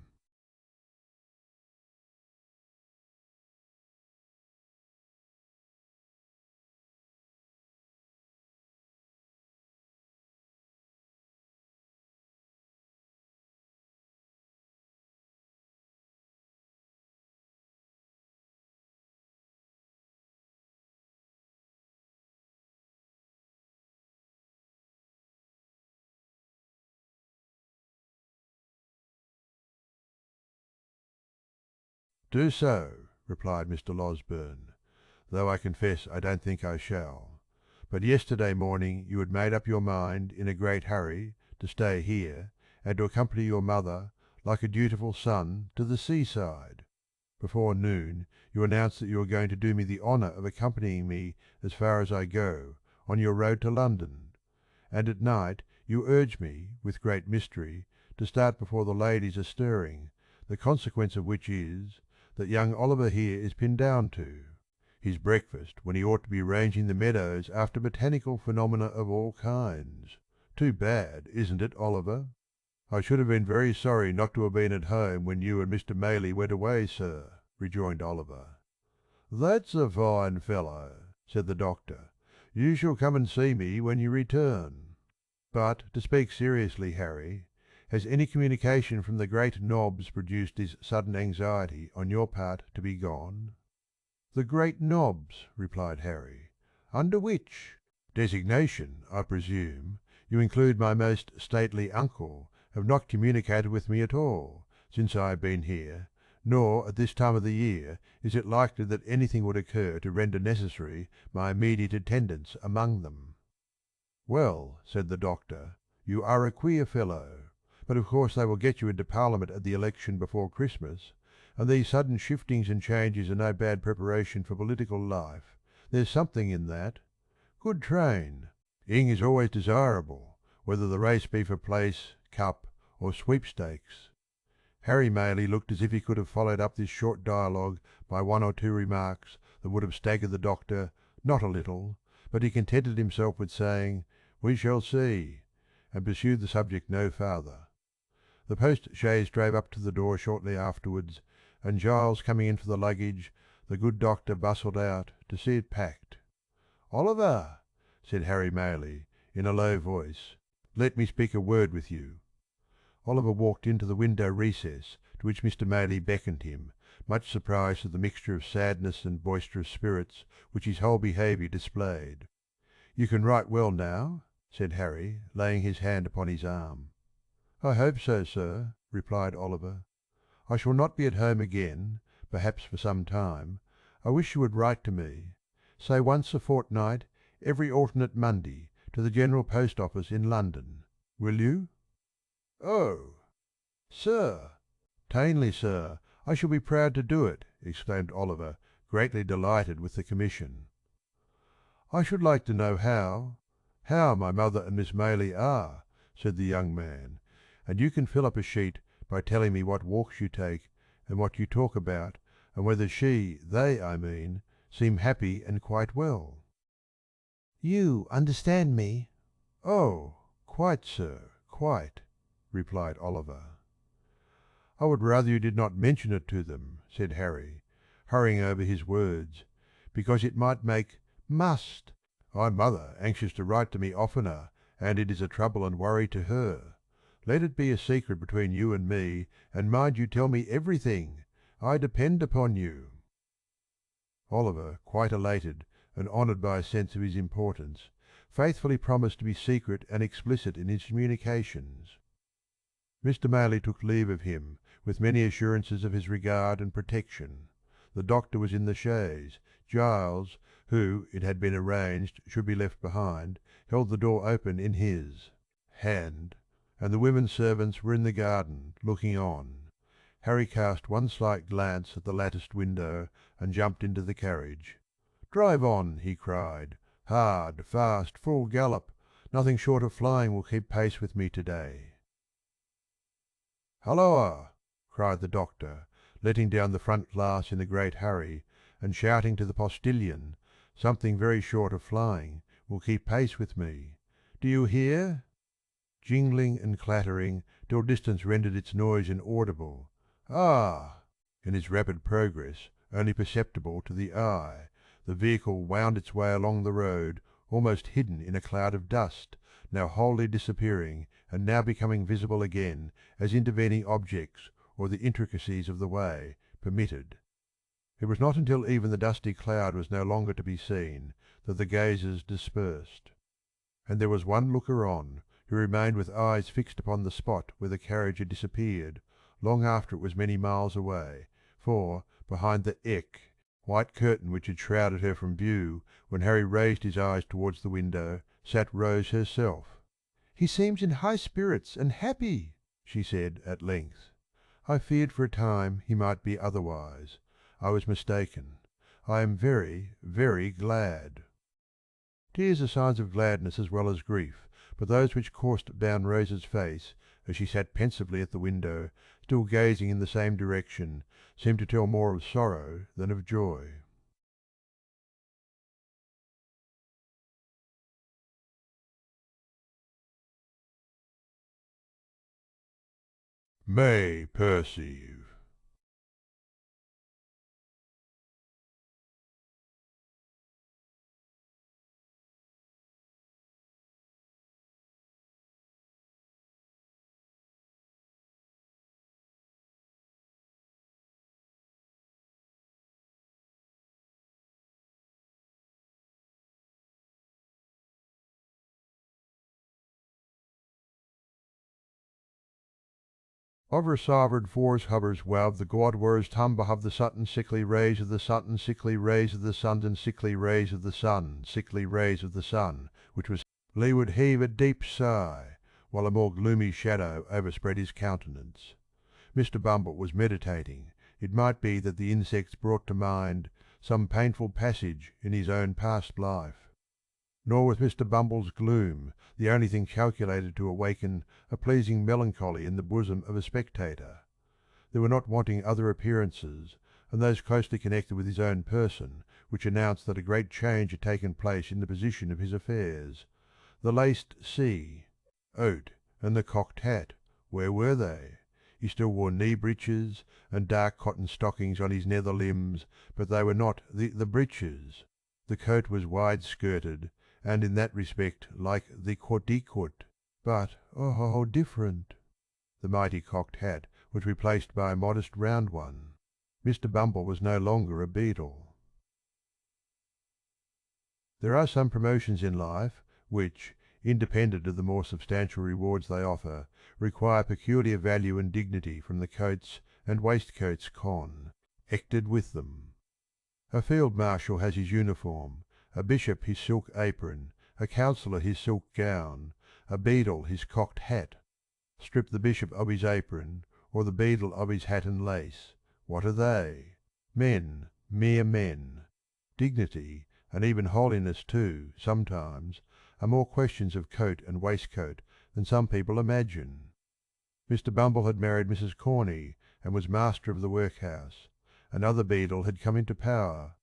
"Do so," replied Mr. Losberne, "though I confess I don't think I shall. But yesterday morning you had made up your mind in a great hurry to stay here, and to accompany your mother, like a dutiful son, to the seaside. Before noon you announced that you were going to do me the honour of accompanying me as far as I go, on your road to London. And at night you urge me, with great mystery, to start before the ladies are stirring, the consequence of which is, that young Oliver here is pinned down to his breakfast when he ought to be ranging the meadows after botanical phenomena of all kinds. Too bad, isn't it, Oliver?" "I should have been very sorry not to have been at home when you and Mr. Maylie went away, sir," rejoined Oliver. "That's a fine fellow," said the doctor. "You shall come and see me when you return. But, to speak seriously, Harry, has any communication from the great Nobbs produced this sudden anxiety on your part to be gone?" "The great Nobbs," replied Harry. "Under which designation, I presume, you include my most stately uncle, have not communicated with me at all, since I have been here, nor at this time of the year is it likely that anything would occur to render necessary my immediate attendance among them." "Well," said the doctor, "you are a queer fellow. But of course they will get you into Parliament at the election before Christmas, and these sudden shiftings and changes are no bad preparation for political life. There's something in that. Good train. Ing is always desirable. whether the race be for place, cup, or sweepstakes. Harry Maylie looked as if he could have followed up this short dialogue by one or two remarks that would have staggered the doctor not a little, but he contented himself with saying, "We shall see," and pursued the subject no farther. The post chaise drove up to the door shortly afterwards, and Giles coming in for the luggage, the good doctor bustled out to see it packed. "Oliver," said Harry Maylie, in a low voice, "let me speak a word with you." Oliver walked into the window recess to which Mr. Maylie beckoned him, much surprised at the mixture of sadness and boisterous spirits which his whole behaviour displayed. "You can write well now?" said Harry, laying his hand upon his arm. "I hope so, sir," replied Oliver. "I shall not be at home again, perhaps for some time. I wish you would write to me, say once a fortnight, every alternate Monday, to the General Post Office in London. Will you?" "Oh, sir!" "Tainly, sir. I shall be proud to do it," exclaimed Oliver, greatly delighted with the commission. "I should like to know how my mother and Miss Maylie are," said the young man, "and you can fill up a sheet by telling me what walks you take, and what you talk about, and whether they, I mean, seem happy and quite well." "You understand me?" "Oh, quite, sir, quite," replied Oliver. "I would rather you did not mention it to them," said Harry, hurrying over his words, "because it might make must. My mother anxious to write to me oftener, and it is a trouble and worry to her. Let it be a secret between you and me, and mind you tell me everything. I depend upon you." Oliver, quite elated and honoured by a sense of his importance, faithfully promised to be secret and explicit in his communications. Mr. Maylie took leave of him, with many assurances of his regard and protection. The doctor was in the chaise. Giles, who, it had been arranged, should be left behind, held the door open in his hand, and the women servants were in the garden, looking on. Harry cast one slight glance at the latticed window, and jumped into the carriage. "Drive on!" he cried. "Hard, fast, full gallop! Nothing short of flying will keep pace with me to-day." "Halloa!" cried the doctor, letting down the front glass in a great hurry, and shouting to the postillion, "Something very short of flying will keep pace with me. Do you hear?" Jingling and clattering till distance rendered its noise inaudible. "Ah!" In its rapid progress, only perceptible to the eye, the vehicle wound its way along the road, almost hidden in a cloud of dust, now wholly disappearing, and now becoming visible again as intervening objects, or the intricacies of the way, permitted. It was not until even the dusty cloud was no longer to be seen that the gazers dispersed. And there was one looker on, who remained with eyes fixed upon the spot where the carriage had disappeared, long after it was many miles away, for, behind the white curtain which had shrouded her from view when Harry raised his eyes towards the window, sat Rose herself. "He seems in high spirits and happy," she said at length. "I feared for a time he might be otherwise. I was mistaken. I am very, very glad." Tears are signs of gladness as well as grief, but those which coursed down Rose's face as she sat pensively at the window, still gazing in the same direction, seemed to tell more of sorrow than of joy. May perceive. Over syvered fours hovers wab the god wars tum above the sudden sickly rays of the sun, sickly rays of the sun, and sickly rays of the sun, sickly rays of the sun, which was Lee would heave a deep sigh, while a more gloomy shadow overspread his countenance. Mr. Bumble was meditating. It might be that the insects brought to mind some painful passage in his own past life. Nor was Mr. Bumble's gloom the only thing calculated to awaken a pleasing melancholy in the bosom of a spectator. There were not wanting other appearances, and those closely connected with his own person, which announced that a great change had taken place in the position of his affairs. The laced C, oat, and the cocked hat, where were they? He still wore knee breeches and dark cotton stockings on his nether limbs, but they were not the breeches. The coat was wide-skirted, and in that respect like the quodicute, but oh, different. The mighty cocked hat was replaced by a modest round one. Mr. Bumble was no longer a beadle. There are some promotions in life which, independent of the more substantial rewards they offer, require peculiar value and dignity from the coats and waistcoats connected with them. A field marshal has his uniform, a bishop his silk apron, a councillor his silk gown, a beadle his cocked hat. Strip the bishop of his apron, or the beadle of his hat and lace, what are they? Men, mere men. Dignity, and even holiness too, sometimes, are more questions of coat and waistcoat than some people imagine. Mr. Bumble had married Mrs. Corney, and was master of the workhouse. Another beadle had come into power.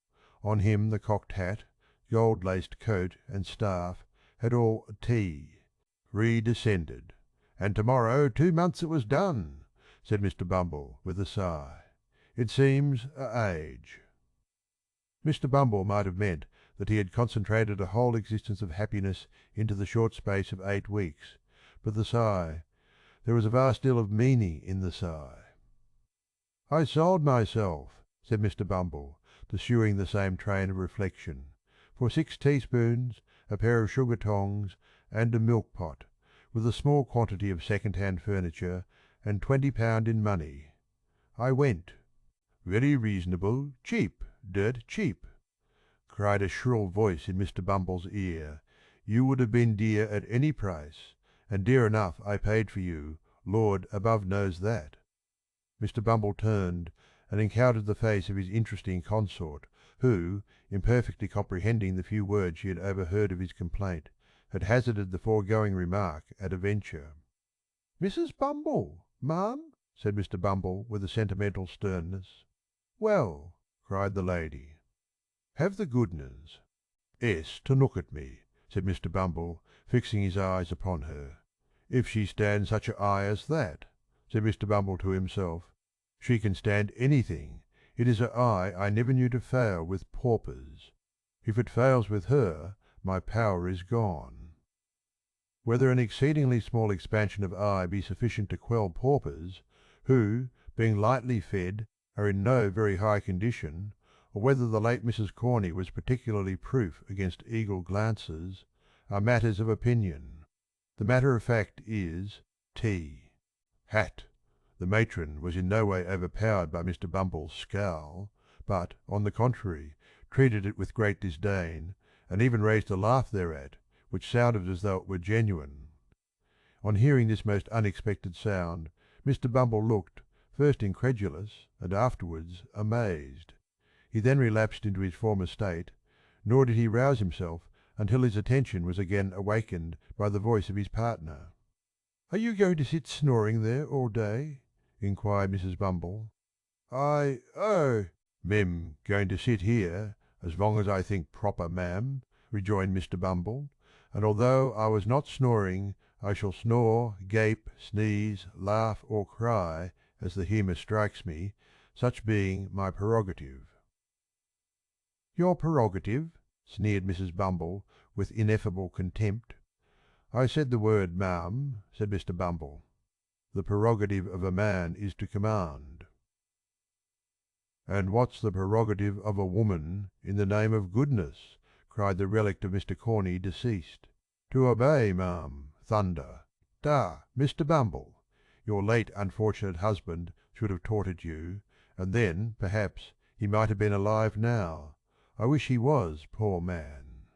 On him the cocked hat, gold-laced coat and staff had all redescended. "And to-morrow 2 months it was done," said Mr. Bumble with a sigh. "It seems a age." Mr. Bumble might have meant that he had concentrated a whole existence of happiness into the short space of 8 weeks, but there was a vast deal of meaning in the sigh. "I sold myself," said Mr. Bumble, pursuing the same train of reflection, "for 6 teaspoons, a pair of sugar tongs, and a milk pot, with a small quantity of second-hand furniture, and £20 in money. I went." "Very reasonable, cheap, dirt cheap," cried a shrill voice in Mr. Bumble's ear. "You would have been dear at any price, and dear enough I paid for you, Lord above knows that." Mr. Bumble turned and encountered the face of his interesting consort, who, imperfectly comprehending the few words she had overheard of his complaint, had hazarded the foregoing remark at a venture. "Mrs. Bumble, ma'am?" said Mr. Bumble with a sentimental sternness. "Well," cried the lady. "Have the goodness to look at me," said Mr. Bumble, fixing his eyes upon her. "If she stands such a eye as that," said Mr. Bumble to himself, "she can stand anything. It is a eye I never knew to fail with paupers. If it fails with her, my power is gone." Whether an exceedingly small expansion of eye be sufficient to quell paupers, who, being lightly fed, are in no very high condition, or whether the late Mrs. Corney was particularly proof against eagle glances, are matters of opinion. The matter of fact is Hat. The matron was in no way overpowered by Mr. Bumble's scowl, but, on the contrary, treated it with great disdain, and even raised a laugh thereat, which sounded as though it were genuine. On hearing this most unexpected sound, Mr. Bumble looked, first incredulous and afterwards amazed. He then relapsed into his former state, nor did he rouse himself until his attention was again awakened by the voice of his partner. "Are you going to sit snoring there all day?" inquired Mrs. Bumble. "Mem going to sit here as long as I think proper, ma'am," rejoined Mr. Bumble, "and although I was not snoring, I shall snore, gape, sneeze, laugh, or cry, as the humour strikes me, such being my prerogative." "Your prerogative?" sneered Mrs. Bumble, with ineffable contempt. "I said the word, ma'am," said Mr. Bumble. "The prerogative of a man is to command." "And what's the prerogative of a woman, in the name of goodness?" cried the relict of Mr. Corney deceased. "To obey, ma'am, thunder. Mr. Bumble, your late unfortunate husband should have taught it you, and then, perhaps, he might have been alive now. I wish he was, poor man."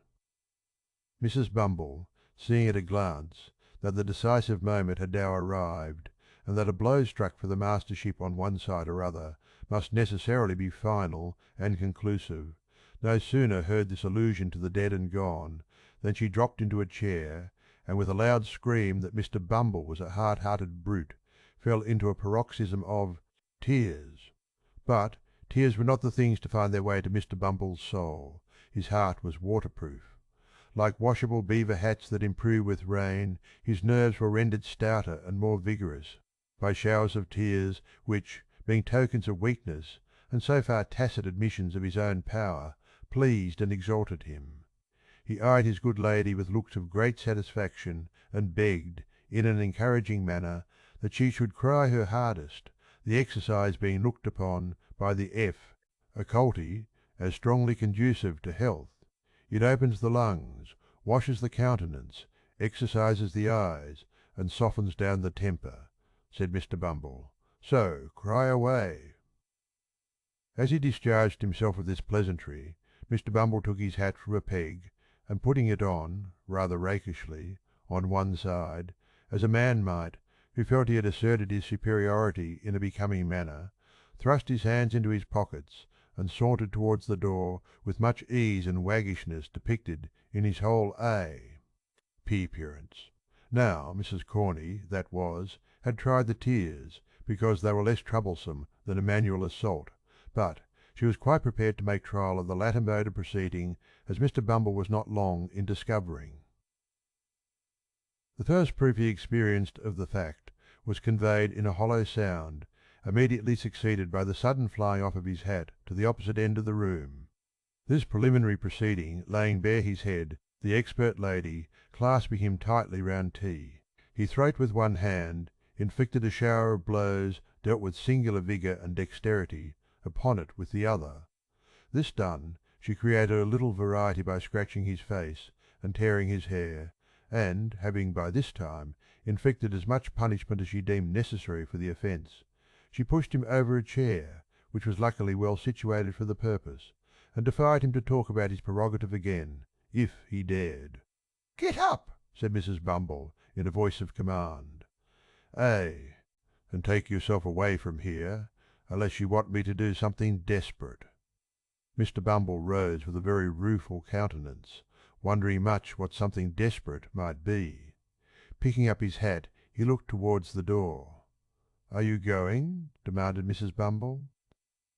Mrs. Bumble, seeing at a glance that the decisive moment had now arrived, and that a blow struck for the mastership on one side or other must necessarily be final and conclusive, no sooner heard this allusion to the dead and gone, Then she dropped into a chair, and with a loud scream that Mr. Bumble was a hard-hearted brute, fell into a paroxysm of tears. But tears were not the things to find their way to Mr. Bumble's soul. His heart was waterproof. Like washable beaver hats that improve with rain, his nerves were rendered stouter and more vigorous by showers of tears which, being tokens of weakness, and so far tacit admissions of his own power, pleased and exalted him. He eyed his good lady with looks of great satisfaction, and begged, in an encouraging manner, that she should cry her hardest, the exercise being looked upon by the occulti as strongly conducive to health. It opens the lungs, washes the countenance, exercises the eyes, and softens down the temper, said Mr. Bumble. So cry away. As he discharged himself of this pleasantry, Mr. Bumble took his hat from a peg, and putting it on, rather rakishly, on one side, as a man might who felt he had asserted his superiority in a becoming manner, thrust his hands into his pockets, and sauntered towards the door with much ease and waggishness depicted in his whole appearance. Now Mrs. Corney, that was, had tried the tears, because they were less troublesome than a manual assault, but she was quite prepared to make trial of the latter mode of proceeding, as Mr. Bumble was not long in discovering. The first proof he experienced of the fact was conveyed in a hollow sound, immediately succeeded by the sudden flying off of his hat to the opposite end of the room. This preliminary proceeding laying bare his head, the expert lady, clasping him tightly round he throat with one hand, inflicted a shower of blows dealt with singular vigour and dexterity upon it with the other. This done, she created a little variety by scratching his face and tearing his hair, and having by this time inflicted as much punishment as she deemed necessary for the offence, she pushed him over a chair, which was luckily well situated for the purpose, and defied him to talk about his prerogative again, if he dared. "Get up!" said Mrs. Bumble, in a voice of command. "Ay, and take yourself away from here, unless you want me to do something desperate." Mr. Bumble rose with a very rueful countenance, wondering much what something desperate might be. Picking up his hat, he looked towards the door. "Are you going?" demanded Mrs. Bumble.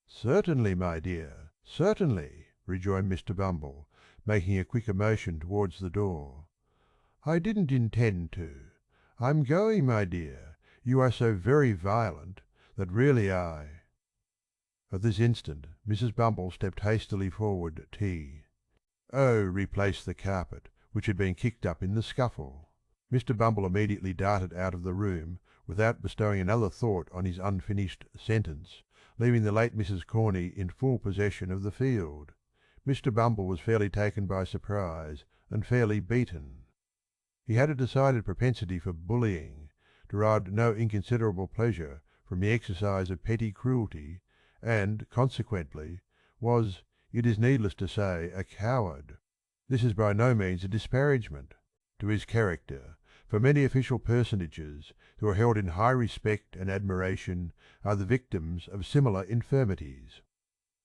"Certainly, my dear, certainly," rejoined Mr. Bumble, making a quicker motion towards the door. "I didn't intend to. I'm going, my dear. You are so very violent that really I—" At this instant Mrs. Bumble stepped hastily forward. O replaced the carpet, which had been kicked up in the scuffle. Mr. Bumble immediately darted out of the room, without bestowing another thought on his unfinished sentence, leaving the late Mrs. Corney in full possession of the field. Mr. Bumble was fairly taken by surprise, and fairly beaten. He had a decided propensity for bullying, derived no inconsiderable pleasure from the exercise of petty cruelty, and, consequently, was, it is needless to say, a coward. This is by no means a disparagement to his character, for many official personages, who are held in high respect and admiration, are the victims of similar infirmities.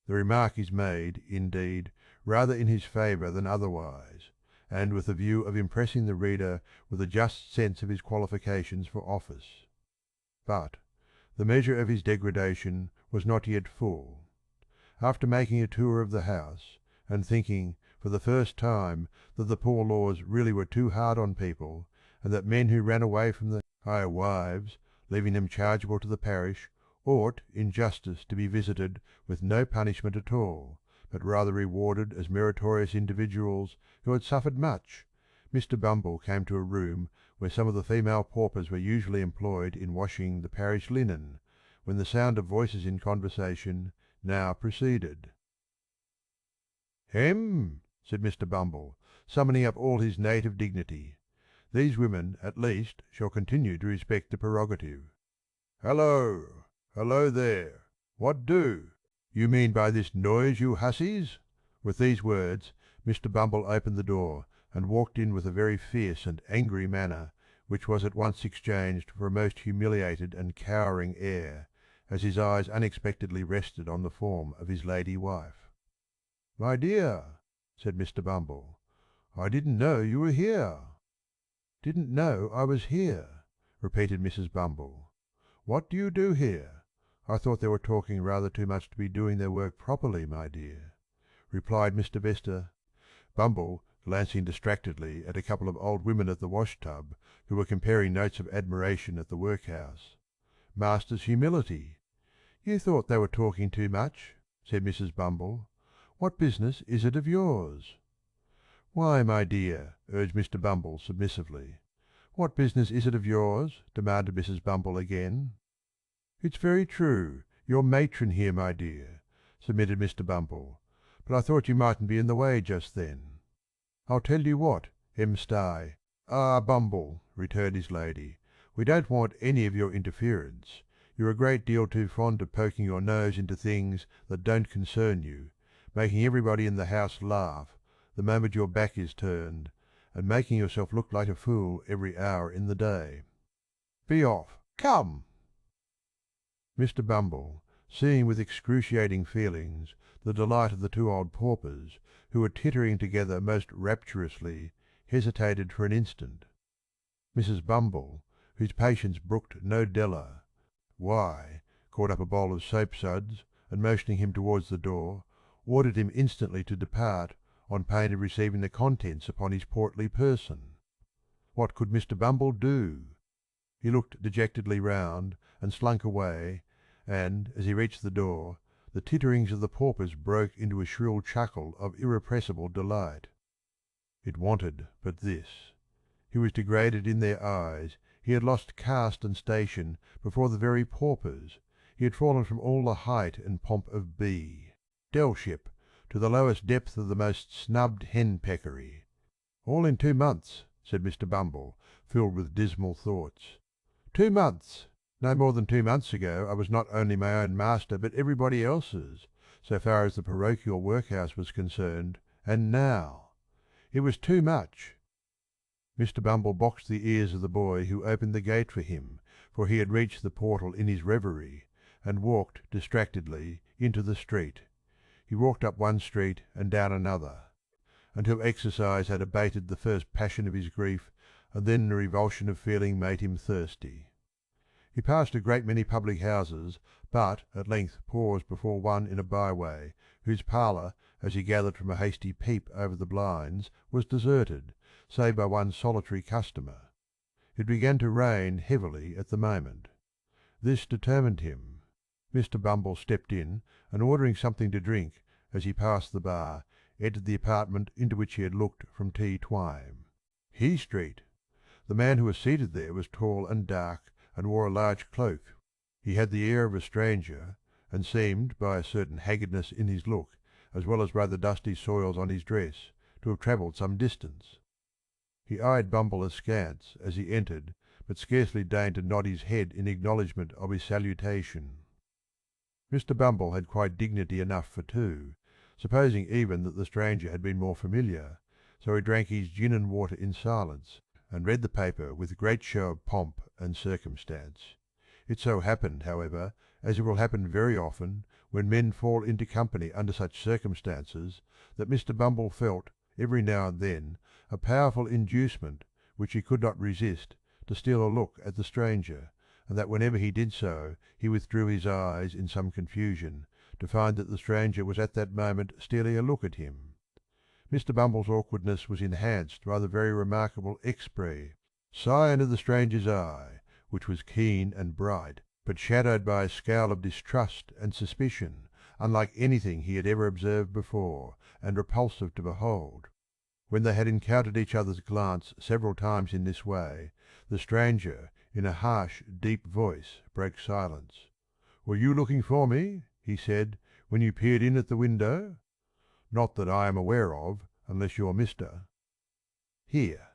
The remark is made, indeed, rather in his favour than otherwise, and with the view of impressing the reader with a just sense of his qualifications for office. But the measure of his degradation was not yet full. After making a tour of the house, and thinking, for the first time, that the poor laws really were too hard on people, and that men who ran away from the higher wives, leaving them chargeable to the parish, ought in justice to be visited with no punishment at all, but rather rewarded as meritorious individuals who had suffered much, Mr. Bumble came to a room where some of the female paupers were usually employed in washing the parish linen, when the sound of voices in conversation now proceeded. "Hem!" said Mr. Bumble, summoning up all his native dignity. "These women, at least, shall continue to respect the prerogative. Hallo! Hallo there! What do? You mean by this noise, you hussies?" With these words Mr. Bumble opened the door, and walked in with a very fierce and angry manner, which was at once exchanged for a most humiliated and cowering air, as his eyes unexpectedly rested on the form of his lady wife. "My dear," said Mr. Bumble, "I didn't know you were here." "Didn't know I was here," repeated Mrs. Bumble. "What do you do here? I thought they were talking rather too much to be doing their work properly, my dear," replied Mr. Vesta. Bumble, glancing distractedly at a couple of old women at the wash-tub, who were comparing notes of admiration at the workhouse. Master's humility. "You thought they were talking too much," said Mrs. Bumble. "What business is it of yours?" "Why, my dear," urged Mr. Bumble submissively. "What business is it of yours?" demanded Mrs. Bumble again. "It's very true, you're matron here, my dear," submitted Mr. Bumble. "But I thought you mightn't be in the way just then." "I'll tell you what, M. Stye." "Ah, Bumble," returned his lady, "we don't want any of your interference. You're a great deal too fond of poking your nose into things that don't concern you, making everybody in the house laugh the moment your back is turned, and making yourself look like a fool every hour in the day. Be off. Come!" Mr. Bumble, seeing with excruciating feelings the delight of the two old paupers, who were tittering together most rapturously, hesitated for an instant. Mrs. Bumble, whose patience brooked no Della, caught up a bowl of soap-suds, and motioning him towards the door, ordered him instantly to depart on pain of receiving the contents upon his portly person. What could Mr. Bumble do? He looked dejectedly round, and slunk away, and, as he reached the door, the titterings of the paupers broke into a shrill chuckle of irrepressible delight. It wanted but this. He was degraded in their eyes, he had lost caste and station before the very paupers, he had fallen from all the height and pomp of bee, Delship, to the lowest depth of the most snubbed hen-peckery. "All in 2 months," said Mr. Bumble, filled with dismal thoughts. 2 months! No more than 2 months ago I was not only my own master but everybody else's, so far as the parochial workhouse was concerned, and now! It was too much. Mr. Bumble boxed the ears of the boy who opened the gate for him, for he had reached the portal in his reverie, and walked distractedly into the street. He walked up one street and down another, until exercise had abated the first passion of his grief, and then the revulsion of feeling made him thirsty. He passed a great many public houses, but at length paused before one in a byway, whose parlour, as he gathered from a hasty peep over the blinds, was deserted, save by one solitary customer. It began to rain heavily at the moment. This determined him. Mr. Bumble stepped in, and ordering something to drink, as he passed the bar, entered the apartment into which he had looked from T. Twime. He Street! The man who was seated there was tall and dark, and wore a large cloak. He had the air of a stranger, and seemed, by a certain haggardness in his look, as well as by the dusty soils on his dress, to have travelled some distance. He eyed Bumble askance as he entered, but scarcely deigned to nod his head in acknowledgment of his salutation. Mr. Bumble had quite dignity enough for two, supposing even that the stranger had been more familiar, so he drank his gin and water in silence, and read the paper with great show of pomp and circumstance. It so happened, however, as it will happen very often when men fall into company under such circumstances, that Mr. Bumble felt, every now and then, a powerful inducement, which he could not resist, to steal a look at the stranger, and that whenever he did so he withdrew his eyes in some confusion, to find that the stranger was at that moment stealing a look at him. Mr. Bumble's awkwardness was enhanced by the very remarkable expres, "Scion of the stranger's eye," which was keen and bright, but shadowed by a scowl of distrust and suspicion, unlike anything he had ever observed before, and repulsive to behold. When they had encountered each other's glance several times in this way, the stranger, in a harsh, deep voice, broke silence. "Were you looking for me," he said, "when you peered in at the window?" "Not that I am aware of, unless you're Mr. " Here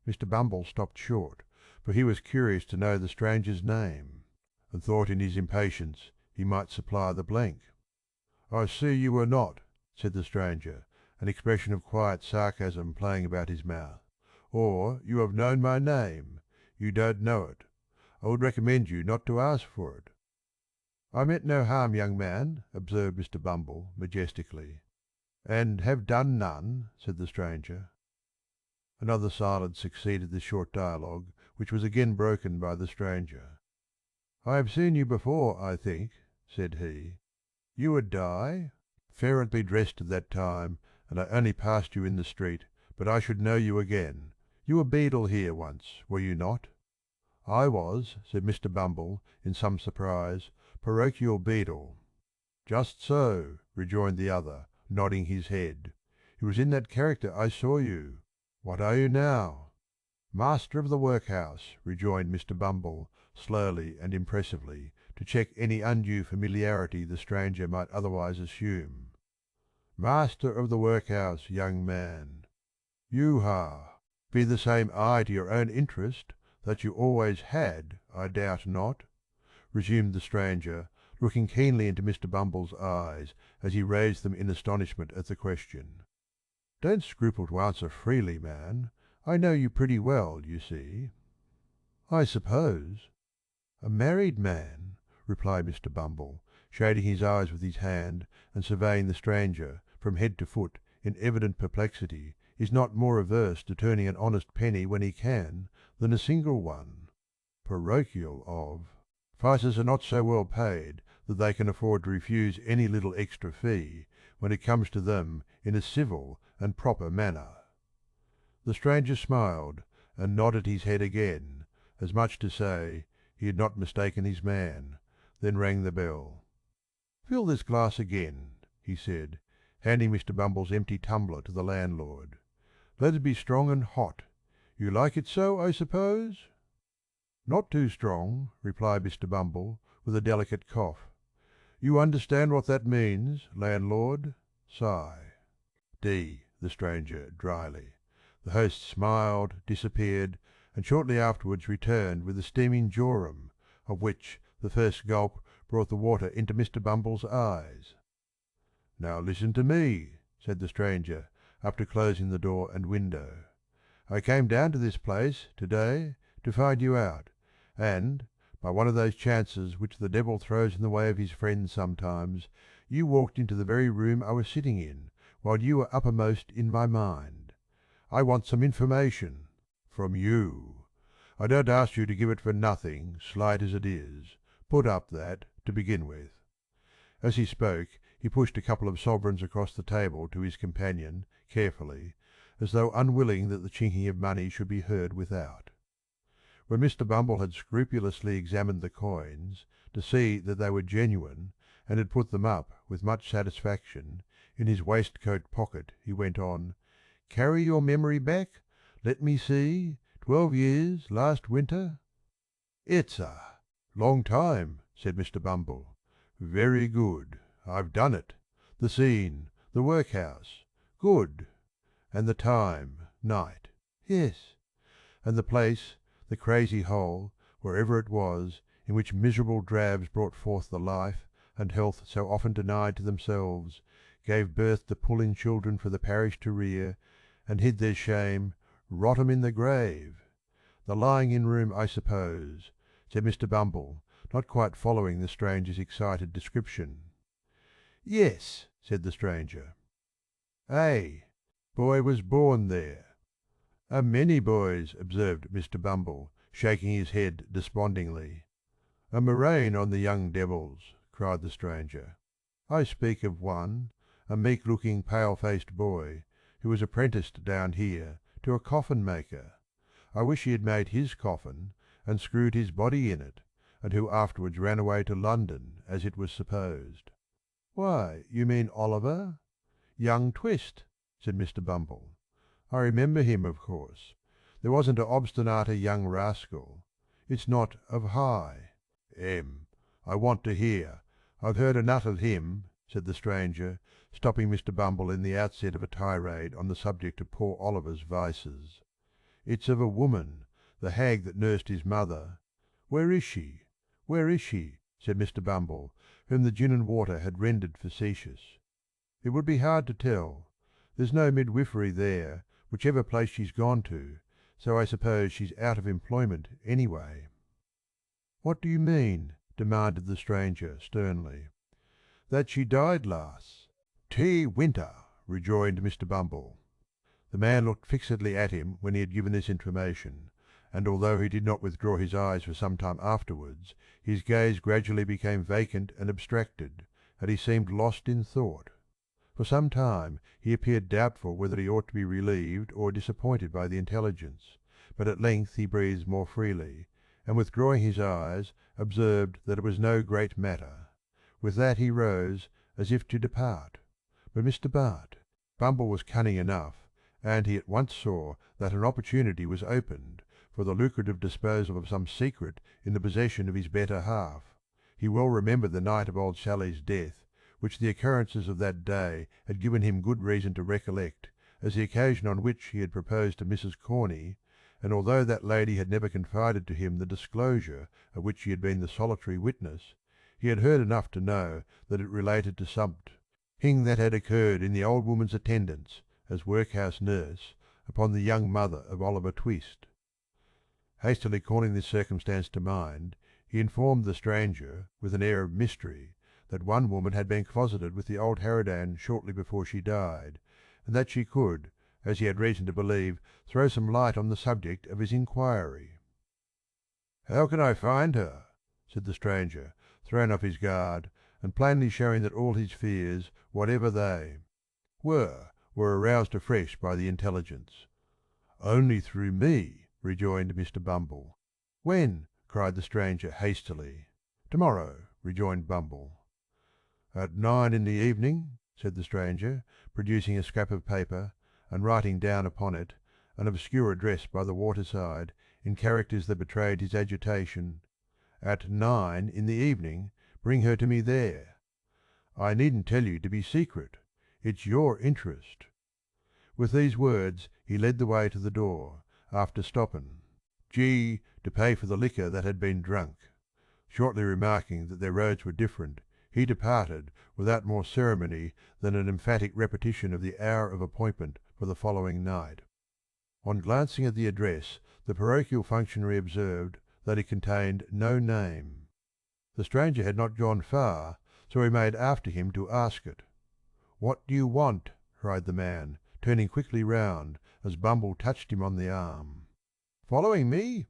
Mr. Bumble stopped short, for he was curious to know the stranger's name, and thought in his impatience he might supply the blank. "I see you were not," said the stranger, an expression of quiet sarcasm playing about his mouth. "Or you have known my name. You don't know it. I would recommend you not to ask for it." "I meant no harm, young man," observed Mr. Bumble majestically. "And have done none," said the stranger. Another silence succeeded this short dialogue, which was again broken by the stranger. "I have seen you before, I think," said he. "You were Di?" "Ferrantly dressed at that time, and I only passed you in the street, but I should know you again. You were beadle here once, were you not?" "I was," said Mr. Bumble, in some surprise, "parochial beadle." "Just so," rejoined the other, nodding his head. "It was in that character I saw you. What are you now?" "Master of the workhouse," rejoined Mr. Bumble, slowly and impressively, to check any undue familiarity the stranger might otherwise assume. "Master of the workhouse, young man. You be the same eye to your own interest that you always had, I doubt not," resumed the stranger, looking keenly into Mr. Bumble's eyes as he raised them in astonishment at the question. "Don't scruple to answer freely, man. I know you pretty well, you see." "I suppose—" "A married man," replied Mr. Bumble, shading his eyes with his hand and surveying the stranger from head to foot in evident perplexity, "is not more averse to turning an honest penny when he can than a single one. Parochial of— Fighters are not so well paid that they can afford to refuse any little extra fee when it comes to them in a civil and proper manner." The stranger smiled and nodded his head again, as much to say he had not mistaken his man, then rang the bell. "Fill this glass again," he said, handing Mr. Bumble's empty tumbler to the landlord. "Let it be strong and hot. You like it so, I suppose?" "Not too strong," replied Mr. Bumble, with a delicate cough. "You understand what that means, landlord?" Sigh. "D," the stranger, dryly. The host smiled, disappeared, and shortly afterwards returned with a steaming jorum, of which the first gulp brought the water into Mr. Bumble's eyes. "Now listen to me," said the stranger, after closing the door and window. "I came down to this place to day to find you out, and, by one of those chances which the devil throws in the way of his friends sometimes, you walked into the very room I was sitting in, while you were uppermost in my mind. I want some information from you. I don't ask you to give it for nothing, slight as it is. Put up that, to begin with." As he spoke he pushed a couple of sovereigns across the table to his companion, carefully, as though unwilling that the chinking of money should be heard without. When Mr. Bumble had scrupulously examined the coins, to see that they were genuine, and had put them up, with much satisfaction, in his waistcoat pocket, he went on, "Carry your memory back, let me see, 12 years last winter?" "It's a long time," said Mr. Bumble. "Very good. I've done it. The scene, the workhouse. Good. And the time, night. Yes. And the place, the crazy hole, wherever it was, in which miserable drabs brought forth the life and health so often denied to themselves, gave birth to puling children for the parish to rear, and hid their shame, rot 'em in the grave. The lying-in room, I suppose," said Mr. Bumble, not quite following the stranger's excited description. "Yes," said the stranger. "Ay, boy was born there." "A many boys," observed Mr. Bumble, shaking his head despondingly. "A murrain on the young devils," cried the stranger. "I speak of one, a meek‐looking, pale‐faced boy, who was apprenticed down here to a coffin‐maker. I wish he had made his coffin, and screwed his body in it, and who afterwards ran away to London, as it was supposed." "Why, you mean Oliver?" "Young Twist," said Mr. Bumble. "I remember him, of course. There wasn't a obstinater young rascal. It's not of high—" "I want to hear. I've heard enough of him," said the stranger, stopping Mr. Bumble in the outset of a tirade on the subject of poor Oliver's vices. "It's of a woman, the hag that nursed his mother—" "Where is she? Where is she?" said Mr. Bumble, whom the gin and water had rendered facetious. "It would be hard to tell. There's no midwifery there, whichever place she's gone to, so I suppose she's out of employment anyway." "What do you mean?" demanded the stranger sternly. "That she died last—" "Winter," rejoined Mr. Bumble. The man looked fixedly at him when he had given this information, and although he did not withdraw his eyes for some time afterwards, his gaze gradually became vacant and abstracted, and he seemed lost in thought. For some time he appeared doubtful whether he ought to be relieved or disappointed by the intelligence, but at length he breathed more freely, and withdrawing his eyes, observed that it was no great matter. With that he rose, as if to depart. But Mr. Bumble was cunning enough, and he at once saw that an opportunity was opened for the lucrative disposal of some secret in the possession of his better half. He well remembered the night of old Sally's death, which the occurrences of that day had given him good reason to recollect as the occasion on which he had proposed to Mrs. Corney, and although that lady had never confided to him the disclosure of which he had been the solitary witness, he had heard enough to know that it related to something that had occurred in the old woman's attendance as workhouse nurse upon the young mother of Oliver Twist. Hastily calling this circumstance to mind, he informed the stranger, with an air of mystery, that one woman had been closeted with the old harridan shortly before she died, and that she could, as he had reason to believe, throw some light on the subject of his inquiry. "How can I find her?" said the stranger, thrown off his guard, and plainly showing that all his fears, whatever they were aroused afresh by the intelligence. "Only through me," rejoined Mr. Bumble. "When?" cried the stranger hastily. "To-morrow," rejoined Bumble. "At 9 in the evening," said the stranger, producing a scrap of paper, and writing down upon it an obscure address by the waterside in characters that betrayed his agitation. "At 9 in the evening, bring her to me there. I needn't tell you to be secret. It's your interest." With these words he led the way to the door, after stopping to pay for the liquor that had been drunk. Shortly remarking that their roads were different, he departed without more ceremony than an emphatic repetition of the hour of appointment for the following night. On glancing at the address, the parochial functionary observed that it contained no name. The stranger had not gone far, so he made after him to ask it. "What do you want?" cried the man, turning quickly round as Bumble touched him on the arm. "Following me?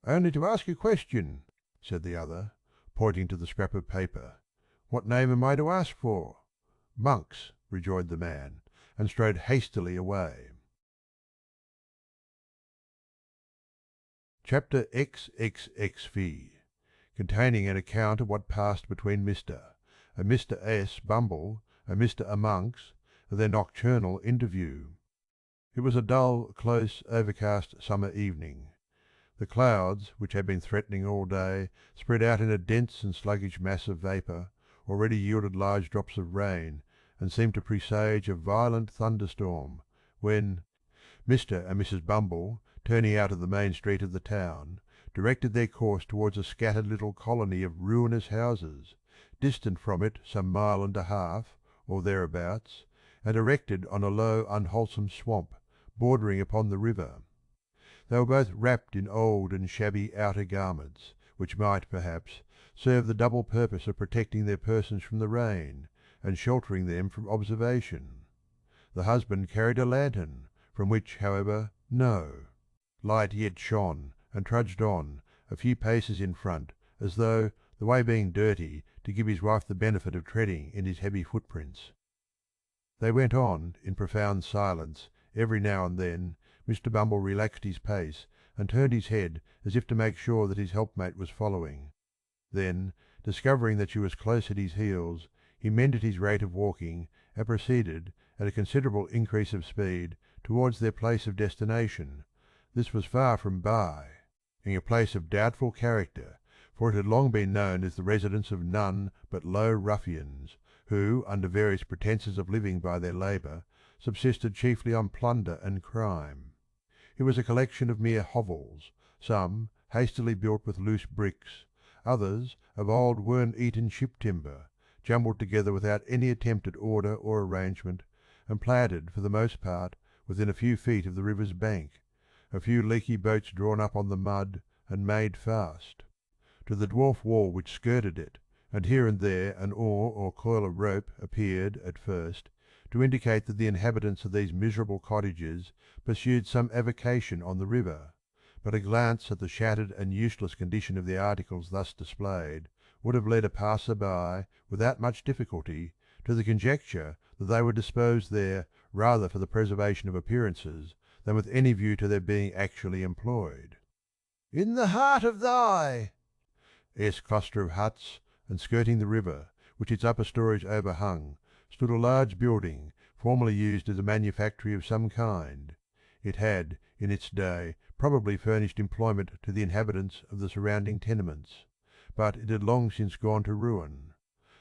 Only to ask a question," said the other, pointing to the scrap of paper. "What name am I to ask for?" "Monk's," rejoined the man, and strode hastily away. Chapter XXXV, containing an account of what passed between Mr. and Mr. S. Bumble and Mr. Monks at their nocturnal interview. It was a dull, close, overcast summer evening. The clouds, which had been threatening all day, spread out in a dense and sluggish mass of vapour, already yielded large drops of rain, and seemed to presage a violent thunderstorm, when Mr. and Mrs. Bumble, turning out of the main street of the town, directed their course towards a scattered little colony of ruinous houses, distant from it some mile and a half, or thereabouts, and erected on a low, unwholesome swamp, bordering upon the river. They were both wrapped in old and shabby outer garments, which might, perhaps, serve the double purpose of protecting their persons from the rain, and sheltering them from observation. The husband carried a lantern, from which, however, no light yet shone, and trudged on, a few paces in front, as though, the way being dirty, to give his wife the benefit of treading in his heavy footprints. They went on in profound silence. Every now and then Mr. Bumble relaxed his pace and turned his head as if to make sure that his helpmate was following. Then, discovering that she was close at his heels, he mended his rate of walking and proceeded, at a considerable increase of speed, towards their place of destination. This was far from Bye, being a place of doubtful character, for it had long been known as the residence of none but low ruffians, who, under various pretences of living by their labour, subsisted chiefly on plunder and crime. It was a collection of mere hovels, some hastily built with loose bricks, others of old worm-eaten ship-timber, jumbled together without any attempt at order or arrangement, and planted for the most part within a few feet of the river's bank, a few leaky boats drawn up on the mud and made fast. To the dwarf wall which skirted it, and here and there an oar or coil of rope appeared, at first, to indicate that the inhabitants of these miserable cottages pursued some avocation on the river, but a glance at the shattered and useless condition of the articles thus displayed would have led a passer-by, without much difficulty, to the conjecture that they were disposed there rather for the preservation of appearances than with any view to their being actually employed. "In the heart of thy cluster of huts, and skirting the river, which its upper stories overhung, stood a large building, formerly used as a manufactory of some kind. It had, in its day, probably furnished employment to the inhabitants of the surrounding tenements, but it had long since gone to ruin.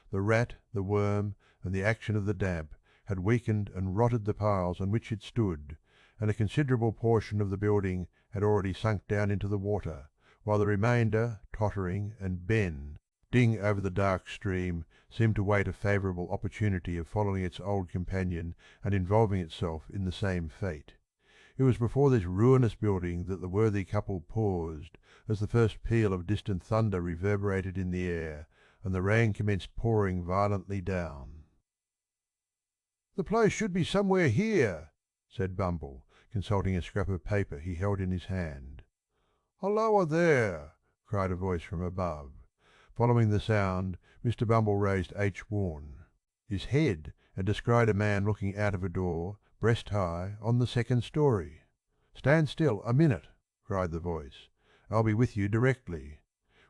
The rat, the worm, and the action of the damp had weakened and rotted the piles on which it stood, and a considerable portion of the building had already sunk down into the water, while the remainder, tottering and bending over the dark stream, seemed to wait a favourable opportunity of following its old companion and involving itself in the same fate. It was before this ruinous building that the worthy couple paused, as the first peal of distant thunder reverberated in the air, and the rain commenced pouring violently down. "The place should be somewhere here," said Bumble, consulting a scrap of paper he held in his hand. "Halloa there!" cried a voice from above. Following the sound, Mr. Bumble raised H. his head, and descried a man looking out of a door, breast high, on the second story. "Stand still a minute," cried the voice. "I'll be with you directly,"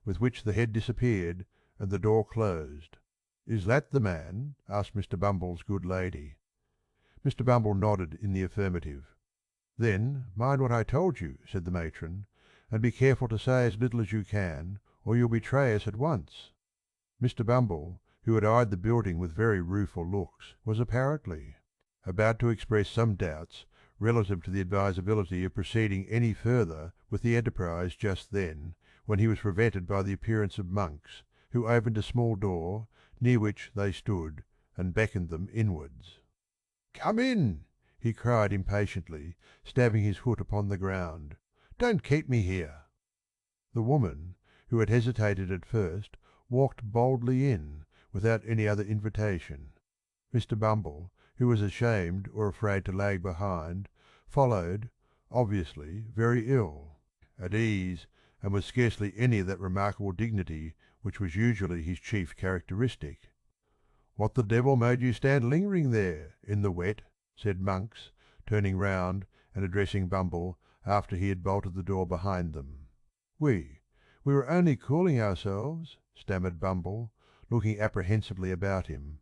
with which the head disappeared, and the door closed. "Is that the man?" asked Mr. Bumble's good lady. Mr. Bumble nodded in the affirmative. "Then mind what I told you," said the matron, "and be careful to say as little as you can, or you'll betray us at once." Mr. Bumble, who had eyed the building with very rueful looks, was apparently about to express some doubts relative to the advisability of proceeding any further with the enterprise just then, when he was prevented by the appearance of Monks, who opened a small door, near which they stood, and beckoned them inwards. "Come in!" he cried impatiently, stabbing his foot upon the ground. "Don't keep me here." The woman, who had hesitated at first, walked boldly in, without any other invitation. Mr. Bumble, who was ashamed or afraid to lag behind, followed, obviously very ill, at ease, and with scarcely any of that remarkable dignity which was usually his chief characteristic. "What the devil made you stand lingering there, in the wet?" said Monks, turning round and addressing Bumble after he had bolted the door behind them. We were only cooling ourselves," stammered Bumble, looking apprehensively about him.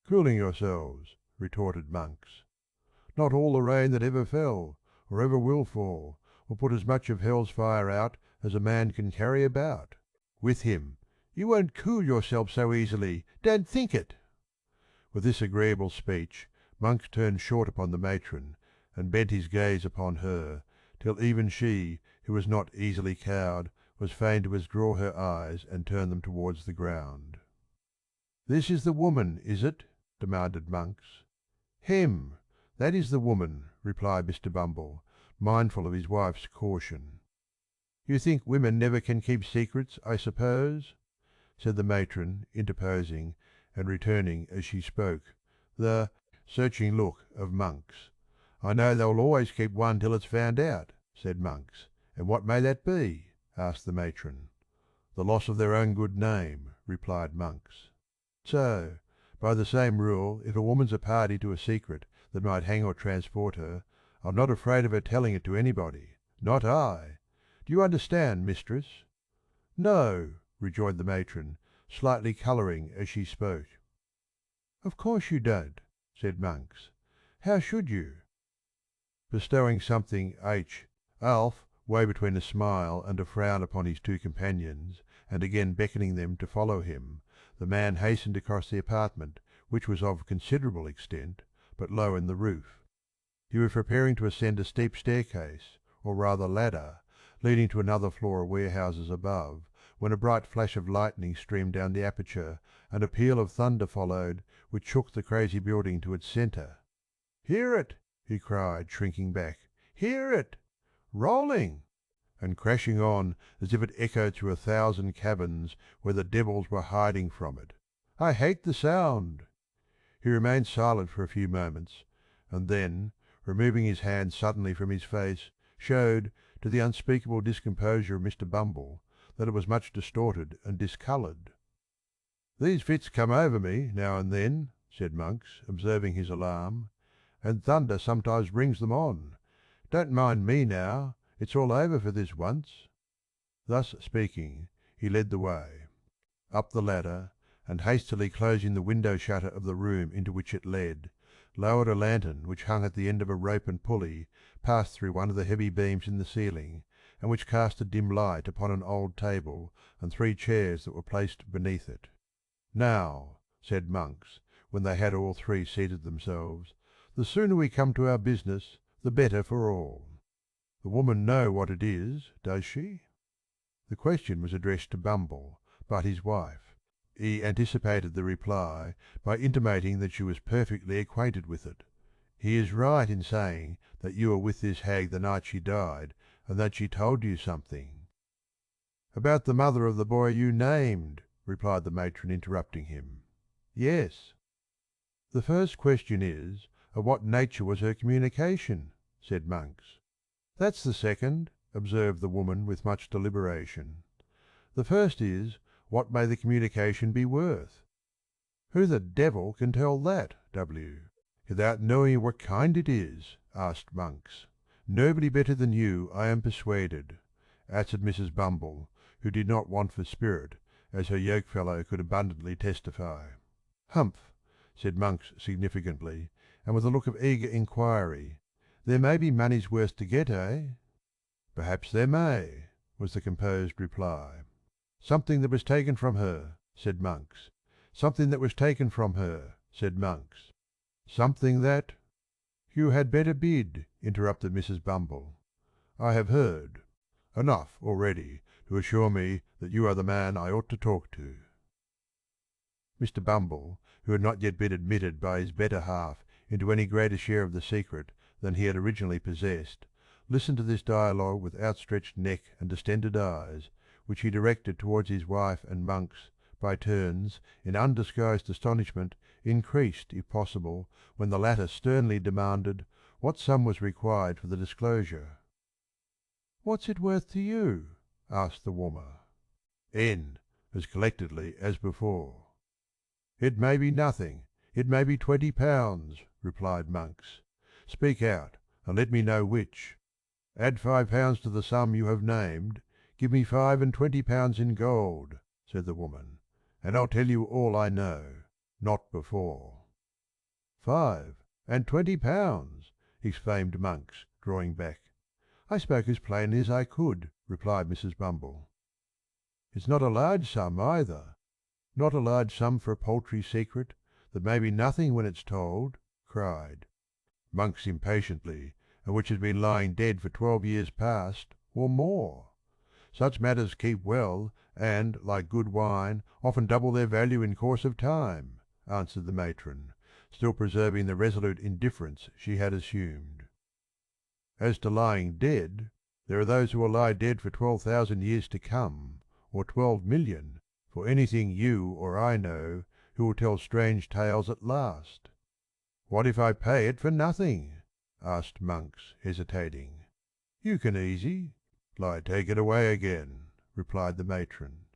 "Cooling yourselves," retorted Monks. "Not all the rain that ever fell, or ever will fall, will put as much of hell's fire out as a man can carry about. With him, you won't cool yourself so easily, don't think it." With this agreeable speech, Monks turned short upon the matron, and bent his gaze upon her, till even she, who was not easily cowed, was fain to withdraw her eyes and turn them towards the ground. "This is the woman, is it?" demanded Monks. "Hem! That is the woman," replied Mr. Bumble, mindful of his wife's caution. "You think women never can keep secrets, I suppose?" said the matron, interposing, and returning as she spoke the searching look of Monks. "I know they'll always keep one till it's found out," said Monks. "And what may that be?" asked the matron. "The loss of their own good name," replied Monks. "So, by the same rule, if a woman's a party to a secret that might hang or transport her, I'm not afraid of her telling it to anybody. Not I. Do you understand, mistress?" "No," rejoined the matron, slightly colouring as she spoke. "Of course you don't," said Monks. "How should you?" Bestowing something Alf way between a smile and a frown upon his two companions, and again beckoning them to follow him, the man hastened across the apartment, which was of considerable extent, but low in the roof. He was preparing to ascend a steep staircase, or rather ladder, leading to another floor of warehouses above, when a bright flash of lightning streamed down the aperture, and a peal of thunder followed, which shook the crazy building to its centre. "Hear it!" he cried, shrinking back. "Hear it! Rolling!" and crashing on as if it echoed through 1,000 caverns where the devils were hiding from it. "I hate the sound." He remained silent for a few moments, and then, removing his hand suddenly from his face, showed, to the unspeakable discomposure of Mr. Bumble, that it was much distorted and discoloured. "These fits come over me now and then," said Monks, observing his alarm, "and thunder sometimes brings them on. Don't mind me now, it's all over for this once." Thus speaking, he led the way up the ladder, and hastily closing the window shutter of the room into which it led, lowered a lantern which hung at the end of a rope and pulley passed through one of the heavy beams in the ceiling, and which cast a dim light upon an old table and 3 chairs that were placed beneath it. "Now," said Monks, when they had all 3 seated themselves, "the sooner we come to our business, the better for all. The woman know what it is, does she?" The question was addressed to Bumble, but his wife. He anticipated the reply by intimating that she was perfectly acquainted with it. "He is right in saying that you were with this hag the night she died, and that she told you something." "About the mother of the boy you named," replied the matron, interrupting him. "Yes." "The first question is, of what nature was her communication?" said Monks. "That's the second," observed the woman with much deliberation. "The first is, what may the communication be worth?" "Who the devil can tell that, W.?" "Without knowing what kind it is?" asked Monks. "Nobody better than you, I am persuaded," answered Mrs. Bumble, who did not want for spirit, as her yokefellow could abundantly testify. "Humph!" said Monks significantly, and with a look of eager inquiry. "There may be money's worth to get, eh?" "Perhaps there may," was the composed reply. "Something that was taken from her," said Monks. "Something that was taken from her," said Monks. "Something that—" "You had better bid," interrupted Mrs. Bumble. "I have heard. Enough already to assure me that you are the man I ought to talk to." Mr. Bumble, who had not yet been admitted by his better half into any greater share of the secret than he had originally possessed, listened to this dialogue with outstretched neck and distended eyes, which he directed towards his wife and Monks, by turns, in undisguised astonishment, increased, if possible, when the latter sternly demanded what sum was required for the disclosure. "What's it worth to you?" asked the woman. N, as collectedly as before. "It may be nothing. It may be £20," replied Monks. "Speak out, and let me know which. Add £5 to the sum you have named. Give me £25 in gold," said the woman, "and I'll tell you all I know. Not before." "£25 exclaimed Monks, drawing back. "I spoke as plainly as I could," replied Mrs. Bumble. "It's not a large sum either." "Not a large sum for a paltry secret that may be nothing when it's told," cried Monks impatiently, "and which has been lying dead for 12 years past, or more. Such matters keep well, and, like good wine, often double their value in course of time," answered the matron, still preserving the resolute indifference she had assumed. "As to lying dead, there are those who will lie dead for 12,000 years to come, or 12,000,000, for anything you or I know, who will tell strange tales at last." "What if I pay it for nothing?" asked Monks, hesitating. "You can easy." "Lie, take it away again," replied the matron.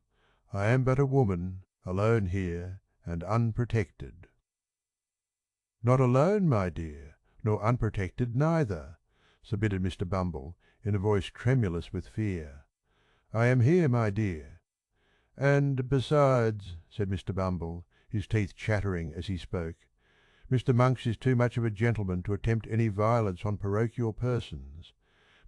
"I am but a woman, alone here, and unprotected." "Not alone, my dear, nor unprotected neither," submitted Mr. Bumble, in a voice tremulous with fear. "I am here, my dear. And besides," said Mr. Bumble, his teeth chattering as he spoke, "Mr. Monks is too much of a gentleman to attempt any violence on parochial persons.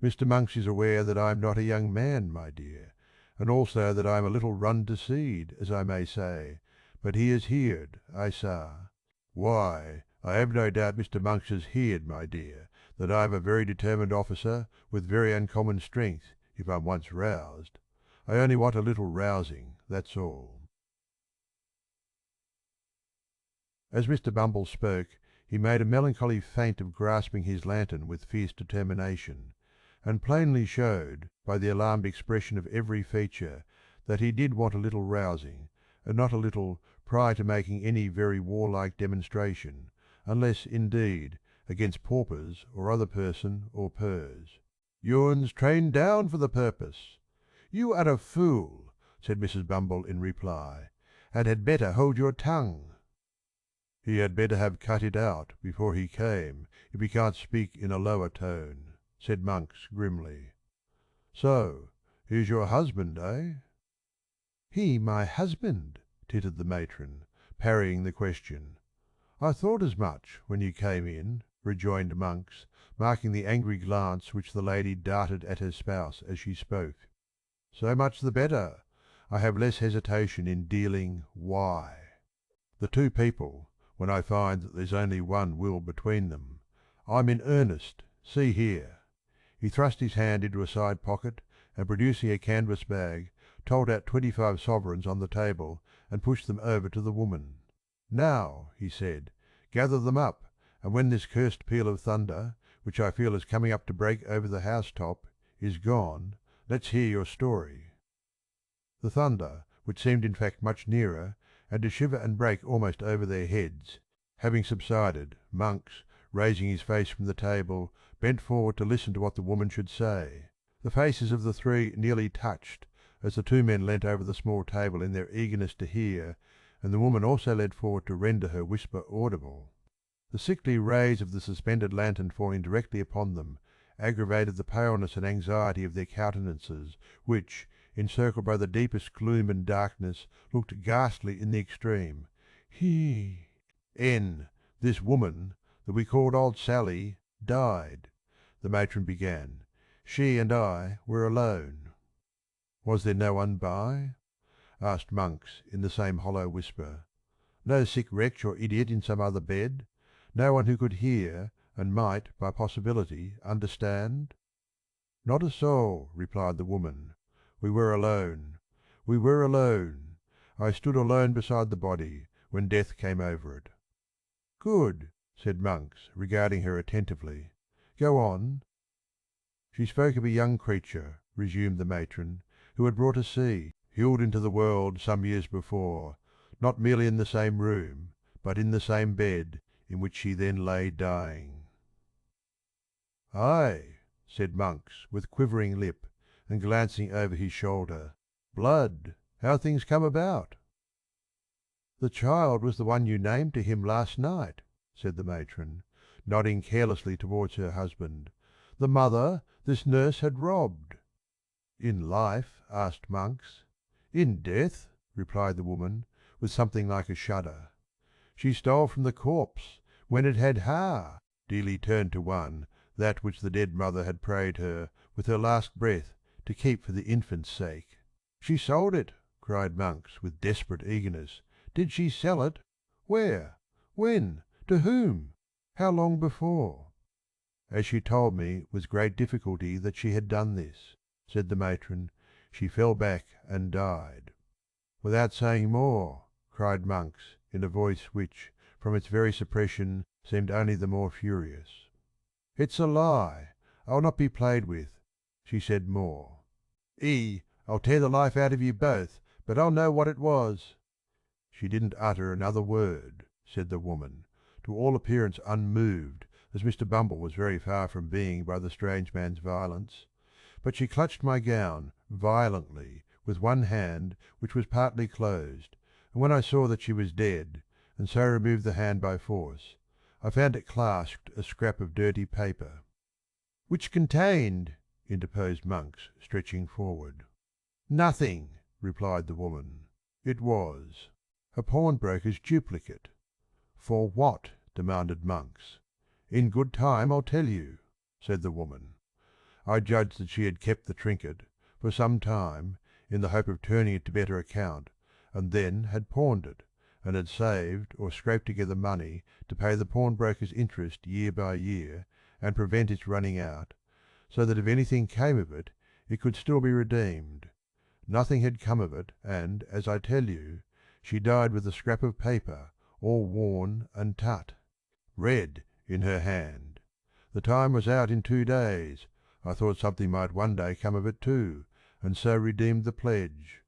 Mr. Monks is aware that I am not a young man, my dear, and also that I am a little run to seed, as I may say, but he has heerd, I sa. Why, I have no doubt Mr. Monks has heerd, my dear, that I am a very determined officer with very uncommon strength, if I'm once roused. I only want a little rousing, that's all." As Mr. Bumble spoke, he made a melancholy feint of grasping his lantern with fierce determination, and plainly showed, by the alarmed expression of every feature, that he did want a little rousing, and not a little prior to making any very warlike demonstration, unless, indeed, against paupers or other person or pers. Ewan's trained down for the purpose. You are a fool, said Mrs. Bumble in reply, and had better hold your tongue. He had better have cut it out before he came, if he can't speak in a lower tone, said Monks grimly. So, he's your husband, eh? He my husband, tittered the matron, parrying the question. I thought as much when you came in, rejoined Monks, marking the angry glance which the lady darted at her spouse as she spoke. So much the better. I have less hesitation in dealing why. The two people, when I find that there's only one will between them. I'm in earnest, see here. He thrust his hand into a side pocket and, producing a canvas bag, told out 25 sovereigns on the table and pushed them over to the woman. Now, he said, gather them up, and when this cursed peal of thunder, which I feel is coming up to break over the house-top, is gone, let's hear your story. The thunder, which seemed in fact much nearer, and to shiver and break almost over their heads, having subsided, Monks, raising his face from the table, bent forward to listen to what the woman should say. The faces of the three nearly touched as the two men leant over the small table in their eagerness to hear, and the woman also leant forward to render her whisper audible. The sickly rays of the suspended lantern falling directly upon them aggravated the paleness and anxiety of their countenances, which, encircled by the deepest gloom and darkness, looked ghastly in the extreme. This woman, that we called Old Sally, died, the matron began. She and I were alone. Was there no one by? Asked Monks in the same hollow whisper. No sick wretch or idiot in some other bed? No one who could hear, and might, by possibility, understand? Not a soul, replied the woman. We were alone. We were alone. I stood alone beside the body, when death came over it. Good, said Monks, regarding her attentively. Go on. She spoke of a young creature, resumed the matron, who had brought a seed, healed into the world some years before, not merely in the same room, but in the same bed, in which she then lay dying. Ay, said Monks, with quivering lip, and glancing over his shoulder. Blood, how things come about. The child was the one you named to him last night, said the matron, nodding carelessly towards her husband. The mother this nurse had robbed. In life? Asked Monks. In death, replied the woman, with something like a shudder. She stole from the corpse, when it had dearly turned to one, that which the dead mother had prayed her, with her last breath, to keep for the infant's sake. She sold it, cried Monks, with desperate eagerness. Did she sell it? Where? When? To whom? How long before? As she told me with great difficulty that she had done this, said the matron, she fell back and died. Without saying more, cried Monks, in a voice which, from its very suppression, seemed only the more furious. It's a lie. I'll not be played with. She said more. I'll tear the life out of you both, but I'll know what it was. She didn't utter another word, said the woman, to all appearance unmoved, as Mr. Bumble was very far from being by the strange man's violence, but she clutched my gown violently with one hand which was partly closed, and when I saw that she was dead, and so removed the hand by force, I found it clasped a scrap of dirty paper. Which contained, interposed Monks, stretching forward. Nothing, replied the woman. It was a pawnbroker's duplicate. For what? Demanded Monks. In good time I'll tell you, said the woman. I judged that she had kept the trinket, for some time, in the hope of turning it to better account, and then had pawned it, and had saved or scraped together money to pay the pawnbroker's interest year by year, and prevent its running out, so that if anything came of it, it could still be redeemed. Nothing had come of it, and, as I tell you, she died with a scrap of paper, all worn and tut, red, in her hand. The time was out in 2 days. I thought something might one day come of it too, and so redeemed the pledge.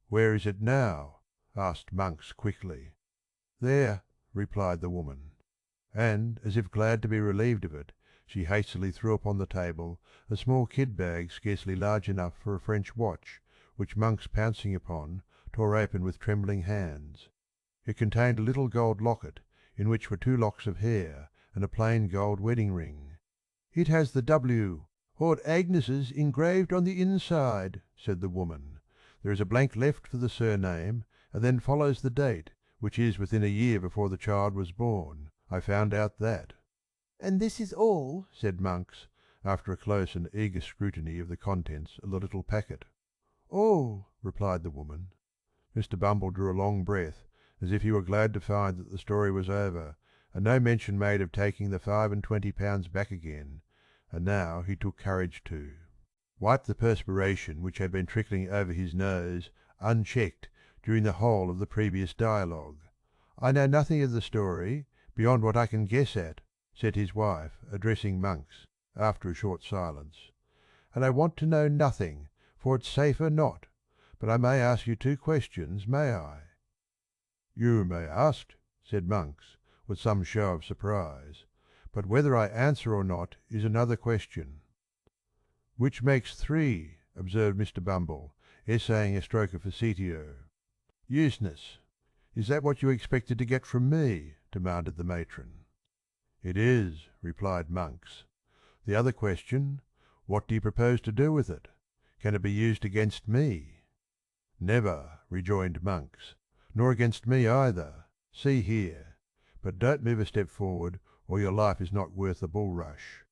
Where is it now? asked Monks quickly. "There," replied the woman. And, as if glad to be relieved of it, she hastily threw upon the table a small kid bag scarcely large enough for a French watch, which Monks, pouncing upon, tore open with trembling hands. It contained a little gold locket, in which were 2 locks of hair and a plain gold wedding ring. "It has the W. Haud Agnes's engraved on the inside," said the woman. "There is a blank left for the surname, and then follows the date, which is within a year before the child was born. I found out that." "And this is all?" said Monks, after a close and eager scrutiny of the contents of the little packet. "All," replied the woman. Mr. Bumble drew a long breath, as if he were glad to find that the story was over, and no mention made of taking the £25 back again, and now he took courage to wipe the perspiration which had been trickling over his nose unchecked during the whole of the previous dialogue. "I know nothing of the story, beyond what I can guess at," said his wife, addressing Monks, after a short silence. "And I want to know nothing, for it's safer not. But I may ask you 2 questions, may I?" "You may ask," said Monks, with some show of surprise. "But whether I answer or not is another question." "Which makes 3," observed Mr. Bumble, essaying a stroke of facetio. "Useness. Is that what you expected to get from me?" demanded the matron. "It is," replied Monks. "The other question, what do you propose to do with it? Can it be used against me?" "Never," rejoined Monks. "Nor against me either. See here. But don't move a step forward, or your life is not worth a bulrush."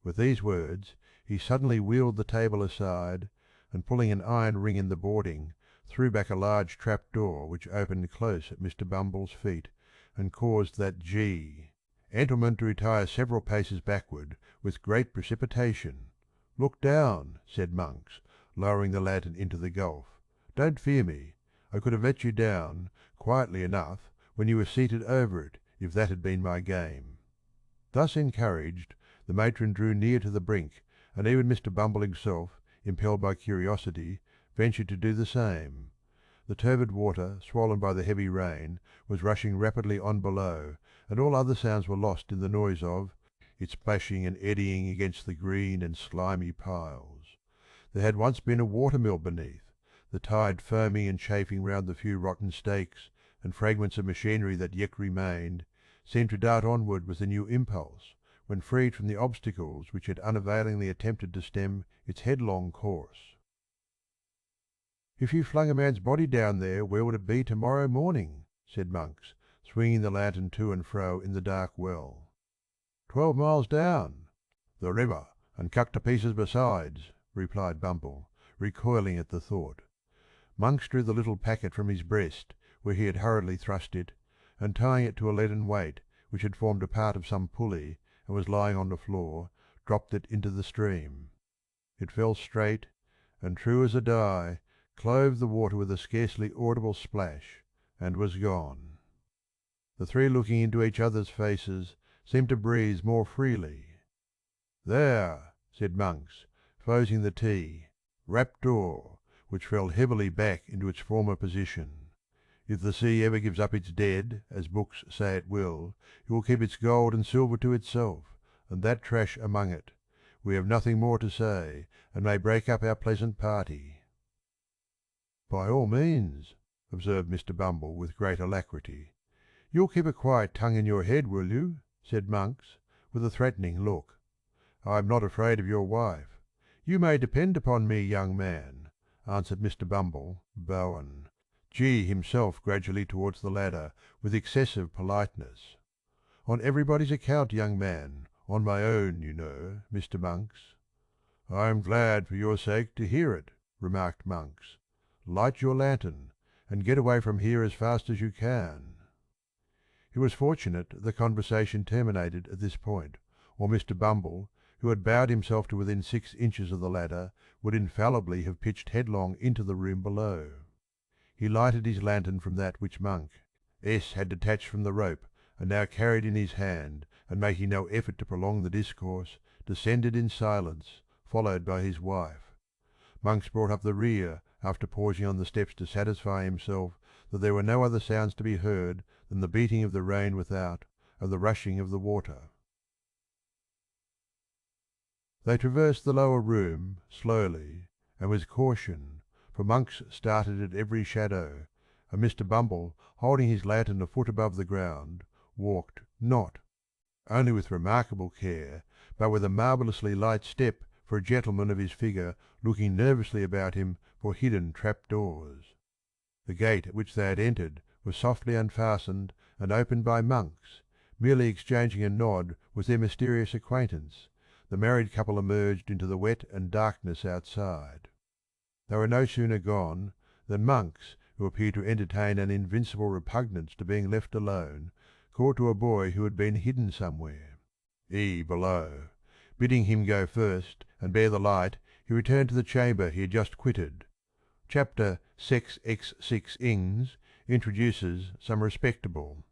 With these words he suddenly wheeled the table aside, and pulling an iron ring in the boarding, threw back a large trap door which opened close at Mr. Bumble's feet, and caused that G. Entleman to retire several paces backward with great precipitation. "Look down," said Monks, lowering the lantern into the gulf. "Don't fear me. I could have let you down, quietly enough, when you were seated over it, if that had been my game." Thus encouraged, the matron drew near to the brink, and even Mr. Bumble himself, impelled by curiosity, ventured to do the same. The turbid water, swollen by the heavy rain, was rushing rapidly on below, and all other sounds were lost in the noise of it splashing and eddying against the green and slimy piles. There had once been a water-mill beneath. The tide foaming and chafing round the few rotten stakes and fragments of machinery that yet remained, seemed to dart onward with a new impulse, when freed from the obstacles which had unavailingly attempted to stem its headlong course. "If you flung a man's body down there, where would it be to morrow morning?" said Monks, swinging the lantern to and fro in the dark well. 12 miles down." "The river, and cut to pieces besides," replied Bumble, recoiling at the thought. Monks drew the little packet from his breast, where he had hurriedly thrust it, and tying it to a leaden weight which had formed a part of some pulley and was lying on the floor, dropped it into the stream. It fell straight, and, true as a die, clove the water with a scarcely audible splash, and was gone. The 3 looking into each other's faces seemed to breathe more freely. "There," said Monks, closing the T, "rap door," which fell heavily back into its former position. "If the sea ever gives up its dead, as books say it will keep its gold and silver to itself, and that trash among it. We have nothing more to say, and may break up our pleasant party." "By all means," observed Mr. Bumble with great alacrity. "You'll keep a quiet tongue in your head, will you?" said Monks, with a threatening look. "I am not afraid of your wife. You may depend upon me, young man," answered Mr. Bumble, bowing, G himself gradually towards the ladder with excessive politeness. "On everybody's account, young man, on my own, you know, Mr. Monks." "I am glad, for your sake, to hear it," remarked Monks. "Light your lantern, and get away from here as fast as you can." It was fortunate the conversation terminated at this point, or Mr. Bumble, who had bowed himself to within 6 inches of the ladder, would infallibly have pitched headlong into the room below. He lighted his lantern from that which Monk S had detached from the rope and now carried in his hand, and making no effort to prolong the discourse, descended in silence, followed by his wife. Monks brought up the rear after pausing on the steps to satisfy himself that there were no other sounds to be heard than the beating of the rain without and the rushing of the water. They traversed the lower room slowly and with caution, for monks started at every shadow, and Mr. Bumble, holding his lantern a foot above the ground, walked not only with remarkable care, but with a marvellously light step for a gentleman of his figure looking nervously about him for hidden trap-doors. The gate at which they had entered was softly unfastened and opened by monks. Merely exchanging a nod with their mysterious acquaintance, the married couple emerged into the wet and darkness outside. They were no sooner gone than monks, who appeared to entertain an invincible repugnance to being left alone, called to a boy who had been hidden somewhere. He below. Bidding him go first and bear the light, he returned to the chamber he had just quitted. Chapter Sex Ex Six Ings introduces some respectable.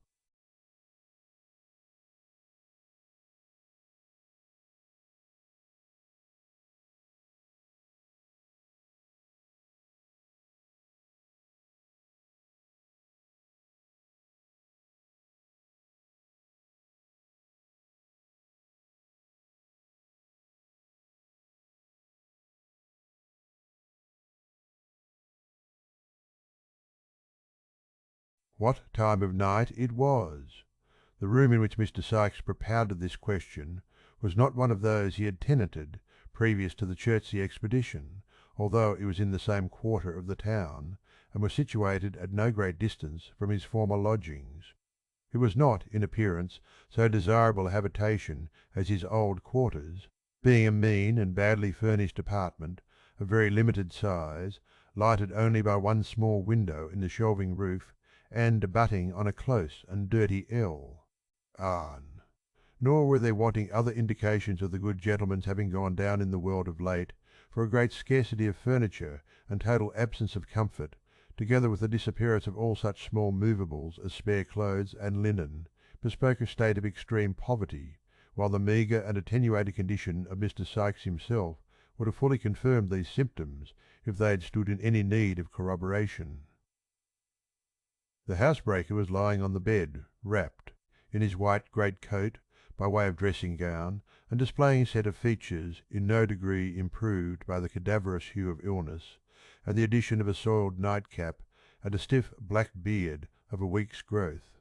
What time of night it was? The room in which Mr. Sykes propounded this question was not one of those he had tenanted previous to the Chertsey expedition, although it was in the same quarter of the town, and was situated at no great distance from his former lodgings. It was not in appearance so desirable a habitation as his old quarters, being a mean and badly furnished apartment of very limited size, lighted only by one small window in the shelving roof, and abutting on a close and dirty ell. Nor were there wanting other indications of the good gentleman's having gone down in the world of late, for a great scarcity of furniture and total absence of comfort, together with the disappearance of all such small movables as spare clothes and linen, bespoke a state of extreme poverty, while the meagre and attenuated condition of Mr. Sykes himself would have fully confirmed these symptoms if they had stood in any need of corroboration. The housebreaker was lying on the bed, wrapped, in his white great-coat by way of dressing-gown, and displaying a set of features in no degree improved by the cadaverous hue of illness, and the addition of a soiled nightcap and a stiff black beard of a week's growth.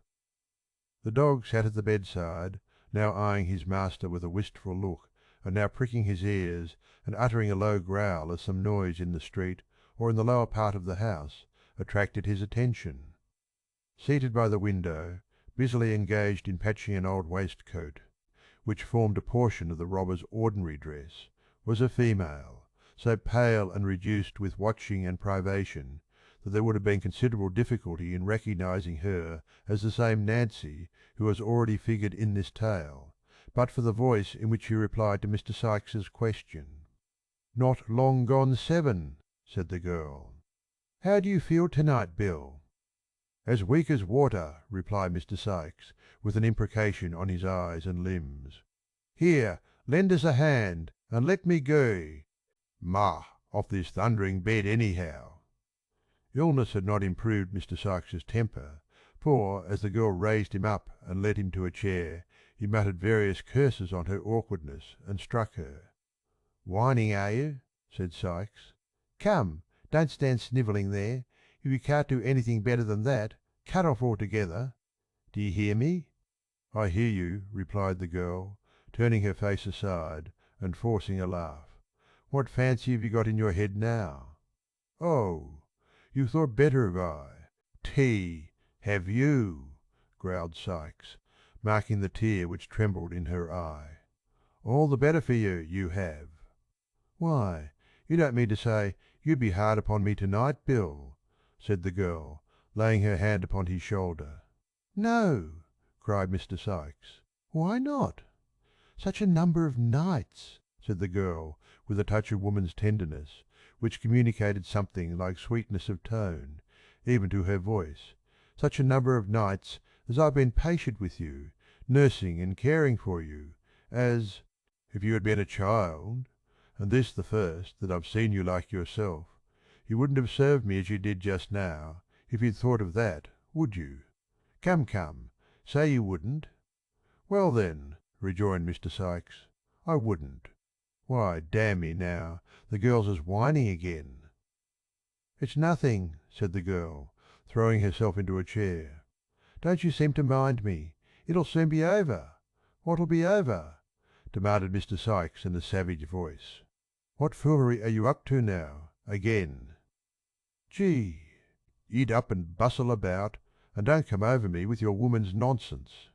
The dog sat at the bedside, now eyeing his master with a wistful look, and now pricking his ears and uttering a low growl as some noise in the street or in the lower part of the house attracted his attention. Seated by the window, busily engaged in patching an old waistcoat, which formed a portion of the robber's ordinary dress, was a female, so pale and reduced with watching and privation that there would have been considerable difficulty in recognizing her as the same Nancy who has already figured in this tale, but for the voice in which she replied to Mr. Sykes's question. "Not long gone 7," said the girl. "How do you feel to-night, Bill?" "As weak as water," replied Mr. Sykes, with an imprecation on his eyes and limbs. "Here, lend us a hand, and let me go. Mah, off this thundering bed anyhow." Illness had not improved Mr. Sykes's temper, for as the girl raised him up and led him to a chair, he muttered various curses on her awkwardness and struck her. "Whining, are you?" said Sykes. "Come, don't stand snivelling there. If you can't do anything better than that, cut off altogether. Do you hear me?" "I hear you," replied the girl, turning her face aside and forcing a laugh. "What fancy have you got in your head now?" "Oh, you thought better of I. Tea, have you?" growled Sykes, marking the tear which trembled in her eye. "All the better for you, you have." "Why, you don't mean to say you'd be hard upon me to-night, Bill?" said the girl, laying her hand upon his shoulder. "No," cried Mr. Sykes. "Why not?" "Such a number of nights," said the girl, with a touch of woman's tenderness, which communicated something like sweetness of tone, even to her voice, "such a number of nights as I've been patient with you, nursing and caring for you, as if you had been a child, and this the first that I've seen you like yourself. You wouldn't have served me as you did just now if you'd thought of that, would you? Come, come, say you wouldn't." "Well, then," rejoined Mr. Sykes, "I wouldn't. Why, damn me now, the girls is whining again." "It's nothing," said the girl, throwing herself into a chair. "Don't you seem to mind me. It'll soon be over." "What'll be over?" demanded Mr. Sykes in a savage voice. "What foolery are you up to now, again?" "Gee!" "Eat up and bustle about, and don't come over me with your woman's nonsense."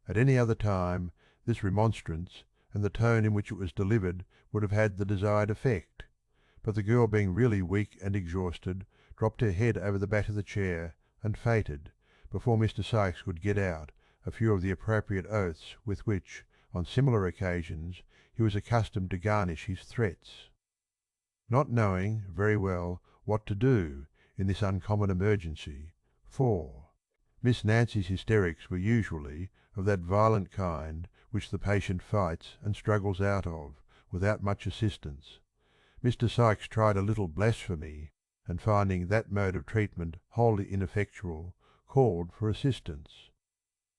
At any other time this remonstrance and the tone in which it was delivered would have had the desired effect, but the girl being really weak and exhausted, dropped her head over the back of the chair and fainted, before Mr. Sykes could get out a few of the appropriate oaths with which, on similar occasions, he was accustomed to garnish his threats. Not knowing very well what to do in this uncommon emergency, for Miss Nancy's hysterics were usually of that violent kind which the patient fights and struggles out of, without much assistance, Mr. Sykes tried a little blasphemy, and finding that mode of treatment wholly ineffectual, called for assistance.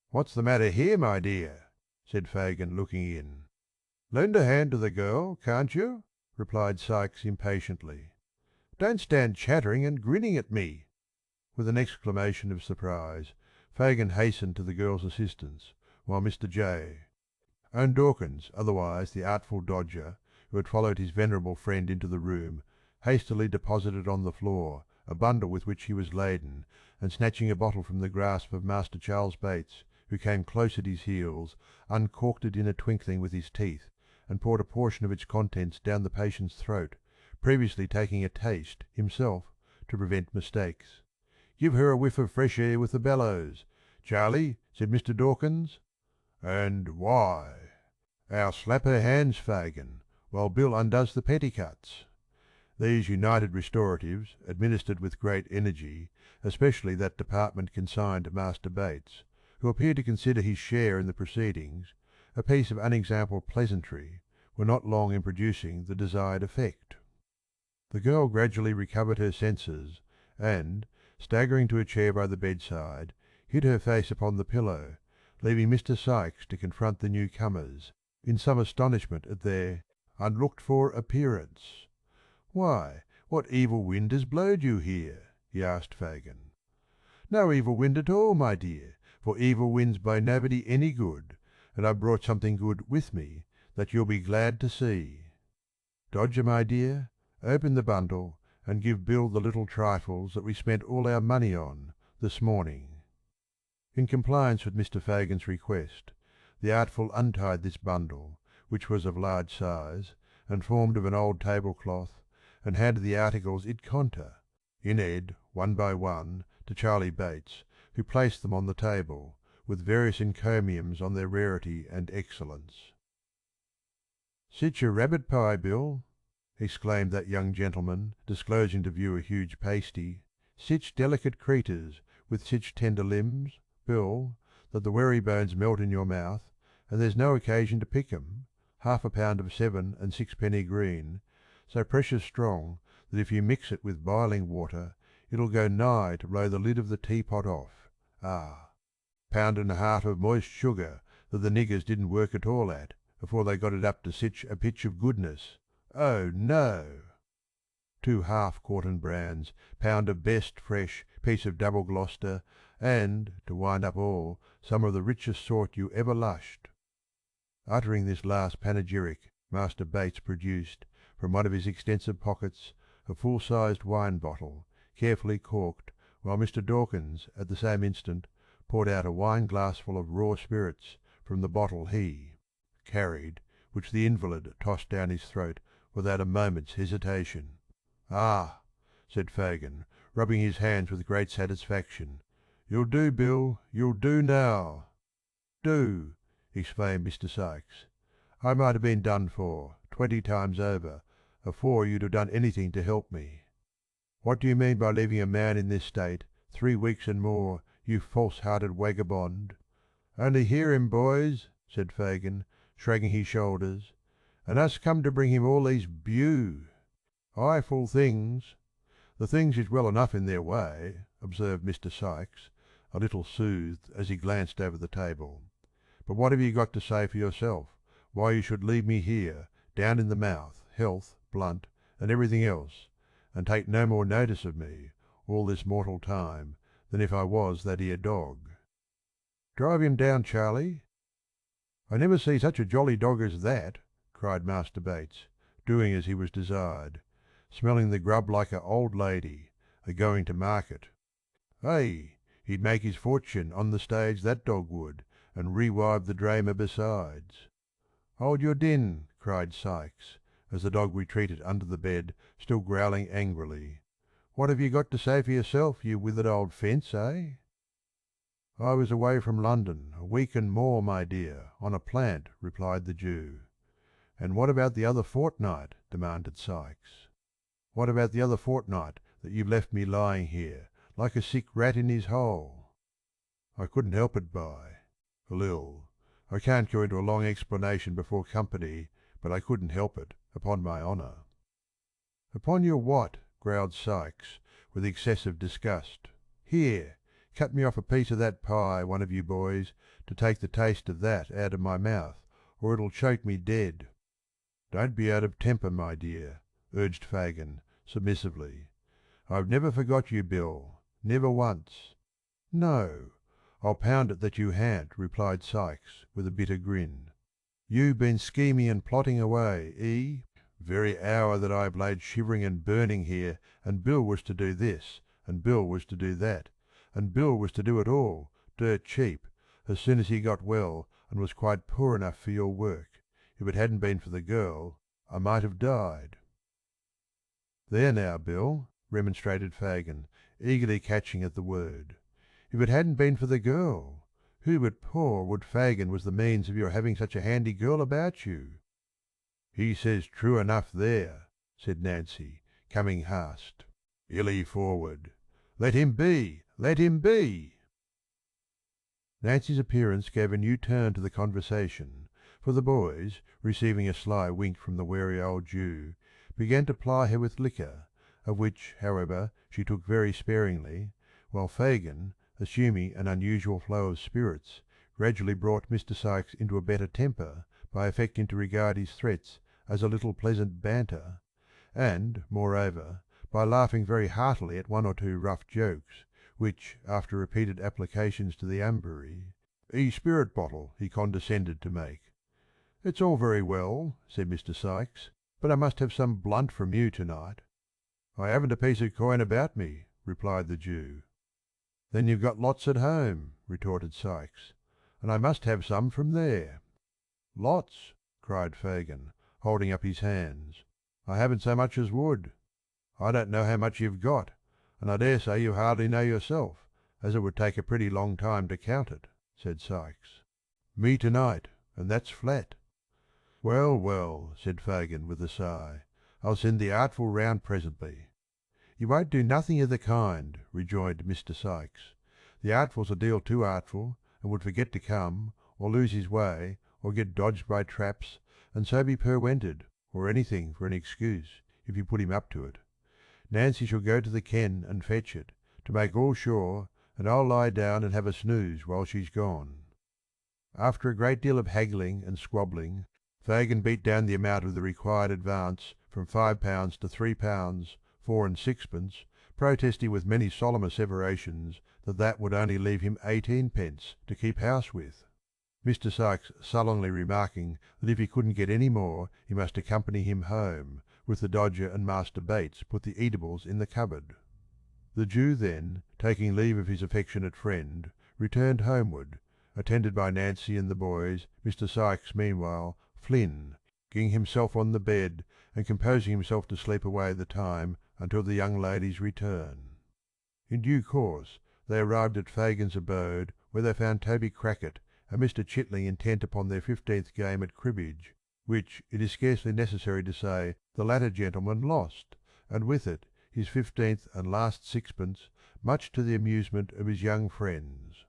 "What's the matter here, my dear?" said Fagin, looking in. "Lend a hand to the girl, can't you?" replied Sykes impatiently. "Don't stand chattering and grinning at me." With an exclamation of surprise, Fagin hastened to the girl's assistance, while Mr. Owen Dawkins, otherwise the Artful Dodger, who had followed his venerable friend into the room, hastily deposited on the floor a bundle with which he was laden, and snatching a bottle from the grasp of Master Charles Bates, who came close at his heels, uncorked it in a twinkling with his teeth, and poured a portion of its contents down the patient's throat, previously taking a taste himself to prevent mistakes. "Give her a whiff of fresh air with the bellows, Charlie," said Mr. Dawkins. "And why?" "I'll slap her hands, Fagin, while Bill undoes the petticoats." These united restoratives, administered with great energy, especially that department consigned to Master Bates, who appeared to consider his share in the proceedings a piece of unexampled pleasantry, were not long in producing the desired effect. The girl gradually recovered her senses, and, staggering to a chair by the bedside, hid her face upon the pillow, leaving Mr. Sykes to confront the newcomers, in some astonishment at their unlooked-for appearance. "Why, what evil wind has blowed you here?" he asked Fagin. "No evil wind at all, my dear, for evil winds blow nobody any good, and I've brought something good with me that you'll be glad to see. Dodger, my dear, open the bundle, and give Bill the little trifles that we spent all our money on this morning." In compliance with Mr. Fagin's request, the Artful untied this bundle, which was of large size, and formed of an old tablecloth, and handed the articles id conter, ined, one by one, to Charlie Bates, who placed them on the table, with various encomiums on their rarity and excellence. "Sich a rabbit pie, Bill!" exclaimed that young gentleman, disclosing to view a huge pasty. "Sich delicate creeters, with sich tender limbs, Bill, that the werry bones melt in your mouth, and there's no occasion to pick 'em, half a pound of 7 and 6 green, so precious strong that if you mix it with biling water it'll go nigh to blow the lid of the teapot off. Pound and a half of moist sugar that the niggers didn't work at all at, afore they got it up to sich a pitch of goodness. Oh no! 2 half-quartern brands, pound of best fresh piece of double Gloucester, and, to wind up all, some of the richest sort you ever lushed." Uttering this last panegyric, Master Bates produced, from one of his extensive pockets, a full-sized wine bottle, carefully corked, while Mr. Dawkins, at the same instant, poured out a wine-glassful of raw spirits from the bottle he carried, which the invalid tossed down his throat without a moment's hesitation. "Ah!" said Fagin, rubbing his hands with great satisfaction. "You'll do, Bill, you'll do now." "Do!" exclaimed Mr. Sykes. "I might have been done for, 20 times over, afore you'd have done anything to help me." "What do you mean by leaving a man in this state 3 weeks and more, you false-hearted vagabond?" "Only hear him, boys," said Fagin, shrugging his shoulders. "And us come to bring him all these bewful things. The things is well enough in their way, observed Mr. Sykes, a little soothed as he glanced over the table. "But what have you got to say for yourself, why you should leave me here, down in the mouth, health, blunt, and everything else, and take no more notice of me, all this mortal time, than if I was that 'ere dog?" "Drive him down, Charlie." "I never see such a jolly dog as that," cried Master Bates, doing as he was desired, "smelling the grub like a old lady, a going to market. Ay, he'd make his fortune on the stage, that dog would, and rewive the drayma besides." "Hold your din," cried Sykes, as the dog retreated under the bed, still growling angrily. "What have you got to say for yourself, you withered old fence, eh?" "I was away from London a week and more, my dear, on a plant," replied the Jew. "And what about the other fortnight?" demanded Sykes. "What about the other fortnight that you've left me lying here, like a sick rat in his hole?" "I couldn't help it, Lil. I can't go into a long explanation before company, but I couldn't help it, upon my honour." "Upon your what?" growled Sykes, with excessive disgust. "Here, cut me off a piece of that pie, one of you boys, to take the taste of that out of my mouth, or it'll choke me dead." "Don't be out of temper, my dear," urged Fagin, submissively. "I've never forgot you, Bill, never once." "No, I'll pound it that you han't," replied Sykes, with a bitter grin. "You been scheming and plotting away, very hour that I've laid shivering and burning here, and Bill was to do this, and Bill was to do that, and Bill was to do it all, dirt cheap, as soon as he got well and was quite poor enough for your work. If it hadn't been for the girl, I might have died." "There now, Bill," remonstrated Fagin, eagerly catching at the word. "If it hadn't been for the girl, who but poor Wood Fagin was the means of your having such a handy girl about you?" "He says true enough there," said Nancy, coming hast. "Illy forward. Let him be! Let him be!" Nancy's appearance gave a new turn to the conversation, for the boys, receiving a sly wink from the wary old Jew, began to ply her with liquor, of which, however, she took very sparingly, while Fagin, assuming an unusual flow of spirits, gradually brought Mr. Sykes into a better temper by affecting to regard his threats as a little pleasant banter, and, moreover, by laughing very heartily at one or two rough jokes, which, after repeated applications to the ambry, spirit bottle he condescended to make. "It's all very well," said Mr. Sykes, "but I must have some blunt from you to night." "I haven't a piece of coin about me," replied the Jew. "Then you've got lots at home," retorted Sykes, "and I must have some from there." "Lots!" cried Fagin, holding up his hands. "I haven't so much as would." "I don't know how much you've got, and I dare say you hardly know yourself, as it would take a pretty long time to count it," said Sykes. "Me to night, and that's flat." "Well, well," said Fagin, with a sigh, "I'll send the artful round presently." "You won't do nothing of the kind," rejoined Mr. Sykes. "The artful's a deal too artful, and would forget to come, or lose his way, or get dodged by traps, and so be perwented, or anything for an excuse, if you put him up to it. Nancy shall go to the ken and fetch it, to make all sure, and I'll lie down and have a snooze while she's gone." After a great deal of haggling and squabbling, Fagin beat down the amount of the required advance from £5 to £3, 4 and 6pence, protesting with many solemn asseverations that that would only leave him 18pence to keep house with. Mr. Sykes sullenly remarking that if he couldn't get any more he must accompany him home, with the Dodger and Master Bates put the eatables in the cupboard. The Jew then, taking leave of his affectionate friend, returned homeward, attended by Nancy and the boys, Mr. Sykes meanwhile, Flynn, getting himself on the bed and composing himself to sleep away the time until the young lady's return. In due course they arrived at Fagin's abode, where they found Toby Crackit and Mr. Chitling intent upon their 15th game at cribbage, which it is scarcely necessary to say the latter gentleman lost, and with it his 15th and last 6pence, much to the amusement of his young friends.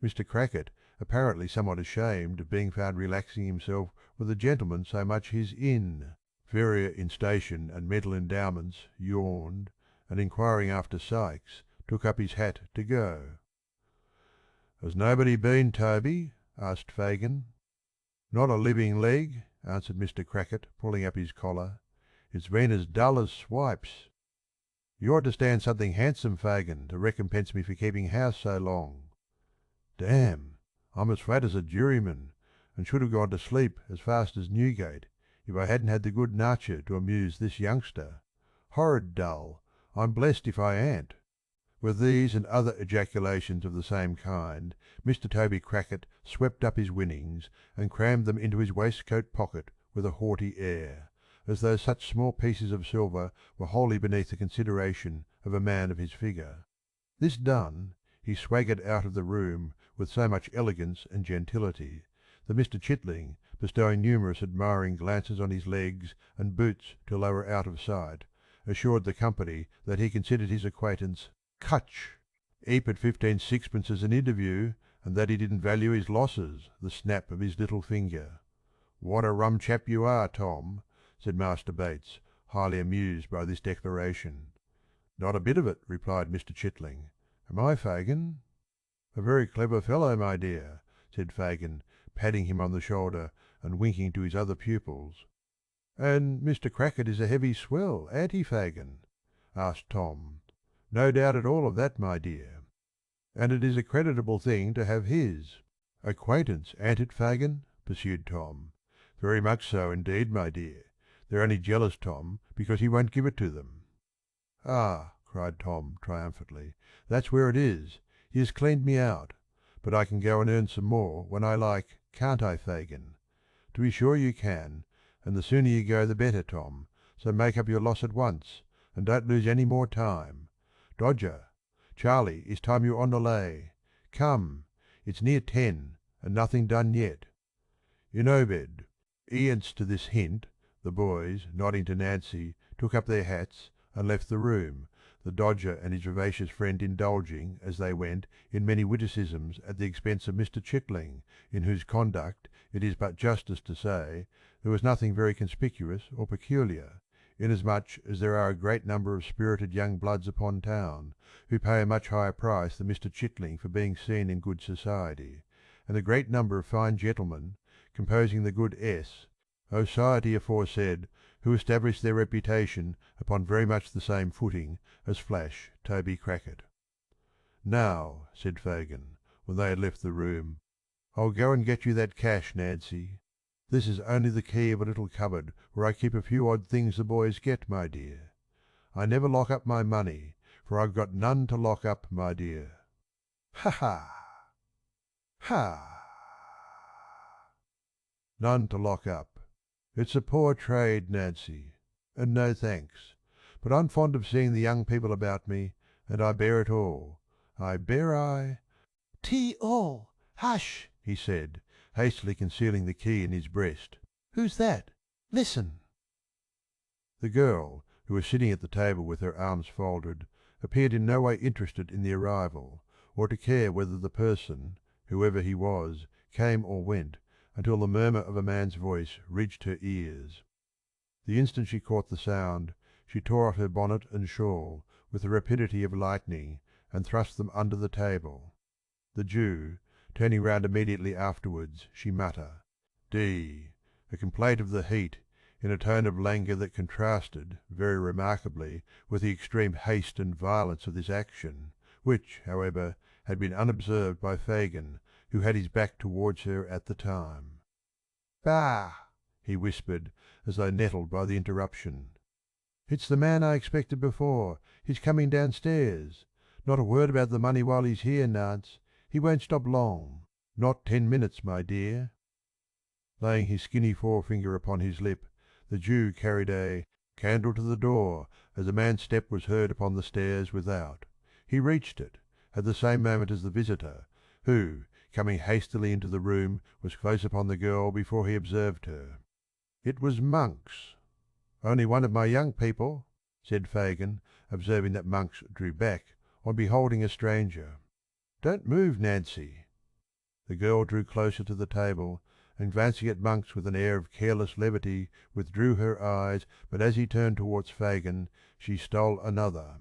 Mr. Crackit, apparently somewhat ashamed of being found relaxing himself with a gentleman so much his inferior in station and mental endowments, yawned, and inquiring after Sykes, took up his hat to go. "Has nobody been, Toby?" asked Fagin. "Not a living leg," answered Mr. Crackit, pulling up his collar. "It's been as dull as swipes." "You ought to stand something handsome, Fagin, to recompense me for keeping house so long." "Damn, I'm as flat as a juryman, and should have gone to sleep as fast as Newgate if I hadn't had the good nature to amuse this youngster. Horrid dull, I'm blessed if I ain't." With these and other ejaculations of the same kind, Mr. Toby Crackit swept up his winnings and crammed them into his waistcoat pocket with a haughty air, as though such small pieces of silver were wholly beneath the consideration of a man of his figure. This done, he swaggered out of the room with so much elegance and gentility that Mr. Chitling, bestowing numerous admiring glances on his legs and boots till they were out of sight, assured the company that he considered his acquaintance "cutch," "'eap at 15 sixpences an interview, and that he didn't value his losses," the snap of his little finger. "What a rum chap you are, Tom," said Master Bates, highly amused by this declaration. "Not a bit of it," replied Mr. Chitling. "Am I, Fagin?" "A very clever fellow, my dear," said Fagin, patting him on the shoulder and winking to his other pupils. "And Mr. Crackit is a heavy swell, ain't he, Fagin?" asked Tom. "No doubt at all of that, my dear." "And it is a creditable thing to have his acquaintance, ain't it, Fagin?" pursued Tom. "Very much so indeed, my dear. They're only jealous, Tom, because he won't give it to them." "Ah," cried Tom triumphantly, "that's where it is. He has cleaned me out. But I can go and earn some more when I like, can't I, Fagin?" "To be sure you can, and the sooner you go the better, Tom, so make up your loss at once, and don't lose any more time. Dodger, Charlie, it's time you were on the lay. Come, it's near 10, and nothing done yet." In Obed, eance to this hint, the boys, nodding to Nancy, took up their hats and left the room, the Dodger and his vivacious friend indulging, as they went, in many witticisms at the expense of Mr. Chitling, in whose conduct, it is but justice to say, there was nothing very conspicuous or peculiar, inasmuch as there are a great number of spirited young bloods upon town, who pay a much higher price than Mr. Chitling for being seen in good society, and a great number of fine gentlemen, composing the good society aforesaid, who established their reputation upon very much the same footing as Flash Toby Crackit. "Now," said Fagin, when they had left the room, "I'll go and get you that cash, Nancy. This is only the key of a little cupboard where I keep a few odd things the boys get, my dear. I never lock up my money, for I've got none to lock up, my dear. Ha ha! Ha! None to lock up. It's a poor trade, Nancy, and no thanks. But I'm fond of seeing the young people about me, and I bear it all. Tea all! Hush!" he said, hastily concealing the key in his breast. "Who's that? Listen!" The girl, who was sitting at the table with her arms folded, appeared in no way interested in the arrival, or to care whether the person, whoever he was, came or went, until the murmur of a man's voice reached her ears. The instant she caught the sound, she tore off her bonnet and shawl with the rapidity of lightning, and thrust them under the table. The Jew, turning round immediately afterwards, she mutter, "D," a complaint of the heat, in a tone of languor that contrasted, very remarkably, with the extreme haste and violence of this action, which, however, had been unobserved by Fagin, who had his back towards her at the time. "Bah!" he whispered, as though nettled by the interruption. "It's the man I expected before. He's coming downstairs. Not a word about the money while he's here, Nance. He won't stop long. Not 10 minutes, my dear." Laying his skinny forefinger upon his lip, the Jew carried a candle to the door as a man's step was heard upon the stairs without. He reached it at the same moment as the visitor, who, coming hastily into the room, was close upon the girl before he observed her. It was Monks. "Only one of my young people," said Fagin, observing that Monks drew back on beholding a stranger. "Don't move, Nancy." The girl drew closer to the table, and glancing at Monks with an air of careless levity, withdrew her eyes, but as he turned towards Fagin she stole another.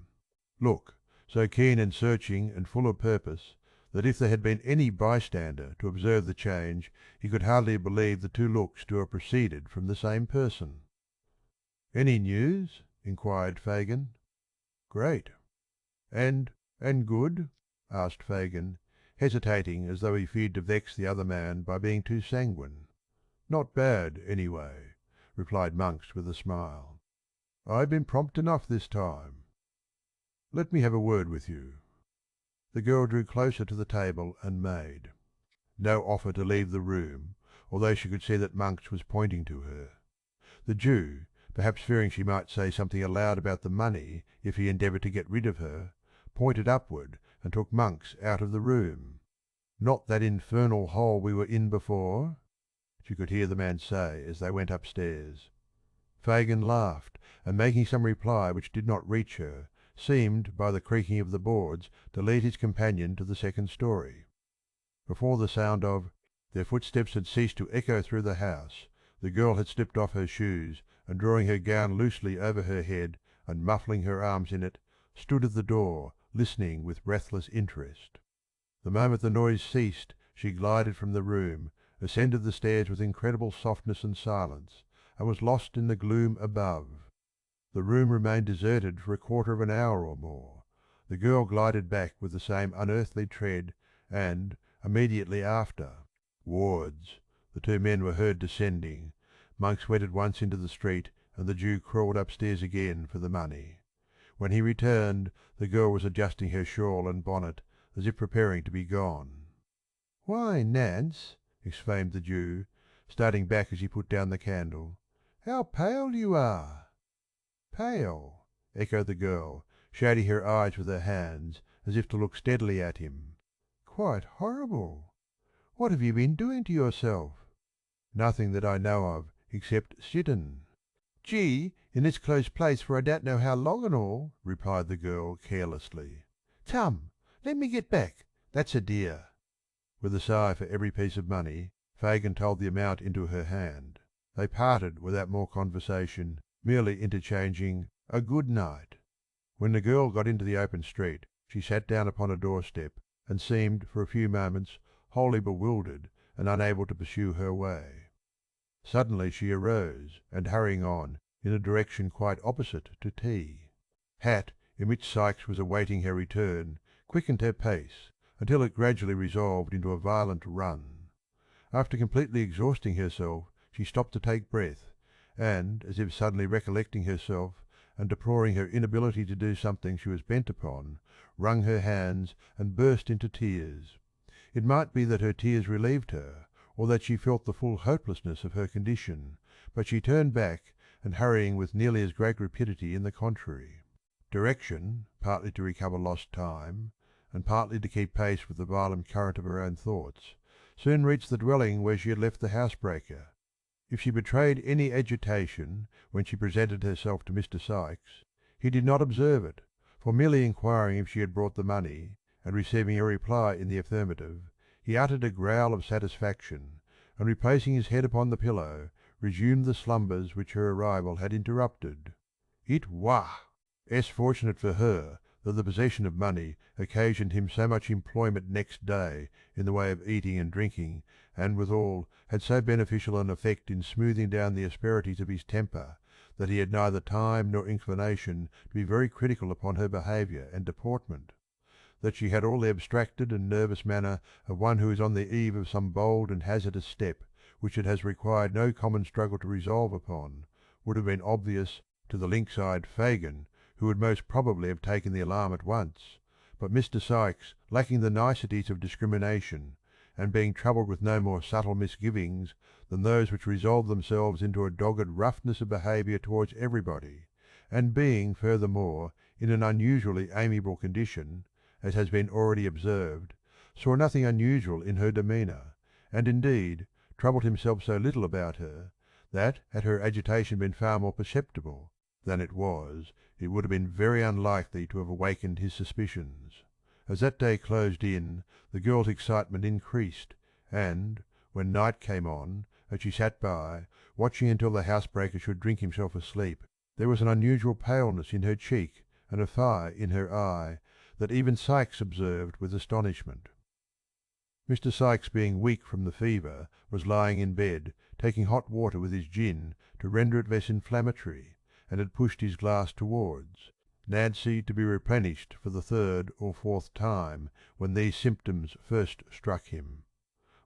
"Look, so keen and searching and full of purpose that if there had been any bystander to observe the change he could hardly have believed the two looks to have proceeded from the same person. "Any news?" inquired Fagin. "Great." "And good?" asked Fagin, hesitating as though he feared to vex the other man by being too sanguine. "Not bad, anyway," replied Monks with a smile. "I've been prompt enough this time. Let me have a word with you." The girl drew closer to the table and made. No offer to leave the room, although she could see that Monks was pointing to her. The Jew, perhaps fearing she might say something aloud about the money if he endeavoured to get rid of her, pointed upward and took Monks out of the room. "Not that infernal hole we were in before?" she could hear the man say as they went upstairs. Fagin laughed, and making some reply which did not reach her, seemed by the creaking of the boards to lead his companion to the second story. Before the sound of their footsteps had ceased to echo through the house, the girl had slipped off her shoes, and drawing her gown loosely over her head and muffling her arms in it, stood at the door listening with breathless interest. The moment the noise ceased she glided from the room, ascended the stairs with incredible softness and silence, and was lost in the gloom above. The room remained deserted for a quarter of an hour or more. The girl glided back with the same unearthly tread, and, immediately after, wards, the two men were heard descending. Monks went at once into the street, and the Jew crawled upstairs again for the money. When he returned, the girl was adjusting her shawl and bonnet, as if preparing to be gone. "Why, Nance!" exclaimed the Jew, starting back as he put down the candle. "How pale you are!" "Pale?" echoed the girl, shading her eyes with her hands, as if to look steadily at him. "Quite horrible! What have you been doing to yourself?" "Nothing that I know of, except sittin'." "Gee, in this close place for I don't know how long and all," replied the girl carelessly. "Come, let me get back, that's a dear." With a sigh for every piece of money, Fagin told the amount into her hand. They parted without more conversation, merely interchanging a "good night." When the girl got into the open street, she sat down upon a doorstep, and seemed for a few moments wholly bewildered and unable to pursue her way. Suddenly she arose, and hurrying on, in a direction quite opposite to tea. Hat, in which Sikes was awaiting her return, quickened her pace, until it gradually resolved into a violent run. After completely exhausting herself, she stopped to take breath, and, as if suddenly recollecting herself, and deploring her inability to do something she was bent upon, wrung her hands and burst into tears. It might be that her tears relieved her, or that she felt the full hopelessness of her condition, but she turned back, and hurrying with nearly as great rapidity in the contrary. Direction, partly to recover lost time, and partly to keep pace with the violent current of her own thoughts, soon reached the dwelling where she had left the housebreaker. If she betrayed any agitation when she presented herself to Mr. Sikes, he did not observe it, for merely inquiring if she had brought the money, and receiving a reply in the affirmative, he uttered a growl of satisfaction, and replacing his head upon the pillow, resumed the slumbers which her arrival had interrupted. It was fortunate for her that the possession of money occasioned him so much employment next day in the way of eating and drinking, and withal had so beneficial an effect in smoothing down the asperities of his temper, that he had neither time nor inclination to be very critical upon her behaviour and deportment. That she had all the abstracted and nervous manner of one who is on the eve of some bold and hazardous step which it has required no common struggle to resolve upon, would have been obvious to the lynx-eyed Fagin, who would most probably have taken the alarm at once, but Mr. Sikes, lacking the niceties of discrimination, and being troubled with no more subtle misgivings than those which resolve themselves into a dogged roughness of behaviour towards everybody, and being, furthermore, in an unusually amiable condition, as has been already observed, saw nothing unusual in her demeanour, and indeed troubled himself so little about her, that had her agitation been far more perceptible than it was, it would have been very unlikely to have awakened his suspicions. As that day closed in, the girl's excitement increased, and, when night came on, as she sat by, watching until the housebreaker should drink himself asleep, there was an unusual paleness in her cheek and a fire in her eye that even Sikes observed with astonishment. Mr. Sikes, being weak from the fever, was lying in bed, taking hot water with his gin to render it less inflammatory, and had pushed his glass towards Nancy to be replenished for the third or fourth time when these symptoms first struck him.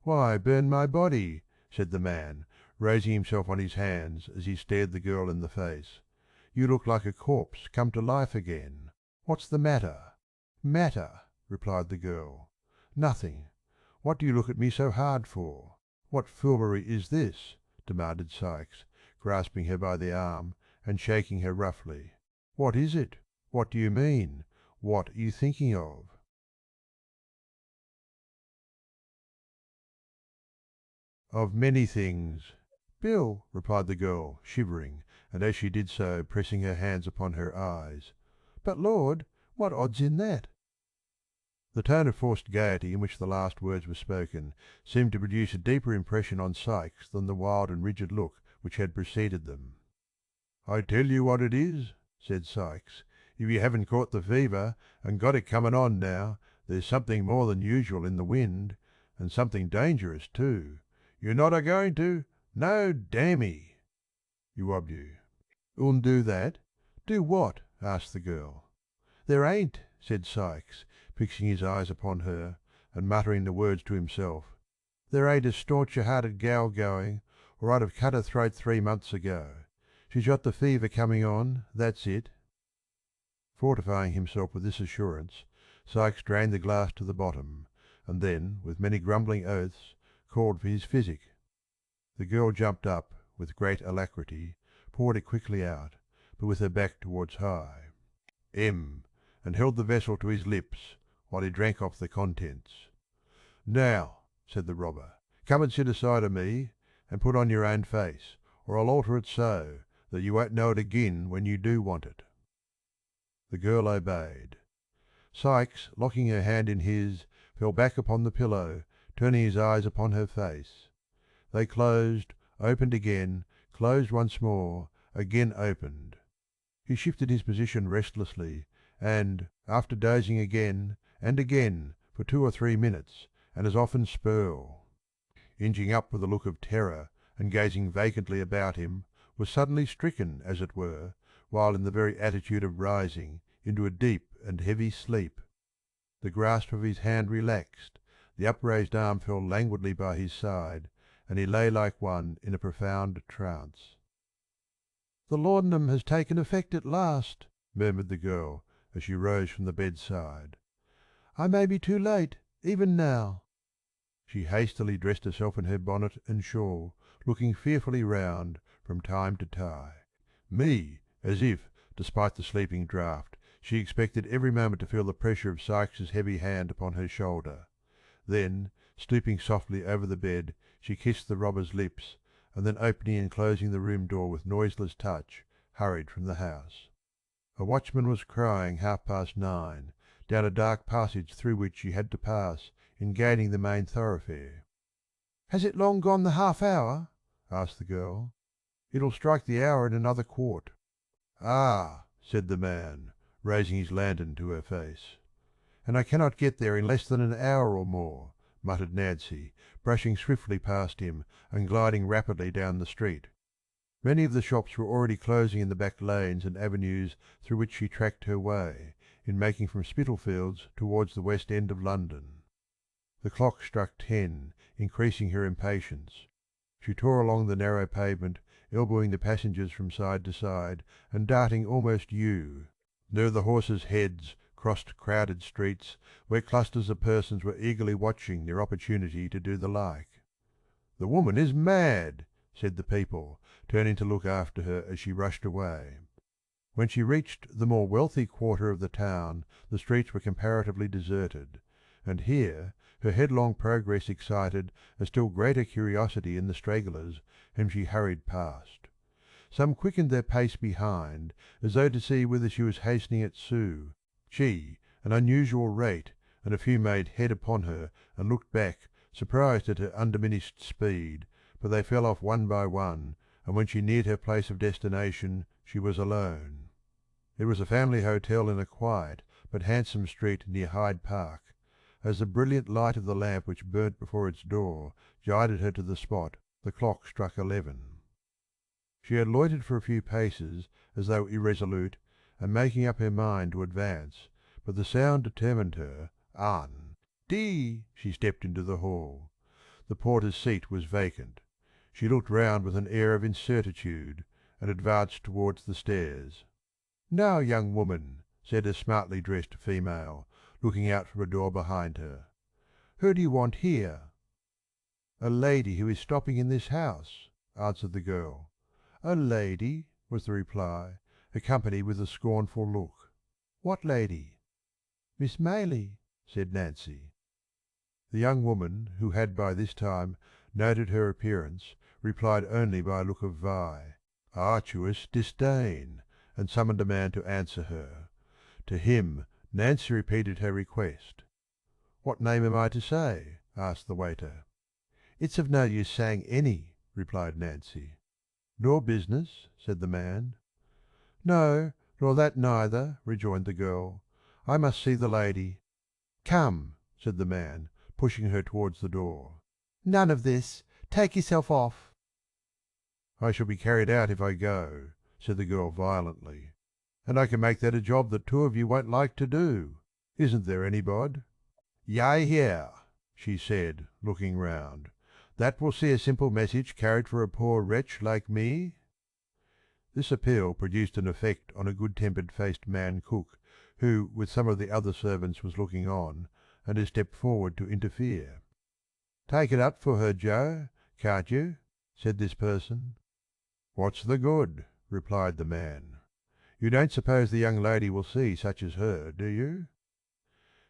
"Why burn my body?" said the man, raising himself on his hands as he stared the girl in the face. "You look like a corpse come to life again. What's the matter?" "Matter?" replied the girl. "Nothing. What do you look at me so hard for? What foolery is this?" demanded Sikes, grasping her by the arm and shaking her roughly. "What is it? What do you mean? What are you thinking of?" "Of many things." "Bill," replied the girl, shivering, and as she did so pressing her hands upon her eyes. "But Lord, what odds in that?" The tone of forced gaiety in which the last words were spoken seemed to produce a deeper impression on Sikes than the wild and rigid look which had preceded them. "I tell you what it is," said Sikes. "If you haven't caught the fever, and got it comin' on now, there's something more than usual in the wind, and something dangerous too. You're not a going to? No, dammy!" "You "'Ull do that?" "Do what?" asked the girl. "There ain't," said Sikes, fixing his eyes upon her, and muttering the words to himself. "There ain't a stauncher hearted gal going, or I'd have cut her throat 3 months ago. She's got the fever coming on, that's it." Fortifying himself with this assurance, Sikes drained the glass to the bottom, and then, with many grumbling oaths, called for his physic. The girl jumped up with great alacrity, poured it quickly out, but with her back towards High, and held the vessel to his lips while he drank off the contents. "Now," said the robber, "come and sit aside of me, and put on your own face, or I'll alter it so that you won't know it agin when you do want it." The girl obeyed. Sikes, locking her hand in his, fell back upon the pillow, turning his eyes upon her face. They closed, opened again, closed once more, again opened. He shifted his position restlessly, and, after dozing again and again for 2 or 3 minutes, and as often spurl, inching up with a look of terror and gazing vacantly about him, was suddenly stricken, as it were, while in the very attitude of rising, into a deep and heavy sleep. The grasp of his hand relaxed, the upraised arm fell languidly by his side, and he lay like one in a profound trance. "The laudanum has taken effect at last," murmured the girl as she rose from the bedside. "I may be too late, even now." She hastily dressed herself in her bonnet and shawl, looking fearfully round from time to time, as if, despite the sleeping draught, she expected every moment to feel the pressure of Sikes's heavy hand upon her shoulder. Then, stooping softly over the bed, she kissed the robber's lips, and then opening and closing the room door with noiseless touch, hurried from the house. A watchman was crying 9:30, down a dark passage through which she had to pass in gaining the main thoroughfare. "Has it long gone the half hour?" asked the girl. "It'll strike the hour in another quart." "Ah!" said the man, raising his lantern to her face. "And I cannot get there in less than an hour or more," muttered Nancy, brushing swiftly past him and gliding rapidly down the street. Many of the shops were already closing in the back lanes and avenues through which she tracked her way, in making from Spitalfields towards the West End of London. The clock struck 10, increasing her impatience. She tore along the narrow pavement, elbowing the passengers from side to side, and darting almost near the horses' heads crossed crowded streets where clusters of persons were eagerly watching their opportunity to do the like. "The woman is mad," said the people, turning to look after her as she rushed away. When she reached the more wealthy quarter of the town the streets were comparatively deserted, and here her headlong progress excited a still greater curiosity in the stragglers whom she hurried past. Some quickened their pace behind, as though to see whither she was hastening at an unusual rate, and a few made head upon her and looked back, surprised at her undiminished speed, but they fell off one by one, and when she neared her place of destination she was alone. It was a family hotel in a quiet but handsome street near Hyde Park, as the brilliant light of the lamp which burnt before its door guided her to the spot, the clock struck 11. She had loitered for a few paces as though irresolute and making up her mind to advance, but the sound determined her. "An." "Dee." She stepped into the hall. The porter's seat was vacant. She looked round with an air of incertitude, and advanced towards the stairs. "Now, young woman," said a smartly dressed female, looking out from a door behind her. "Who do you want here?" "A lady who is stopping in this house," answered the girl. "A lady?" was the reply, accompanied with a scornful look. "What lady?" "Miss Maylie," said Nancy. The young woman, who had by this time noted her appearance, replied only by a look of arduous disdain, and summoned a man to answer her. To him Nancy repeated her request. "What name am I to say?" asked the waiter. "It's of no use saying any," replied Nancy. "Nor business?" said the man. "No, nor that neither," rejoined the girl. "I must see the lady." "Come," said the man, pushing her towards the door. "None of this. Take yourself off." "I shall be carried out if I go," said the girl violently. "And I can make that a job that two of you won't like to do. Isn't there anybody?" "Yea, here," she said, looking round. "That will see a simple message carried for a poor wretch like me?" This appeal produced an effect on a good-tempered faced man cook, who with some of the other servants was looking on, and who stepped forward to interfere. "Take it up for her, Joe, can't you?" said this person. "What's the good?" replied the man. "You don't suppose the young lady will see such as her, do you?"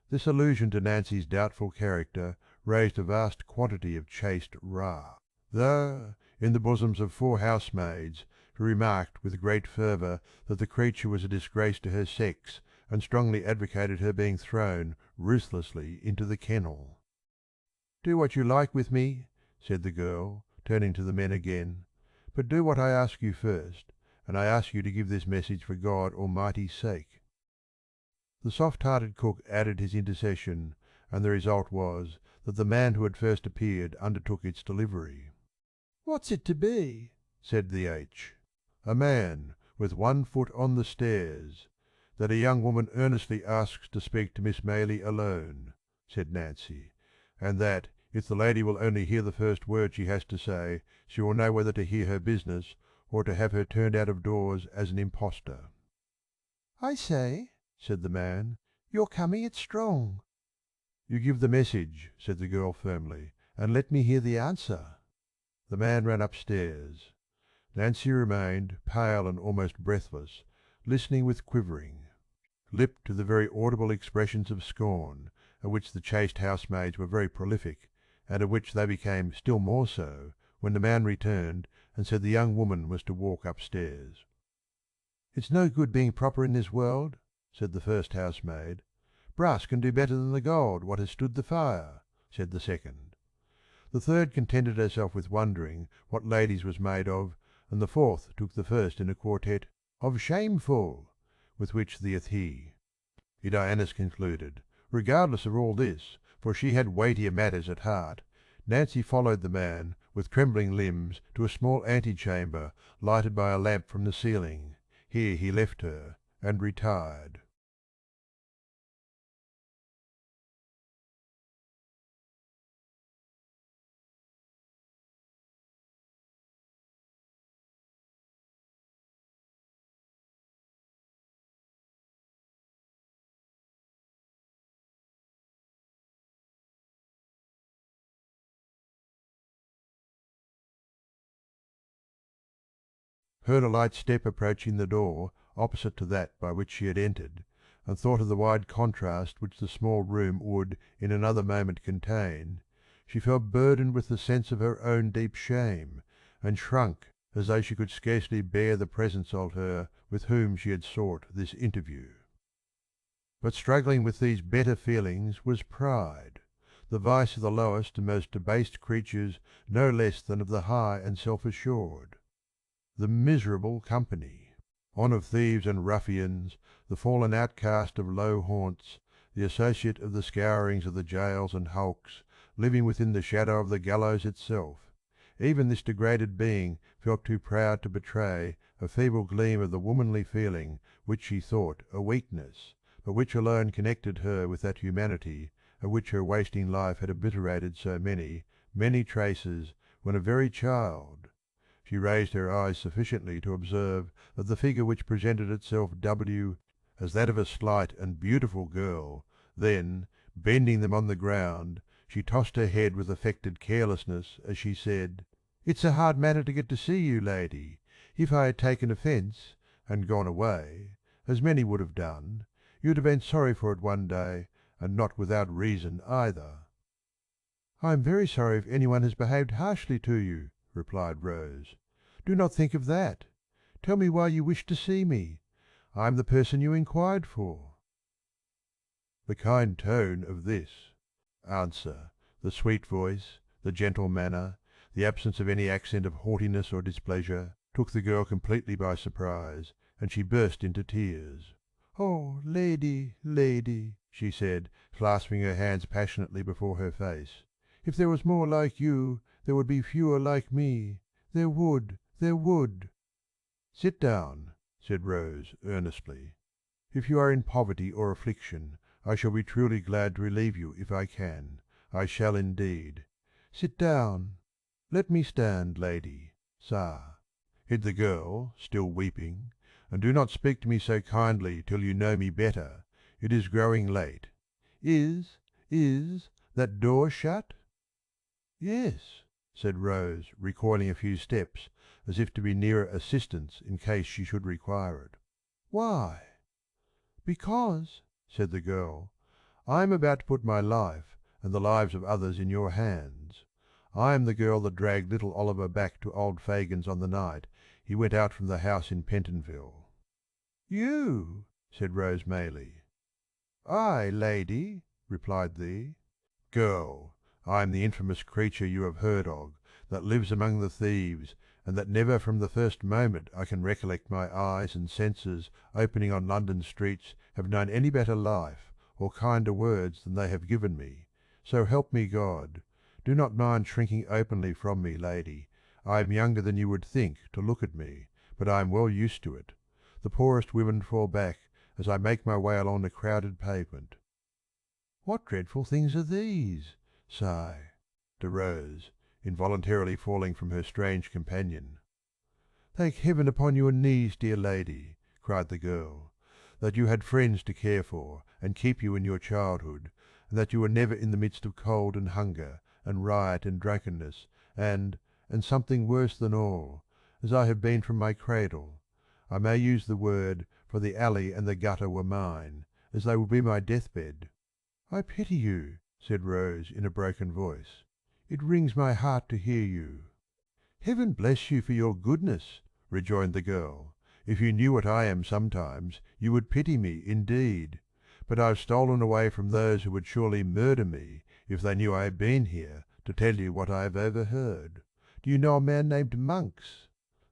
This allusion to Nancy's doubtful character raised a vast quantity of chaste wrath, though, in the bosoms of 4 housemaids, who remarked with great fervour that the creature was a disgrace to her sex, and strongly advocated her being thrown ruthlessly into the kennel. "Do what you like with me," said the girl, turning to the men again, "but do what I ask you first, and I ask you to give this message for God Almighty's sake." The soft-hearted cook added his intercession, and the result was that the man who had first appeared undertook its delivery. "What's it to be?" said the H. "A man with one foot on the stairs. That a young woman earnestly asks to speak to Miss Maylie alone," said Nancy, "and that, if the lady will only hear the first word she has to say, she will know whether to hear her business or to have her turned out of doors as an impostor." "I say," said the man, "you're coming it strong." "You give the message," said the girl firmly, "and let me hear the answer." The man ran upstairs. Nancy remained, pale and almost breathless, listening with quivering lip to the very audible expressions of scorn, of which the chaste housemaids were very prolific, and of which they became still more so when the man returned and said the young woman was to walk upstairs. "It's no good being proper in this world," said the first housemaid. "Brass can do better than the gold what has stood the fire," said the second. The third contented herself with wondering what ladies was made of, and the fourth took the first in a quartet of "shameful," with which the he. Diana concluded, regardless of all this, for she had weightier matters at heart, Nancy followed the man with trembling limbs to a small antechamber lighted by a lamp from the ceiling. Here he left her and retired. Heard a light step approaching the door opposite to that by which she had entered, and thought of the wide contrast which the small room would in another moment contain, she felt burdened with the sense of her own deep shame, and shrunk as though she could scarcely bear the presence of her with whom she had sought this interview. But struggling with these better feelings was pride, the vice of the lowest and most debased creatures no less than of the high and self-assured. The miserable company! on of thieves and ruffians, the fallen outcast of low haunts, the associate of the scourings of the jails and hulks, living within the shadow of the gallows itself. Even this degraded being felt too proud to betray a feeble gleam of the womanly feeling which she thought a weakness, but which alone connected her with that humanity of which her wasting life had obliterated so many, many traces when a very child. She raised her eyes sufficiently to observe that the figure which presented itself as that of a slight and beautiful girl, then, bending them on the ground, she tossed her head with affected carelessness as she said, "It's a hard matter to get to see you, lady. If I had taken offence, and gone away, as many would have done, you'd have been sorry for it one day, and not without reason either." "I am very sorry if any one has behaved harshly to you," replied Rose. "Do not think of that. Tell me why you wished to see me. I am the person you inquired for." The kind tone of this answer, the sweet voice, the gentle manner, the absence of any accent of haughtiness or displeasure, took the girl completely by surprise, and she burst into tears. "Oh, lady, lady," she said, clasping her hands passionately before her face, "if there was more like you, there would be fewer like me. There would, there would." "Sit down," said Rose earnestly. "If you are in poverty or affliction, I shall be truly glad to relieve you if I can. I shall indeed. Sit down." "Let me stand, lady, sir," hid the girl, still weeping, "and do not speak to me so kindly till you know me better. It is growing late. Is that door shut?" "Yes," said Rose, recoiling a few steps, as if to be nearer assistance in case she should require it. "Why?" "Because," said the girl, "I am about to put my life and the lives of others in your hands. I am the girl that dragged little Oliver back to old Fagin's on the night he went out from the house in Pentonville." "You!" said Rose Maylie. "Ay, lady," replied the girl. "I am the infamous creature you have heard of, that lives among the thieves, and that never from the first moment I can recollect my eyes and senses opening on London streets have known any better life or kinder words than they have given me. So help me God! Do not mind shrinking openly from me, lady. I am younger than you would think to look at me, but I am well used to it. The poorest women fall back as I make my way along the crowded pavement." "What dreadful things are these?" sighed Rose, involuntarily falling from her strange companion. "Thank Heaven upon your knees, dear lady," cried the girl, "that you had friends to care for and keep you in your childhood, and that you were never in the midst of cold and hunger, and riot and drunkenness, and something worse than all, as I have been from my cradle. I may use the word, for the alley and the gutter were mine, as they will be my deathbed." "I pity you," said Rose in a broken voice. "It wrings my heart to hear you." "Heaven bless you for your goodness," rejoined the girl. "If you knew what I am sometimes, you would pity me indeed. But I have stolen away from those who would surely murder me if they knew I had been here to tell you what I have overheard. Do you know a man named Monks?"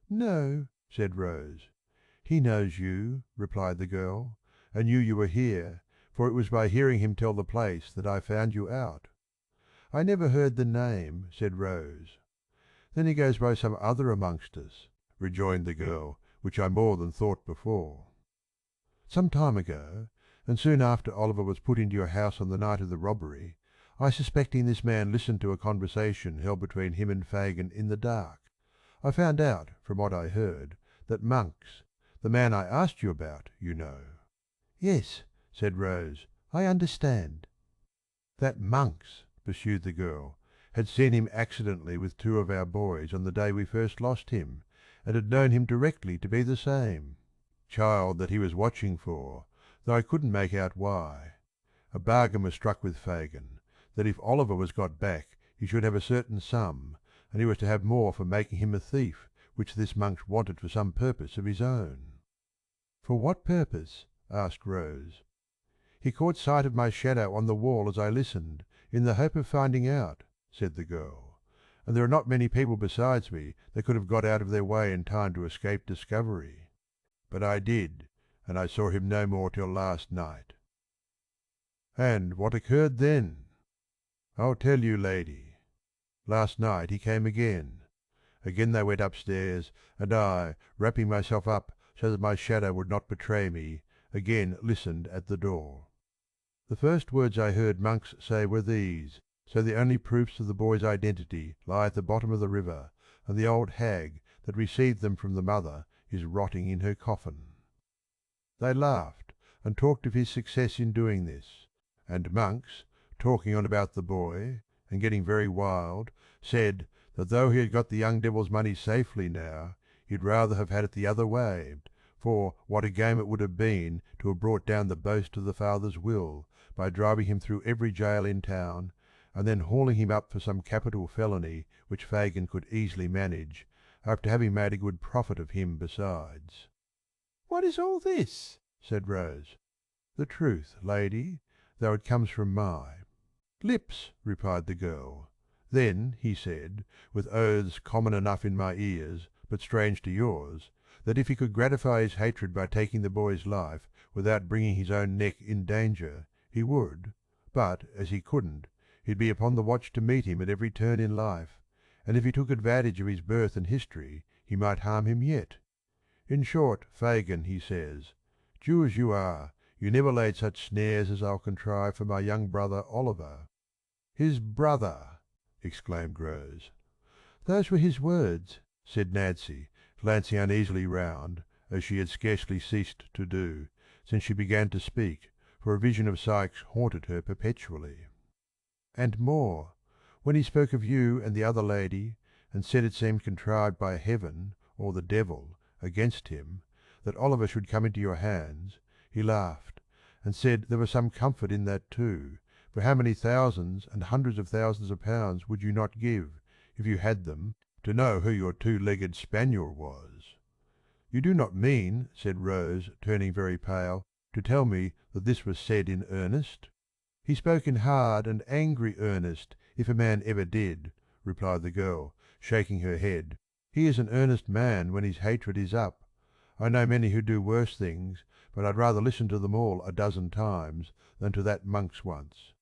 "No," said Rose. "He knows you," replied the girl, "and knew you were here, for it was by hearing him tell the place that I found you out." "I never heard the name," said Rose. "Then he goes by some other amongst us," rejoined the girl, "which I more than thought before." "Some time ago, and soon after Oliver was put into your house on the night of the robbery, I suspecting this man listened to a conversation held between him and Fagin in the dark. I found out, from what I heard, that Monks, the man I asked you about, you know." "Yes," said Rose, "I understand." "That Monks," pursued the girl, "had seen him accidentally with two of our boys on the day we first lost him, and had known him directly to be the same child that he was watching for, though I couldn't make out why. A bargain was struck with Fagin, that if Oliver was got back he should have a certain sum, and he was to have more for making him a thief, which this Monks wanted for some purpose of his own." "For what purpose?" asked Rose. "He caught sight of my shadow on the wall as I listened, in the hope of finding out," said the girl, "and there are not many people besides me that could have got out of their way in time to escape discovery." but I did, and I saw him no more till last night." "And what occurred then?" "I'll tell you, lady. Last night he came again. Again they went upstairs, and I, wrapping myself up so that my shadow would not betray me, again listened at the door. The first words I heard monks say were these: 'So the only proofs of the boy's identity lie at the bottom of the river, and the old hag that received them from the mother is rotting in her coffin.' They laughed, and talked of his success in doing this, and monks, talking on about the boy, and getting very wild, said that though he had got the young devil's money safely now, he'd rather have had it the other way, for what a game it would have been to have brought down the boast of the father's will by driving him through every jail in town, and then hauling him up for some capital felony which Fagin could easily manage, after having made a good profit of him besides." "What is all this?" said Rose. "The truth, lady, though it comes from my lips," replied the girl. "Then he said, with oaths common enough in my ears, but strange to yours, that if he could gratify his hatred by taking the boy's life without bringing his own neck in danger, he would, but as he couldn't, he'd be upon the watch to meet him at every turn in life, and if he took advantage of his birth and history he might harm him yet. In short, Fagin, he says, Jew as you are, you never laid such snares as I'll contrive for my young brother Oliver." "His brother!" exclaimed Rose. "Those were his words," said Nancy, glancing uneasily round, as she had scarcely ceased to do, since she began to speak, for a vision of Sikes haunted her perpetually. "And more, when he spoke of you and the other lady, and said it seemed contrived by Heaven or the devil against him, that Oliver should come into your hands, he laughed, and said there was some comfort in that too, for how many thousands and hundreds of thousands of pounds would you not give, if you had them, to know who your two-legged spaniel was?" "You do not mean," said Rose, turning very pale, "to tell me that this was said in earnest?" "He spoke in hard and angry earnest, if a man ever did," replied the girl, shaking her head. "He is an earnest man when his hatred is up. I know many who do worse things, but I'd rather listen to them all a dozen times than to that monk's once.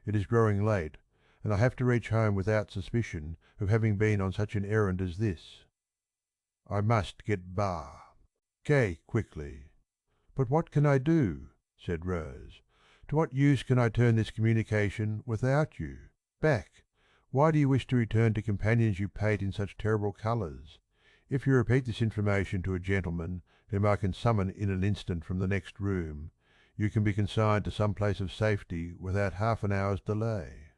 It is growing late, and I have to reach home without suspicion of having been on such an errand as this. I must get Bar. Gay quickly." "But what can I do?" said Rose. "To what use can I turn this communication without you? Back! Why do you wish to return to companions you paint in such terrible colours? If you repeat this information to a gentleman whom I can summon in an instant from the next room, you can be consigned to some place of safety without half an hour's delay."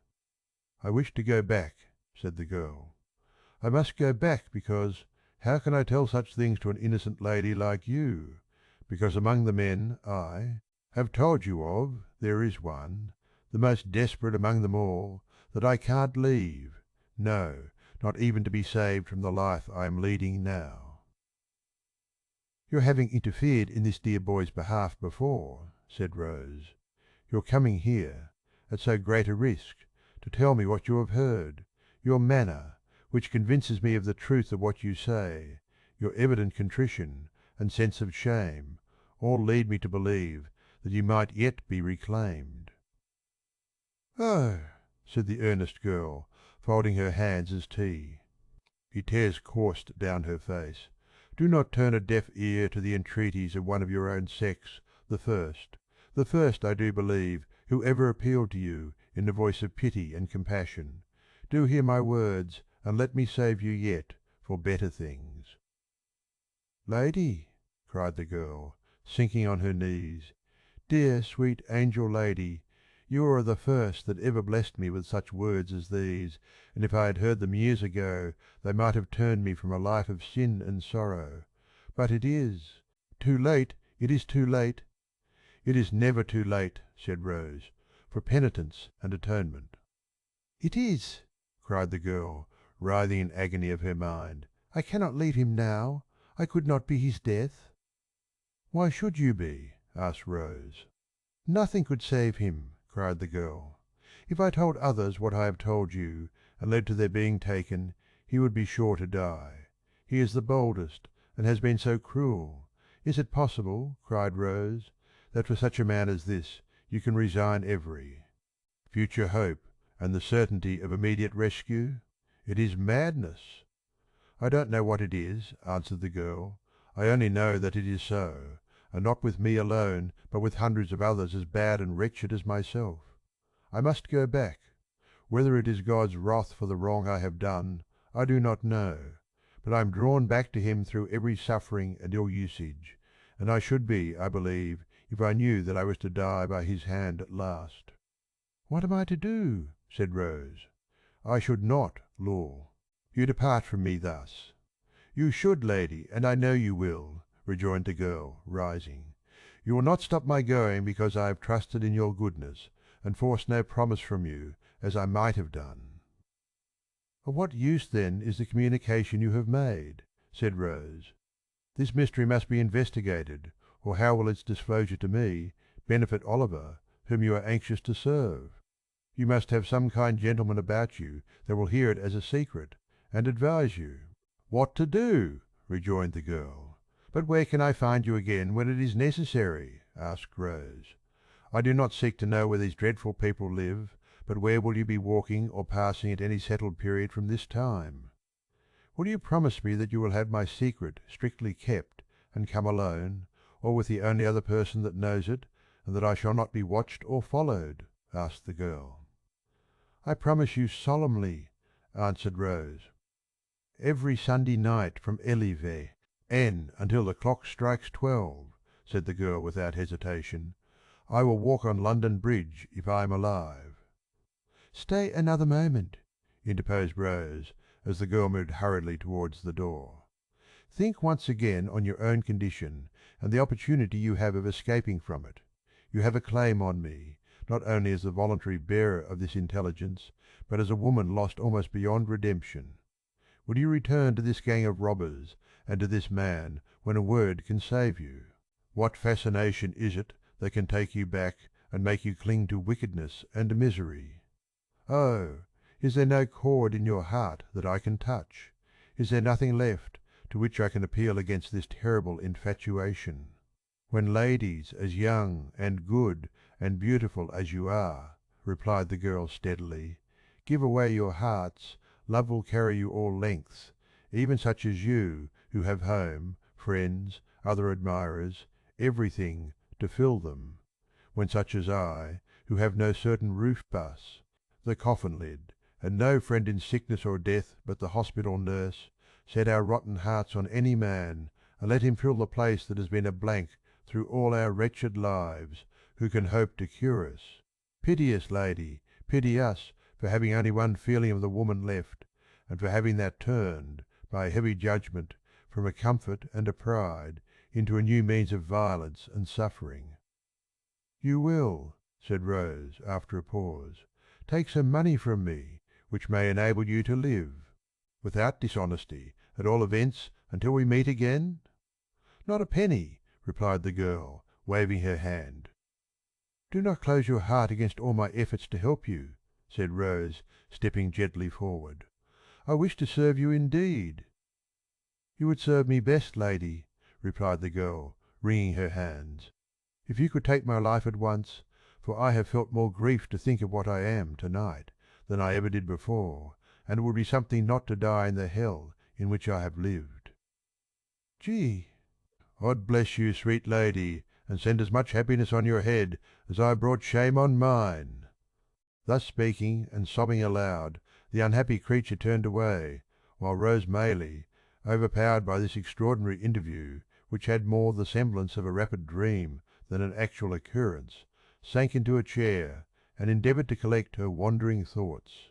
"I wish to go back," said the girl. "I must go back because how can I tell such things to an innocent lady like you? Because among the men I have told you of there is one, the most desperate among them all, that I can't leave, no, not even to be saved from the life I am leading now." "Your having interfered in this dear boy's behalf before," said Rose. "Your coming here, at so great a risk, to tell me what you have heard, your manner, which convinces me of the truth of what you say, your evident contrition and sense of shame, all lead me to believe that you might yet be reclaimed." "Oh," said the earnest girl, folding her hands as tea. He tears coursed down her face. "Do not turn a deaf ear to the entreaties of one of your own sex, the first, I do believe, who ever appealed to you in the voice of pity and compassion. Do hear my words, and let me save you yet for better things." "Lady," cried the girl, sinking on her knees, "dear, sweet, angel lady, you are the first that ever blessed me with such words as these, and if I had heard them years ago they might have turned me from a life of sin and sorrow. But it is too late, it is too late." "It is never too late," said Rose, "for penitence and atonement." "It is," cried the girl, writhing in agony of her mind. "I cannot leave him now. I could not be his death." "Why should you be?" asked Rose. "Nothing could save him," cried the girl. "If I told others what I have told you, and led to their being taken, he would be sure to die. He is the boldest, and has been so cruel. "Is it possible," cried Rose, "that for such a man as this you can resign every future hope and the certainty of immediate rescue? It is madness." "I don't know what it is," answered the girl. "I only know that it is so, and not with me alone but with hundreds of others as bad and wretched as myself. I must go back. Whether it is God's wrath for the wrong I have done, I do not know, but I am drawn back to him through every suffering and ill usage, and I should be, I believe, if I knew that I was to die by his hand at last." "What am I to do?" said Rose. "I should not, Law. You depart from me thus." "You should, lady, and I know you will," rejoined the girl, rising. "You will not stop my going because I have trusted in your goodness, and forced no promise from you, as I might have done." "Of what use, then, is the communication you have made?" said Rose. "This mystery must be investigated, or how will its disclosure to me benefit Oliver, whom you are anxious to serve? You must have some kind gentleman about you that will hear it as a secret, and advise you." "What to do?" rejoined the girl. "But where can I find you again when it is necessary?" asked Rose. "I do not seek to know where these dreadful people live, but where will you be walking or passing at any settled period from this time? Will you promise me that you will have my secret strictly kept, and come alone, or with the only other person that knows it, and that I shall not be watched or followed?" asked the girl. "I promise you solemnly," answered Rose. "Every Sunday night from Elive, and until the clock strikes 12," said the girl without hesitation. "I will walk on London Bridge if I am alive." "Stay another moment," interposed Rose, as the girl moved hurriedly towards the door. "Think once again on your own condition, and the opportunity you have of escaping from it. You have a claim on me, not only as the voluntary bearer of this intelligence, but as a woman lost almost beyond redemption. Will you return to this gang of robbers, and to this man, when a word can save you? What fascination is it that can take you back, and make you cling to wickedness and misery? Oh, is there no chord in your heart that I can touch? Is there nothing left to which I can appeal against this terrible infatuation? When ladies as young and good and beautiful as you are," replied the girl steadily, "give away your hearts, love will carry you all lengths, even such as you, who have home, friends, other admirers, everything, to fill them; when such as I, who have no certain roof bus, the coffin lid, and no friend in sickness or death but the hospital nurse, set our rotten hearts on any man, and let him fill the place that has been a blank through all our wretched lives, who can hope to cure us? Pity us, lady, pity us for having only one feeling of the woman left, and for having that turned, by a heavy judgment, from a comfort and a pride, into a new means of violence and suffering." "You will," said Rose, after a pause, "take some money from me, which may enable you to live." "Without dishonesty, at all events until we meet again?" "Not a penny," replied the girl, waving her hand. "Do not close your heart against all my efforts to help you," said Rose, stepping gently forward. "I wish to serve you indeed." "You would serve me best, lady," replied the girl, wringing her hands, "if you could take my life at once, for I have felt more grief to think of what I am to night than I ever did before, and it would be something not to die in the hell in which I have lived." "Gee!" "God bless you, sweet lady, and send as much happiness on your head as I have brought shame on mine." Thus speaking, and sobbing aloud, the unhappy creature turned away, while Rose Maylie, overpowered by this extraordinary interview, which had more the semblance of a rapid dream than an actual occurrence, sank into a chair, and endeavoured to collect her wandering thoughts.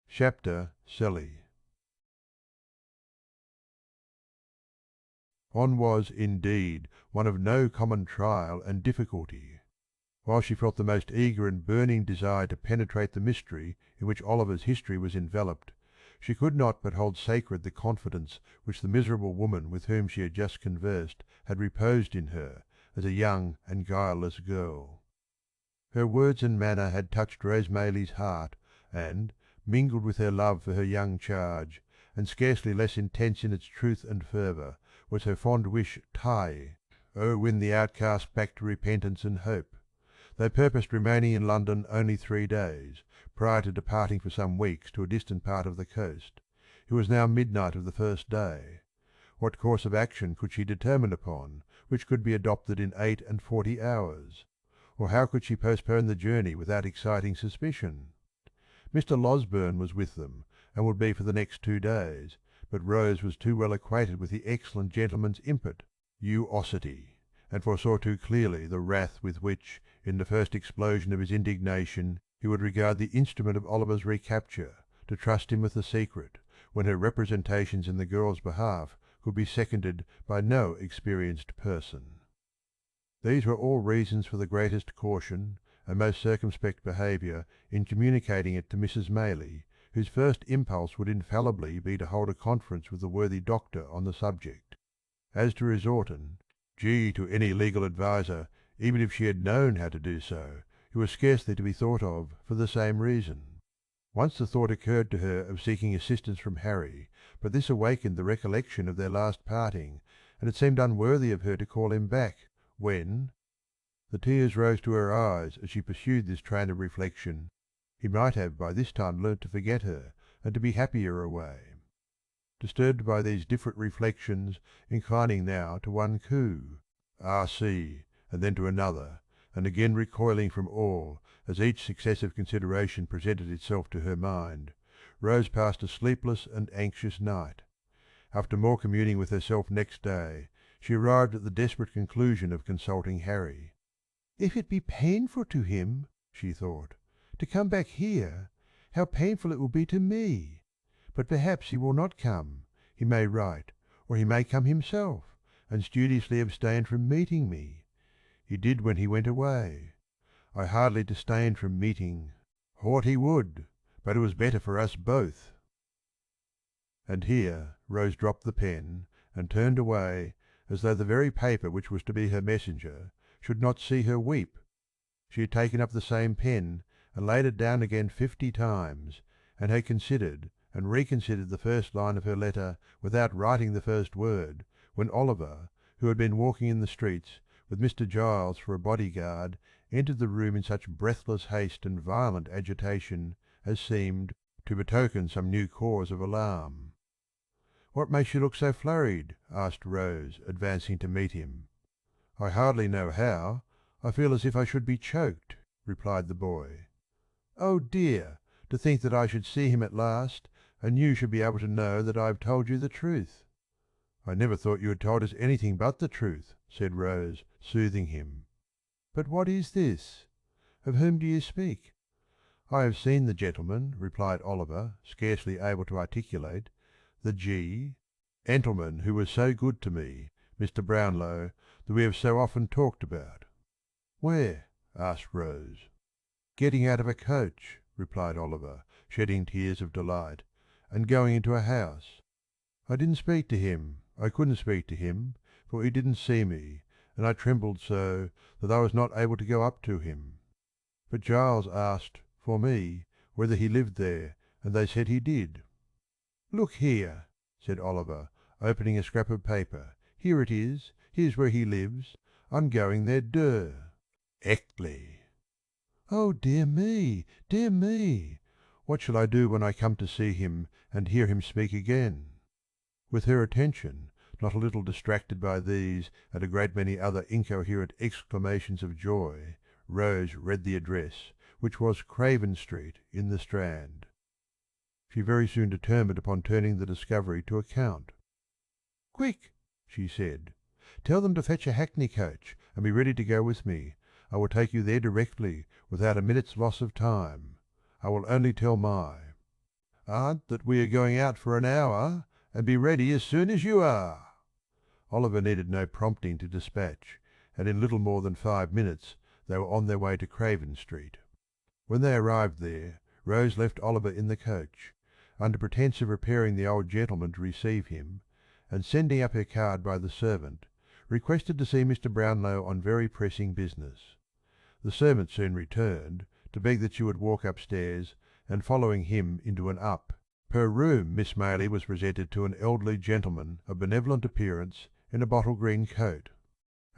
Chapter Sally. On was, indeed, one of no common trial and difficulty. While she felt the most eager and burning desire to penetrate the mystery in which Oliver's history was enveloped, she could not but hold sacred the confidence which the miserable woman with whom she had just conversed had reposed in her as a young and guileless girl. Her words and manner had touched Rose Maylie's heart, and, mingled with her love for her young charge, and scarcely less intense in its truth and fervour, was her fond wish "tai," win the outcast back to repentance and hope. They purposed remaining in London only 3 days, prior to departing for some weeks to a distant part of the coast. It was now midnight of the first day. What course of action could she determine upon, which could be adopted in 48 hours? Or how could she postpone the journey without exciting suspicion? Mr. Losberne was with them, and would be for the next 2 days, but Rose was too well acquainted with the excellent gentleman's impetuosity, and foresaw too clearly the wrath with which, in the first explosion of his indignation, he would regard the instrument of Oliver's recapture, to trust him with the secret, when her representations in the girl's behalf could be seconded by no experienced person. These were all reasons for the greatest caution and most circumspect behaviour in communicating it to Mrs. Maylie, whose first impulse would infallibly be to hold a conference with the worthy doctor on the subject. As to resorting, to any legal adviser, even if she had known how to do so, it was scarcely to be thought of for the same reason. Once the thought occurred to her of seeking assistance from Harry, but this awakened the recollection of their last parting, and it seemed unworthy of her to call him back, when— The tears rose to her eyes as she pursued this train of reflection. He might have by this time learnt to forget her, and to be happier away. Disturbed by these different reflections, inclining now to one coup, see, and then to another, and again recoiling from all, as each successive consideration presented itself to her mind, Rose passed a sleepless and anxious night. After more communing with herself next day, she arrived at the desperate conclusion of consulting Harry. "If it be painful to him," she thought, "to come back here, how painful it will be to me! But perhaps he will not come. He may write, or he may come himself, and studiously abstain from meeting me. He did when he went away. I hardly disdained from meeting. What he would, but it was better for us both." And here Rose dropped the pen, and turned away, as though the very paper which was to be her messenger should not see her weep. She had taken up the same pen and laid it down again 50 times, and had considered and reconsidered the first line of her letter without writing the first word, when Oliver, who had been walking in the streets, with Mr. Giles for a bodyguard, entered the room in such breathless haste and violent agitation as seemed to betoken some new cause of alarm. "What makes you look so flurried?" asked Rose, advancing to meet him. "I hardly know how. I feel as if I should be choked," replied the boy. "Oh dear, to think that I should see him at last, and you should be able to know that I have told you the truth." "I never thought you had told us anything but the truth," said Rose, soothing him. "But what is this? Of whom do you speak?" "I have seen the gentleman," replied Oliver, scarcely able to articulate, "the gentleman who was so good to me, Mr. Brownlow, that we have so often talked about." "Where?" asked Rose. "Getting out of a coach," replied Oliver, shedding tears of delight, "and going into a house. I didn't speak to him, I couldn't speak to him, for he didn't see me, and I trembled so that I was not able to go up to him. But Giles asked, for me, whether he lived there, and they said he did." "Look here," said Oliver, opening a scrap of paper. "Here it is. Here's where he lives. I'm going there Eckley." "Oh, dear me, dear me! What shall I do when I come to see him and hear him speak again?" With her attention not a little distracted by these and a great many other incoherent exclamations of joy, Rose read the address, which was Craven Street, in the Strand. She very soon determined upon turning the discovery to account. "Quick!" she said. "Tell them to fetch a hackney coach, and be ready to go with me. I will take you there directly, without a minute's loss of time. I will only tell my aunt that we are going out for an hour, and be ready as soon as you are." Oliver needed no prompting to dispatch, and in little more than 5 minutes they were on their way to Craven Street. When they arrived there, Rose left Oliver in the coach, under pretence of preparing the old gentleman to receive him, and sending up her card by the servant, requested to see Mr. Brownlow on very pressing business. The servant soon returned to beg that she would walk upstairs, and following him into an up. Per room Miss Maylie was presented to an elderly gentleman of benevolent appearance in a bottle green coat,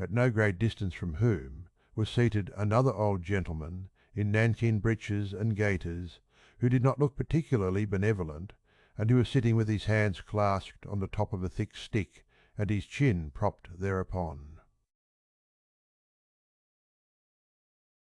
at no great distance from whom was seated another old gentleman in nankeen breeches and gaiters, who did not look particularly benevolent, and who was sitting with his hands clasped on the top of a thick stick and his chin propped thereupon.